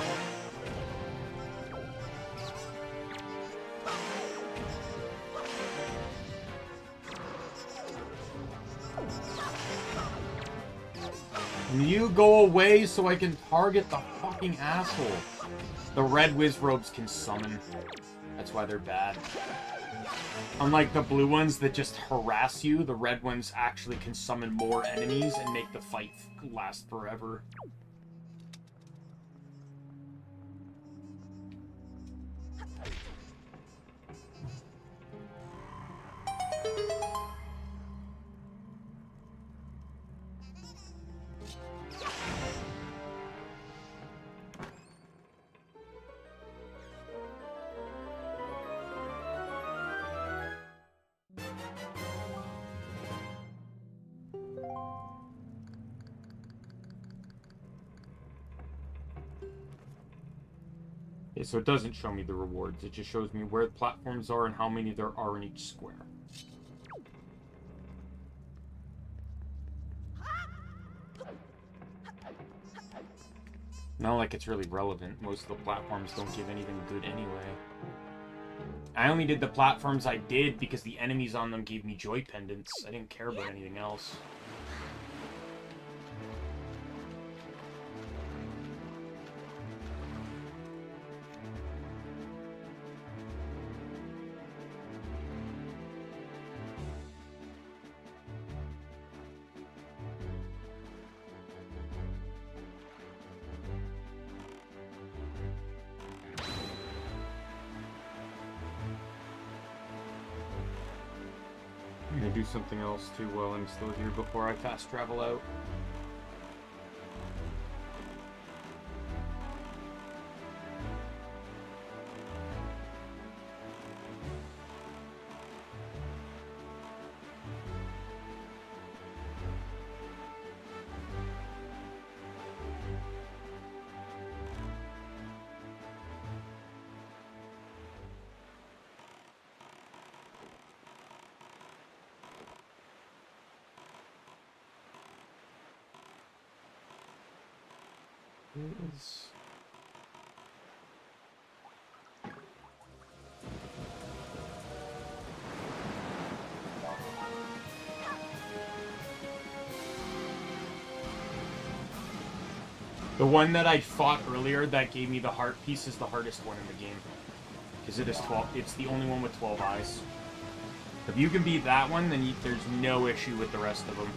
You go away so I can target the fucking asshole. The red Wizrobes can summon. That's why they're bad. Unlike the blue ones that just harass you, the red ones actually can summon more enemies and make the fight last forever. Okay, so it doesn't show me the rewards. It just shows me where the platforms are and how many there are in each square. Not like it's really relevant. Most of the platforms don't give anything good anyway. I only did the platforms I did because the enemies on them gave me joy pendants. I didn't care about anything else. I'm gonna do something else too while I'm still here before I fast travel out. Is... The one that I fought earlier that gave me the heart piece is the hardest one in the game. Because it is 12. It's the only one with 12 eyes. If you can beat that one, then there's no issue with the rest of them.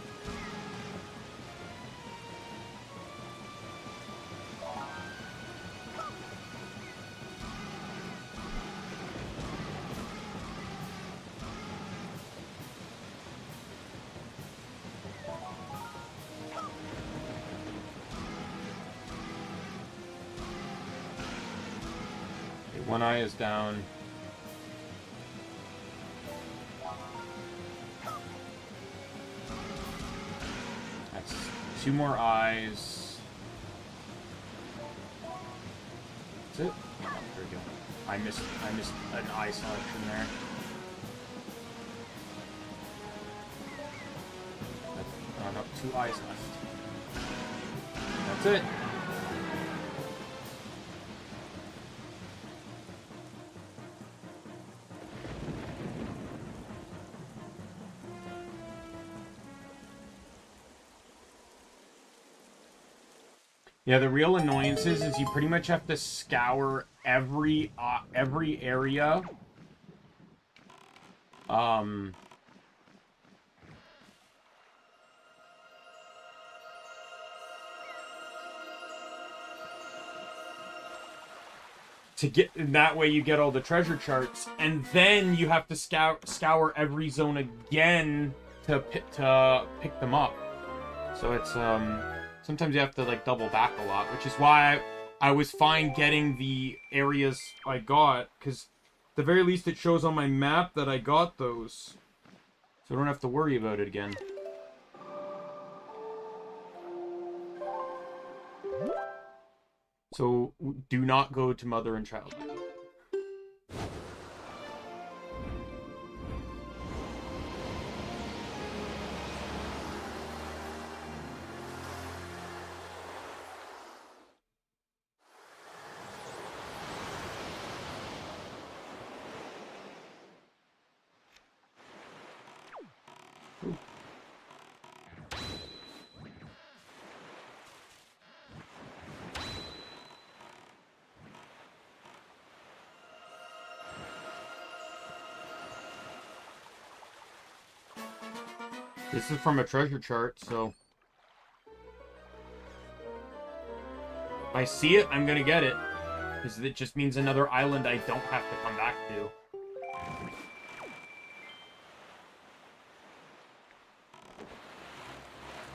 One eye is down. That's 2 more eyes. That's it. There we go. I missed an eye selection there. No, 2 eyes left. That's it. Yeah, the real annoyances is you pretty much have to scour every area. To get that way you get all the treasure charts, and then you have to scour every zone again to pick them up. So it's sometimes you have to like double back a lot, which is why I was fine getting the areas I got, because at the very least it shows on my map that I got those, so I don't have to worry about it again. So do not go to Mother and Child. This is from a treasure chart, so if I see it, I'm gonna get it. Because it just means another island I don't have to come back to.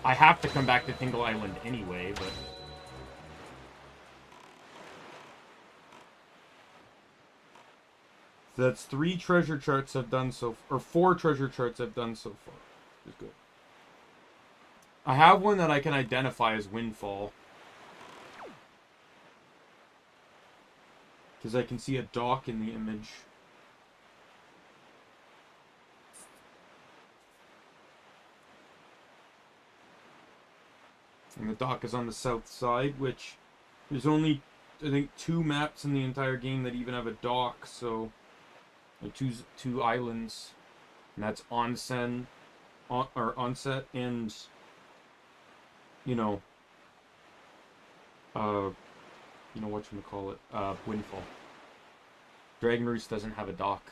I have to come back to Tingle Island anyway, but... So that's 3 treasure charts I've done so... Or 4 treasure charts I've done so far. Which is good. I have one that I can identify as Windfall. Because I can see a dock in the image. And the dock is on the south side, which there's only, I think, 2 maps in the entire game that even have a dock, so... Like two islands. And that's Onsen, or Onset, and... You know, whatchamacallit, Windfall. Dragon Roost doesn't have a dock.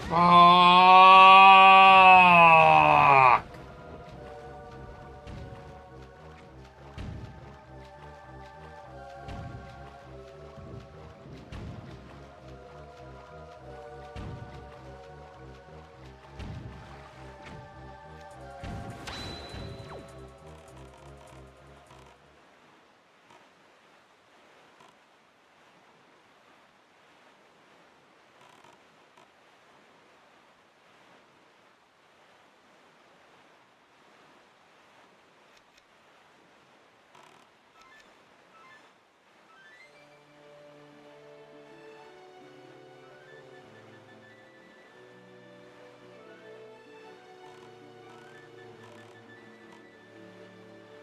Fuck!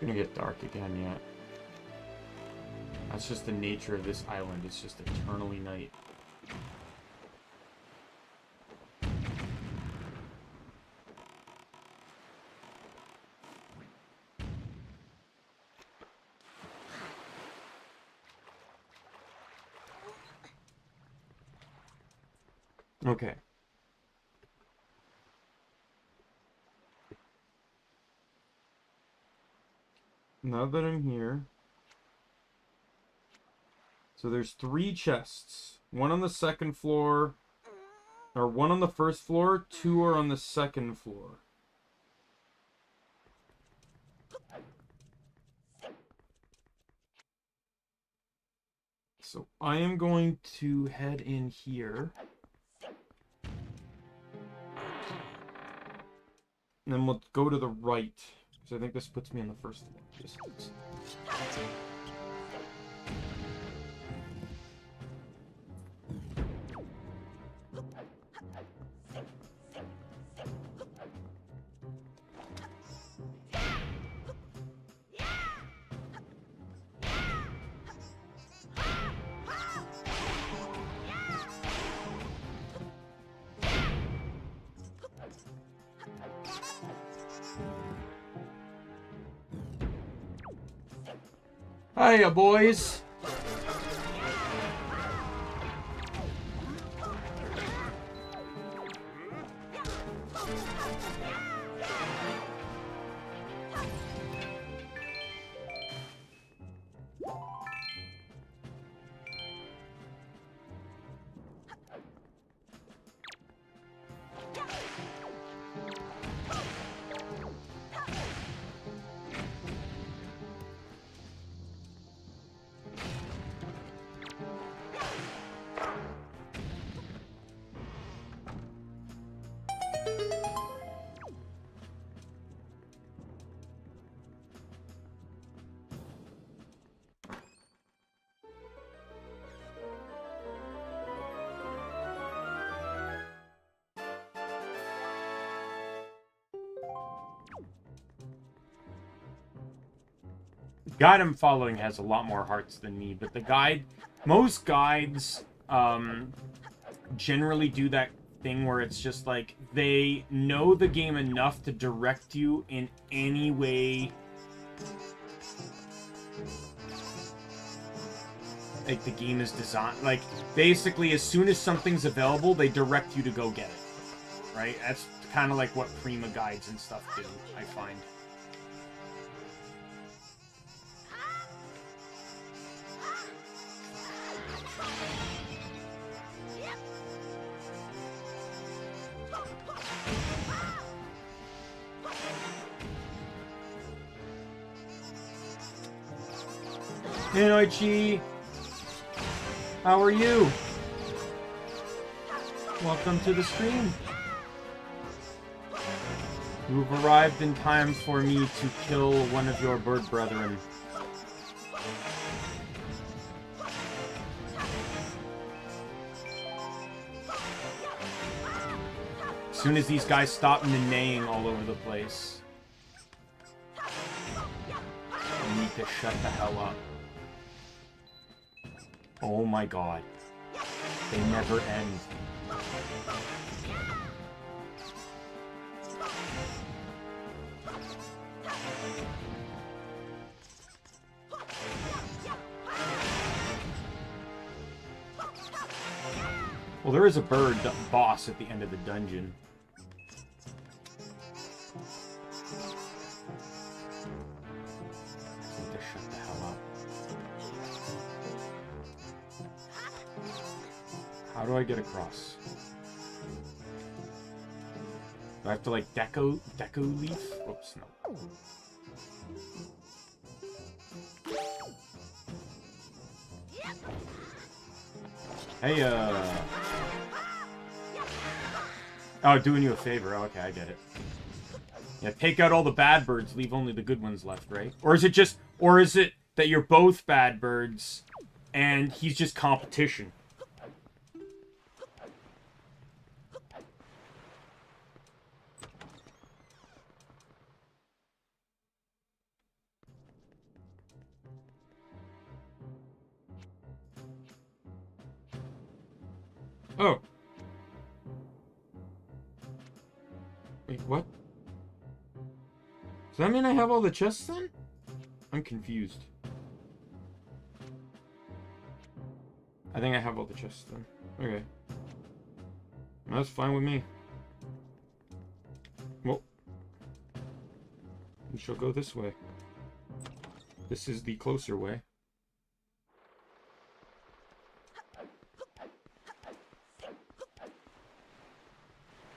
Gonna get dark again yet. That's just the nature of this island. It's just eternally night. Okay. Now that I'm here... So there's 3 chests. 1 on the second floor, or 1 on the first floor, 2 are on the second floor. So I am going to head in here. And then we'll go to the right. Because I think this puts me on the first one. Distance. Hiya, boys. Guide I'm following has a lot more hearts than me, but the guide, most guides generally do that thing where it's just like they know the game enough to direct you in any way like the game is designed. Like basically as soon as something's available, they direct you to go get it, right? That's kind of like what Prima guides and stuff do, I find. Hey, Noichi! How are you? Welcome to the stream. You've arrived in time for me to kill one of your bird brethren. As soon as these guys stop neighing all over the place, I need to shut the hell up. Oh my god. They never end. Well, there is a bird boss at the end of the dungeon. I need to shut the hell up. How do I get across? Do I have to like deco leaf? Oops, no. Hey, oh, doing you a favor. Okay, I get it. Yeah, take out all the bad birds, leave only the good ones left, right? Or is it that you're both bad birds and he's just competition? Oh. Wait, what? Does that mean I have all the chests then? I'm confused. I think I have all the chests then. Okay. That's fine with me. Well, we shall go this way. This is the closer way.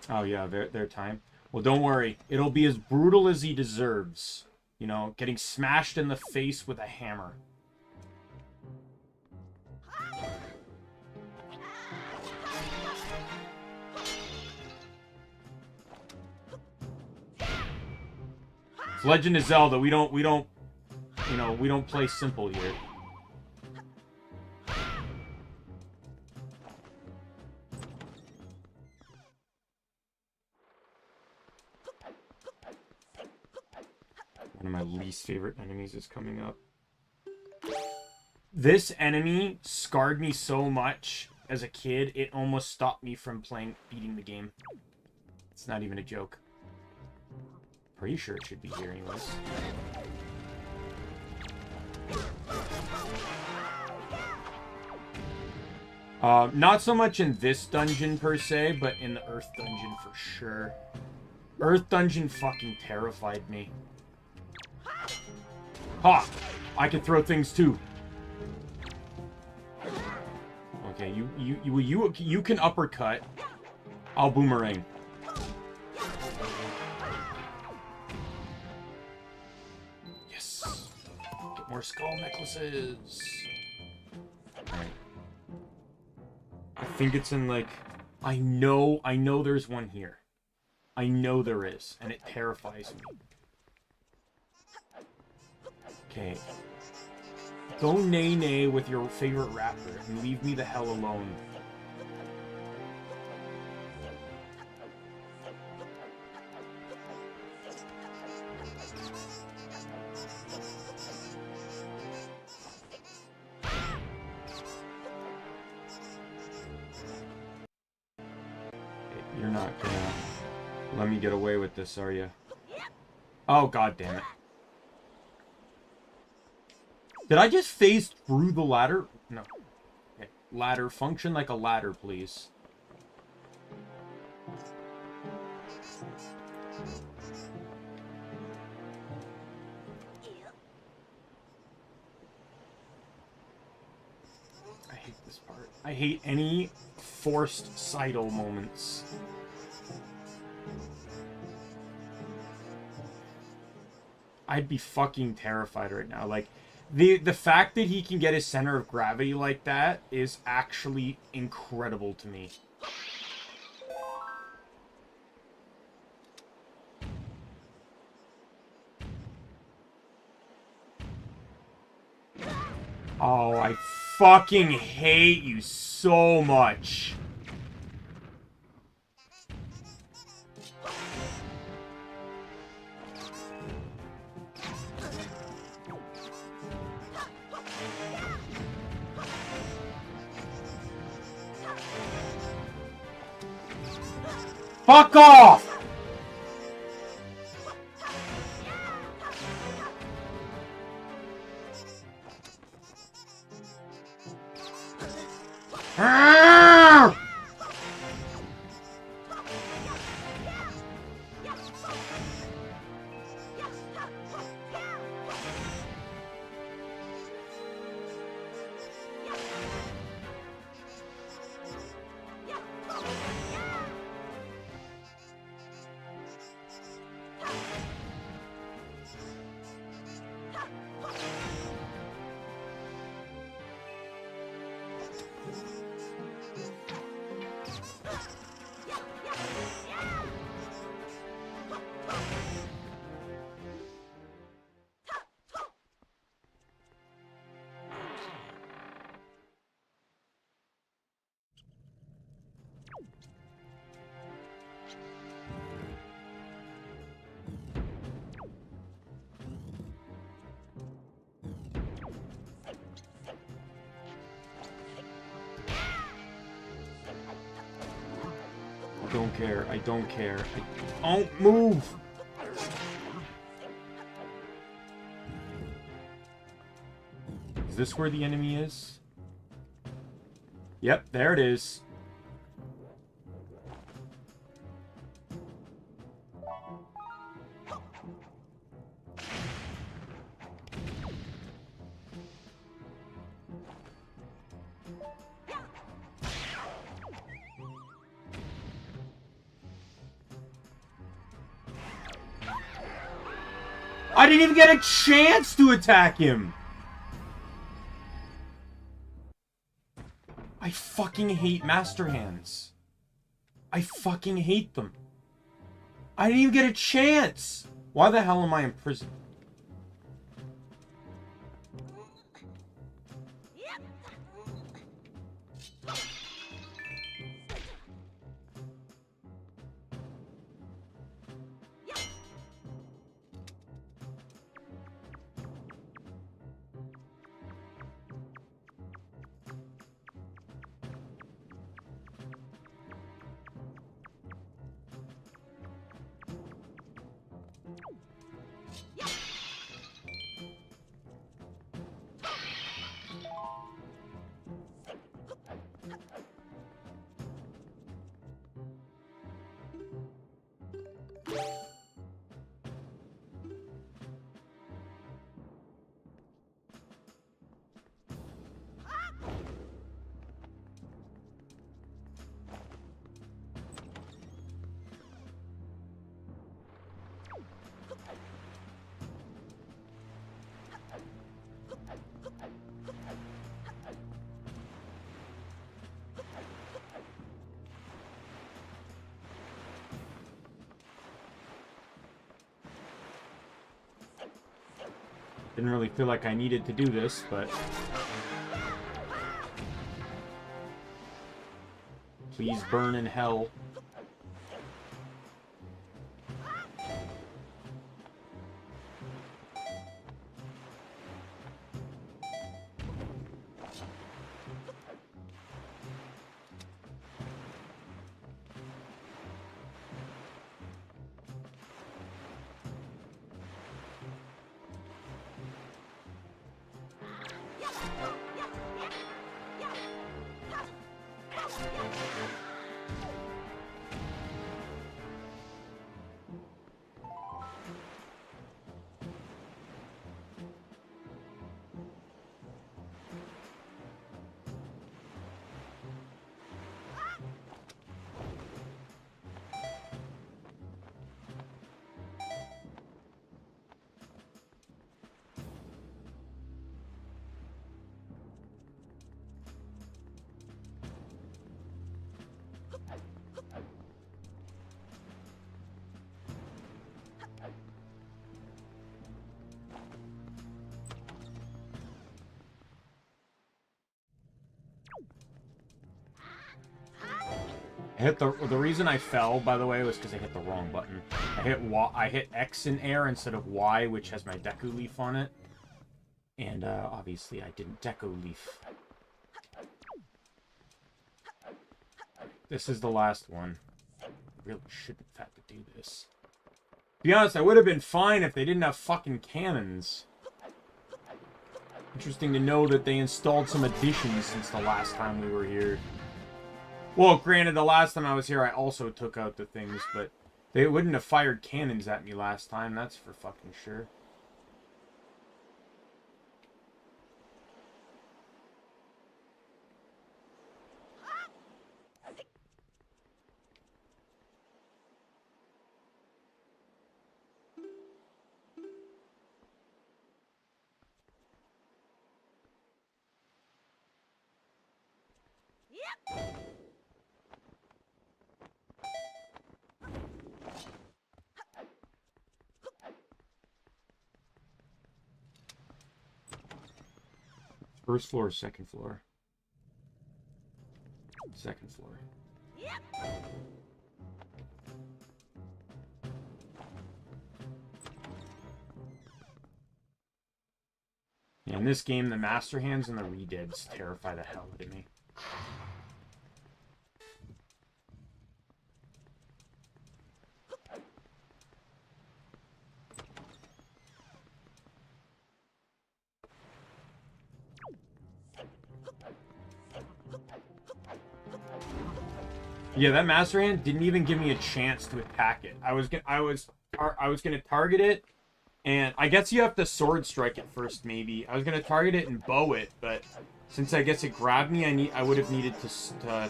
Oh yeah, their time. Well, don't worry. It'll be as brutal as he deserves. You know, getting smashed in the face with a hammer. It's Legend of Zelda. We don't, you know, we don't play simple here. One of my least favorite enemies is coming up. This enemy scarred me so much as a kid, it almost stopped me from beating the game. It's not even a joke. Pretty sure it should be here anyways. Not so much in this dungeon per se, but in the Earth dungeon for sure. Earth dungeon fucking terrified me. Ha! I can throw things too. Okay, you can uppercut. I'll boomerang. Yes. Get more skull necklaces. Alright. I think it's in like I know there's one here. I know there is, and it terrifies me. Okay. Go nay-nay with your favorite rapper and leave me the hell alone. You're not gonna let me get away with this, are you? Oh, god damn it. Did I just phase through the ladder? No. Okay. Ladder. Function like a ladder, please. I hate this part. I hate any forced sidle moments. I'd be fucking terrified right now. Like, the fact that he can get his center of gravity like that is actually incredible to me. Oh, I fucking hate you so much. Fuck off! I don't care. I don't care. I don't move! Is this where the enemy is? Yep, there it is. I didn't even get a chance to attack him! I fucking hate Master Hands. I fucking hate them. I didn't even get a chance! Why the hell am I in prison? Didn't really feel like I needed to do this, but... Please burn in hell. I hit the reason I fell, by the way, was because I hit the wrong button. I hit X in air instead of Y, which has my Deku Leaf on it. And obviously I didn't Deku Leaf. This is the last one. I really shouldn't have had to do this. To be honest, I would have been fine if they didn't have fucking cannons. Interesting to know that they installed some additions since the last time we were here. Well, granted, the last time I was here, I also took out the things, but they wouldn't have fired cannons at me last time, that's for fucking sure. First floor, second floor. Second floor. Yeah, in this game, the Master Hands and the Redeads terrify the hell out of me. Yeah, that Master Hand didn't even give me a chance to attack it. I was gonna target it, and I guess you have to sword strike it first. Maybe I was gonna target it and bow it, but since I guess it grabbed me, I would have needed to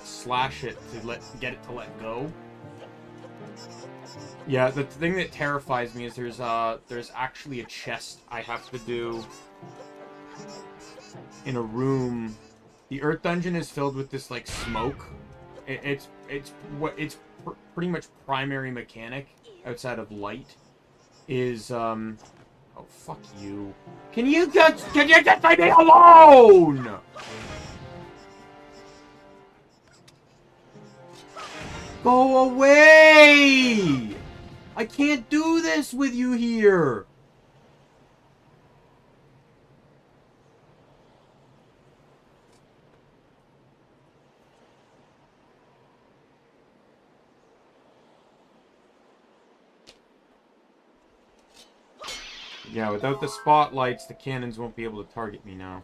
slash it to get it to let go. Yeah, the thing that terrifies me is there's actually a chest I have to do in a room. The Earth Dungeon is filled with this like smoke. It's pretty much primary mechanic outside of light. is, oh, fuck you. Can you just leave me alone? Go away! I can't do this with you here! Yeah, without the spotlights, the cannons won't be able to target me now.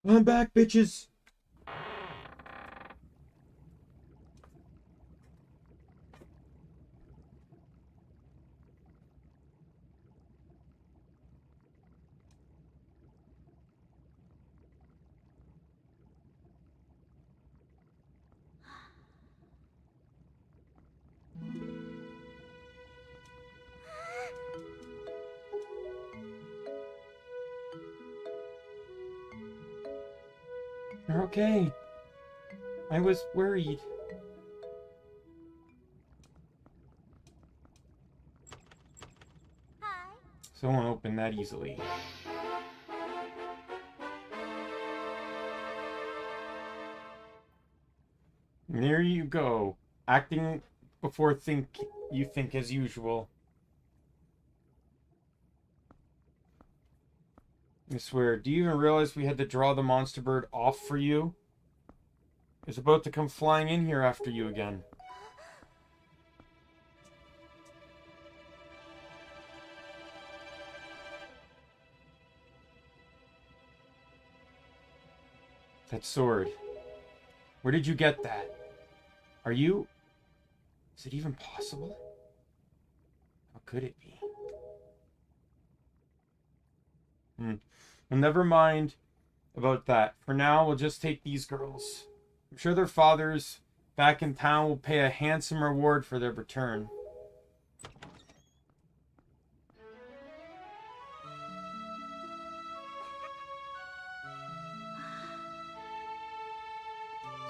I'm back, bitches! You're okay. I was worried. Hi. So I won't open that easily. And there you go. Acting before you think as usual. I swear, do you even realize we had to draw the monster bird off for you? It's about to come flying in here after you again. That sword. Where did you get that? Are you... Is it even possible? How could it be? Well, never mind about that. For now, we'll just take these girls. I'm sure their fathers back in town will pay a handsome reward for their return.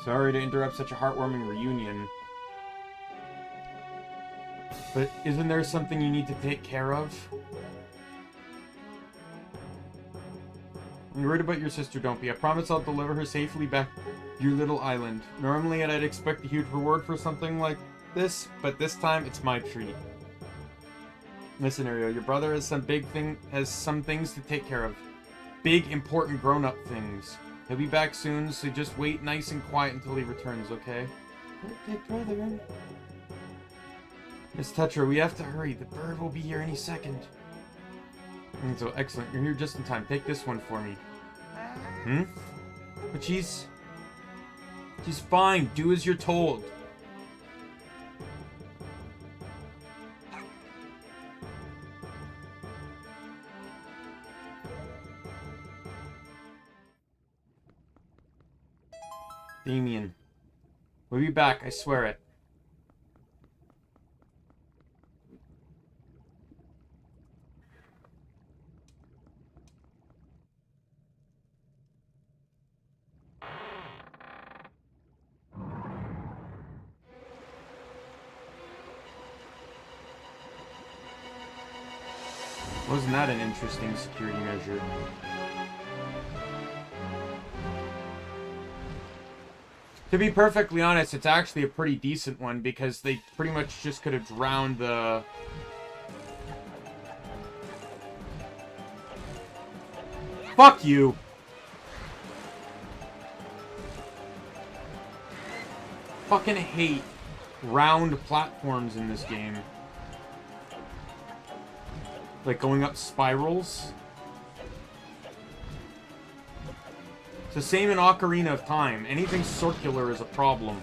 Sorry to interrupt such a heartwarming reunion. But isn't there something you need to take care of? I'm worried about your sister, don't be. I promise I'll deliver her safely back to your little island. Normally, I'd expect a huge reward for something like this, but this time, it's my treat. Listen, Ariel, your brother has some things to take care of. Big, important, grown-up things. He'll be back soon, so just wait nice and quiet until he returns, okay? Okay, brother. Miss Tetra, we have to hurry. The bird will be here any second. And so, excellent. You're here just in time. Take this one for me. But she's fine. Do as you're told. Daimien. We'll be back, I swear it. Wasn't that an interesting security measure? To be perfectly honest, it's actually a pretty decent one because they pretty much just could have drowned the... Fuck you! Fucking hate round platforms in this game. Like going up spirals. the same in Ocarina of Time. Anything circular is a problem.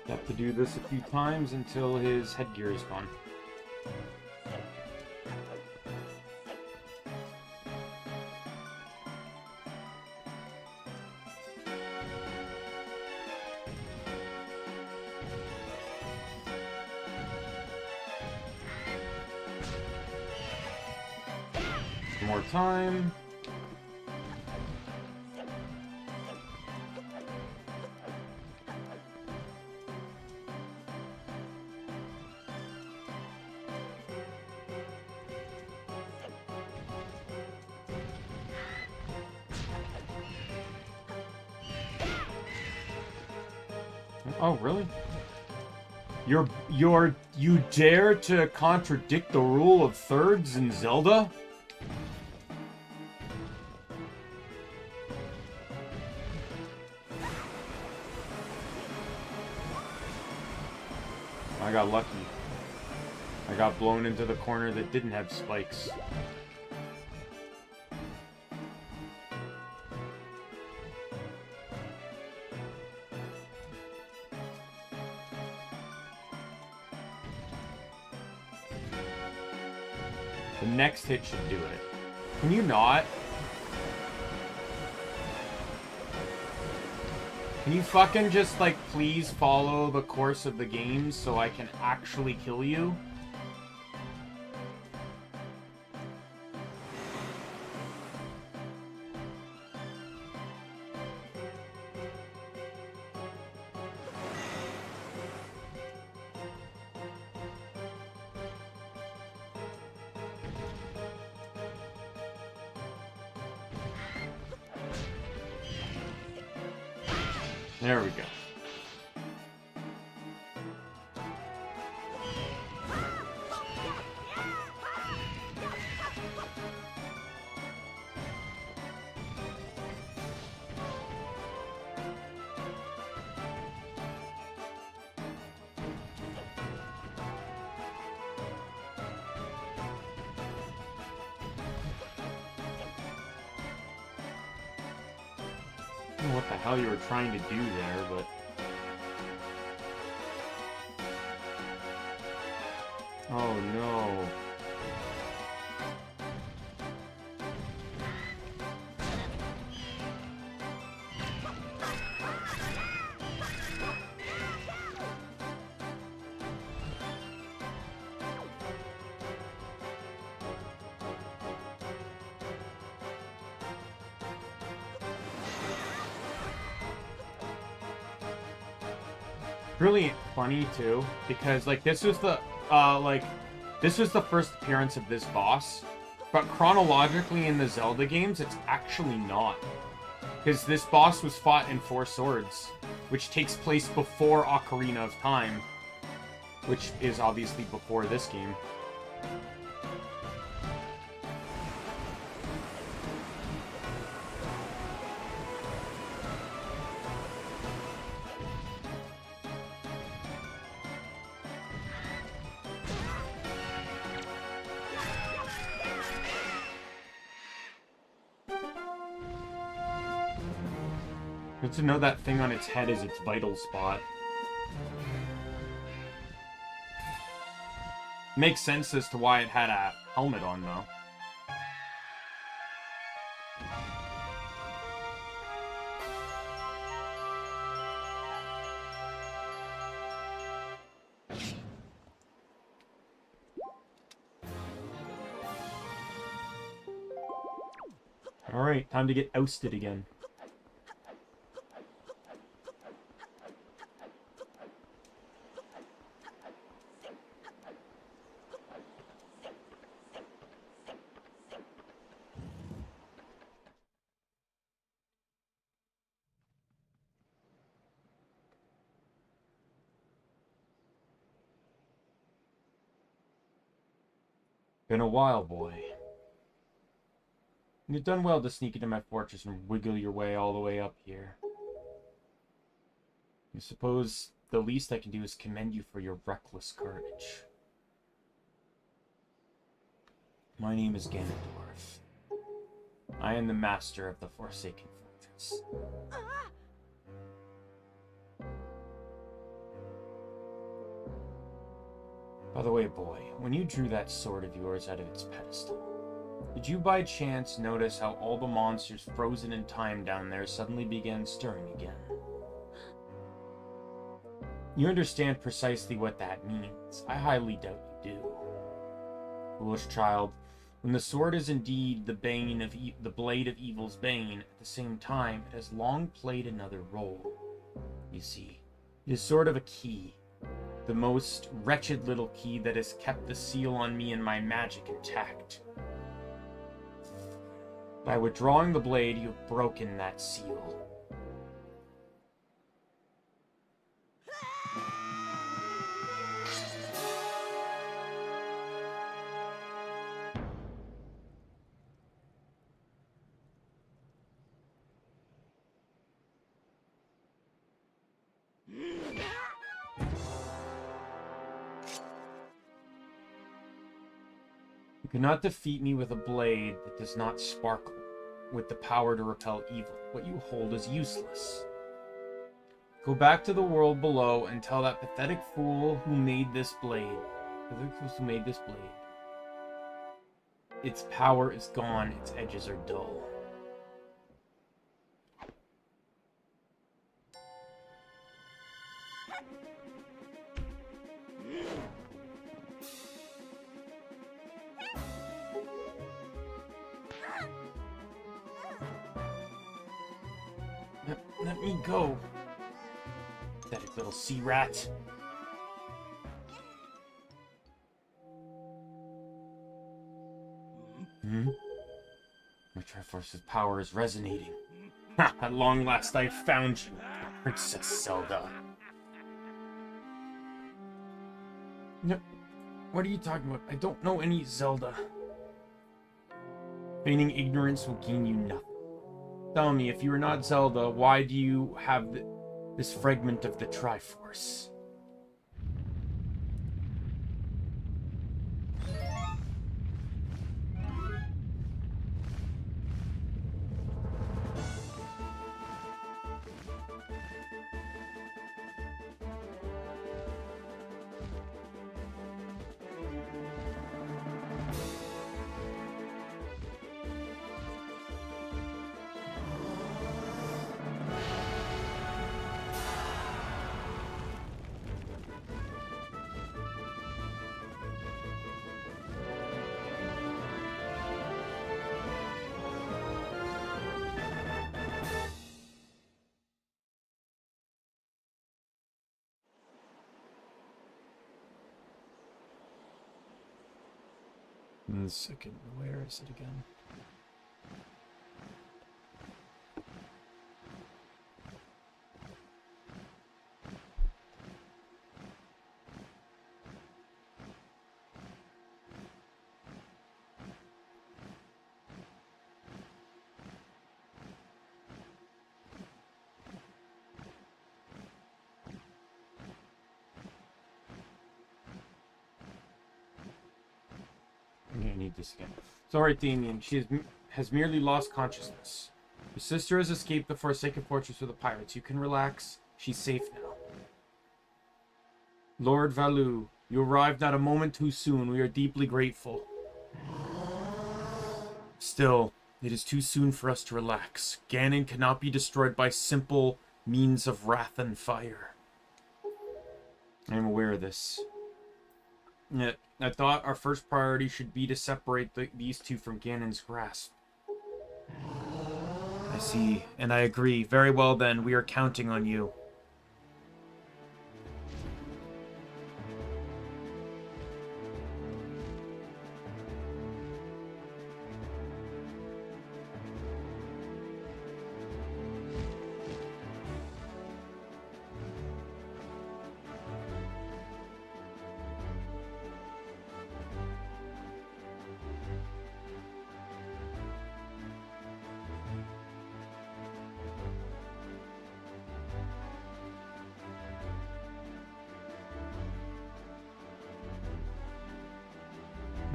Have to do this a few times until his headgear is gone. More time. Oh, really? You dare to contradict the rule of thirds in Zelda? I got lucky. I got blown into the corner that didn't have spikes. The next hit should do it. Can you not? Can you fucking just, like, please follow the course of the game so I can actually kill you? There we go. I don't know what the hell you were trying to do there, but... Oh no. Really funny too, because like this was the first appearance of this boss, but chronologically in the Zelda games it's actually not, because this boss was fought in Four Swords, which takes place before Ocarina of Time. which is obviously before this game. Good to know that thing on its head is its vital spot. Makes sense as to why it had a helmet on, though. Alright, time to get ousted again. Been a while, boy. You've done well to sneak into my fortress and wiggle your way all the way up here. I suppose the least I can do is commend you for your reckless courage. My name is Ganondorf. I am the master of the Forsaken Fortress. By the way, boy, when you drew that sword of yours out of its pedestal, did you by chance notice how all the monsters frozen in time down there suddenly began stirring again? You understand precisely what that means. I highly doubt you do. Foolish child, when the sword is indeed the bane of the blade of evil's bane, at the same time it has long played another role. You see, it is sort of a key. The most wretched little key that has kept the seal on me and my magic intact. By withdrawing the blade, you have broken that seal. You cannot defeat me with a blade that does not sparkle with the power to repel evil. What you hold is useless. Go back to the world below and tell that pathetic fool who made this blade. Its power is gone, its edges are dull. Let me go. Pathetic little sea rat. My Triforce's power is resonating. Ha! At long last I found you, Princess Zelda. No, what are you talking about? I don't know any Zelda. Feigning ignorance will gain you nothing. Tell me, if you are not Zelda, why do you have this fragment of the Triforce? In a second, where is it again? I'm gonna need this again. It's alright, Daimien. She has merely lost consciousness. Your sister has escaped the Forsaken Fortress with the pirates. You can relax. She's safe now. Lord Valu, you arrived not a moment too soon. We are deeply grateful. Still, it is too soon for us to relax. Ganon cannot be destroyed by simple means of wrath and fire. I am aware of this. Yet, I thought our first priority should be to separate these two from Ganon's grasp. I see, and I agree. Very well then, we are counting on you.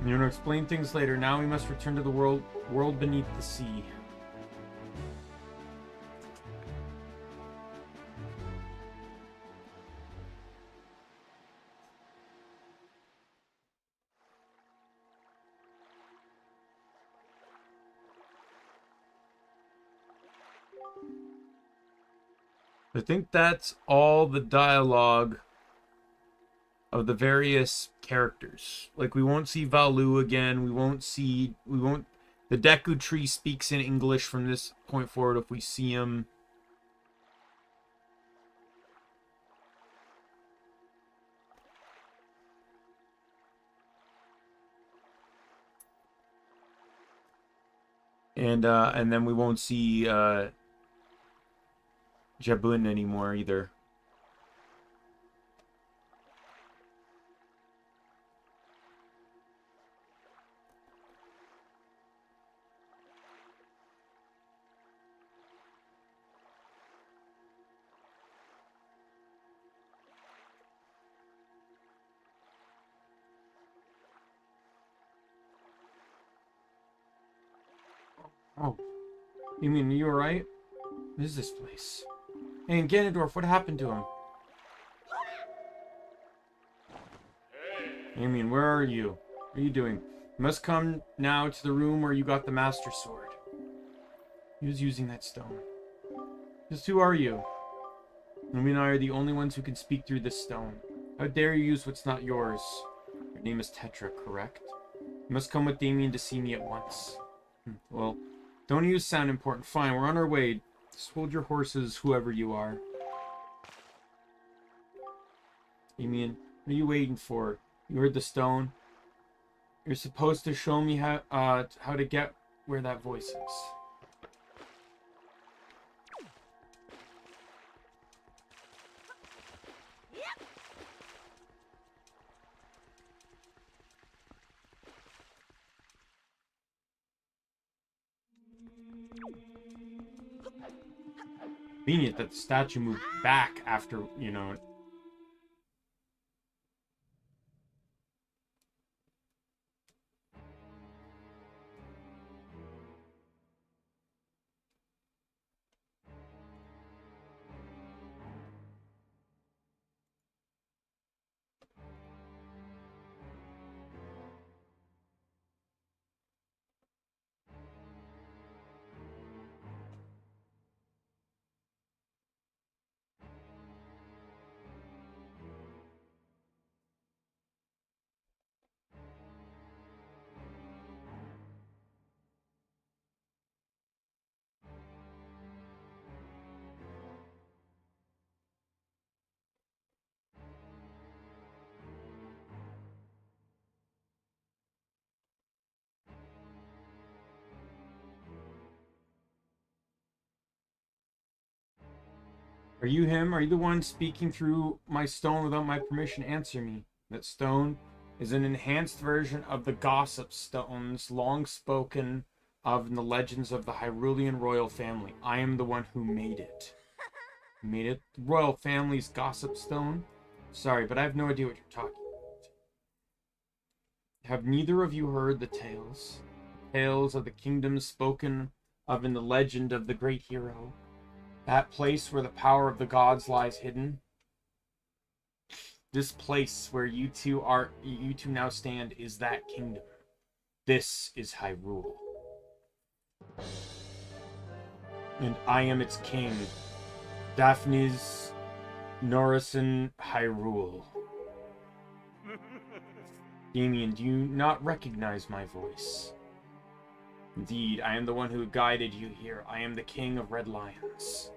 You know, explain things later. Now we must return to the world beneath the sea. I think that's all the dialogue of the various characters. Like, we won't see Valu again. The Deku Tree speaks in English from this point forward if we see him. And then we won't see Jabun anymore either. Oh, you mean, are you alright? What is this place? Hey, and Ganondorf, what happened to him? Daimien, where are you? What are you doing? You must come now to the room where you got the Master Sword. Who's using that stone? Just who are you? Lumi and I are the only ones who can speak through this stone. How dare you use what's not yours? Your name is Tetra, correct? You must come with Daimien to see me at once. Well, don't use sound important. Fine, we're on our way. Just hold your horses, whoever you are. Daimien, what are you waiting for? You heard the stone? You're supposed to show me how to get where that voice is. Convenient that the statue moved back after, you know. Are you him? Are you the one speaking through my stone without my permission? Answer me. That stone is an enhanced version of the gossip stones long spoken of in the legends of the Hyrulean royal family. I am the one who made it. Made it? The royal family's gossip stone? Sorry, but I have no idea what you're talking about. Have neither of you heard the tales? Tales of the kingdoms spoken of in the legend of the great hero? That place where the power of the gods lies hidden? This place where you two now stand is that kingdom. This is Hyrule. And I am its king, Daphnis Norison Hyrule. Daimien, do you not recognize my voice? Indeed, I am the one who guided you here. I am the king of Red Lions.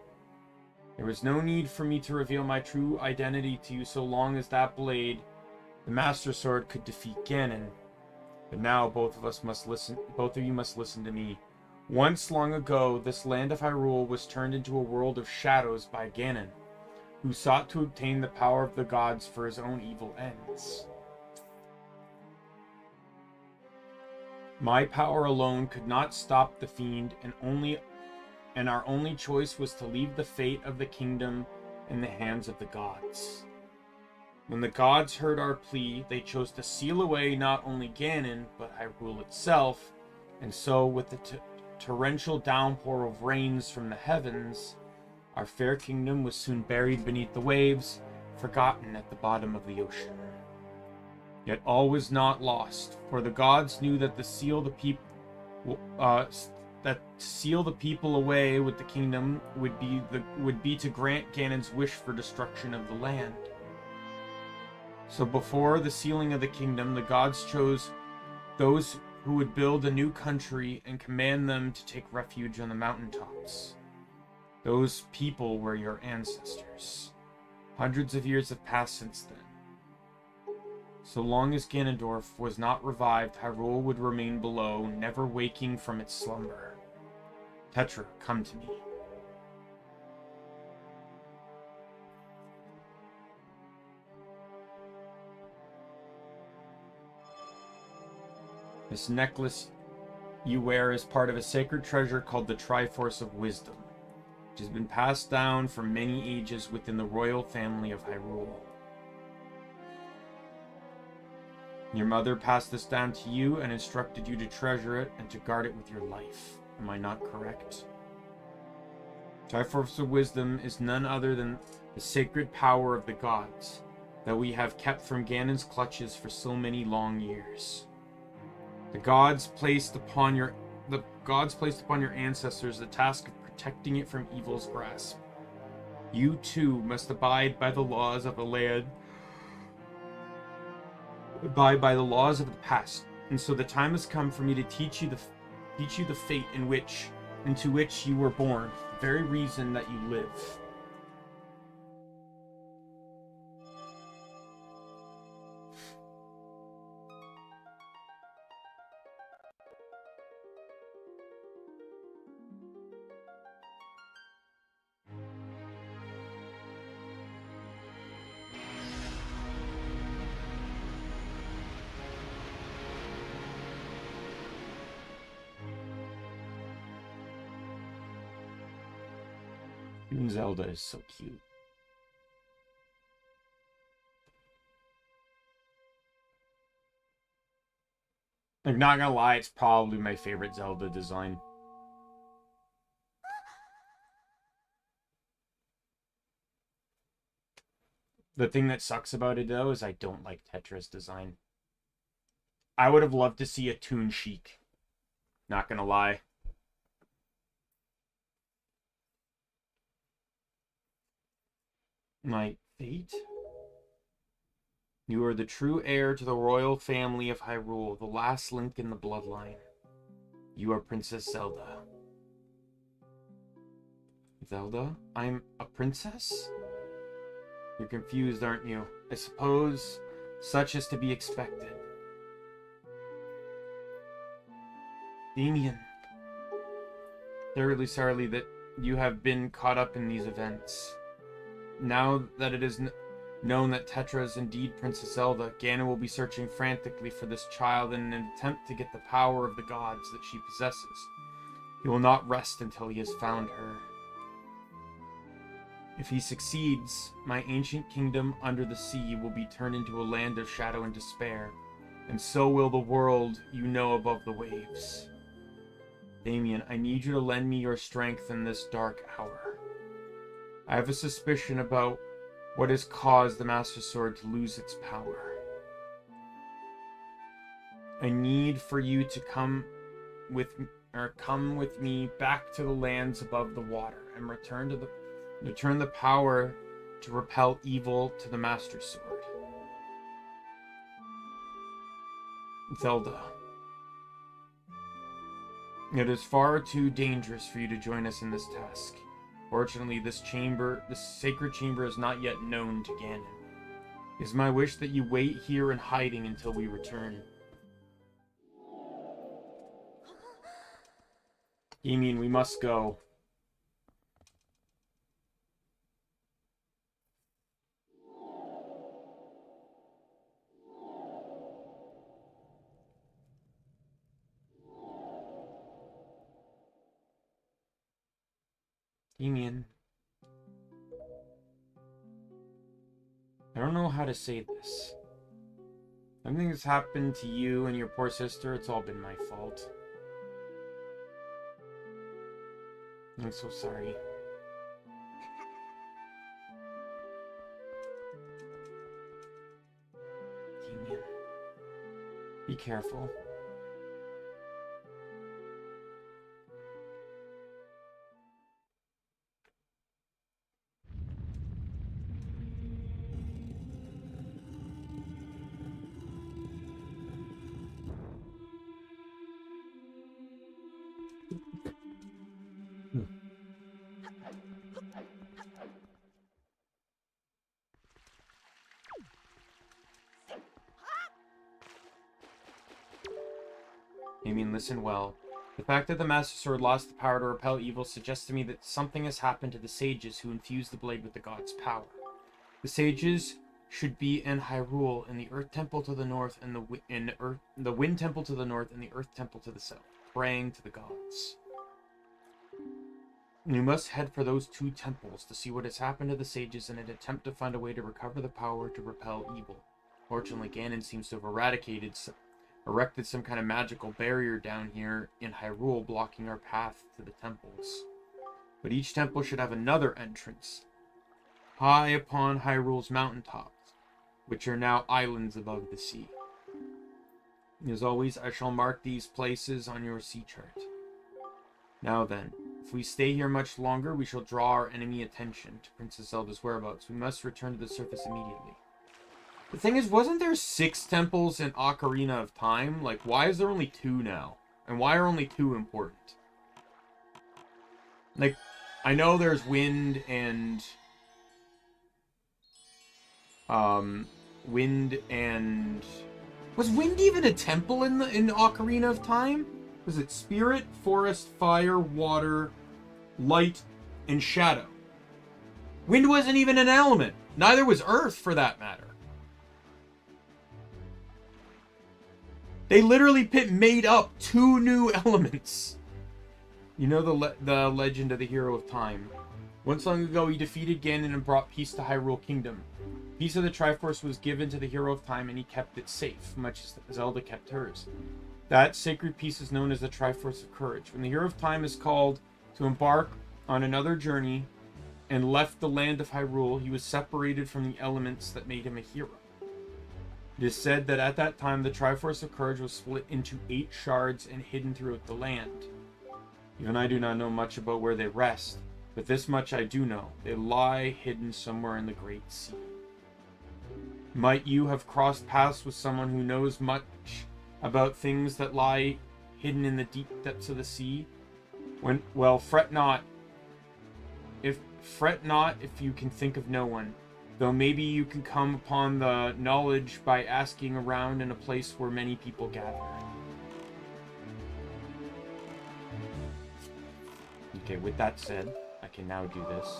There was no need for me to reveal my true identity to you so long as that blade, the Master Sword, could defeat Ganon. But now both of you must listen to me. Once long ago, this land of Hyrule was turned into a world of shadows by Ganon, who sought to obtain the power of the gods for his own evil ends. My power alone could not stop the fiend, and our only choice was to leave the fate of the kingdom in the hands of the gods. When the gods heard our plea, they chose to seal away not only Ganon, but Hyrule itself, and so with the torrential downpour of rains from the heavens, our fair kingdom was soon buried beneath the waves, forgotten at the bottom of the ocean. Yet all was not lost, for the gods knew that to seal the people away with the kingdom would be to grant Ganon's wish for destruction of the land. So before the sealing of the kingdom, the gods chose those who would build a new country and command them to take refuge on the mountaintops. Those people were your ancestors. Hundreds of years have passed since then. So long as Ganondorf was not revived, Hyrule would remain below, never waking from its slumber. Tetra, come to me. This necklace you wear is part of a sacred treasure called the Triforce of Wisdom, which has been passed down for many ages within the royal family of Hyrule. Your mother passed this down to you and instructed you to treasure it and to guard it with your life. Am I not correct? Triforce of Wisdom is none other than the sacred power of the gods that we have kept from Ganon's clutches for so many long years. The gods placed upon your ancestors the task of protecting it from evil's grasp. You too must abide by the laws of the land. Abide by the laws of the past, and so the time has come for me to teach you the fate into which you were born, the very reason that you live. Even Zelda is so cute. I'm not gonna lie, it's probably my favorite Zelda design. The thing that sucks about it, though, is I don't like Tetra's design. I would have loved to see a Toon Sheik. Not gonna lie. My fate? You are the true heir to the royal family of Hyrule, the last link in the bloodline. You are Princess Zelda. Zelda? I'm a princess? You're confused, aren't you? I suppose such is to be expected. Daimien. Terribly sorry that you have been caught up in these events. Now that it is known that Tetra is indeed Princess Zelda, Ganon will be searching frantically for this child in an attempt to get the power of the gods that she possesses. He will not rest until he has found her. If he succeeds, my ancient kingdom under the sea will be turned into a land of shadow and despair, and so will the world you know above the waves. Daimien, I need you to lend me your strength in this dark hour. I have a suspicion about what has caused the Master Sword to lose its power. I need for you to come with me back to the lands above the water and return the power to repel evil to the Master Sword. Zelda. It is far too dangerous for you to join us in this task. Fortunately, this sacred chamber is not yet known to Ganon. It is my wish that you wait here in hiding until we return. Daimien, we must go. Daimien. I don't know how to say this. Everything that's happened to you and your poor sister, it's all been my fault. I'm so sorry. Daimien. Be careful. Daimien, listen well. The fact that the Master Sword lost the power to repel evil suggests to me that something has happened to the sages who infused the blade with the god's power. The sages should be in Hyrule, in the Earth Temple to the north, and the Wind Temple to the north, and the Earth Temple to the south, praying to the gods. You must head for those two temples to see what has happened to the sages in an attempt to find a way to recover the power to repel evil. Fortunately, Ganon seems to have erected some kind of magical barrier down here in Hyrule, blocking our path to the temples. But each temple should have another entrance, high upon Hyrule's mountaintops, which are now islands above the sea. As always, I shall mark these places on your sea chart. Now then, if we stay here much longer, we shall draw our enemy attention to Princess Zelda's whereabouts. We must return to the surface immediately. The thing is, wasn't there 6 temples in Ocarina of Time? Like, why is there only 2 now? And why are only 2 important? Like, I know there's Wind and... Wind and... Was Wind even a temple in Ocarina of Time? Was it Spirit, Forest, Fire, Water, Light, and Shadow? Wind wasn't even an element. Neither was Earth, for that matter. They literally made up 2 new elements. You know the legend of the Hero of Time. Once long ago, he defeated Ganon and brought peace to Hyrule Kingdom. Piece of the Triforce was given to the Hero of Time, and he kept it safe, much as Zelda kept hers. That sacred piece is known as the Triforce of Courage. When the Hero of Time is called to embark on another journey and left the land of Hyrule, he was separated from the elements that made him a hero. It is said that at that time, the Triforce of Courage was split into 8 shards and hidden throughout the land. Even I do not know much about where they rest, but this much I do know. They lie hidden somewhere in the Great Sea. Might you have crossed paths with someone who knows much about things that lie hidden in the deep depths of the sea? Well, fret not if you can think of no one. Though maybe you can come upon the knowledge by asking around in a place where many people gather. Okay, with that said, I can now do this.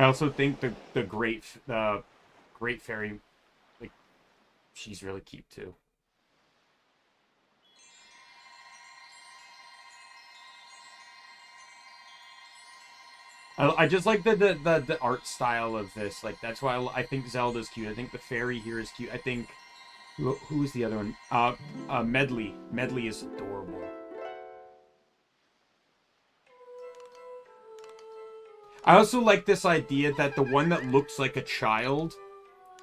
I also think the great fairy, like, she's really cute too. I just like the art style of this. Like, that's why I think Zelda's cute. I think the fairy here is cute. I think who is the other one? Medley. Medley is adorable. I also like this idea that the one that looks like a child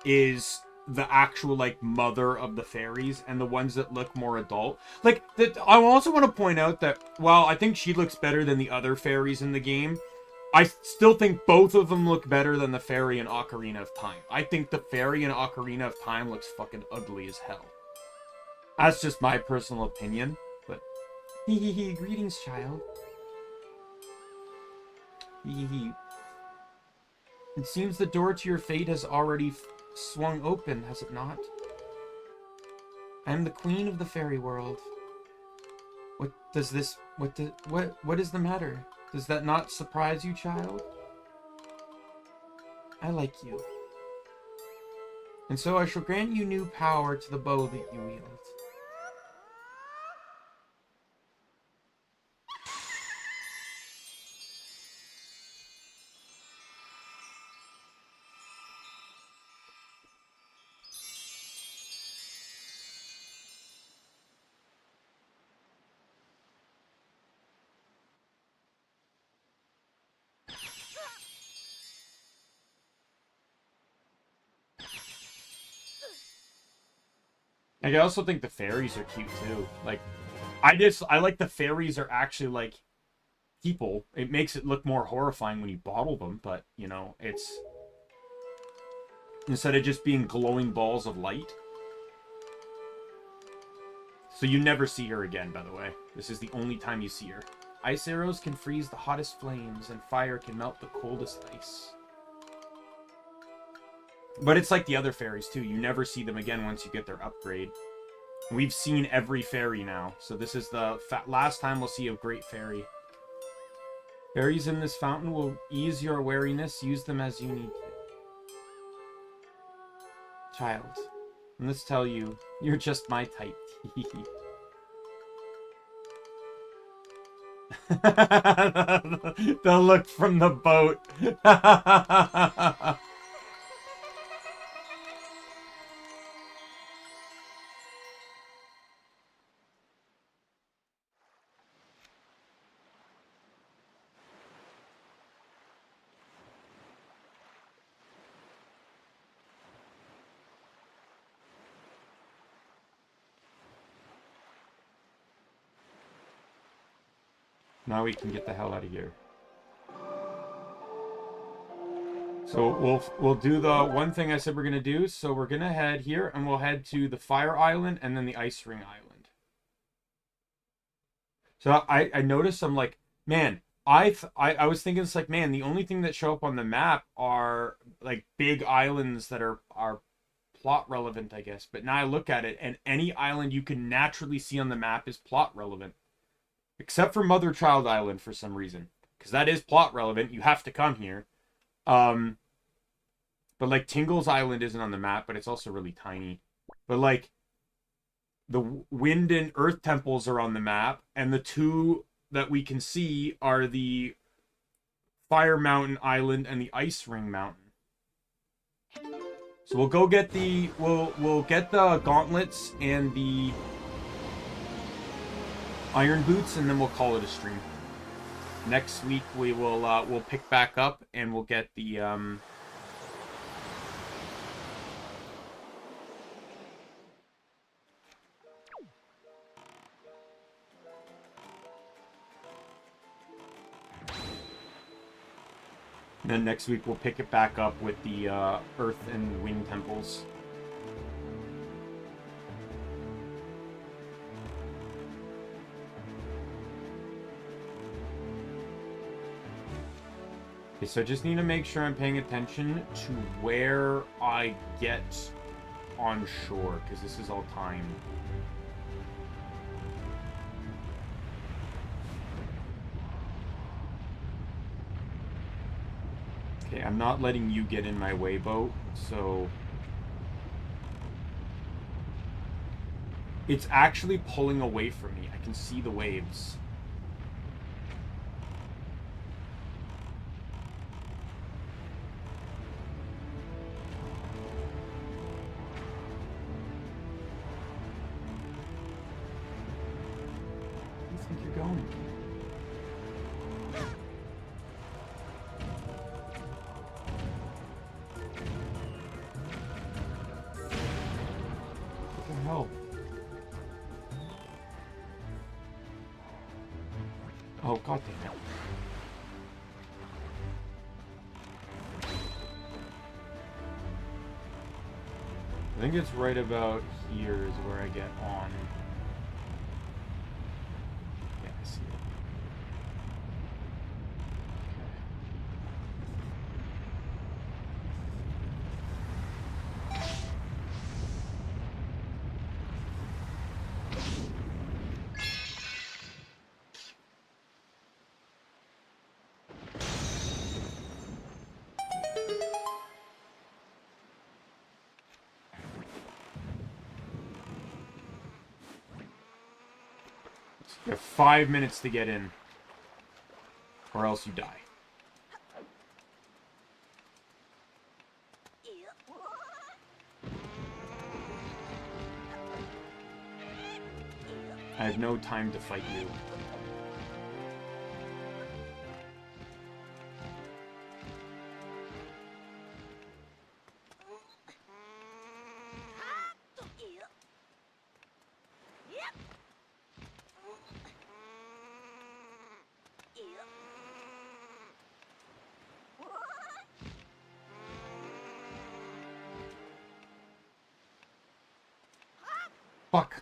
is the actual, like, mother of the fairies, and the ones that look more adult. Like, I also want to point out that while I think she looks better than the other fairies in the game, I still think both of them look better than the fairy in Ocarina of Time. I think the fairy in Ocarina of Time looks fucking ugly as hell. That's just my personal opinion, but... Hee. Greetings, child. Hee. It seems the door to your fate has already swung open, has it not? I am the queen of the fairy world. What is the matter? Does that not surprise you, child? I like you. And so I shall grant you new power to the bow that you wield. Like, I also think the fairies are cute too. Like, I like the fairies are actually like people. It makes it look more horrifying when you bottle them, but you know, it's instead of just being glowing balls of light. So you never see her again, by the way. This is the only time you see her. Ice arrows can freeze the hottest flames, and fire can melt the coldest ice. But it's like the other fairies, too. You never see them again once you get their upgrade. We've seen every fairy now. So this is the last time we'll see a great fairy. Fairies in this fountain will ease your wariness. Use them as you need to. Child, let's tell you, you're just my type. The look from the boat. Now we can get the hell out of here. So we'll do the one thing I said we're gonna do. So we're gonna head here, and we'll head to the Fire Island and then the Ice Ring Island. So I noticed, I'm like, man, I was thinking, it's like, man, the only thing that show up on the map are like big islands that are plot relevant, I guess. But now I look at it, and any island you can naturally see on the map is plot relevant. Except for Mother Child Island for some reason. Because that is plot relevant. You have to come here. But like Tingle's Island isn't on the map, but it's also really tiny. But like the Wind and Earth Temples are on the map. And the two that we can see are the Fire Mountain Island and the Ice Ring Mountain. So we'll go get the... We'll get the gauntlets and the iron boots, and then we'll call it a stream. Next week we will we'll pick back up, and we'll get the then next week we'll pick it back up with the Earth and Wind temples. Okay, so I just need to make sure I'm paying attention to where I get on shore, because this is all timed. Okay, I'm not letting you get in my way, boat, so... It's actually pulling away from me. I can see the waves. Where do you think you're going? What the hell? Oh, god damn it. I think it's right about here is where I get on. Yeah, I see it. You have 5 minutes to get in, or else you die. I have no time to fight you. Fuck.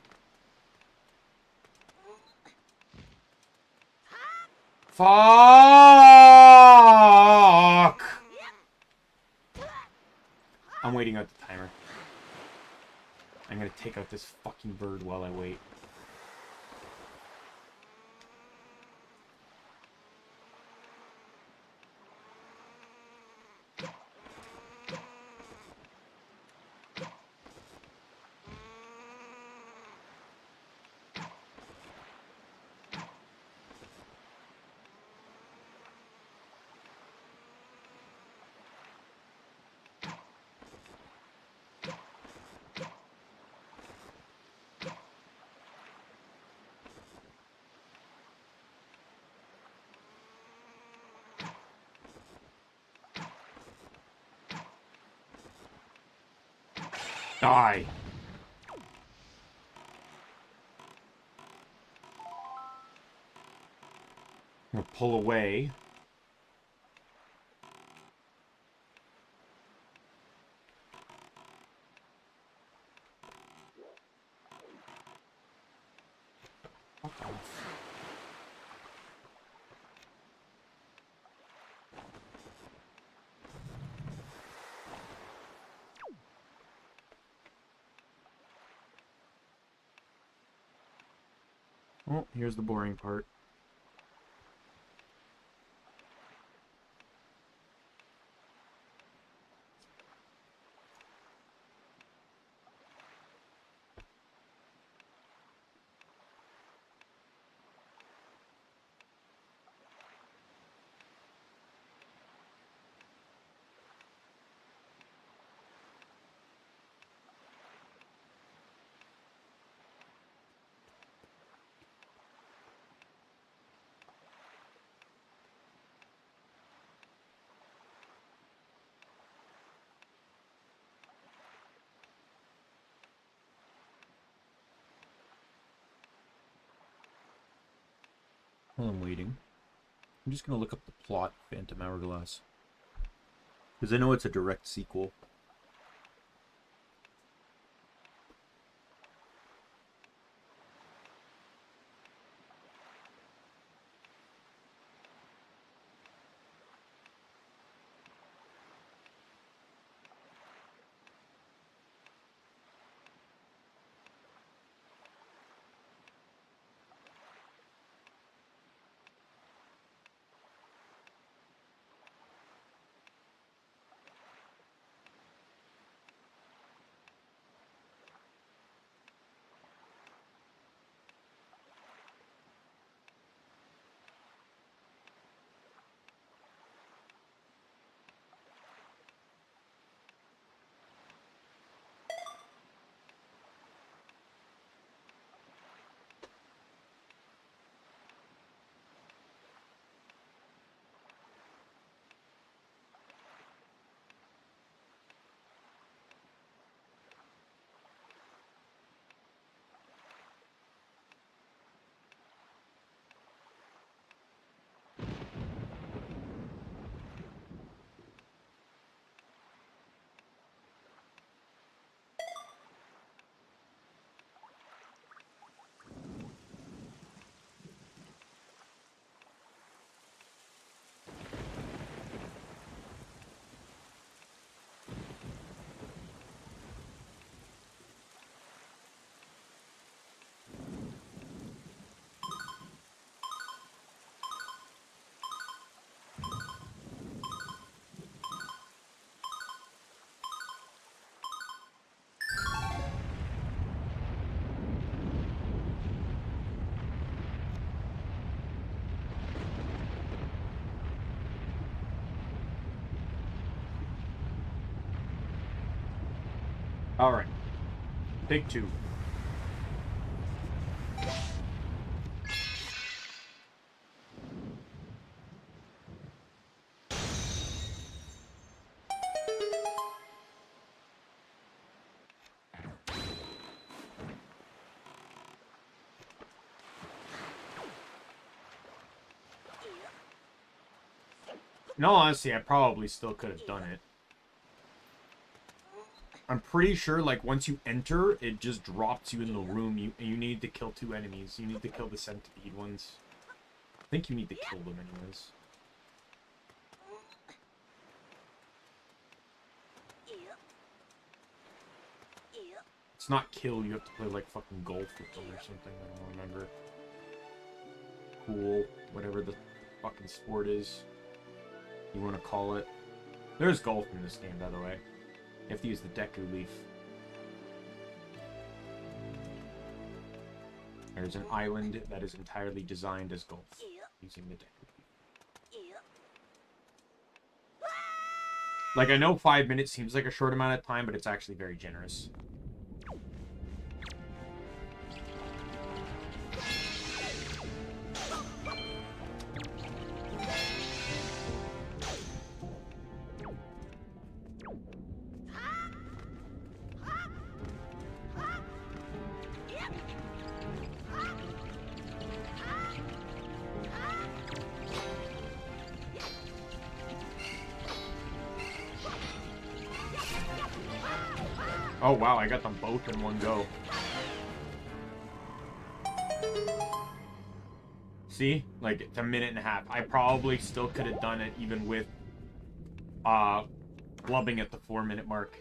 Fuck! I'm waiting out the timer. I'm gonna take out this fucking bird while I wait. Die. I'm gonna pull away. Fuck off. Oh, here's the boring part. While I'm waiting, I'm just gonna look up the plot of Phantom Hourglass. Because I know it's a direct sequel. All right. Take two. No, honestly, I probably still could have done it. I'm pretty sure, like, once you enter, it just drops you in the room. You need to kill 2 enemies. You need to kill the centipede ones. I think you need to kill them anyways. It's not kill, you have to play, like, fucking golf with them or something. I don't remember. Pool, whatever the fucking sport is you want to call it. There's golf in this game, by the way. You have to use the Deku Leaf. There's an island that is entirely designed as golf, using the Deku Leaf. Like, I know 5 minutes seems like a short amount of time, but it's actually very generous. Oh wow, I got them both in one go. See? Like, it's a minute and a half. I probably still could have done it even with blubbing at the 4-minute mark.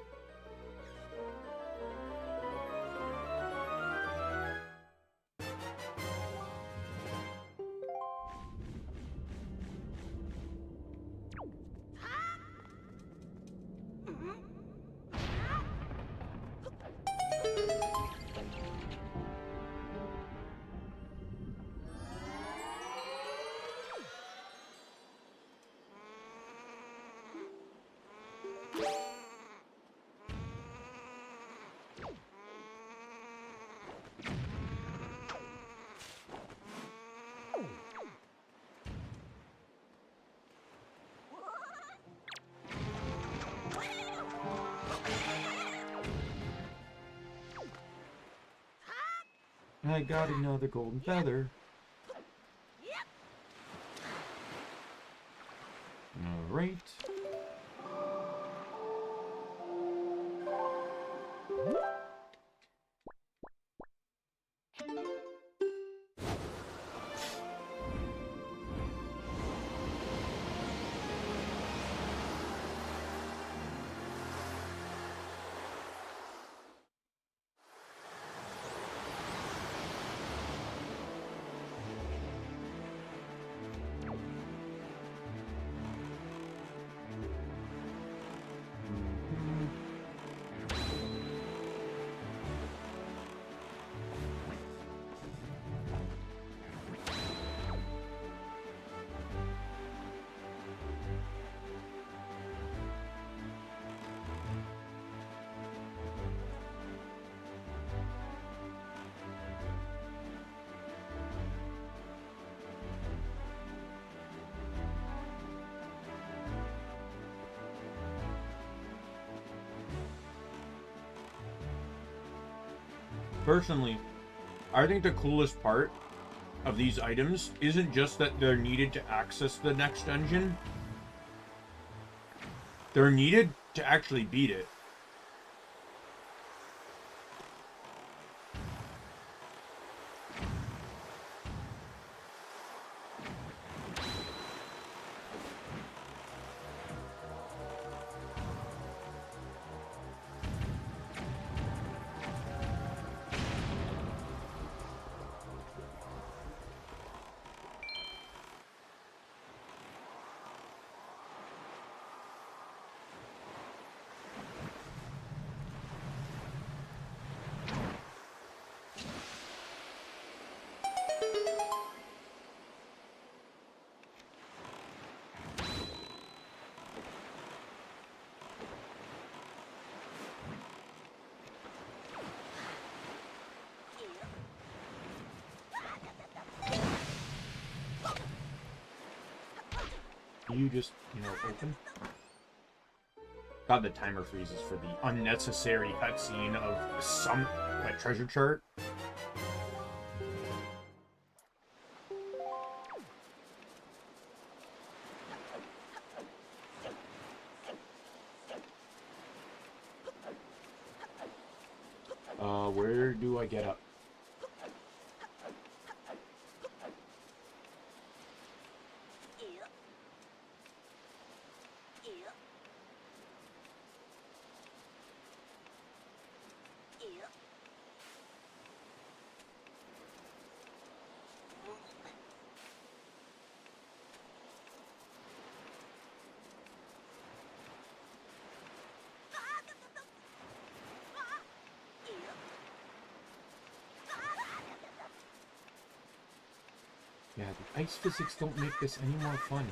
I got another golden feather. Alright. Personally, I think the coolest part of these items isn't just that they're needed to access the next dungeon. They're needed to actually beat it. you just, you know, open? God, the timer freezes for the unnecessary cutscene of some, like, treasure chart. Where do I get up? Yeah, the ice physics don't make this any more fun.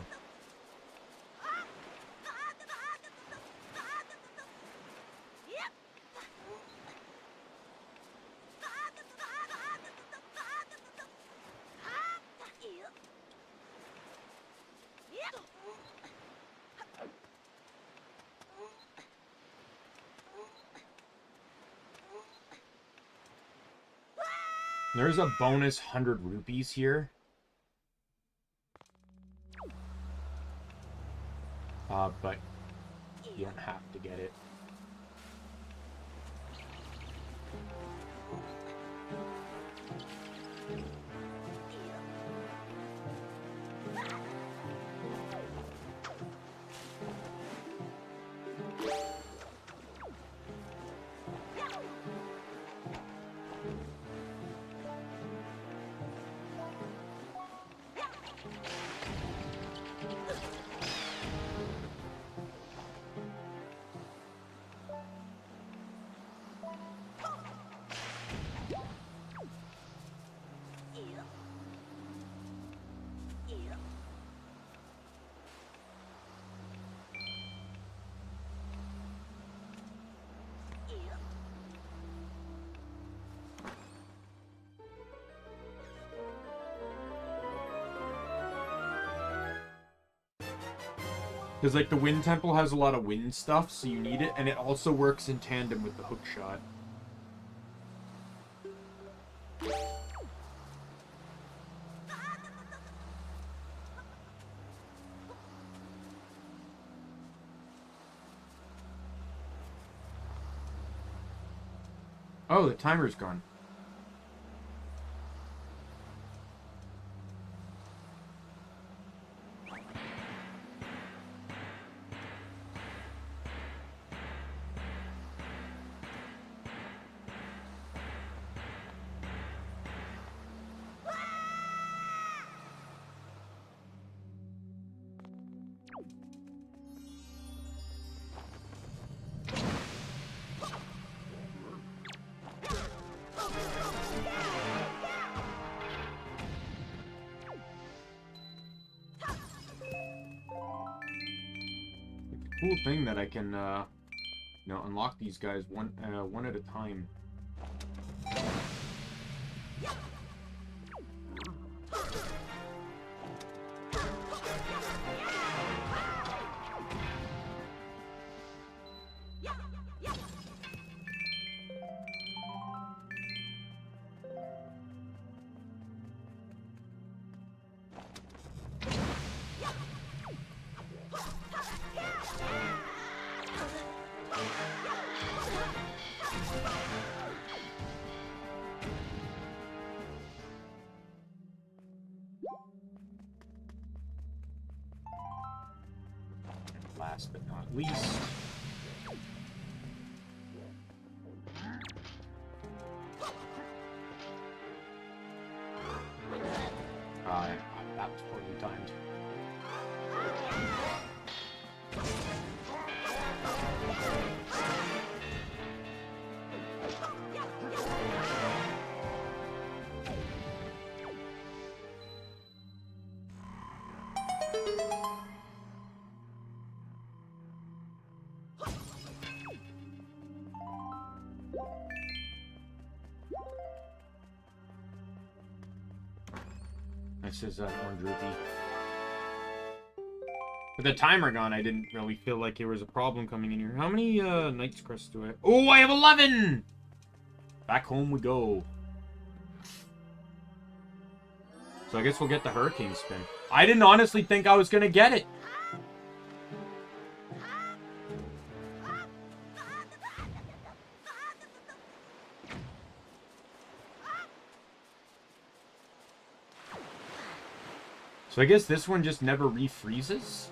There's a bonus 100 rupees here. But you don't have to get it. Because, like, the Wind Temple has a lot of wind stuff, so you need it, and it also works in tandem with the hook shot. Oh, the timer's gone. Cool thing that I can, you know, unlock these guys one at a time. Last but not least, that was poorly timed. This is an orange rupee. With the timer gone, I didn't really feel like there was a problem coming in here. How many Knight's Crest do I have? Oh, I have 11! Back home we go. So I guess we'll get the Hurricane Spin. I didn't honestly think I was going to get it. So I guess this one just never refreezes?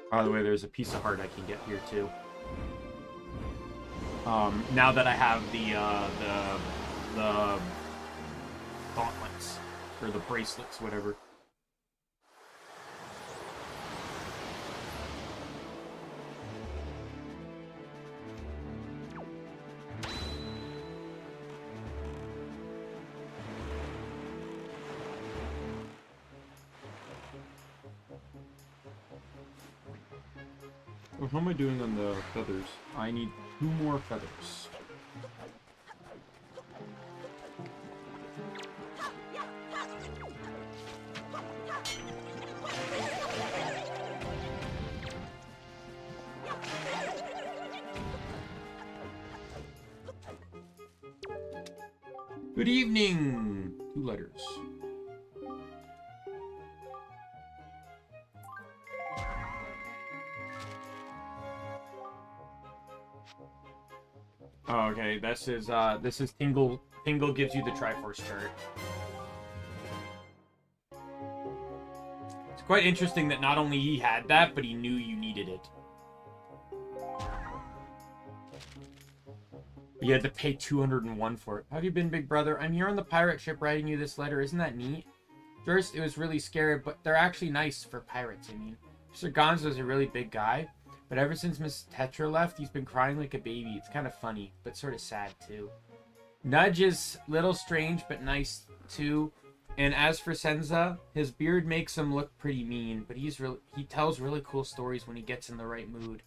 By the way, there's a piece of heart I can get here too. Now that I have the gauntlets or the bracelets, whatever. Well, how am I doing on the feathers? I need 2 more feathers. Good evening! 2 letters. Oh, okay, this is Tingle. Tingle gives you the Triforce chart. It's quite interesting that not only he had that, but he knew you needed it. You had to pay 201 for it. How have you been, big brother? I'm here on the pirate ship writing you this letter. Isn't that neat? First, it was really scary, but they're actually nice for pirates, I mean. Mr. Gonzo's a really big guy. But ever since Miss Tetra left, he's been crying like a baby. It's kind of funny, but sort of sad, too. Nudge is a little strange, but nice, too. And as for Senza, his beard makes him look pretty mean, but he tells really cool stories when he gets in the right mood.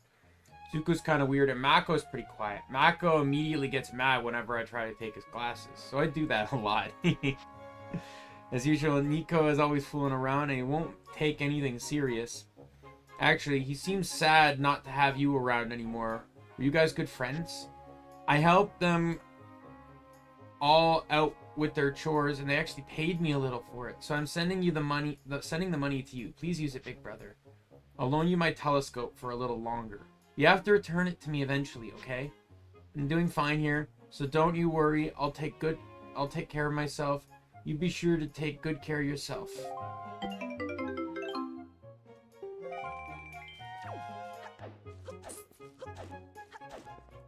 Zuko's kind of weird, and Mako's pretty quiet. Mako immediately gets mad whenever I try to take his glasses, so I do that a lot. As usual, Nico is always fooling around, and he won't take anything serious. Actually, he seems sad not to have you around anymore. Were you guys good friends? I helped them all out with their chores, and they actually paid me a little for it. So I'm sending you the money, sending the money to you. Please use it, big brother. I'll loan you my telescope for a little longer. You have to return it to me eventually, okay? I'm doing fine here, so don't you worry. I'll take care of myself. You be sure to take good care of yourself.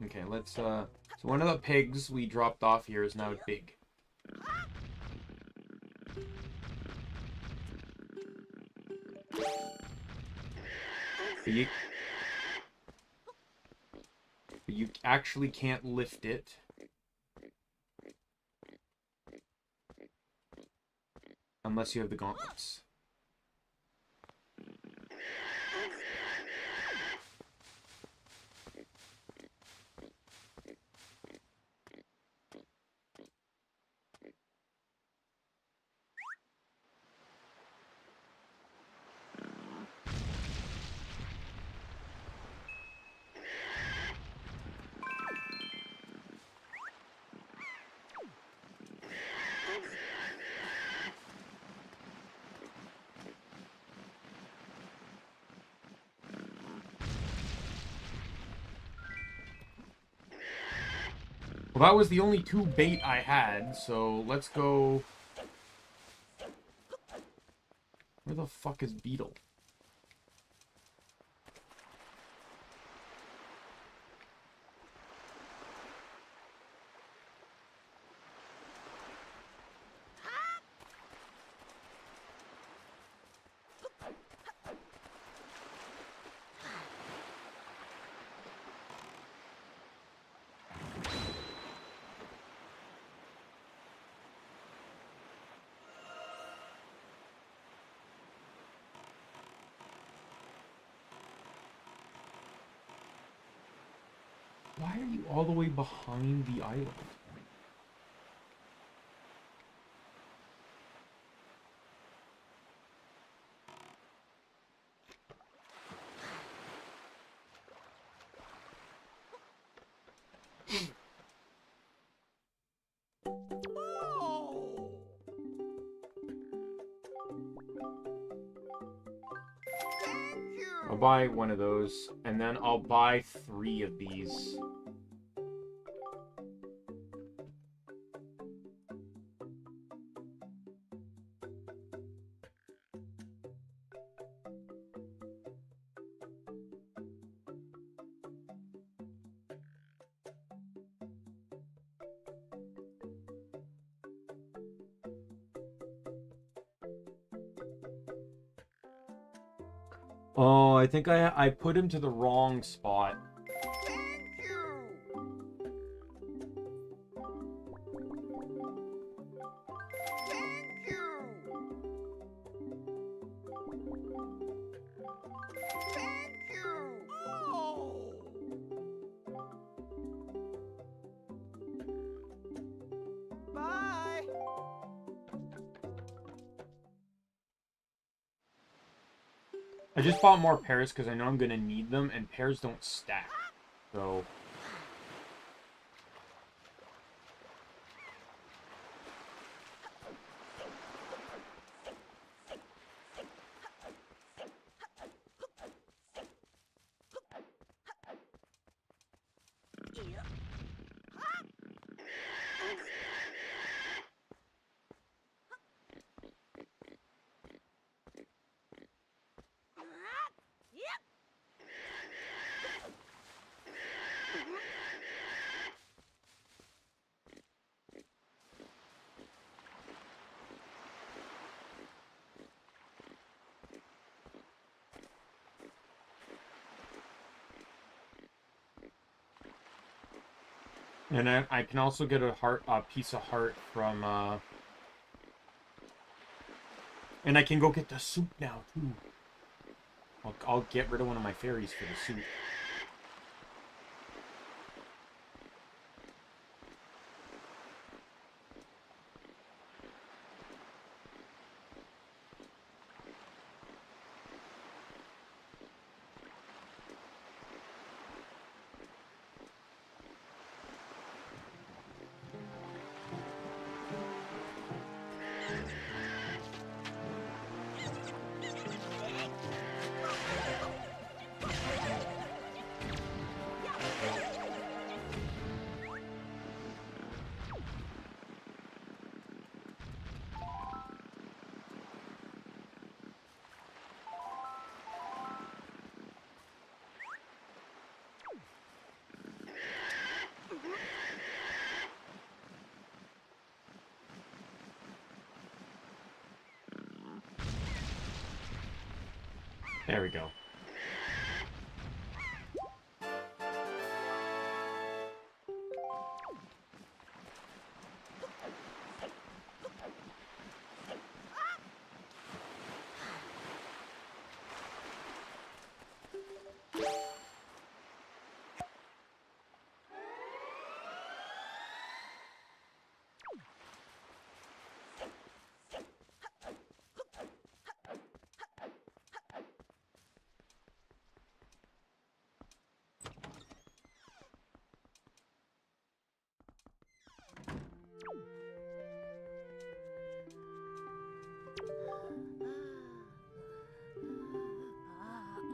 Okay, let's, so one of the pigs we dropped off here is now big. You actually can't lift it. Unless you have the gauntlets. Well, that was the only 2 bait I had, so let's go... Where the fuck is Beetle? Why are you all the way behind the island? I'll buy one of those, and then I'll buy 3 of these. Oh, I think I put him to the wrong spot. I just bought more pears because I know I'm going to need them, and pears don't stack. So... And I can also get a piece of heart from, and I can go get the soup now, too. I'll get rid of one of my fairies for the soup. There we go.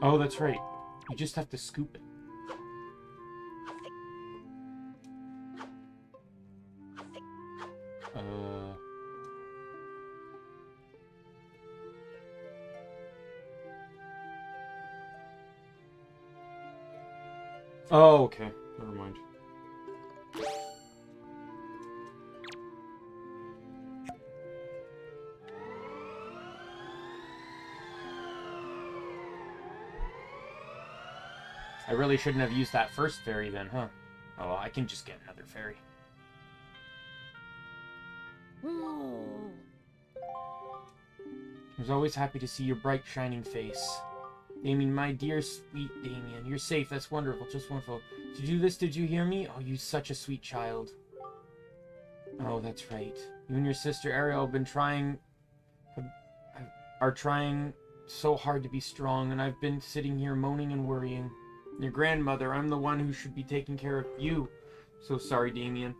Oh, that's right. You just have to scoop it. Oh, okay. Never mind. I really shouldn't have used that first fairy then, huh? Oh, well, I can just get another fairy. I was always happy to see your bright, shining face. Daimien, my dear sweet Daimien, you're safe. That's wonderful. Just wonderful. Did you do this? Did you hear me? Oh, you such a sweet child. Oh, that's right. You and your sister Ariel have been are trying so hard to be strong, and I've been sitting here moaning and worrying. Your grandmother, I'm the one who should be taking care of you. So sorry, Daimien.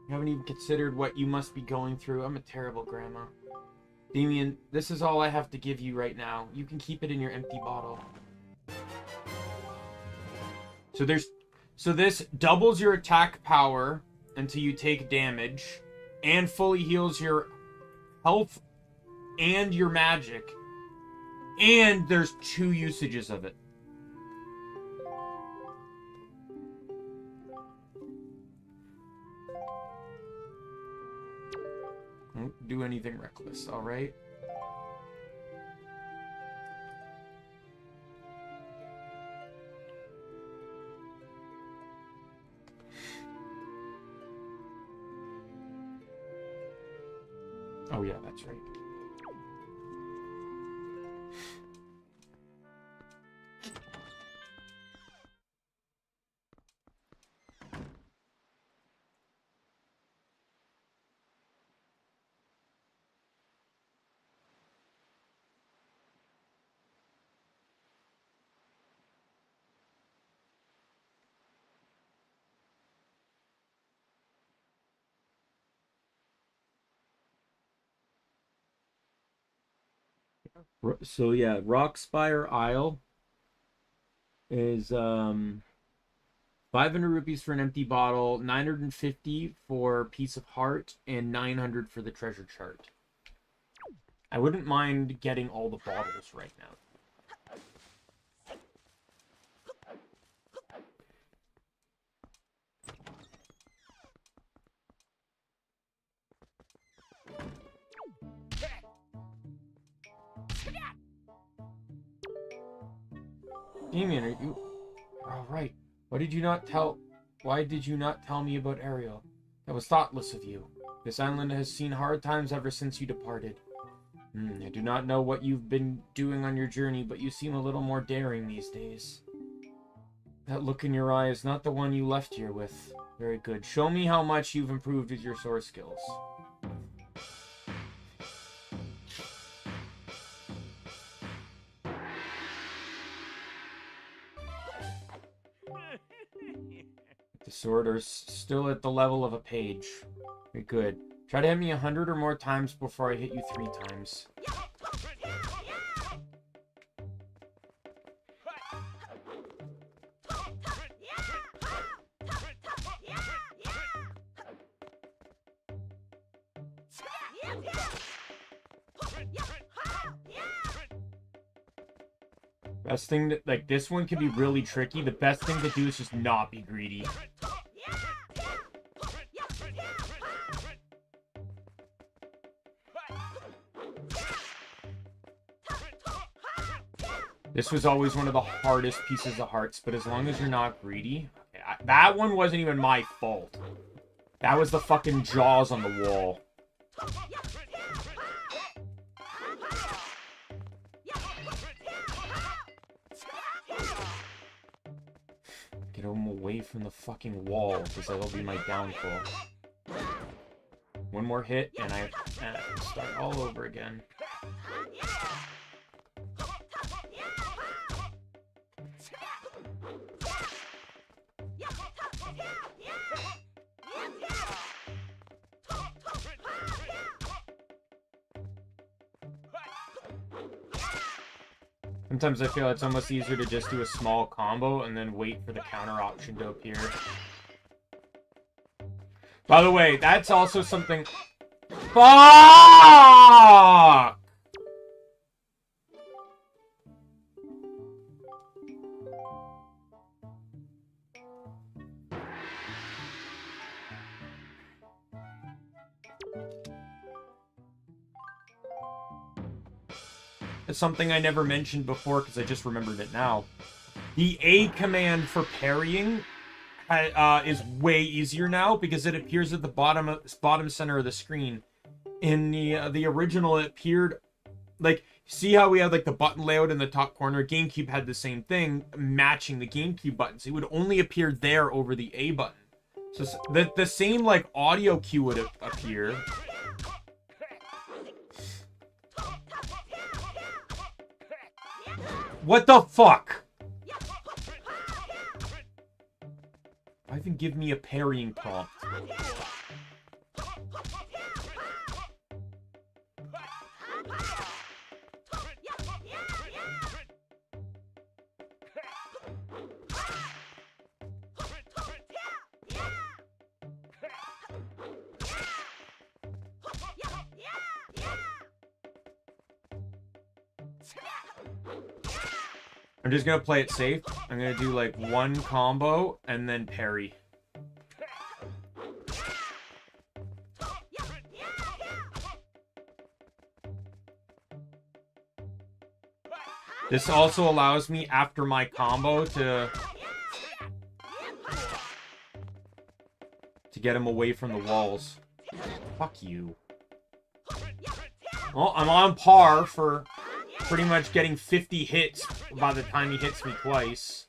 You haven't even considered what you must be going through. I'm a terrible grandma. Daimien, this is all I have to give you right now. You can keep it in your empty bottle. So this doubles your attack power until you take damage, and fully heals your health and your magic. And there's 2 usages of it. Don't do anything reckless, alright? Oh yeah, that's right. So yeah, Rockspire Isle is 500 rupees for an empty bottle, 950 for Piece of Heart, and 900 for the treasure chart. I wouldn't mind getting all the bottles right now. Daimien, are you... All right. Why did you not tell me about Ariel? That was thoughtless of you. This island has seen hard times ever since you departed. I do not know what you've been doing on your journey, but you seem a little more daring these days. That look in your eye is not the one you left here with. Very good. Show me how much you've improved with your sword skills. The sword are still at the level of a page. Very good. Try to hit me 100 or more times before I hit you 3 times. Best thing that, like, this one can be really tricky. The best thing to do is just not be greedy. This was always one of the hardest pieces of hearts, but as long as you're not greedy... Okay, that one wasn't even my fault. That was the fucking jaws on the wall. Get him away from the fucking wall, because that'll be my downfall. One more hit, and I start all over again. Sometimes I feel it's almost easier to just do a small combo and then wait for the counter option to appear. By the way, that's also something... Fuck! It's something I never mentioned before because I just remembered it now. The A command for parrying is way easier now because it appears at the bottom center of the screen. In the original, it appeared like, see how we have like the button layout in the top corner? GameCube had the same thing, matching the GameCube buttons. It would only appear there over the A button. So the same like audio cue would appear. What the fuck? Why even give me a parrying prompt? I'm just gonna play it safe. I'm gonna do like one combo and then parry. This also allows me, after my combo, to get him away from the walls. Fuck you. Well, I'm on par for pretty much getting 50 hits by the time he hits me twice.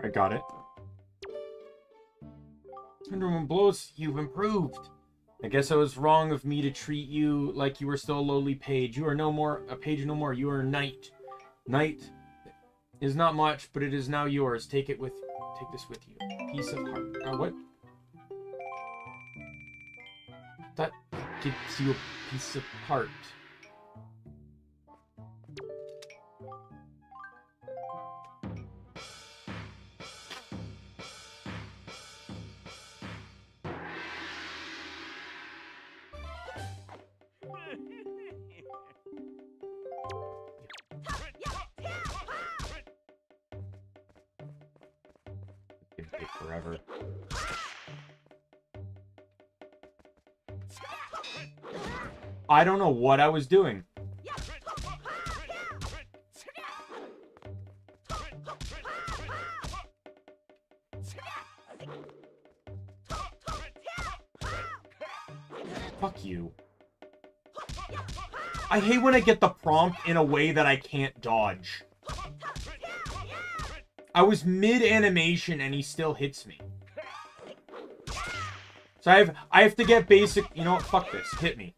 I got it. 101 blows, you've improved. I guess I was wrong of me to treat you like you were still a lowly page. You are no more a page no more. You are a knight. Knight is not much, but it is now yours. Take this with you. Piece of heart. What? That gives you a piece of heart. Forever. I don't know what I was doing. Fuck you. I hate when I get the prompt in a way that I can't dodge. I was mid-animation and he still hits me. So I have to get basic... You know what? Fuck this. Hit me.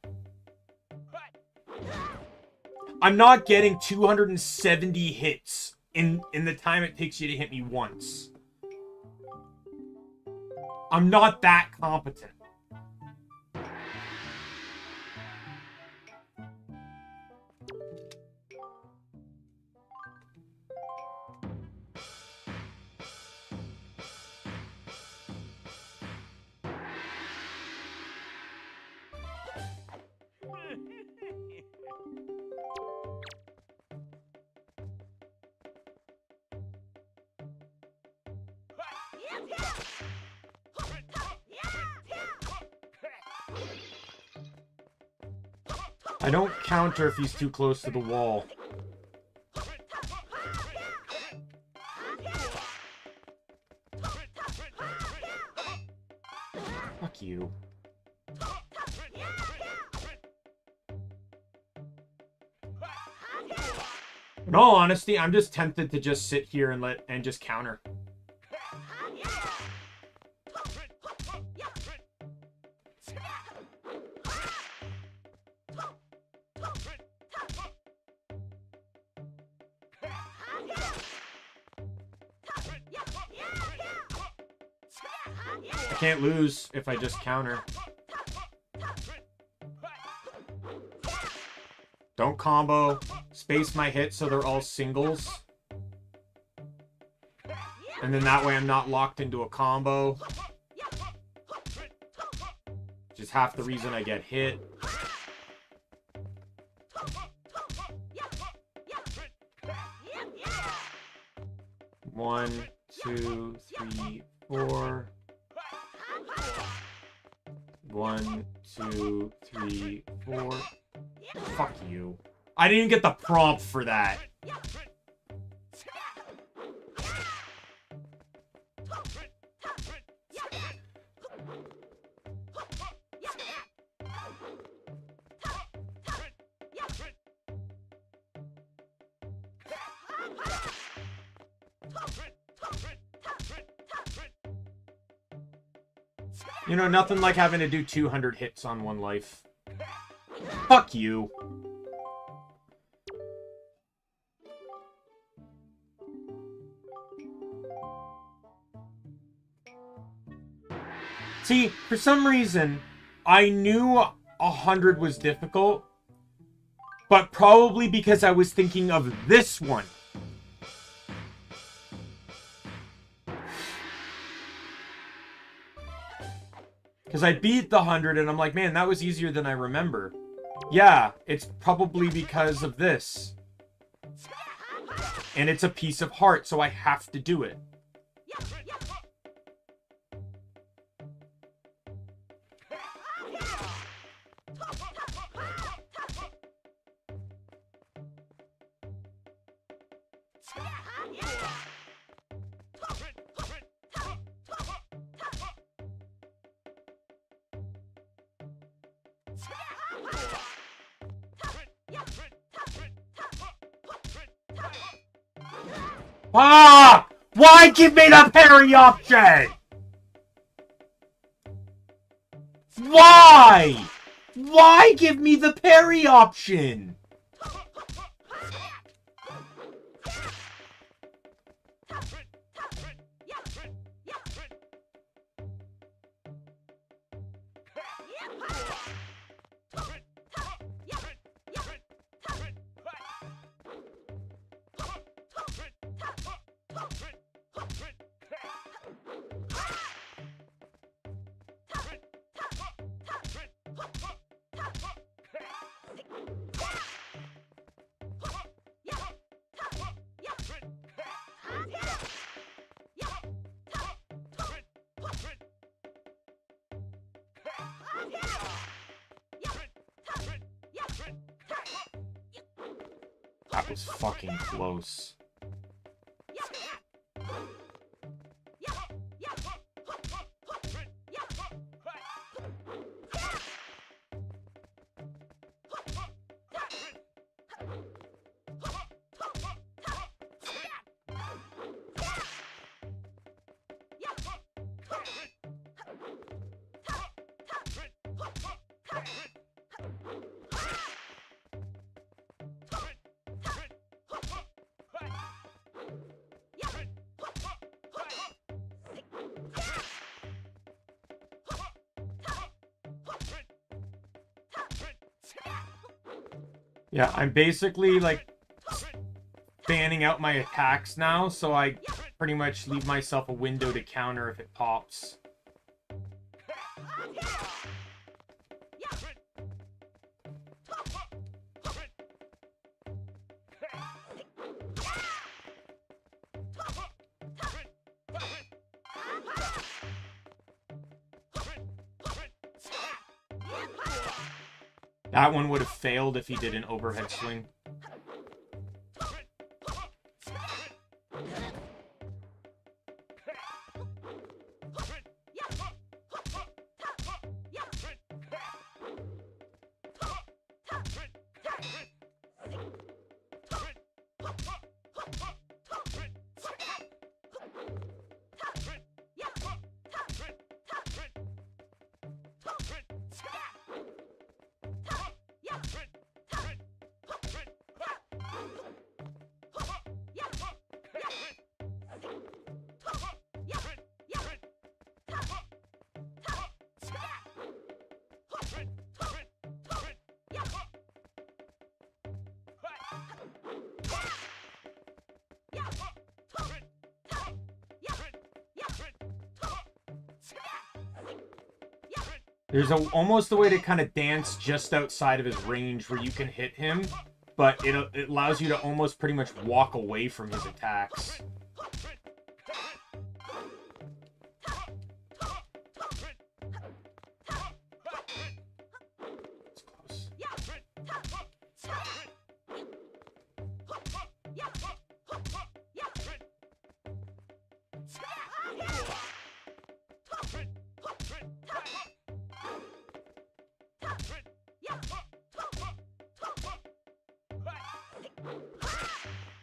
I'm not getting 270 hits in the time it takes you to hit me once. I'm not that competent. I don't counter if he's too close to the wall. Fuck you. In all honesty, I'm just tempted to just sit here and just counter. I can't lose if I just counter. combo, space my hits so they're all singles. And then that way I'm not locked into a combo. Which is half the reason I get hit. One, two, three, four. 1, 2, 3, 4. Fuck you. I didn't get the prompt for that. You know, nothing like having to do 200 hits on one life. Fuck you. See, for some reason, I knew 100 was difficult, but probably because I was thinking of this one. Because I beat the 100 and I'm like, man, that was easier than I remember. Yeah, it's probably because of this. And it's a piece of heart, so I have to do it. Ah! Why give me the parry option? Why? Why give me the parry option? That was fucking close. Yeah, I'm basically, like, fanning out my attacks now, so I pretty much leave myself a window to counter if it pops. That one would have failed if he did an overhead swing. There's almost a way to kind of dance just outside of his range where you can hit him, but it allows you to almost pretty much walk away from his attacks.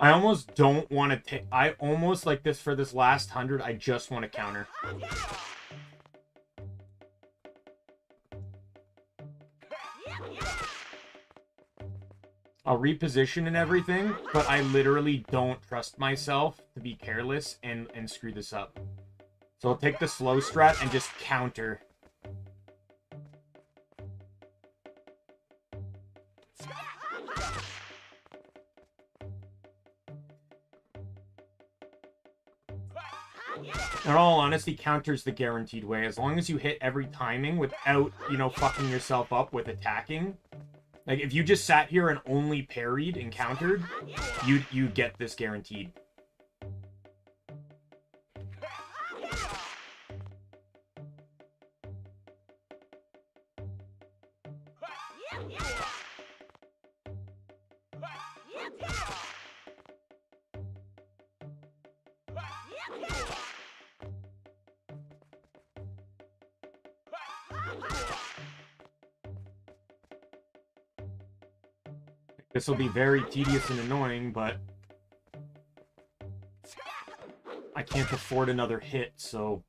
I almost don't want to take... I almost, like this, for this last 100, I just want to counter. I'll reposition and everything, but I literally don't trust myself to be careless and screw this up. So I'll take the slow strat and just counter. In all honesty, counter's the guaranteed way. As long as you hit every timing without, you know, fucking yourself up with attacking. Like, if you just sat here and only parried and countered, you'd get this guaranteed. This will be very tedious and annoying, but I can't afford another hit, so...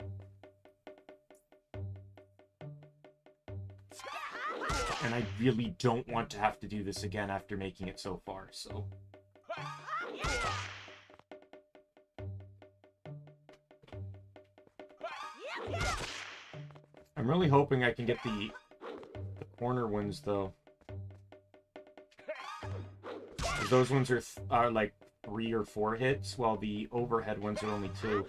And I really don't want to have to do this again after making it so far, so... I'm really hoping I can get the corner ones, though. Those ones are like 3 or 4 hits, while the overhead ones are only 2.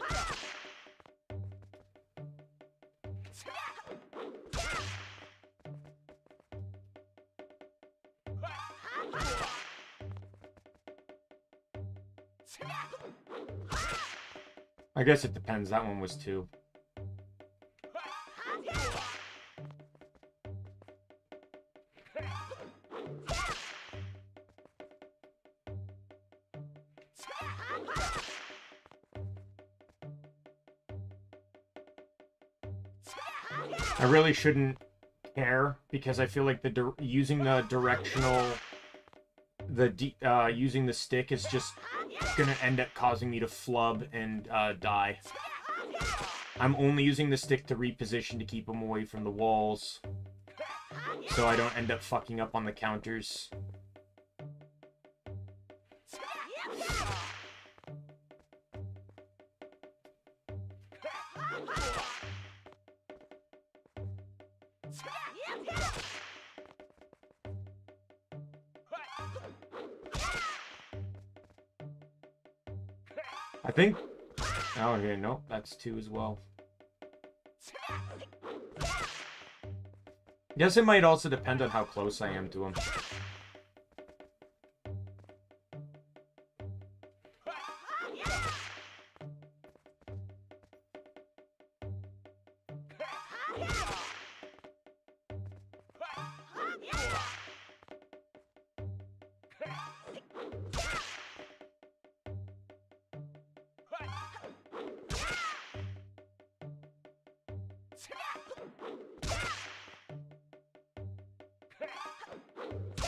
I guess it depends. That one was 2. I really shouldn't care, because I feel like using the directional, using the stick is just gonna end up causing me to flub and die. I'm only using the stick to reposition to keep him away from the walls, so I don't end up fucking up on the counters. I think... Oh, okay, nope, that's 2 as well. Guess it might also depend on how close I am to him.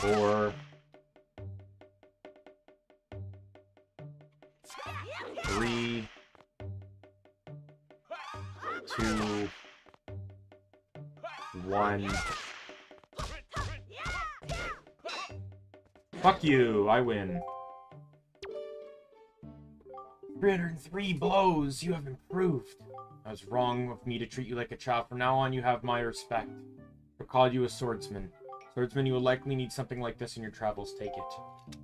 Four, 3, 2, 1. Fuck you, I win. 303 blows, you have improved. It was wrong of me to treat you like a child. From now on, you have my respect. I'll call you a swordsman. Swordsman, you will likely need something like this in your travels. Take it.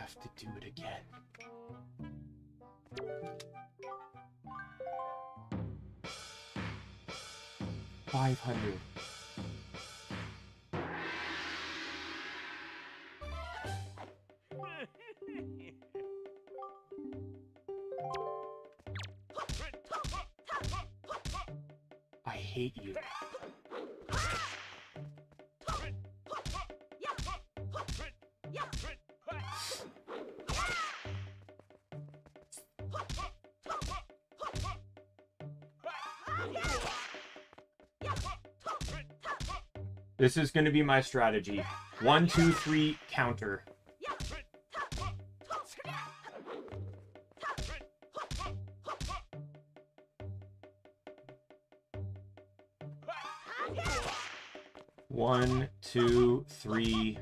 have to do it again. $500. I hate you. This is going to be my strategy. 1, 2, 3, counter. One, two, three.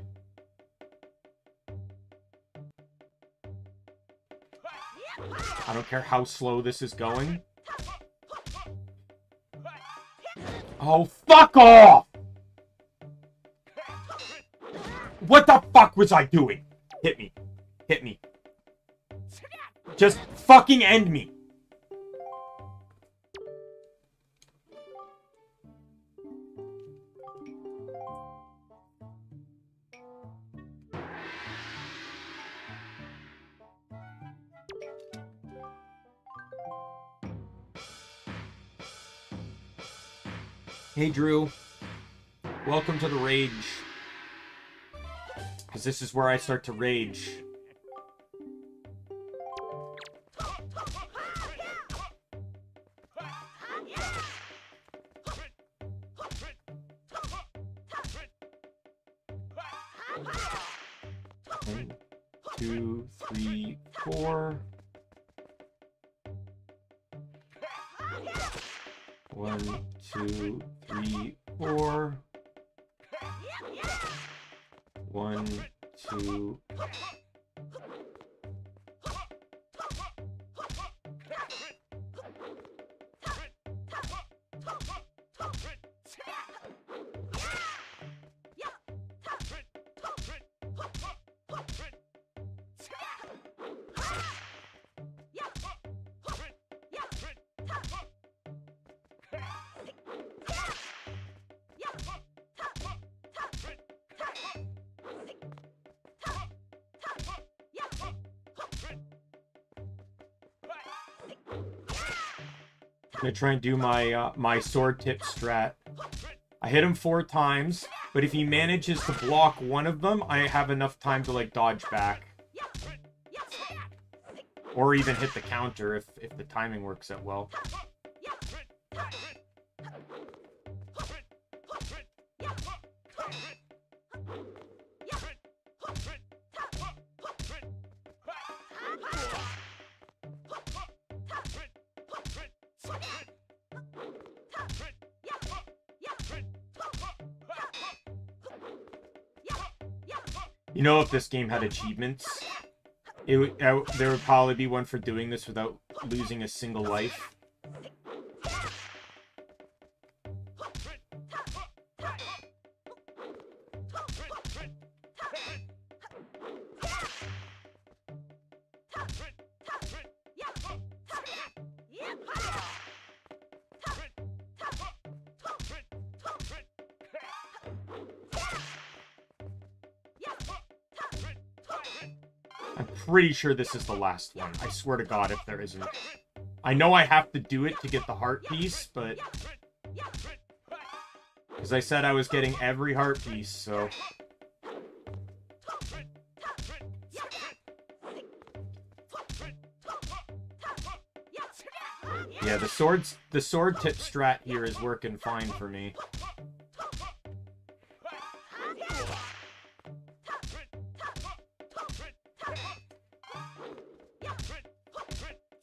I don't care how slow this is going. Oh, fuck off! What the fuck was I doing? Hit me. Hit me. Just fucking end me. Hey, Drew. Welcome to the rage. Because this is where I start to rage. One, two, three, four. 1, 2, 3, 4. 1, 2. I'm gonna try and do my my sword tip strat. I hit him 4 times, but if he manages to block one of them, I have enough time to like dodge back. Or even hit the counter if the timing works out well. You know, if this game had achievements, there would probably be one for doing this without losing a single life. Pretty sure this is the last one. I swear to God if there isn't. I know I have to do it to get the heart piece, but... As I said, I was getting every heart piece, so... Yeah, the sword tip strat here is working fine for me.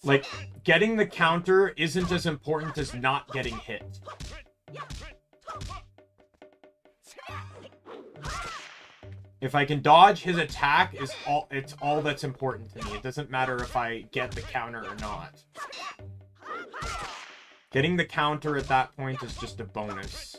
Like, getting the counter isn't as important as not getting hit. If I can dodge his attack, it's all that's important to me. It doesn't matter if I get the counter or not. Getting the counter at that point is just a bonus.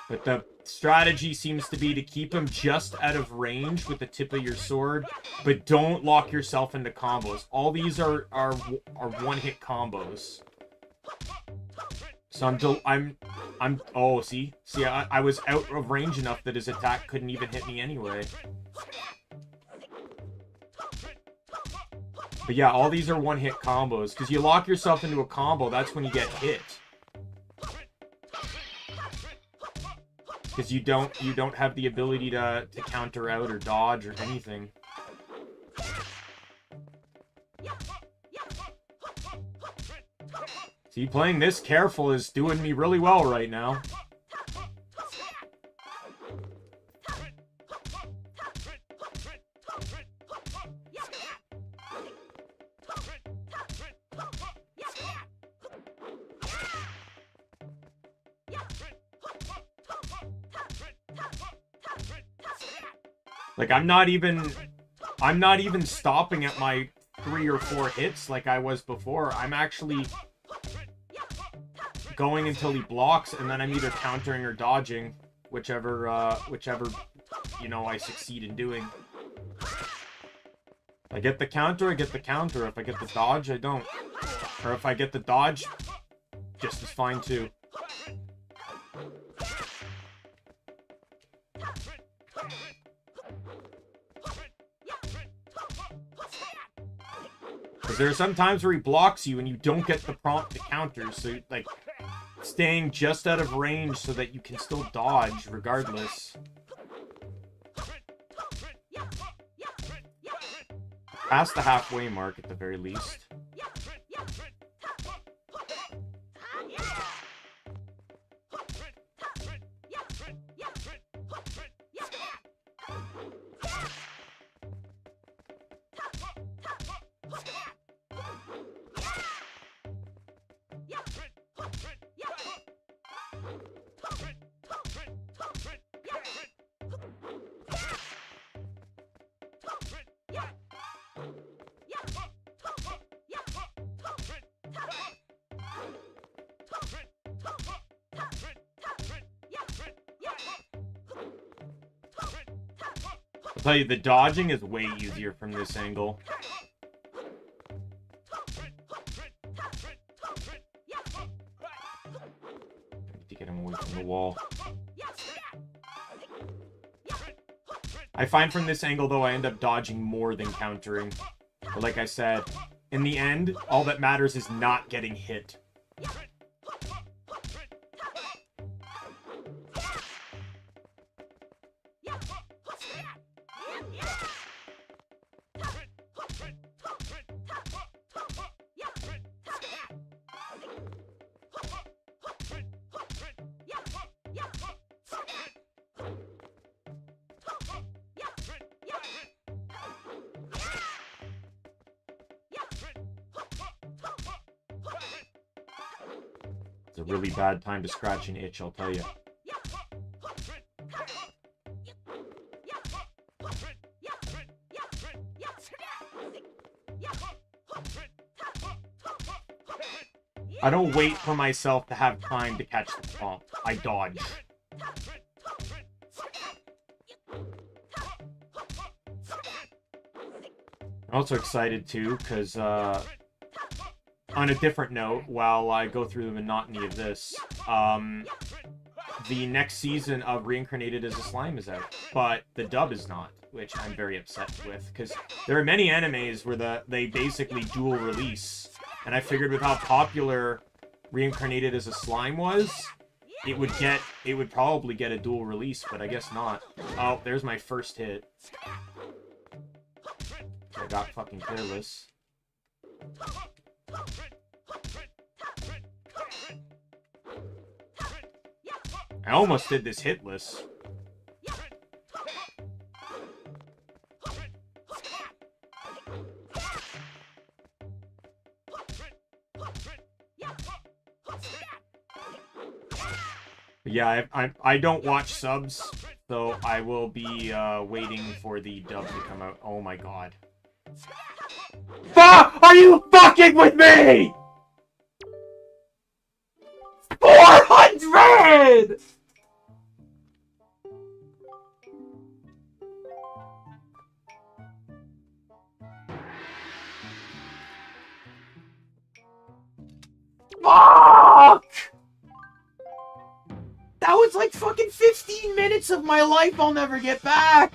But strategy seems to be to keep him just out of range with the tip of your sword, but don't lock yourself into combos. All these are one-hit combos. So oh, see, I was out of range enough that his attack couldn't even hit me anyway. But yeah, all these are one-hit combos, because you lock yourself into a combo, that's when you get hit. Because you don't have the ability to counter out or dodge or anything. See, playing this careful is doing me really well right now. Like, I'm not even stopping at my 3 or 4 hits like I was before. I'm actually going until he blocks, and then I'm either countering or dodging, whichever, you know, I succeed in doing. If I get the counter, I get the counter. If I get the dodge, I don't. Or if I get the dodge, just as fine too. Because there are some times where he blocks you and you don't get the prompt to counter, so, like, staying just out of range so that you can still dodge regardless. Past the halfway mark at the very least. I'll tell you, the dodging is way easier from this angle. To get him away from the wall. I find from this angle, though, I end up dodging more than countering. But like I said, in the end, all that matters is not getting hit. It's a really bad time to scratch an itch, I'll tell you. I don't wait for myself to have time to catch the prompt. I dodge. I'm also excited too, because on a different note, while I go through the monotony of this, the next season of Reincarnated as a Slime is out, but the dub is not, which I'm very upset with, because there are many animes where they basically dual release, and I figured with how popular Reincarnated as a Slime was, it would probably get a dual release, but I guess not. Oh, there's my first hit. I got fucking careless. I almost did this hitless. But yeah, I don't watch subs, so I will be waiting for the dub to come out. Oh my god. Fuck! Are you fucking with me? 400! minutes of my life I'll never get back!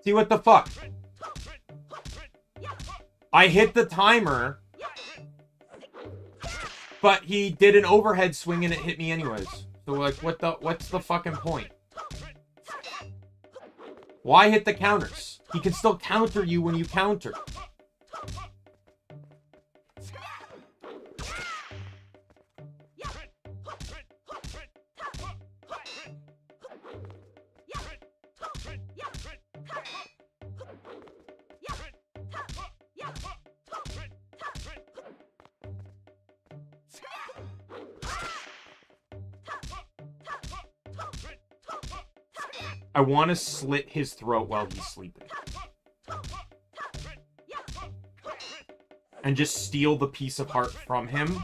See, what the fuck? I hit the timer, but he did an overhead swing and it hit me anyways. So, like, what's the fucking point? Why hit the counters? He can still counter you when you counter. I want to slit his throat while he's sleeping. And just steal the piece of heart from him.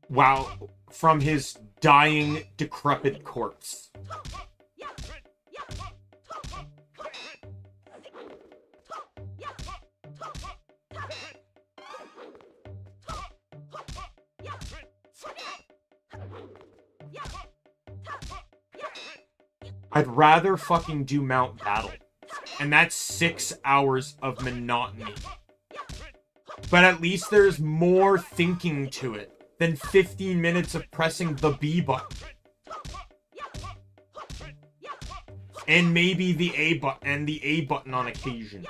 Wow, from his dying, decrepit corpse. I'd rather fucking do Mount Battle. And that's 6 hours of monotony. But at least there's more thinking to it than 15 minutes of pressing the B button. And maybe the A button and the A button on occasion.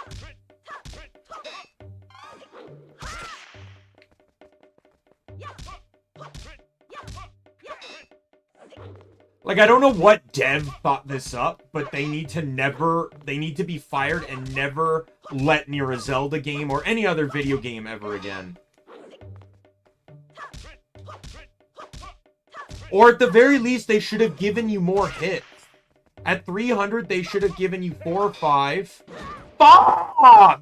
Like, I don't know what dev thought this up, but they need to be fired and never let near a Zelda game or any other video game ever again. Or at the very least, they should have given you more hits. At 300, they should have given you 4 or 5. Fuck!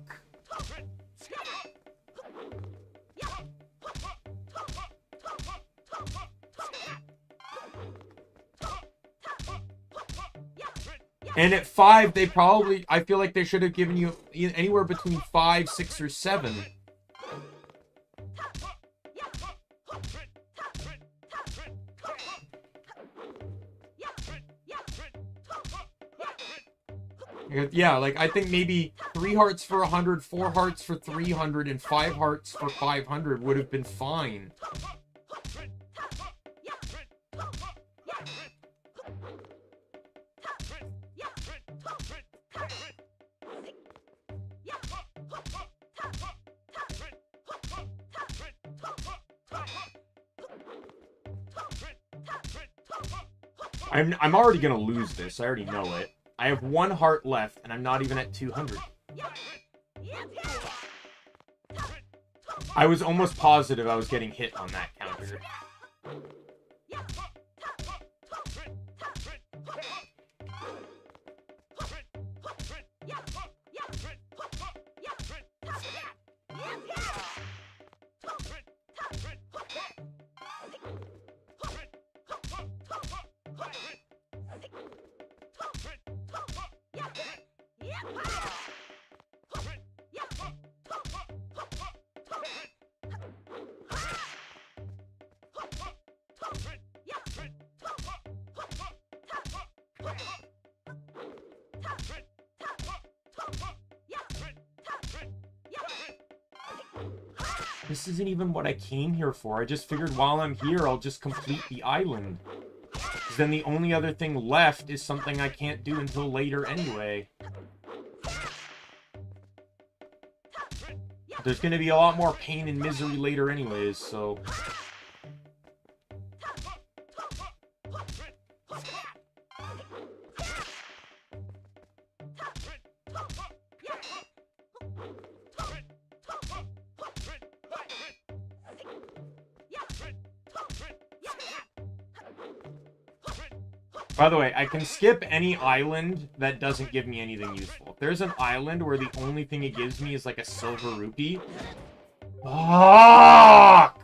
And at 5, I feel like they should have given you anywhere between 5, 6, or 7. Yeah, like, I think maybe 3 hearts for 100, 4 hearts for 300, and 5 hearts for 500 would have been fine. I'm already gonna lose this. I already know it. I have 1 heart left, and I'm not even at 200. I was almost positive I was getting hit on that counter. This isn't even what I came here for. I just figured while I'm here, I'll just complete the island. Because then the only other thing left is something I can't do until later anyway. There's going to be a lot more pain and misery later anyways, so... By the way, I can skip any island that doesn't give me anything useful. If there's an island where the only thing it gives me is like a silver rupee. Fuck!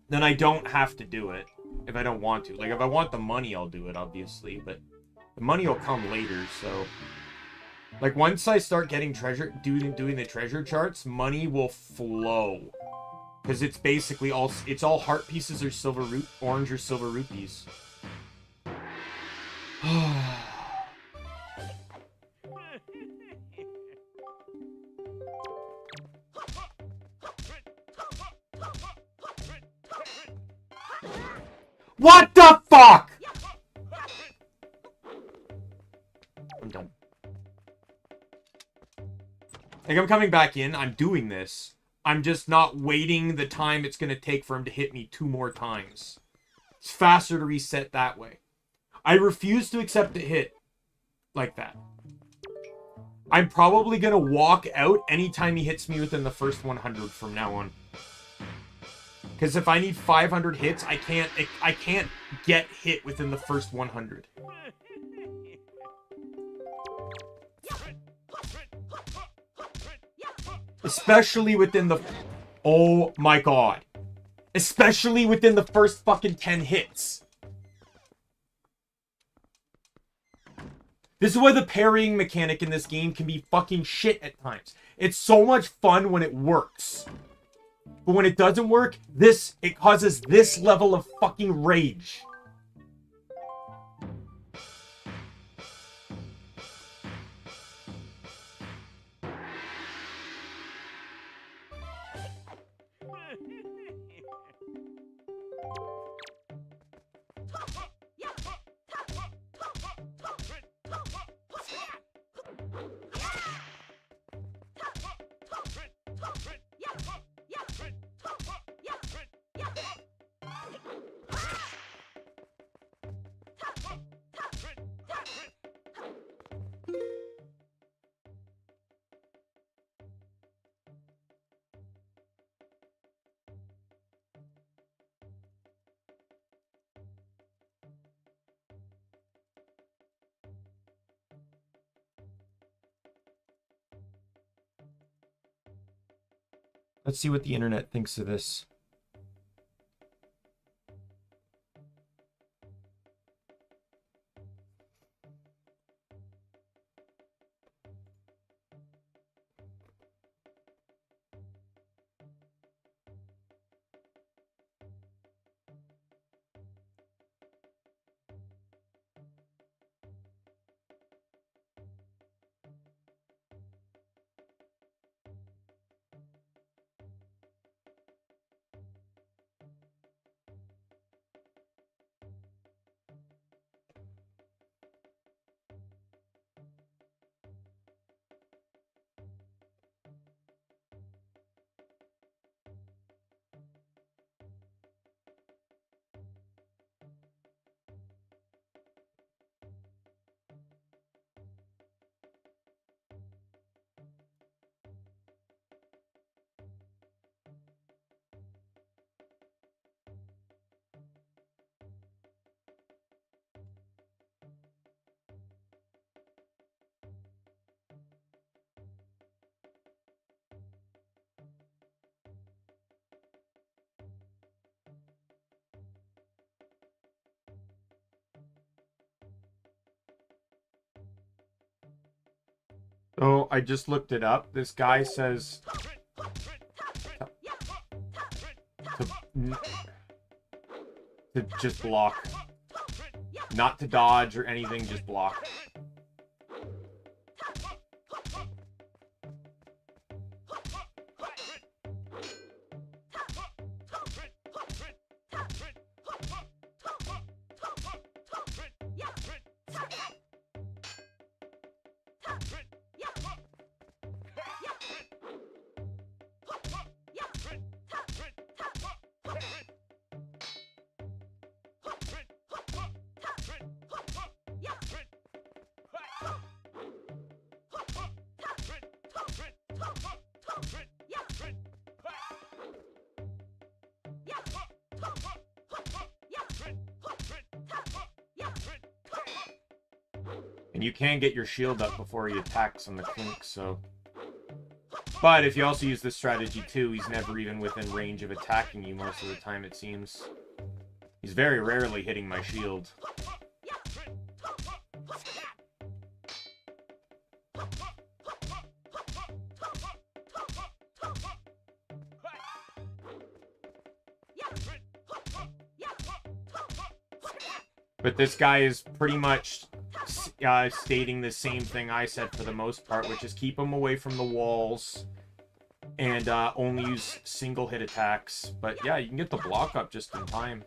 Then I don't have to do it if I don't want to. Like, if I want the money, I'll do it, obviously. But the money will come later, so... Like, once I start getting treasure... Doing the treasure charts, money will flow. Because it's basically all... It's all heart pieces or orange or silver rupees. What the fuck?! I'm done. Like, I'm coming back in. I'm doing this. I'm just not waiting the time it's going to take for him to hit me 2 more times. It's faster to reset that way. I refuse to accept a hit like that. I'm probably going to walk out anytime he hits me within the first 100 from now on. Because if I need 500 hits, I can't get hit within the first 100. Especially within the... Oh my god. Especially within the first fucking 10 hits. This is why the parrying mechanic in this game can be fucking shit at times. It's so much fun when it works. But when it doesn't work, it causes this level of fucking rage. Let's see what the internet thinks of this. Oh, I just looked it up. This guy says... To just block. Not to dodge or anything, just block. you can get your shield up before he attacks on the clink, so... But if you also use this strategy too, he's never even within range of attacking you most of the time, it seems. He's very rarely hitting my shield. But this guy is pretty much stating the same thing I said for the most part, which is keep him away from the walls and only use single hit attacks. But yeah, you can get the block up just in time.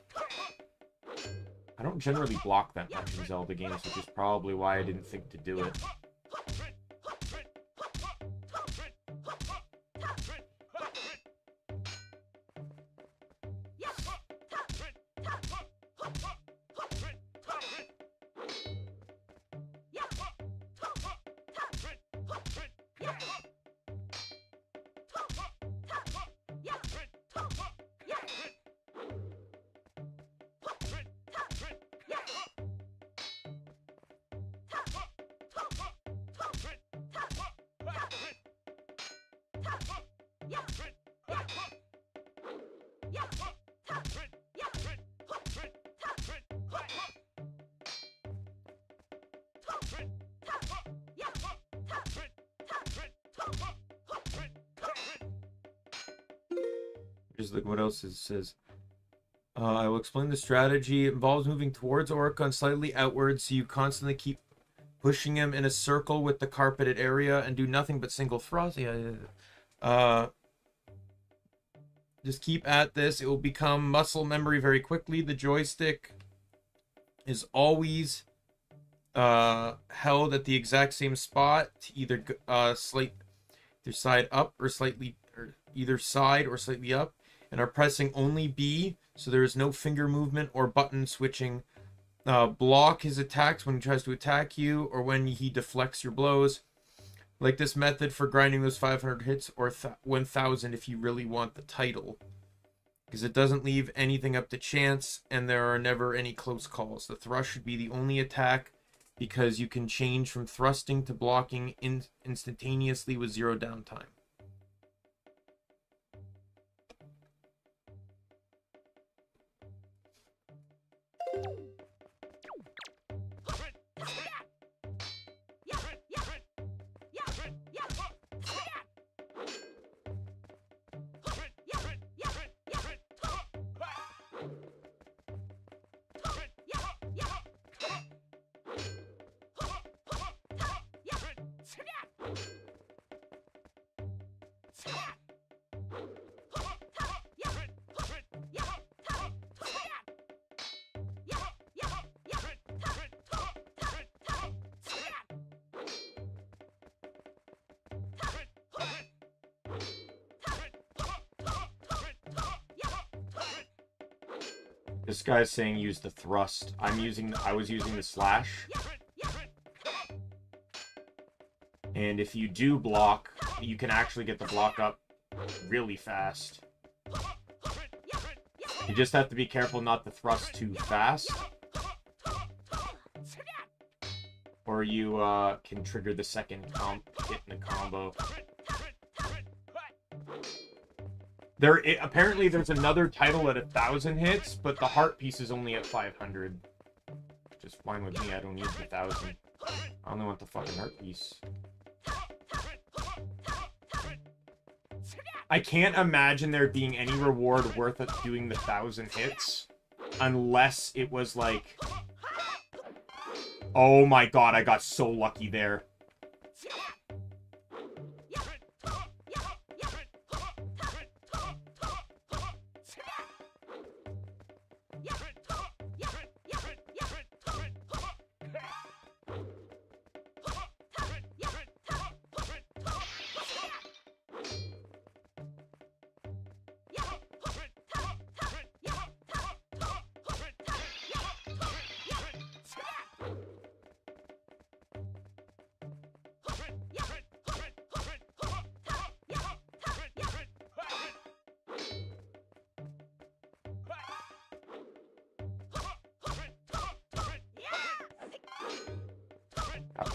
I don't generally block that much in Zelda games, which is probably why I didn't think to do it. Just look what else it says. I will explain the strategy. It involves moving towards Orca and slightly outwards, so you constantly keep pushing him in a circle with the carpeted area and do nothing but single thrust. Just keep at this. It will become muscle memory very quickly. The joystick is always held at the exact same spot, either side up or slightly, or either side or slightly up, and are pressing only B, so there is no finger movement or button switching. Block his attacks when he tries to attack you or when he deflects your blows. Like this method for grinding those 500 hits or 1000 if you really want the title. Because it doesn't leave anything up to chance and there are never any close calls. The thrust should be the only attack because you can change from thrusting to blocking instantaneously with zero downtime. This guy's saying use the thrust. I was using the slash. And if you do block, you can actually get the block up really fast. You just have to be careful not to thrust too fast. Or you can trigger the second hit in the combo. Apparently there's another title at 1000 hits, but the heart piece is only at 500. Just fine with me, I don't need the 1000. I only want the fucking heart piece. I can't imagine there being any reward worth it doing the 1000 hits. Unless it was like... Oh my god, I got so lucky there.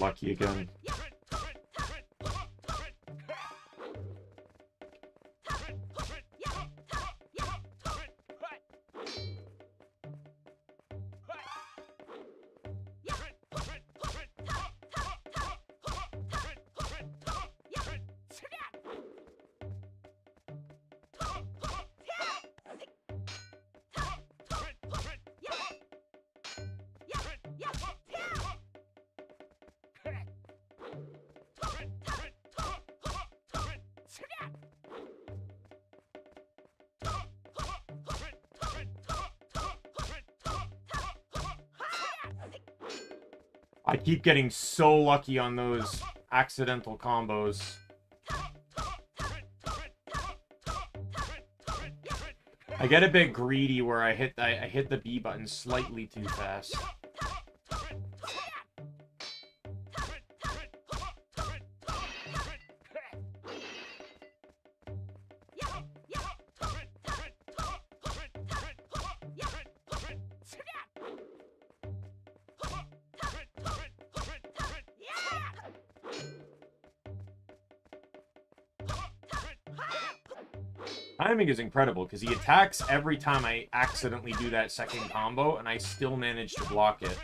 lucky again. I keep getting so lucky on those accidental combos. I get a bit greedy where I hit the B button slightly too fast. Timing is incredible because he attacks every time I accidentally do that second combo, and I still manage to block it.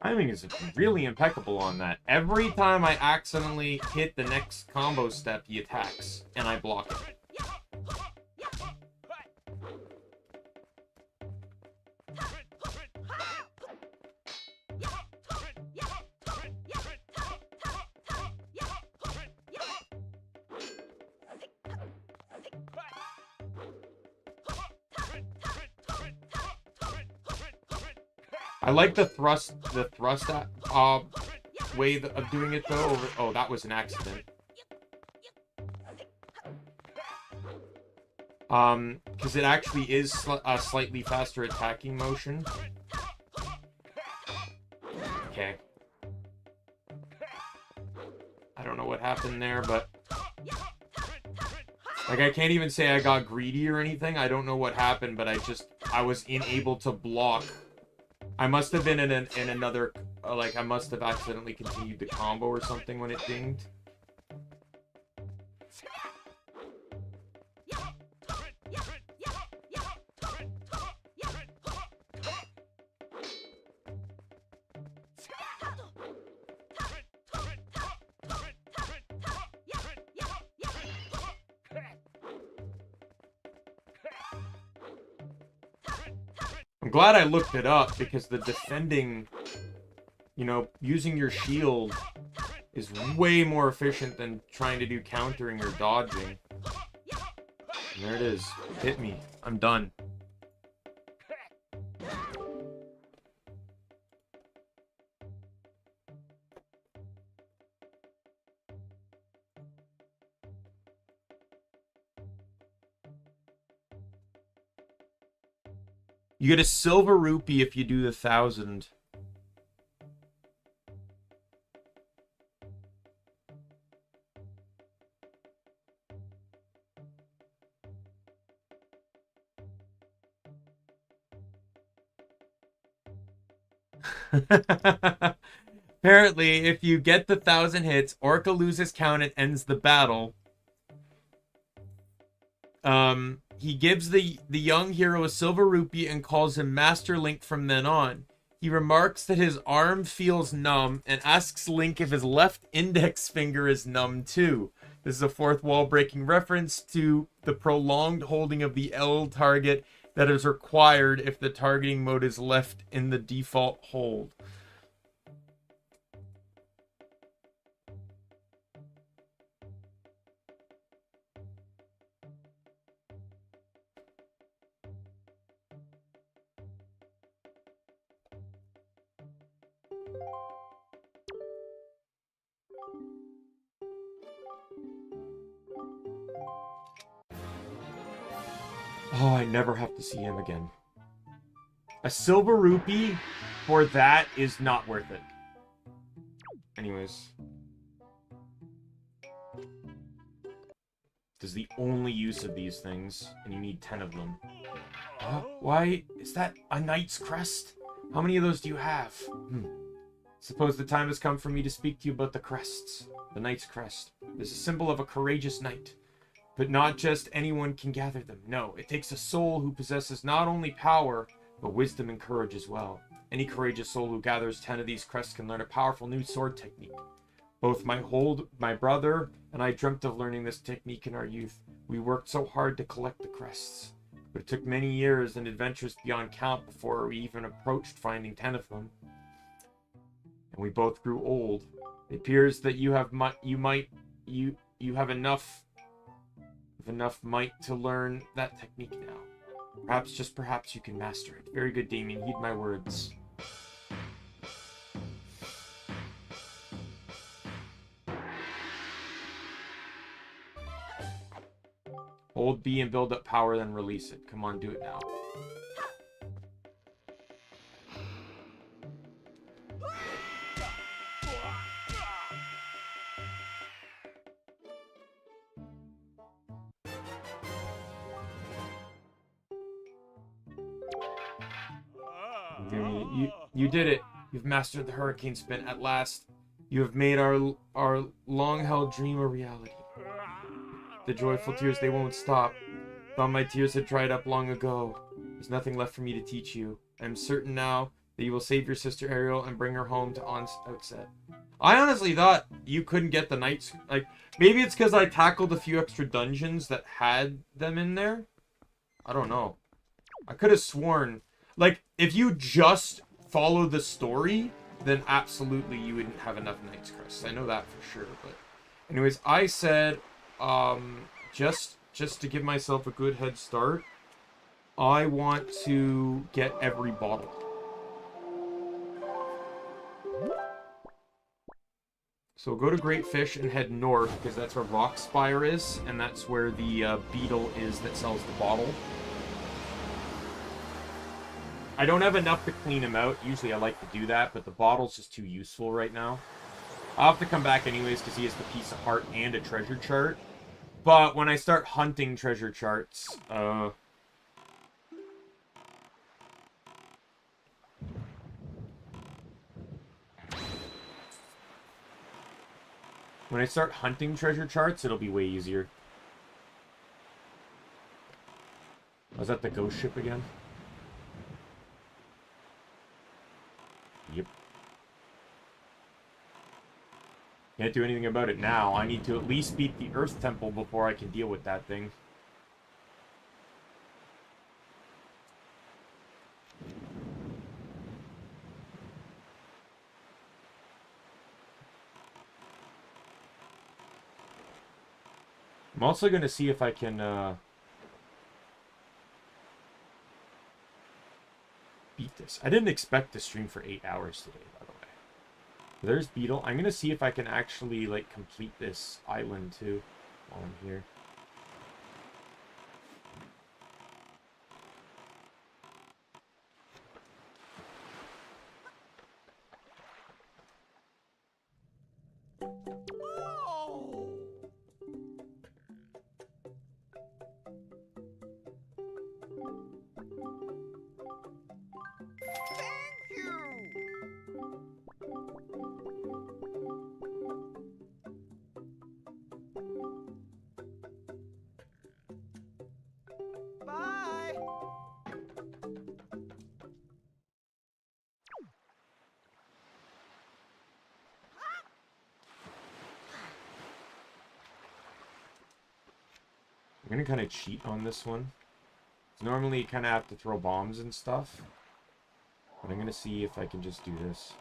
Timing is really impeccable on that. Every time I accidentally hit the next combo step, he attacks, and I block it. I like the thrust way of doing it though. Oh, that was an accident. Because it actually is a slightly faster attacking motion. Okay. I don't know what happened there, but like I can't even say I got greedy or anything. I don't know what happened, but I was unable to block. I must have been in another, like, I must have accidentally continued the combo or something when it dinged. I'm glad I looked it up because the defending, you know, using your shield is way more efficient than trying to do countering or dodging. And there it is. Hit me. I'm done. You get a silver rupee if you do the 1,000. Apparently, if you get the 1,000 hits, Orca loses count and ends the battle. He gives the young hero a silver rupee and calls him Master Link from then on. He remarks that his arm feels numb and asks Link if his left index finger is numb too. This is a fourth wall breaking reference to the prolonged holding of the L target that is required if the targeting mode is left in the default hold. Oh, I never have to see him again. A silver rupee for that is not worth it. Anyways. This is the only use of these things, and you need 10 of them. Why is that a knight's crest? How many of those do you have? Suppose the time has come for me to speak to you about the crests. The knight's crest is a symbol of a courageous knight. But not just anyone can gather them. No, it takes a soul who possesses not only power, but wisdom and courage as well. Any courageous soul who gathers 10 of these crests can learn a powerful new sword technique. Both my brother and I dreamt of learning this technique in our youth. We worked so hard to collect the crests. But it took many years and adventures beyond count before we even approached finding 10 of them. And we both grew old. It appears that you have enough might to learn that technique now. Perhaps, just perhaps, you can master it. Very good, Daimien. Heed my words. Hold B and build up power, then release it. Come on, do it now. You did it. You've mastered the hurricane spin at last. You have made our long-held dream a reality. The joyful tears, they won't stop. Thought my tears had dried up long ago. There's nothing left for me to teach you. I'm certain now that you will save your sister Ariel and bring her home to Outset. I honestly thought you couldn't get the knights. Like, maybe it's because I tackled a few extra dungeons that had them in there. I don't know. I could have sworn, like, if you just follow the story, then absolutely you wouldn't have enough Knight's Crests. I know that for sure, but anyways, I said, just to give myself a good head start, I want to get every bottle. So go to Great Fish and head north, because that's where Rockspire is, and that's where the beetle is that sells the bottle. I don't have enough to clean him out. Usually I like to do that, but the bottle's just too useful right now. I'll have to come back anyways, because he has the piece of heart and a treasure chart. But when I start hunting treasure charts, it'll be way easier. Was that the ghost ship again? Yep. Can't do anything about it now. I need to at least beat the Earth Temple before I can deal with that thing. I'm also going to see if I can beat this. I didn't expect to stream for 8 hours today, by the way. There's Beetle. I'm going to see if I can actually, like, complete this island, too, while I'm here. I'm gonna kind of cheat on this one. Normally you kind of have to throw bombs and stuff. But I'm gonna see if I can just do this.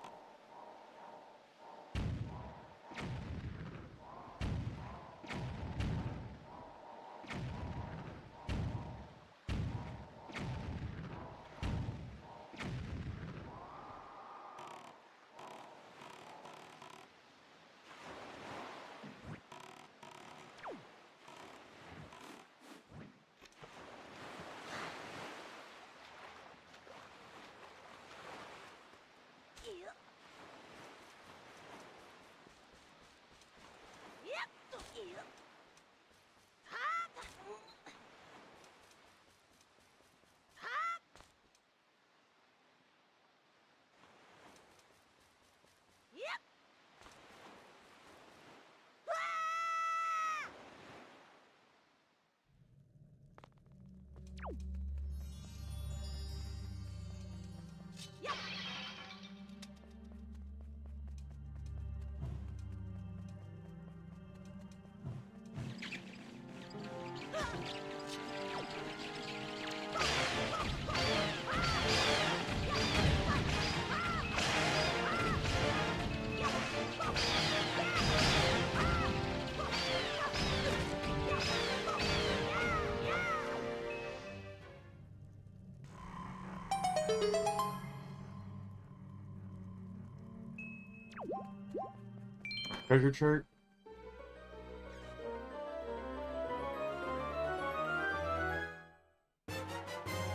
Treasure chart.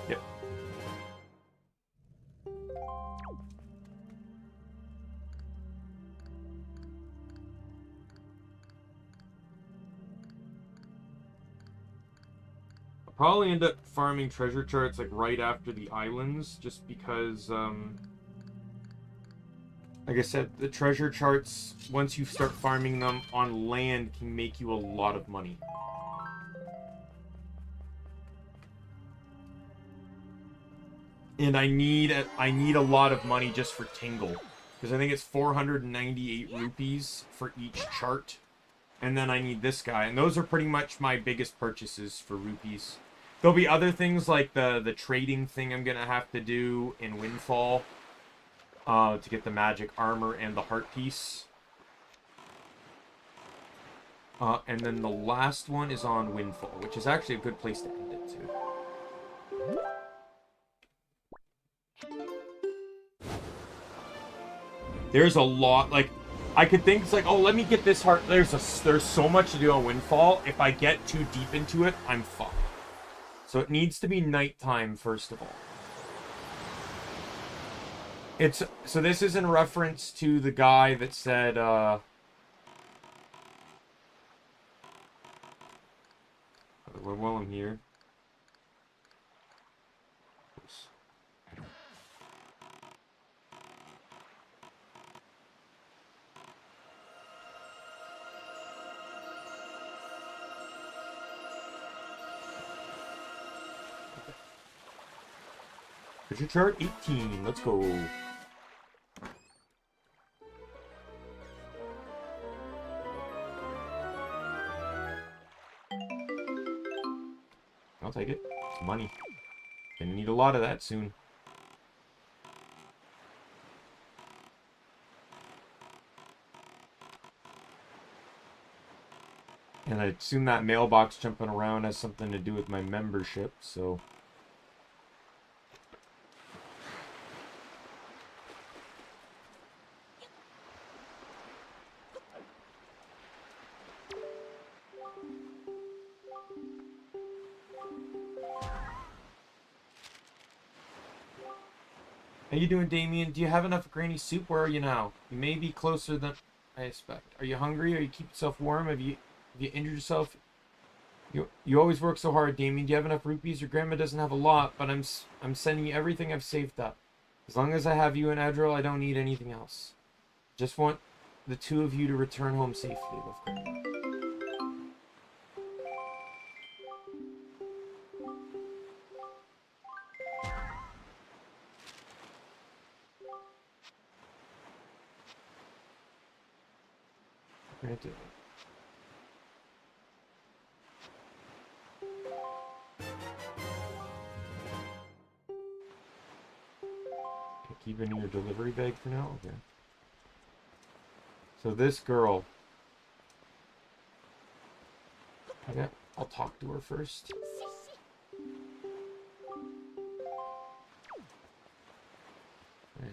Yep. I'll probably end up farming treasure charts like right after the islands, just because like I said, the treasure charts, once you start farming them on land, can make you a lot of money. And I need a lot of money just for Tingle, because I think it's 498 rupees for each chart. And then I need this guy, and those are pretty much my biggest purchases for rupees. There'll be other things like the trading thing I'm gonna have to do in Windfall. To get the magic armor and the heart piece. And then the last one is on Windfall, which is actually a good place to end it too. There's a lot, like, I could think it's like, oh, let me get this heart. There's so much to do on Windfall. If I get too deep into it, I'm fucked. So it needs to be nighttime first of all. So this is in reference to the guy that said, while I'm here. Treasure chart 18, let's go. I'll take it. It's money. Gonna need a lot of that soon. And I assume that mailbox jumping around has something to do with my membership, so... How you doing, Daimien? Do you have enough granny soup? Where are you now? You may be closer than I expect. Are you hungry? Are you keep yourself warm? Have you injured yourself? You always work so hard, Daimien. Do you have enough rupees? Your grandma doesn't have a lot, but I'm sending you everything I've saved up. As long as I have you and Adril, I don't need anything else. Just want the two of you to return home safely, love grandma. Granted. Keep it in your delivery bag for now? Okay. So this girl... Yeah, I'll talk to her first. Right.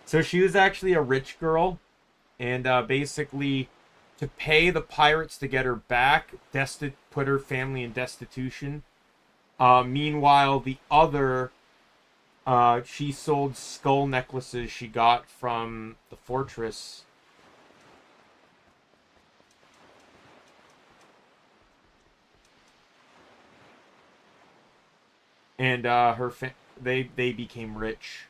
So she was actually a rich girl. And basically, to pay the pirates to get her back, put her family in destitution. Meanwhile, the other, she sold skull necklaces she got from the fortress. And they became rich.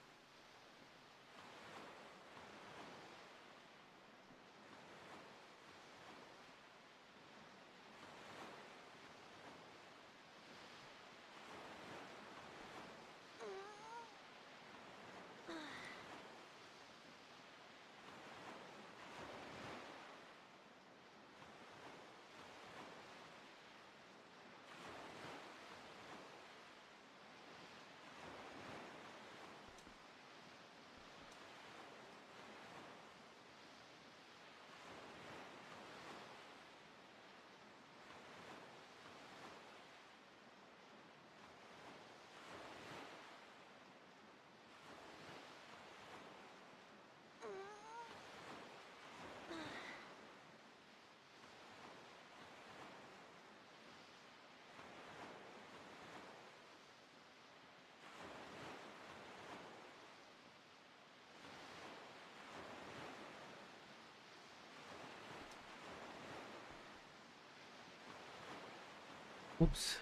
Oops.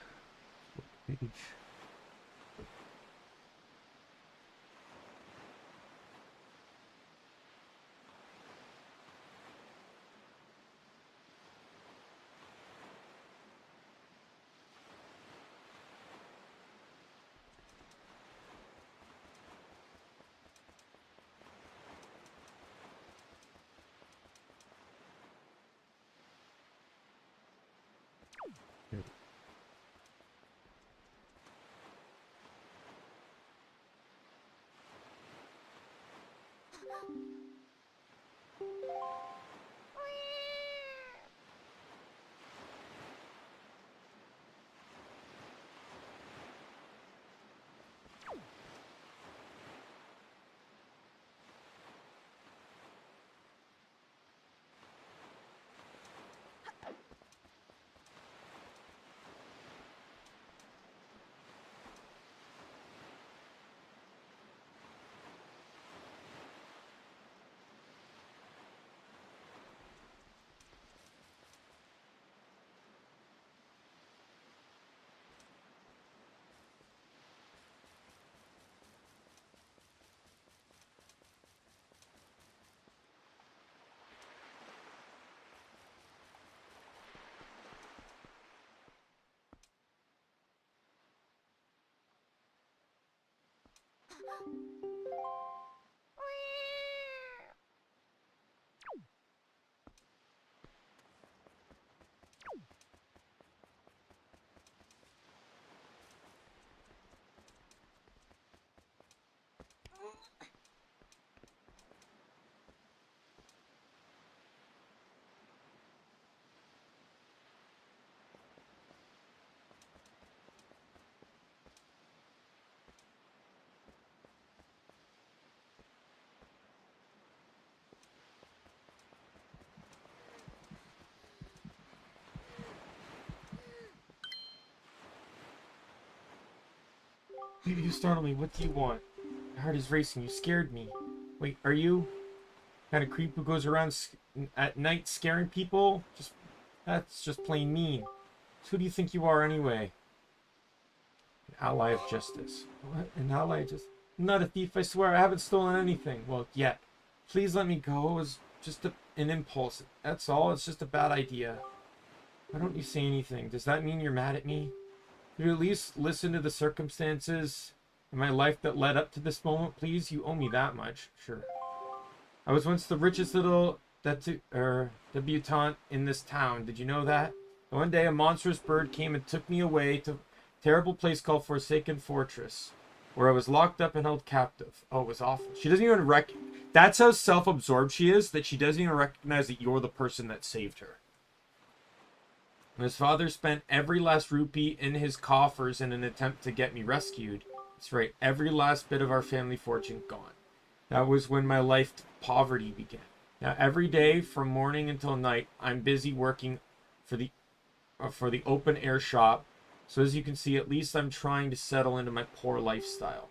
Page. You startled me. What do you want? My heart is racing. You scared me. Wait, are you kind of creep who goes around at night scaring people? That's just plain mean. So who do you think you are anyway? An ally of justice. What? An ally of justice? I'm not a thief, I swear. I haven't stolen anything. Well, yet. Please let me go. It was just an impulse. That's all. It's just a bad idea. Why don't you say anything? Does that mean you're mad at me? Could you at least listen to the circumstances in my life that led up to this moment, please? You owe me that much. Sure. I was once the richest little debutante in this town. Did you know that? And one day a monstrous bird came and took me away to a terrible place called Forsaken Fortress, where I was locked up and held captive. Oh, it was awful. She doesn't even That's how self-absorbed she is, that she doesn't even recognize that you're the person that saved her. And his father spent every last rupee in his coffers in an attempt to get me rescued. That's right, every last bit of our family fortune gone. That was when my life to poverty began. Now every day from morning until night, I'm busy working for the open air shop. So as you can see, at least I'm trying to settle into my poor lifestyle.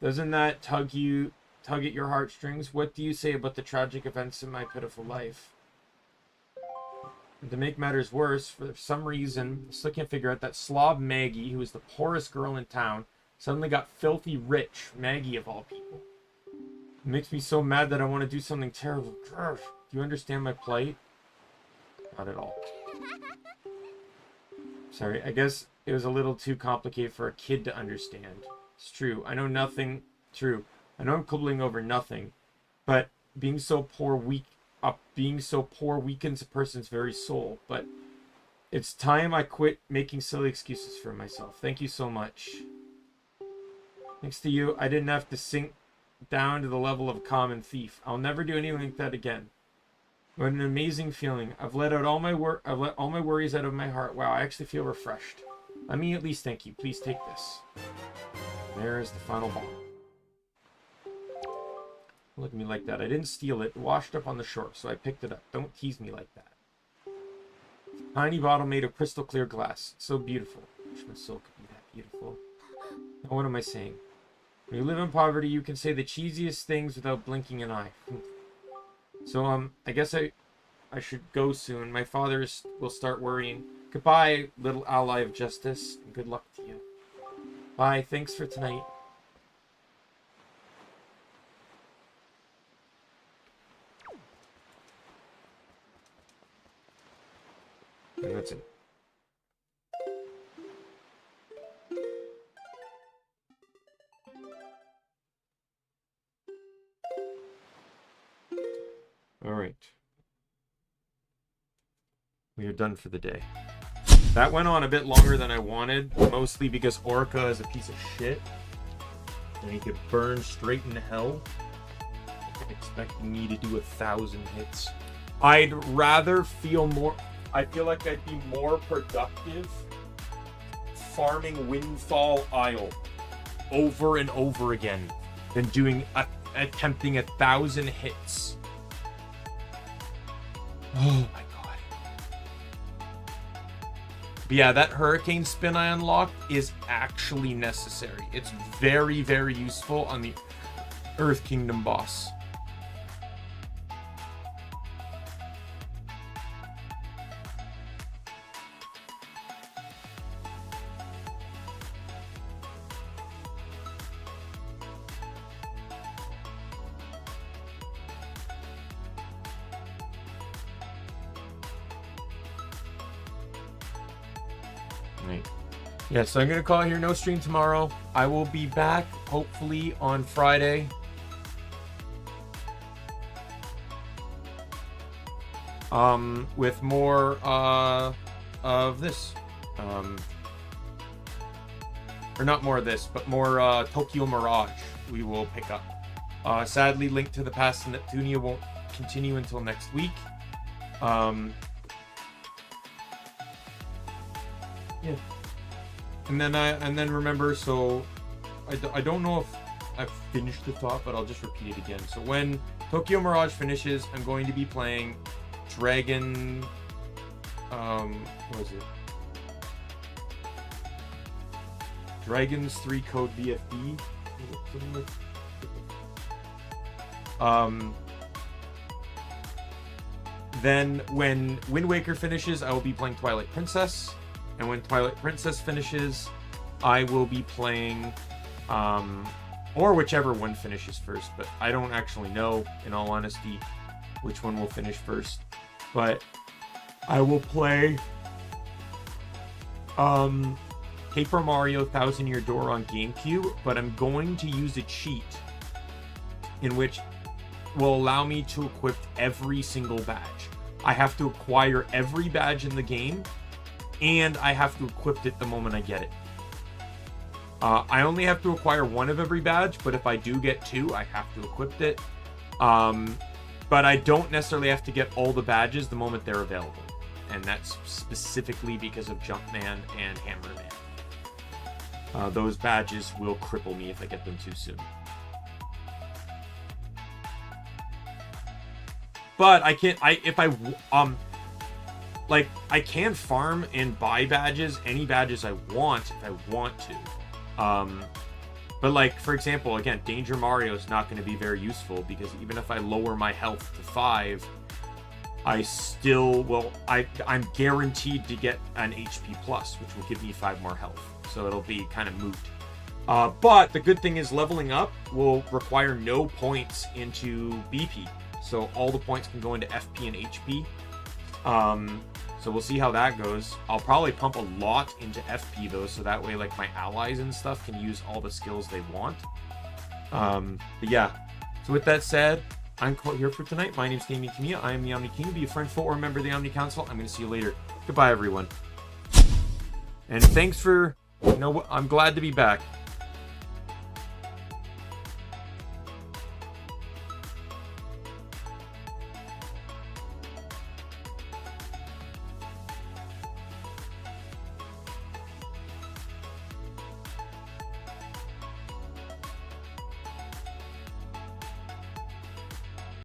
Doesn't that tug at your heartstrings? What do you say about the tragic events in my pitiful life? And to make matters worse, for some reason, I still can't figure out that slob Maggie, who is the poorest girl in town, suddenly got filthy rich. Maggie, of all people. It makes me so mad that I want to do something terrible. Do you understand my plight? Not at all. Sorry, I guess it was a little too complicated for a kid to understand. It's true. I know nothing. True. I know I'm quibbling over nothing, but being so poor weakens a person's very soul. But it's time I quit making silly excuses for myself. Thank you so much. Thanks to you, I didn't have to sink down to the level of a common thief. I'll never do anything like that again. What an amazing feeling. I've let all my worries out of my heart. Wow, I actually feel refreshed. Let me at least thank you. Please take this. There is the final bottle. Look at me like that. I didn't steal it. It washed up on the shore, so I picked it up. Don't tease me like that. Tiny bottle made of crystal clear glass. So beautiful. I wish my soul could be that beautiful. Now what am I saying? When you live in poverty, you can say the cheesiest things without blinking an eye. So, I guess I should go soon. My father will start worrying. Goodbye, little ally of justice. And good luck to you. Bye. Thanks for tonight. And that's it. All right. We are done for the day. That went on a bit longer than I wanted, mostly because Orca is a piece of shit. And he could burn straight into hell. Expecting me to do 1,000 hits. I'd rather feel more... I feel like I'd be more productive farming Windfall Isle over and over again than attempting 1,000 hits. Oh my god. But yeah, that hurricane spin I unlocked is actually necessary. It's very, very useful on the Earth Kingdom boss. Yeah, so I'm going to call it here. No stream tomorrow. I will be back, hopefully, on Friday. With more of this. Or not more of this, but more Tokyo Mirage we will pick up. Sadly, Link to the Past and Neptunia won't continue until next week. Yeah. And then remember, so I don't know if I've finished the thought, but I'll just repeat it again. So when Tokyo Mirage finishes, I'm going to be playing Dragon... what is it? Dragons 3 Code VFD? Then when Windwaker finishes, I will be playing Twilight Princess. And when Twilight Princess finishes, I will be playing, or whichever one finishes first, but I don't actually know, in all honesty, which one will finish first. But I will play, Paper Mario Thousand Year Door on GameCube, but I'm going to use a cheat in which will allow me to equip every single badge. I have to acquire every badge in the game, and I have to equip it the moment I get it. I only have to acquire one of every badge, but if I do get two, I have to equip it. But I don't necessarily have to get all the badges the moment they're available. And that's specifically because of Jumpman and Hammerman. Those badges will cripple me if I get them too soon. But I can't, I can farm and buy badges, any badges I want if I want to. But like, for example, again, Danger Mario is not going to be very useful because even if I lower my health to 5, I still will, I'm guaranteed to get an HP plus, which will give me 5 more health. So it'll be kind of moot. But the good thing is leveling up will require no points into BP. So all the points can go into FP and HP. So we'll see how that goes. I'll probably pump a lot into FP though, so that way like my allies and stuff can use all the skills they want. But yeah, so with that said, I'm here for tonight. My name's Daimien Kamiya. I am the Omni King. Be a friend, foe, or member of the Omni Council. I'm going to see you later. Goodbye, everyone. And thanks for, I'm glad to be back.